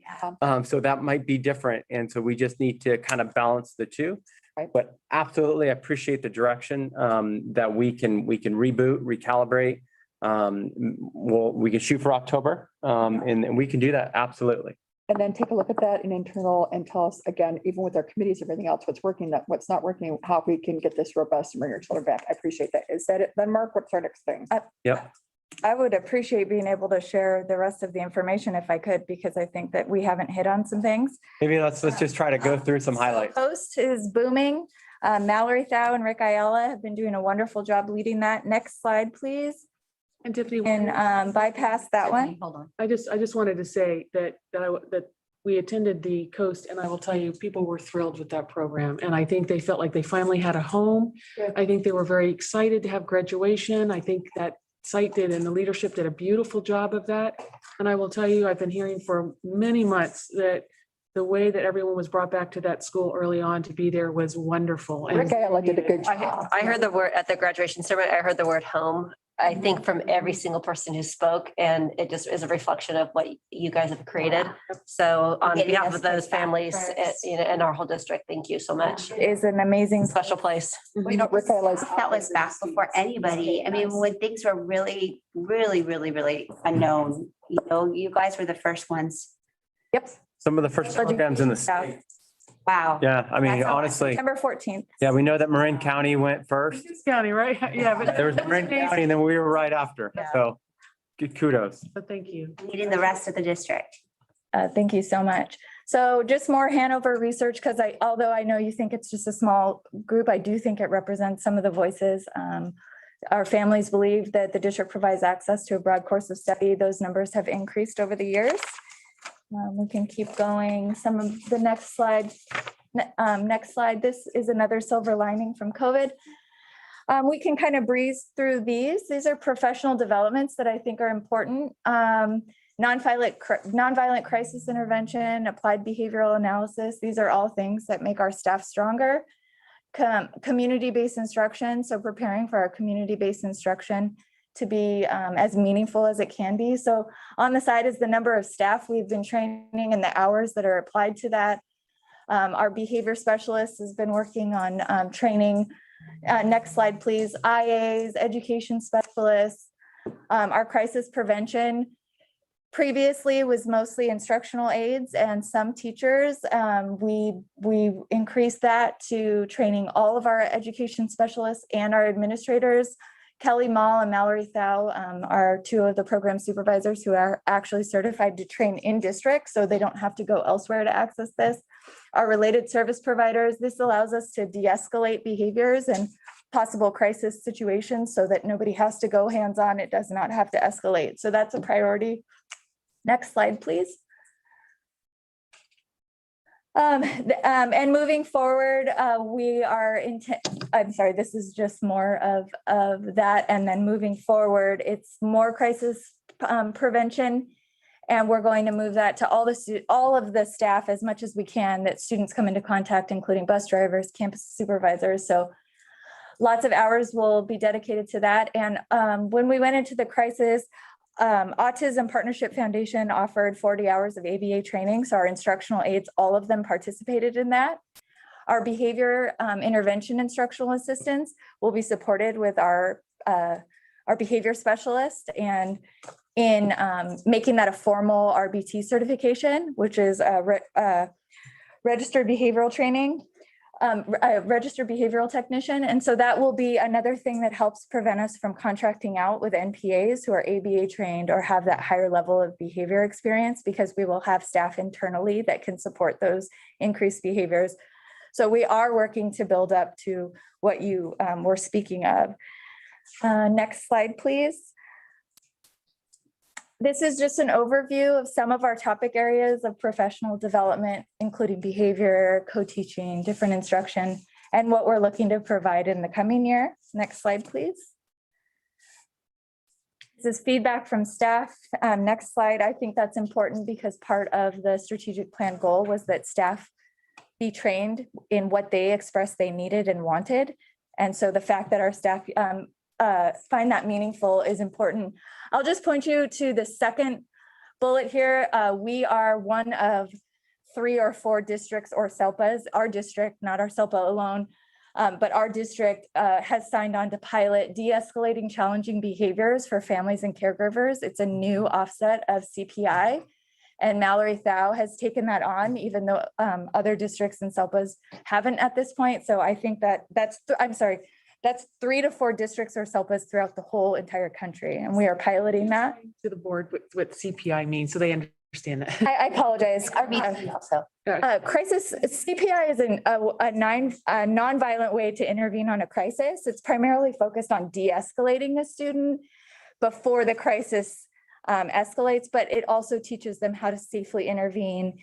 So that might be different. And so we just need to kind of balance the two. Right. But absolutely, I appreciate the direction that we can reboot, recalibrate. We can shoot for October and we can do that. Absolutely. And then take a look at that in internal and tell us again, even with our committees, everything else, what's working, what's not working, how we can get this robust and bring our children back. I appreciate that. Is that it then, Mark? What's our next thing? Yep. I would appreciate being able to share the rest of the information if I could, because I think that we haven't hit on some things. Maybe let's just try to go through some highlights. Post is booming. Mallory Thau and Rick Ayala have been doing a wonderful job leading that. Next slide, please. And Tiffany. And bypass that one. Hold on. I just wanted to say that we attended the Coast, and I will tell you, people were thrilled with that program. And I think they felt like they finally had a home. Yeah. I think they were very excited to have graduation. I think that site did, and the leadership did a beautiful job of that. And I will tell you, I've been hearing for many months that the way that everyone was brought back to that school early on to be there was wonderful. And Rick Ayala did a good job. I heard the word at the graduation ceremony, I heard the word home I think, from every single person who spoke, and it just is a reflection of what you guys have created. So on Getting behalf us of those to that families, first. and our whole district, thank you so much. Is an amazing. Special place. We don't realize. That was back before anybody. I mean, when things were really, really, really, really unknown, you know, you guys were the first ones. Yep. Some of the first programs in the state. Wow. Yeah, I mean, That's all. honestly, September 14th. yeah, we know that Marin County went first. County, right? Yeah, but. There was Marin County and then we were right after. So good kudos. But thank you. Leading the rest of the district. Thank you so much. So just more Hanover research, because although I know you think it's just a small group, I do think it represents some of the voices. Our families believe that the district provides access to a broad course of study. Those numbers have increased over the years. We can keep going. Some of the next slide. Next slide. This is another silver lining from COVID. We can kind of breeze through these. These are professional developments that I think are important. Nonviolent crisis intervention, applied behavioral analysis. These are all things that make our staff stronger. Community-based instruction. So preparing for our community-based instruction to be as meaningful as it can be. So on the side is the number of staff we've been training and the hours that are applied to that. Our behavior specialist has been working on training. Next slide, please. IAs, education specialists, our crisis prevention previously was mostly instructional aides and some teachers. We increased that to training all of our education specialists and our administrators. Kelly Mall and Mallory Thau are two of the program supervisors who are actually certified to train in district, so they don't have to go elsewhere to access this. Our related service providers, this allows us to de-escalate behaviors and possible crisis situations so that nobody has to go hands-on. It does not have to escalate. So that's a priority. Next slide, please. And moving forward, we are I'm sorry, this is just more of that. And then moving forward, it's more crisis prevention. And we're going to move that to all of the staff as much as we can that students come into contact, including bus drivers, campus supervisors. So lots of hours will be dedicated to that. And when we went into the crisis, Autism Partnership Foundation offered 40 hours of ABA training. So our instructional aides, all of them participated in that. Our behavior intervention instructional assistants will be supported with our behavior specialist and in making that a formal RBT certification, which is a registered behavioral training. A registered behavioral technician. And so that will be another thing that helps prevent us from contracting out with NPAs who are ABA trained or have that higher level of behavior experience, because we will have staff internally that can support those increased behaviors. So we are working to build up to what you were speaking of. Next slide, please. This is just an overview of some of our topic areas of professional development, including behavior, co-teaching, different instruction, and what we're looking to provide in the coming year. Next slide, please. This is feedback from staff. Next slide. I think that's important because part of the strategic plan goal was that staff be trained in what they expressed they needed and wanted. And so the fact that our staff find that meaningful is important. I'll just point you to the second bullet here. We are one of 3 or 4 districts or SELPAs, our district, not our SELPA alone, but our district has signed on to pilot de-escalating challenging behaviors for families and caregivers. It's a new offset of CPI. And Mallory Thau has taken that on, even though other districts and SELPAs haven't at this point. So I think that's 3 to 4 districts or SELPAs throughout the whole entire country. And we are piloting that. To the board what CPI means, so they understand that. I apologize. RBT also. Crisis, CPI is a nonviolent way to intervene on a crisis. It's primarily focused on de-escalating a student before the crisis escalates, but it also teaches them how to safely intervene.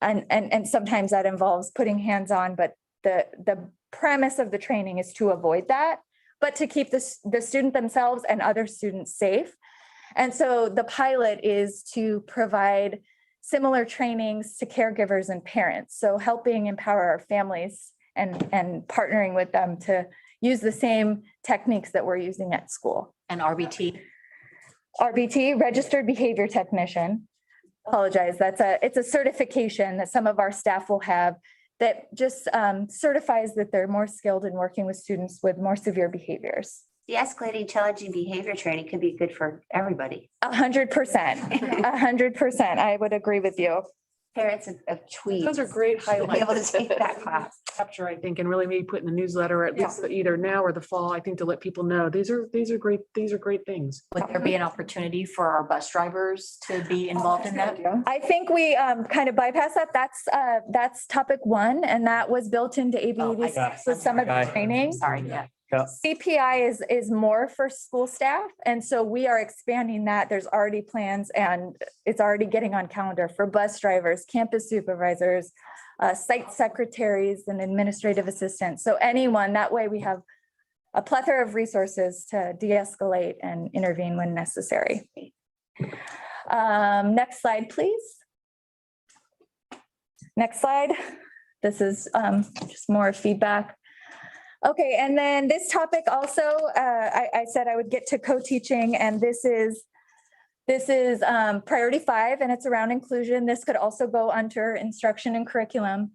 And sometimes that involves putting hands on, but the premise of the training is to avoid that, but to keep the student themselves and other students safe. And so the pilot is to provide similar trainings to caregivers and parents. So helping empower our families and partnering with them to use the same techniques that we're using at school. And RBT. RBT, Registered Behavior Technician. Apologize, it's a certification that some of our staff will have that just certifies that they're more skilled in working with students with more severe behaviors. De-escalating challenging behavior training could be good for everybody. 100%, 100%. I would agree with you. Parents of tweens. Those are great should be able highlights. to take that class. Capture, I think, and really maybe put in the newsletter at least either now or the fall, I think, to let people know, these are great things. Would there be an opportunity for our bus drivers to be involved in that? I think we kind of bypass that. That's topic one, and that was built into AB Oh, I 86 with some of the Guy. training. Sorry, yeah. CPI is more for school staff, and so we are expanding that. There's already plans and it's already getting on calendar for bus drivers, campus supervisors, site secretaries and administrative assistants. So anyone, that way we have a plethora of resources to de-escalate and intervene when necessary. Next slide, please. Next slide. This is just more feedback. Okay, and then this topic also, I said I would get to co-teaching, and this is priority 5, and it's around inclusion. This could also go under instruction and curriculum.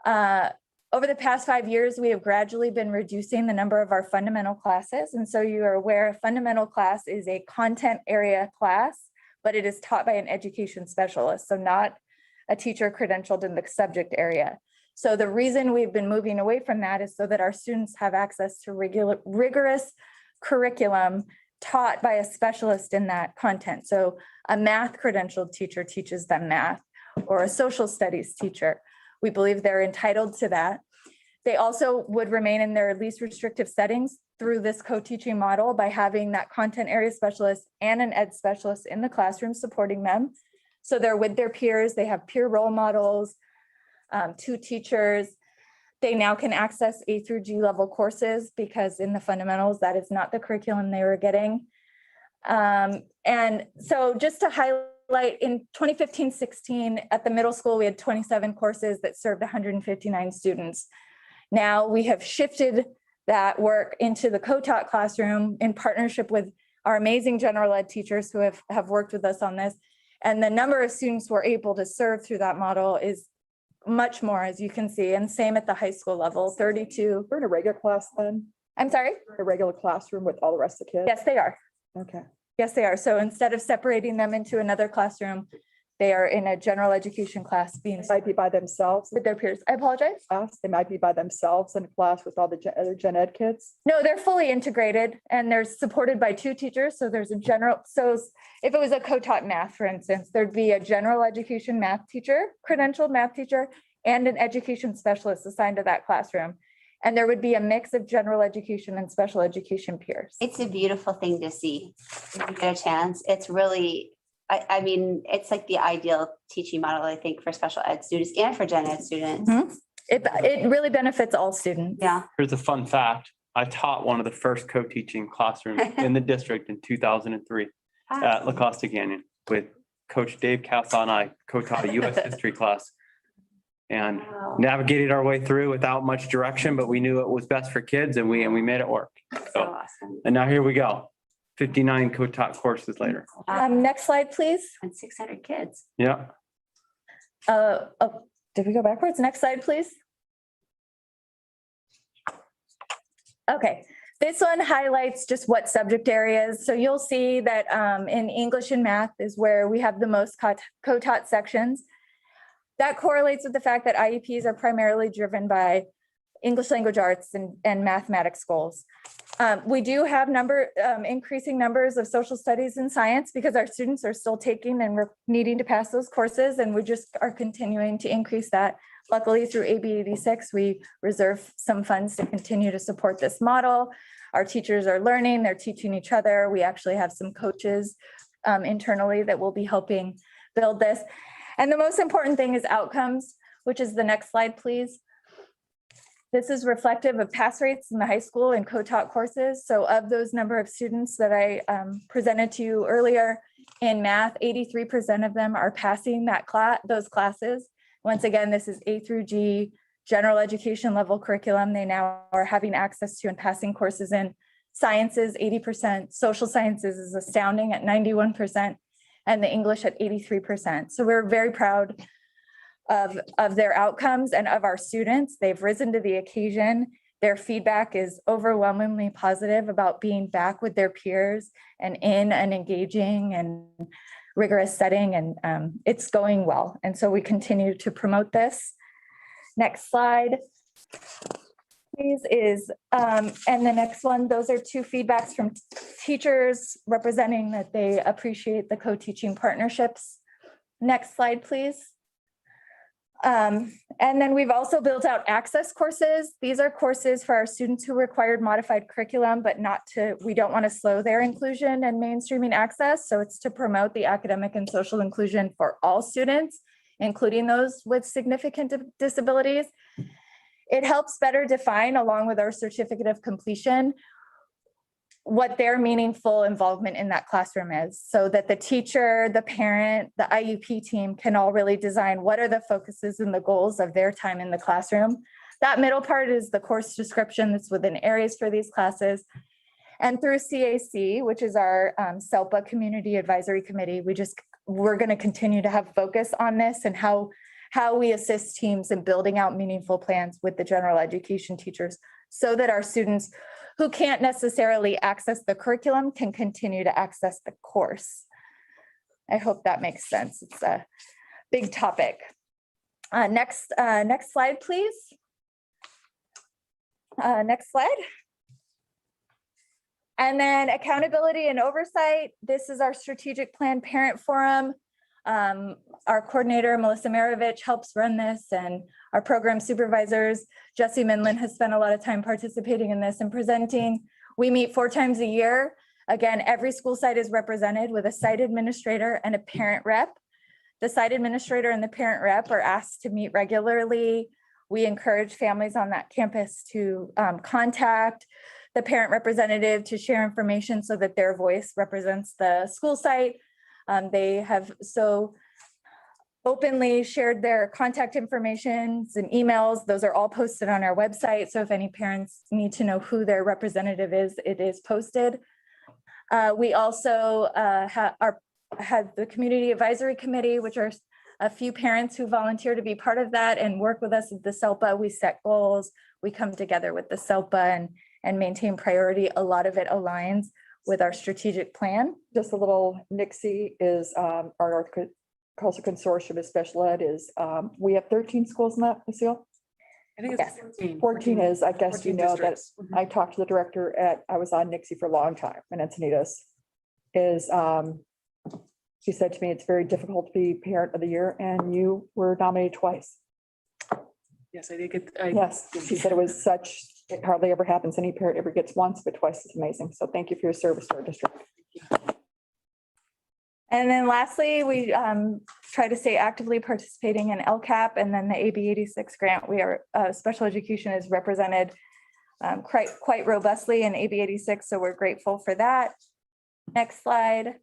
Over the past 5 years, we have gradually been reducing the number of our fundamental classes. And so you are aware a fundamental class is a content area class, but it is taught by an education specialist, so not a teacher credentialed in the subject area. So the reason we've been moving away from that is so that our students have access to rigorous curriculum taught by a specialist in that content. So a math credentialed teacher teaches them math, or a social studies teacher. We believe they're entitled to that. They also would remain in their least restrictive settings through this co-teaching model by having that content area specialist and an ed specialist in the classroom supporting them. So they're with their peers, they have peer role models, 2 teachers. They now can access A through G level courses because in the fundamentals, that is not the curriculum they were getting. And so just to highlight, in 2015-16 at the middle school, we had 27 courses that served 159 students. Now we have shifted that work into the co-taught classroom in partnership with our amazing general ed teachers who have worked with us on this. And the number of students we're able to serve through that model is much more, as you can see, and same at the high school level, 32. We're in a regular class then, I'm sorry? a regular classroom with all the rest of the kids? Yes, they are. Okay. Yes, they are. So instead of separating them into another classroom, they are in a general education class being Might be by themselves. with their peers. I apologize. Class. They might be by themselves in a class with all the other gen ed kids. No, they're fully integrated and they're supported by 2 teachers. So there's a general, so if it was a co-taught math, for instance, there'd be a general education math teacher, credentialed math teacher, and an education specialist assigned to that classroom. And there would be a mix of general education and special education peers. It's a beautiful thing to see. If you get a chance, it's really, I mean, it's like the ideal teaching model, I think, for special ed students and for gen ed students. Mhm. It really benefits all students. Yeah. Here's a fun fact. I taught one of the first co-teaching classrooms in the district in 2003 at La Costa Canyon with Coach Dave Casa and I co-taught a US history class. And navigated our way through without much direction, but we knew it was best for kids and we made it work. So awesome. And now here we go, 59 co-taught courses later. Next slide, please. And 600 kids. Yeah. Oh, did we go backwards? Next slide, please. Okay, this one highlights just what subject areas. So you'll see that in English and math is where we have the most co-taught sections. That correlates with the fact that IEPs are primarily driven by English language arts and mathematics goals. We do have increasing numbers of social studies and science because our students are still taking and we're needing to pass those courses, and we just are continuing to increase that. Luckily, through AB 86, we reserve some funds to continue to support this model. Our teachers are learning, they're teaching each other. We actually have some coaches internally that will be helping build this. And the most important thing is outcomes, which is the next slide, please. This is reflective of pass rates in the high school and co-taught courses. So of those number of students that I presented to you earlier in math, 83% of them are passing those classes. Once again, this is A through G, general education level curriculum. They now are having access to and passing courses in sciences, 80%, social sciences is astounding at 91%, and the English at 83%. So we're very proud of their outcomes and of our students. They've risen to the occasion. Their feedback is overwhelmingly positive about being back with their peers and in an engaging and rigorous setting, and it's going well. And so we continue to promote this. Next slide, please, is, and the next one, those are two feedbacks from teachers representing that they appreciate the co-teaching partnerships. Next slide, please. And then we've also built out access courses. These are courses for our students who required modified curriculum, but we don't want to slow their inclusion and mainstreaming access. So it's to promote the academic and social inclusion for all students, including those with significant disabilities. It helps better define, along with our certificate of completion, what their meaningful involvement in that classroom is, so that the teacher, the parent, the IUP team can all really design what are the focuses and the goals of their time in the classroom. That middle part is the course description that's within areas for these classes. And through CAC, which is our SELPA Community Advisory Committee, we're going to continue to have focus on this and how we assist teams in building out meaningful plans with the general education teachers so that our students who can't necessarily access the curriculum can continue to access the course. I hope that makes sense. It's a big topic. Next slide, please. Next slide. And then accountability and oversight. This is our strategic plan parent forum. Our coordinator, Melissa Marovich, helps run this, and our program supervisors, Jesse Minlin, has spent a lot of time participating in this and presenting. We meet 4 times a year. Again, every school site is represented with a site administrator and a parent rep. The site administrator and the parent rep are asked to meet regularly. We encourage families on that campus to contact the parent representative to share information so that their voice represents the school site. They have so openly shared their contact information and emails. Those are all posted on our website. So if any parents need to know who their representative is, it is posted. We also have the Community Advisory Committee, which are a few parents who volunteer to be part of that and work with us at the SELPA. We set goals. We come together with the SELPA and maintain priority. A lot of it aligns with our strategic plan. Just a little, NIXI is our North Coastal Consortium of Special Ed is, we have 13 schools in that, Lucille? I think Yes. it's 14 is, I guess you 14 know that districts. Mhm. I talked to the director I was on NIXI for a long time, and Encinitas is, she said to me, it's very difficult to be parent of the year, and you were nominated twice. Yes, I think it. Yes, she said it hardly ever happens. Any parent ever gets once, but twice is amazing. So thank you for your service to our district. And then lastly, we try to stay actively participating in LCAP, and then the AB 86 grant. We are, special education is represented quite robustly in AB 86, so we're grateful for that. Next slide.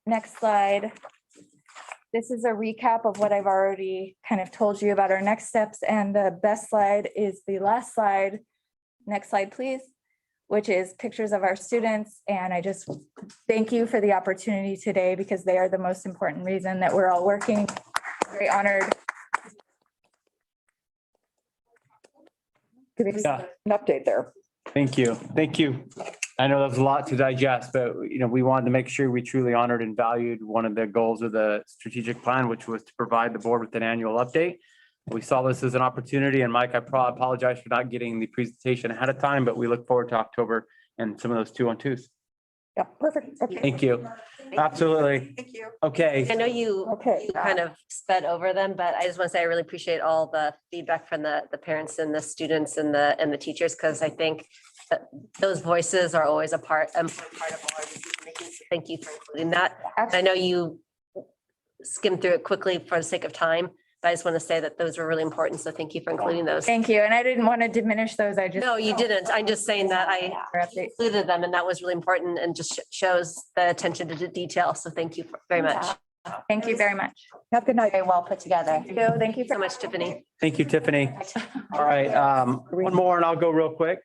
Next slide. This is a recap of what I've already kind of told you about our next steps, and the best slide is the last slide. Next slide, please, which is pictures of our students. And I just thank you for the opportunity today, because they are the most important reason that we're all working. Very honored. Give me Yeah. an update there. Thank you. Thank you. I know there's a lot to digest, but we wanted to make sure we truly honored and valued one of the goals of the strategic plan, which was to provide the board with an annual update. We saw this as an opportunity, and Mike, I apologize for not getting the presentation ahead of time, but we look forward to October and some of those 2-on-2s. Yeah, perfect. Okay. Thank you. Absolutely. Thank you. Okay. I know you kind of sped over them, but I just want to say I really appreciate all the feedback from the parents and the students and the teachers, because I think that those voices are always important part of our decision making. So thank you for including that. I know you skimmed through it quickly for the sake of time, but I just want to say that those were really important. So thank you for including those. Thank you. And I didn't want to diminish those. I just. No, you didn't. I'm just saying that I included them, and that was really important and just shows the attention to detail. So thank you very much. Thank you very much. Have a good night. Very well put together. Thank you So for. much, Tiffany. Thank you, Tiffany. All right, one more and I'll go real quick.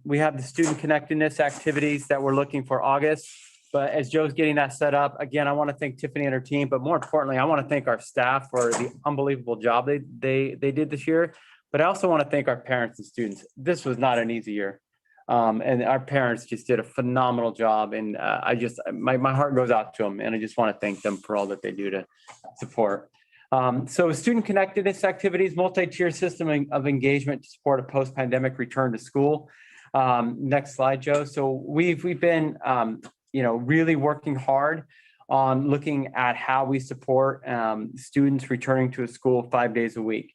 We have the student connectedness activities that we're looking for August. But as Joe's getting that set up, again, I want to thank Tiffany and her team, but more importantly, I want to thank our staff for the unbelievable job they did this year. But I also want to thank our parents and students. This was not an easy year. And our parents just did a phenomenal job. And my heart goes out to them. And I just want to thank them for all that they do to support. So student connectedness activities, multi-tier system of engagement to support a post-pandemic return to school. Next slide, Joe. So we've been, really working hard on looking at how we support students returning to a school 5 days a week.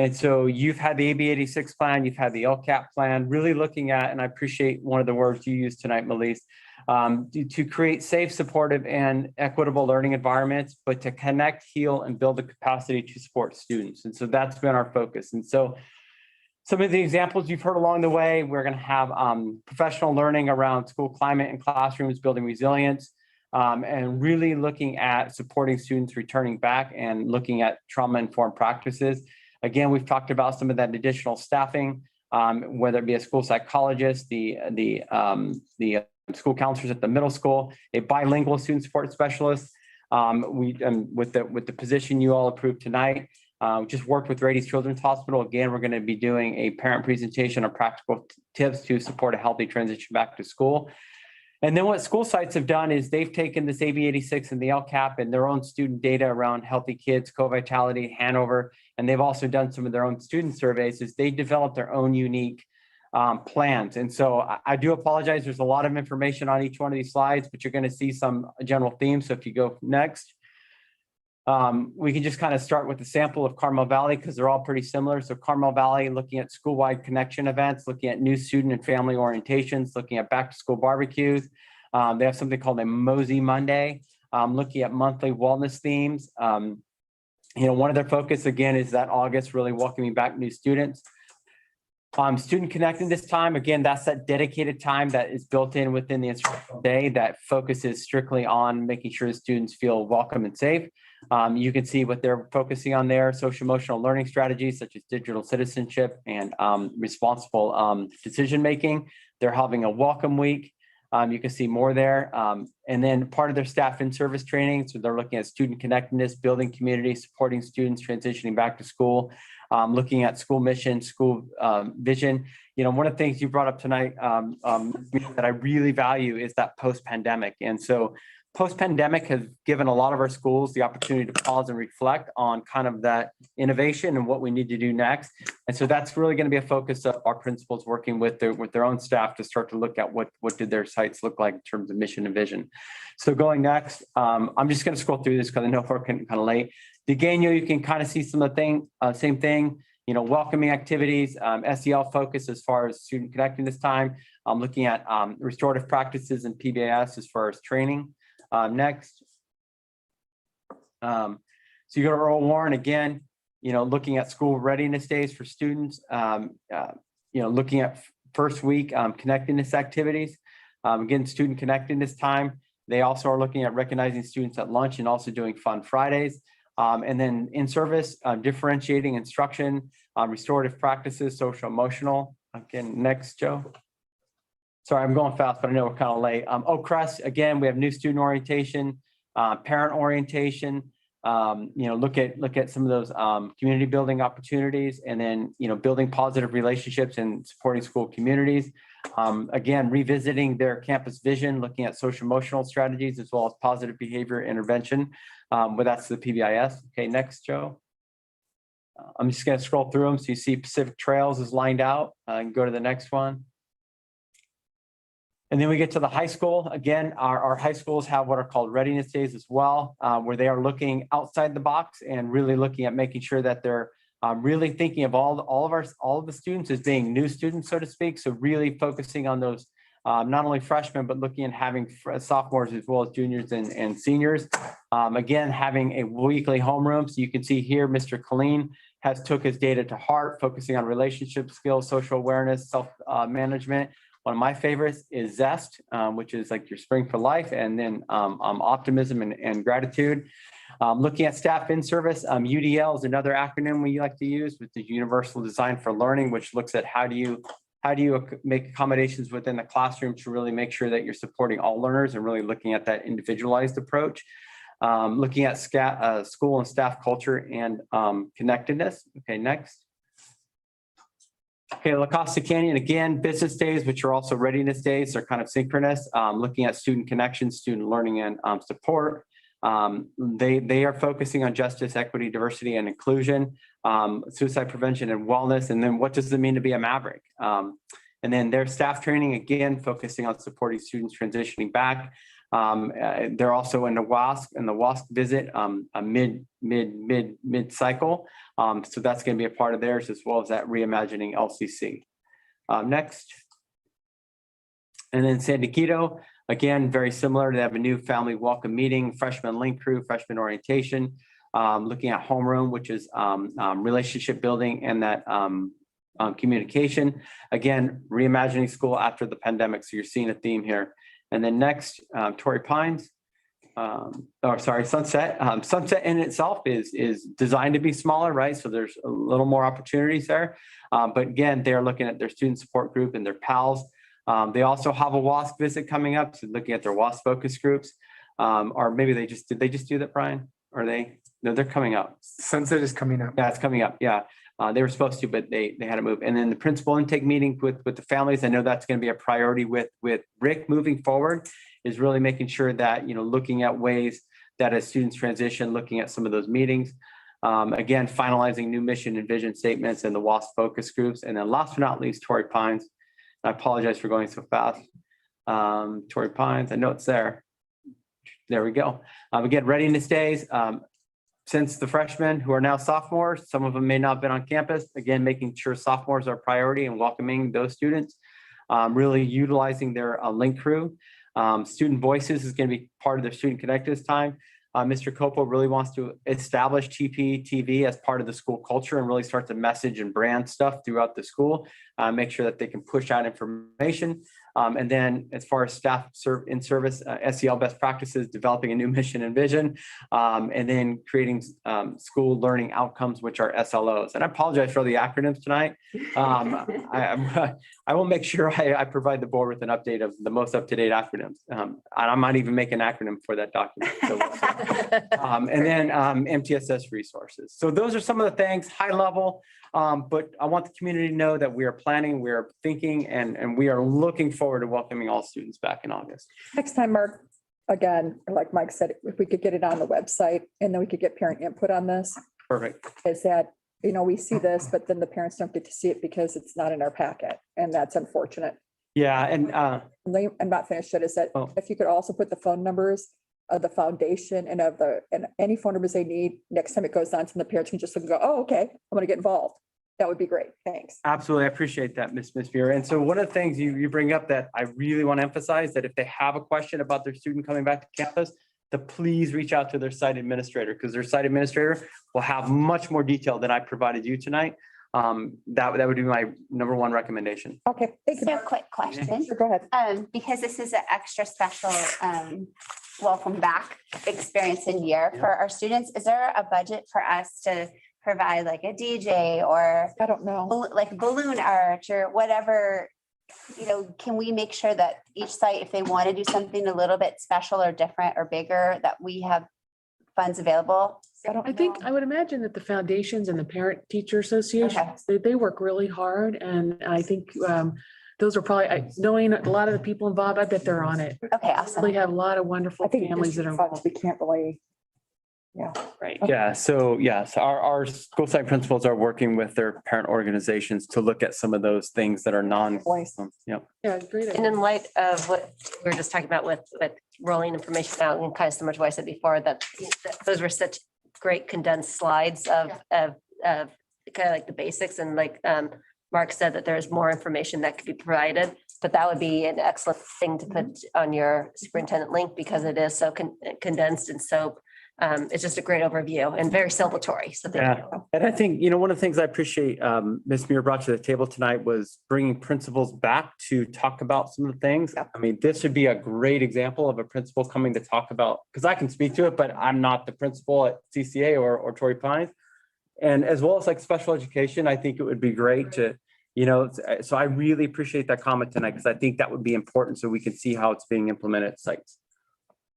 And so you've had the AB 86 plan, you've had the LCAP plan, really looking at, and I appreciate one of the words you used tonight, Melise, to create safe, supportive, and equitable learning environments, but to connect, heal, and build the capacity to support students. And so that's been our focus. And so some of the examples you've heard along the way, we're going to have professional learning around school climate and classrooms, building resilience, and really looking at supporting students returning back and looking at trauma-informed practices. Again, we've talked about some of that additional staffing, whether it be a school psychologist, the school counselors at the middle school, a bilingual student support specialist. With the position you all approved tonight, just worked with Rady's Children's Hospital. Again, we're going to be doing a parent presentation on practical tips to support a healthy transition back to school. And then what school sites have done is they've taken this AB 86 and the LCAP and their own student data around healthy kids, co-vitality, Hanover, and they've also done some of their own student surveys as they develop their own unique plans. And so I do apologize. There's a lot of information on each one of these slides, but you're going to see some general themes. So if you go next, we can just kind of start with the sample of Carmel Valley because they're all pretty similar. So Carmel Valley, looking at school-wide connection events, looking at new student and family orientations, looking at back-to-school barbecues. They have something called a Mosey Monday, looking at monthly wellness themes. One of their focus, again, is that August, really welcoming back new students. Student connecting this time, again, that's that dedicated time that is built in within the instructional day that focuses strictly on making sure the students feel welcome and safe. You can see what they're focusing on there, social emotional learning strategies such as digital citizenship and responsible decision-making. They're having a welcome week. You can see more there. And then part of their staff in service training. So they're looking at student connectedness, building community, supporting students transitioning back to school, looking at school mission, school vision. One of the things you brought up tonight that I really value is that post-pandemic. And so post-pandemic has given a lot of our schools the opportunity to pause and reflect on kind of that innovation and what we need to do next. And so that's really going to be a focus of our principals working with their own staff to start to look at what did their sites look like in terms of mission and vision. So going next, I'm just going to scroll through this because I know we're kind of late. Degano, you can kind of see some of the same thing, welcoming activities, SEL focus as far as student connecting this time. I'm looking at restorative practices and PBIS as far as training. Next. So you go to Earl Warren again, looking at school readiness days for students, looking at first week connectedness activities. Again, student connectedness time. They also are looking at recognizing students at lunch and also doing fun Fridays. And then in service, differentiating instruction, restorative practices, social emotional. Again, next, Joe. Sorry, I'm going fast, but I know we're kind of late. Oakcrest, again, we have new student orientation, parent orientation. Look at some of those community building opportunities, and then building positive relationships and supporting school communities. Again, revisiting their campus vision, looking at social emotional strategies as well as positive behavior intervention. But that's the PBIS. Okay, next, Joe. I'm just going to scroll through them so you see Pacific Trails is lined out. And go to the next one. And then we get to the high school. Again, our high schools have what are called readiness days as well, where they are looking outside the box and really looking at making sure that they're really thinking of all of the students as being new students, so to speak. So really focusing on those, not only freshmen, but looking at having sophomores as well as juniors and seniors. Again, having a weekly homeroom. So you can see here, Mr. Colleen has took his data to heart, focusing on relationship skills, social awareness, self-management, One of my favorites is Zest, which is like your spring for life, and then optimism and gratitude. Looking at staff in service, UDL is another acronym we like to use, with the Universal Design for Learning, which looks at how do you make accommodations within the classroom to really make sure that you're supporting all learners and really looking at that individualized approach. Looking at school and staff culture and connectedness. Okay, next. Okay, La Costa Canyon, again, business days, which are also readiness days, are kind of synchronous. Looking at student connections, student learning and support. They are focusing on justice, equity, diversity, and inclusion, suicide prevention and wellness. And then what does it mean to be a Maverick? And then their staff training, again, focusing on supporting students transitioning back. They're also in the WASC visit, a mid cycle. So that's going to be a part of theirs, as well as that reimagining LCC. Next. And then San Diego, again, very similar. They have a new family welcome meeting, freshman link crew, freshman orientation, looking at homeroom, which is relationship building and that communication. Again, reimagining school after the pandemic. So you're seeing a theme here. And then next, Torrey Pines, Sunset. Sunset in itself is designed to be smaller, right? So there's a little more opportunities there. But again, they're looking at their student support group and their pals. They also have a WASC visit coming up, so looking at their WASC focus groups. Or maybe did they just do that, Brian? Or no, they're coming up. Sunset is coming up. Yeah, it's coming up. Yeah. They were supposed to, but they had to move. And then the principal intake meeting with the families. I know that's going to be a priority with Rick moving forward, is really making sure that, looking at ways that as students transition, looking at some of those meetings. Again, finalizing new mission and vision statements and the WASC focus groups. And then last but not least, Torrey Pines. I apologize for going so fast. Torrey Pines, I know it's there. There we go. Again, readiness days. Since the freshmen who are now sophomores, some of them may not have been on campus, again, making sure sophomores are a priority and welcoming those students, really utilizing their link crew. Student voices is going to be part of their student connectors time. Mr. Copo really wants to establish TV as part of the school culture and really start to message and brand stuff throughout the school, make sure that they can push out information. And then as far as staff in service, SEL best practices, developing a new mission and vision, and then creating school learning outcomes, which are SLOs. And I apologize for all the acronyms tonight. I will make sure I provide the board with an update of the most up-to-date acronyms. And I might even make an acronym for that document. So, and then MTSS resources. So those are some of the things, high level. But I want the community to know that we are planning, we are thinking, and we are looking forward to welcoming all students back in August. Next time, Mark, again, like Mike said, if we could get it on the website and then we could get parent input on this, Perfect. is that, we see this, but then the parents don't get to see it because it's not in our packet. And that's unfortunate. Yeah, and I'm not finished yet, is that if you could also put the phone numbers of the foundation and any phone numbers they need, next time it goes on, so the parents can just look and go, oh, okay, I'm gonna get involved. That would be great. Thanks. absolutely, I appreciate that, Miss Vera. And so one of the things you bring up that I really want to emphasize, that if they have a question about their student coming back to campus, to please reach out to their site administrator, because their site administrator will have much more detail than I provided you tonight. That would be my number one recommendation. Okay, thank you. So quick question. Sure, go ahead. Because this is an extra special welcome back experience in year for our students, is there a budget for us to provide like a DJ or I don't know, like balloon arch or whatever? Can we make sure that each site, if they want to do something a little bit special or different or bigger, that we have funds available? I think, I would imagine that the foundations and the parent teacher associations, they work really hard. And I think those are probably, knowing a lot of the people involved, I bet they're on it. Okay, awesome. They have a lot of wonderful I think families that are funds, we can't really, right. Yeah, so yes, our school site principals are working with their parent organizations to look at some of those things that are Yeah, great. And in light of what we were just talking about with rolling information out and kind of similar to what I said before, that those were such great condensed slides of kind of like the basics, and like Mark said, that there's more information that could be provided, but that would be an excellent thing to put on your superintendent link, because it is so condensed and so It's just a great overview and very celebratory. So thank Yeah. you. And I think, one of the things I appreciate, Ms. Muir brought to the table tonight was bringing principals back to talk about some of the things. I mean, this would be a great example of a principal coming to talk about, because I can speak to it, but I'm not the principal at CCA or Torrey Pines. And as well as like special education, I think it would be great to, so I really appreciate that comment tonight, because I think that would be important so we can see how it's being implemented at sites.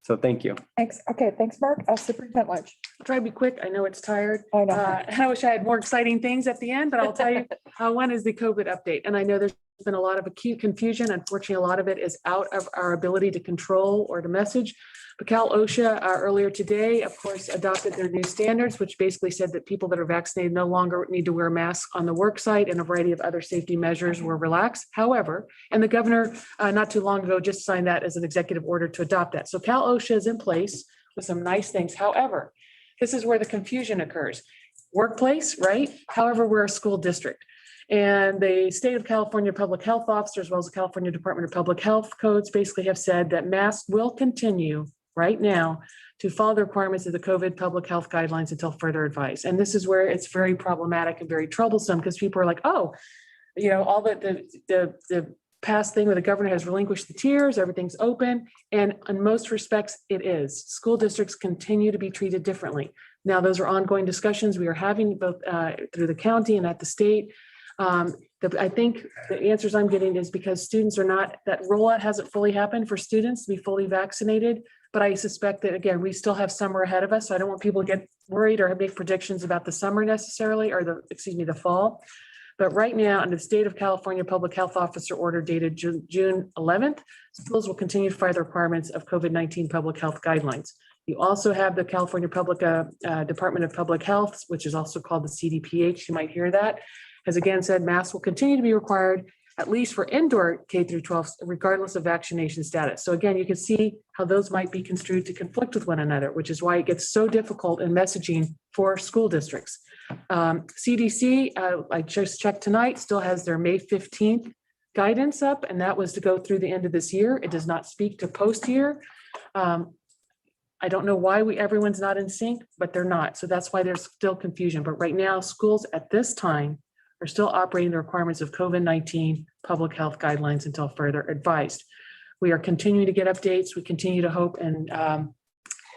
So thank you. Thanks. Okay, thanks, Mark. Superintendent Lynch. Try to be quick. I know it's tired. I know. I wish I had more exciting things at the end, but I'll tell you, one is the COVID update. And I know there's been a lot of acute confusion. Unfortunately, a lot of it is out of our ability to control or to message. But Cal OSHA earlier today, of course, adopted their new standards, which basically said that people that are vaccinated no longer need to wear a mask on the work site, and a variety of other safety measures were relaxed. However, and the governor not too long ago just signed that as an executive order to adopt that. So Cal OSHA is in place with some nice things. However, this is where the confusion occurs. Workplace, right? However, we're a school district. And the state of California Public Health Officer, as well as the California Department of Public Health codes, basically have said that masks will continue right now to follow the requirements of the COVID public health guidelines until further advice. And this is where it's very problematic and very troublesome, because people are like, oh, all the past thing where the governor has relinquished the tiers, everything's open. And in most respects, it is. School districts continue to be treated differently. Now, those are ongoing discussions we are having both through the county and at the state. I think the answers I'm getting is because students are not, that rollout hasn't fully happened for students to be fully vaccinated. But I suspect that, again, we still have summer ahead of us. So I don't want people to get worried or make predictions about the summer necessarily, or the fall. But right now, under the state of California Public Health Officer order dated June 11th, schools will continue to follow the requirements of COVID-19 public health guidelines. You also have the California Department of Public Health, which is also called the CDPH. You might hear that, has again said masks will continue to be required, at least for indoor K through 12, regardless of vaccination status. So again, you can see how those might be construed to conflict with one another, which is why it gets so difficult in messaging for school districts. CDC, I just checked tonight, still has their May 15th guidance up, and that was to go through the end of this year. It does not speak to post-year. I don't know why everyone's not in sync, but they're not. So that's why there's still confusion. But right now, schools at this time are still operating the requirements of COVID-19 public health guidelines until further advised. We are continuing to get updates. We continue to hope and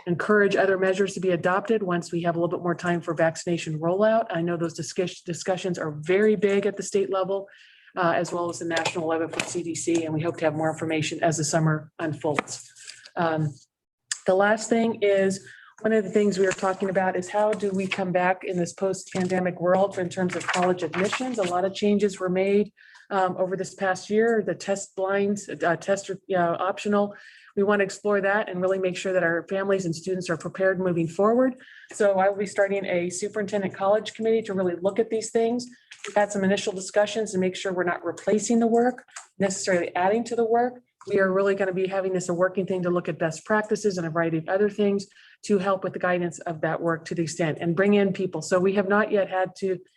encourage other measures to be adopted once we have a little bit more time for vaccination rollout. I know those discussions are very big at the state level, as well as the national level for CDC, and we hope to have more information as the summer unfolds. The last thing is, one of the things we are talking about is how do we come back in this post-pandemic world in terms of college admissions? A lot of changes were made over this past year. The test blinds, tests are optional. We want to explore that and really make sure that our families and students are prepared moving forward. So I will be starting a superintendent college committee to really look at these things. We've had some initial discussions to make sure we're not replacing the work, necessarily adding to the work. We are really going to be having this a working thing to look at best practices and a variety of other things to help with the guidance of that work to the extent and bring in people. So we have not yet had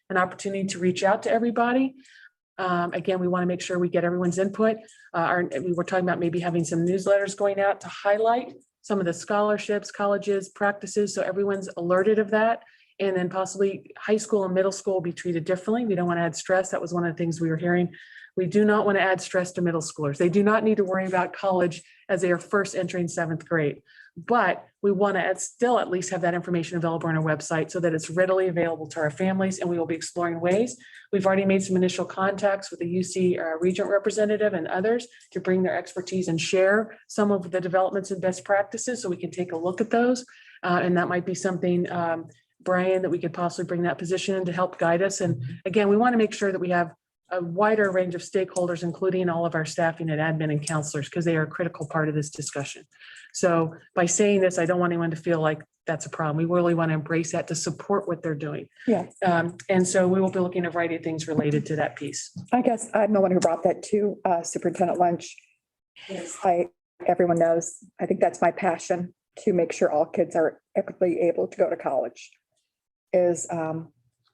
an opportunity to reach out to everybody. Again, we want to make sure we get everyone's input. We were talking about maybe having some newsletters going out to highlight some of the scholarships, colleges, practices, so everyone's alerted of that. And then possibly high school and middle school will be treated differently. We don't want to add stress. That was one of the things we were hearing. We do not want to add stress to middle schoolers. They do not need to worry about college as they are first entering 7th grade. But we want to still at least have that information available on our website so that it's readily available to our families, and we will be exploring ways. We've already made some initial contacts with the UC Regent representative and others to bring their expertise and share some of the developments and best practices so we can take a look at those. And that might be something, Brian, that we could possibly bring that position in to help guide us. And again, we want to make sure that we have a wider range of stakeholders, including all of our staffing and admin and counselors, because they are a critical part of this discussion. So by saying this, I don't want anyone to feel like that's a problem. We really want to embrace that to support what they're doing. Yeah. And so we will be looking at a variety of things related to that piece. I guess I'm the one who brought that to Superintendent Lynch. Everyone knows, I think that's my passion, to make sure all kids are equitably able to go to college.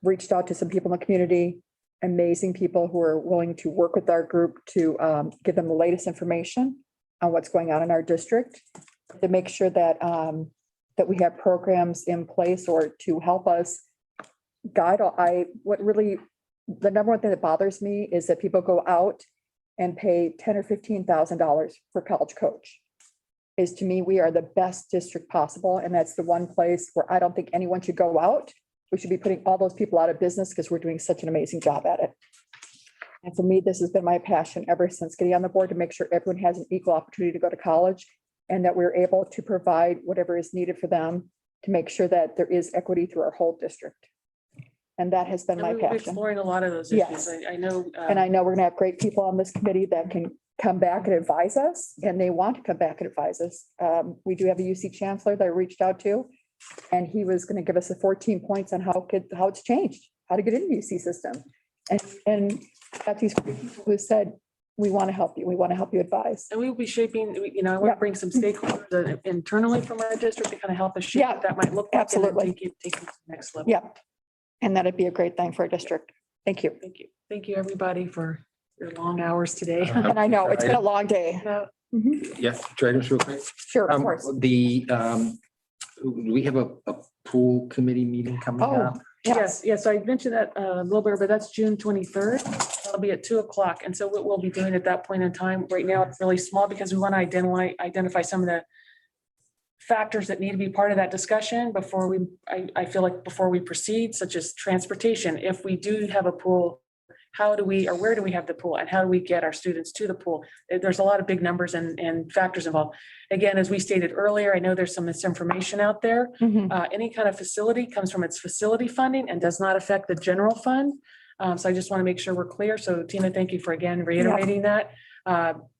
Reached out to some people in the community, amazing people who are willing to work with our group to give them the latest information on what's going on in our district, to make sure that that we have programs in place or to help us guide. The number one thing that bothers me is that people go out and pay $10,000 or $15,000 for college coach. Is to me, we are the best district possible, and that's the one place where I don't think anyone should go out. We should be putting all those people out of business because we're doing such an amazing job at it. And for me, this has been my passion ever since getting on the board, to make sure everyone has an equal opportunity to go to college and that we're able to provide whatever is needed for them to make sure that there is equity through our whole district. And that has been And my we will be passion. exploring a lot of those Yes. issues. I know. And I know we're gonna have great people on this committee that can come back and advise us, and they want to come back and advise us. We do have a UC chancellor that I reached out to, and he was gonna give us the 14 points on how it's changed, how to get into the UC system. And got these people who said, we want to help you, we want to help you advise. And we will be shaping, I want to bring some stakeholders internally from our district to kind of help us shape what that might look like. and then Absolutely. Take it to the next level. Yep. And that'd be a great thing for our district. Thank you. Thank you. Thank you, everybody, for your long hours today. And I know, it's been a long day. No, Yeah, traders real quick. Sure, of course. We have a pool committee meeting coming Oh, up. Yes, I mentioned that a little bit, but that's June 23rd. That'll be at 2:00. And so what we'll be doing at that point in time, right now, it's really small because we want to identify some of the factors that need to be part of that discussion before I feel like before we proceed, such as transportation. If we do have a pool, how do we, or where do we have the pool, and how do we get our students to the pool? There's a lot of big numbers and factors involved. Again, as we stated earlier, I know there's some misinformation out there. Any kind of facility comes from its facility funding and does not affect the general fund. So I just want to make sure we're clear. So Tina, thank you for again reiterating that.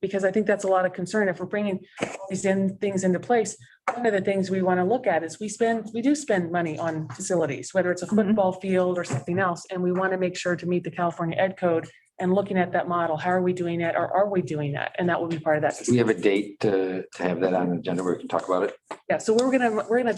Because I think that's a lot of concern. If we're bringing all these things into place, one of the things we want to look at is we do spend money on facilities, whether it's a football field or something else. And we want to make sure to meet the California Ed Code and looking at that model. How are we doing that, or are we doing that? And that will be part of that. We have a date to have that on the agenda where we can talk about it. Yeah, so we're gonna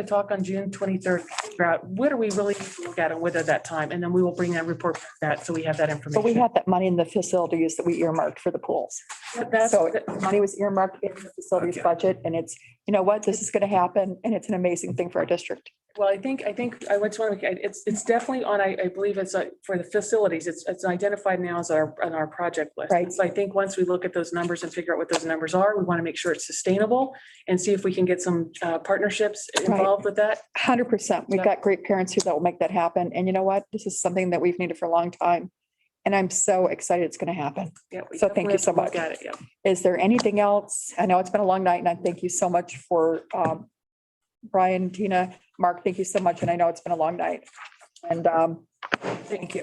talk on June 23rd, figure out what are we really need to look at and whether that time, and then we will bring that report back that, so we have that information. But we have that money in the facilities that we earmarked for the pools. That's- So the money was earmarked in the facilities budget, and it's, you know what, this is gonna happen, and it's an amazing thing for our district. Well, I think I just want to, it's definitely on, I believe it's for the facilities, it's identified now as on our project list. Right. So I think once we look at those numbers and figure out what those numbers are, we want to make sure it's sustainable and see if we can get some partnerships involved with that. 100%. We've got great parents who that will make that happen. And you know what? This is something that we've needed for a long time. And I'm so excited it's going to happen. Yeah, we So thank definitely you so have to look much. at it, yeah. Is there anything else? I know it's been a long night, and I thank you so much for Brian, Tina, Mark, thank you so much. And I know it's been a long night. And Thank you.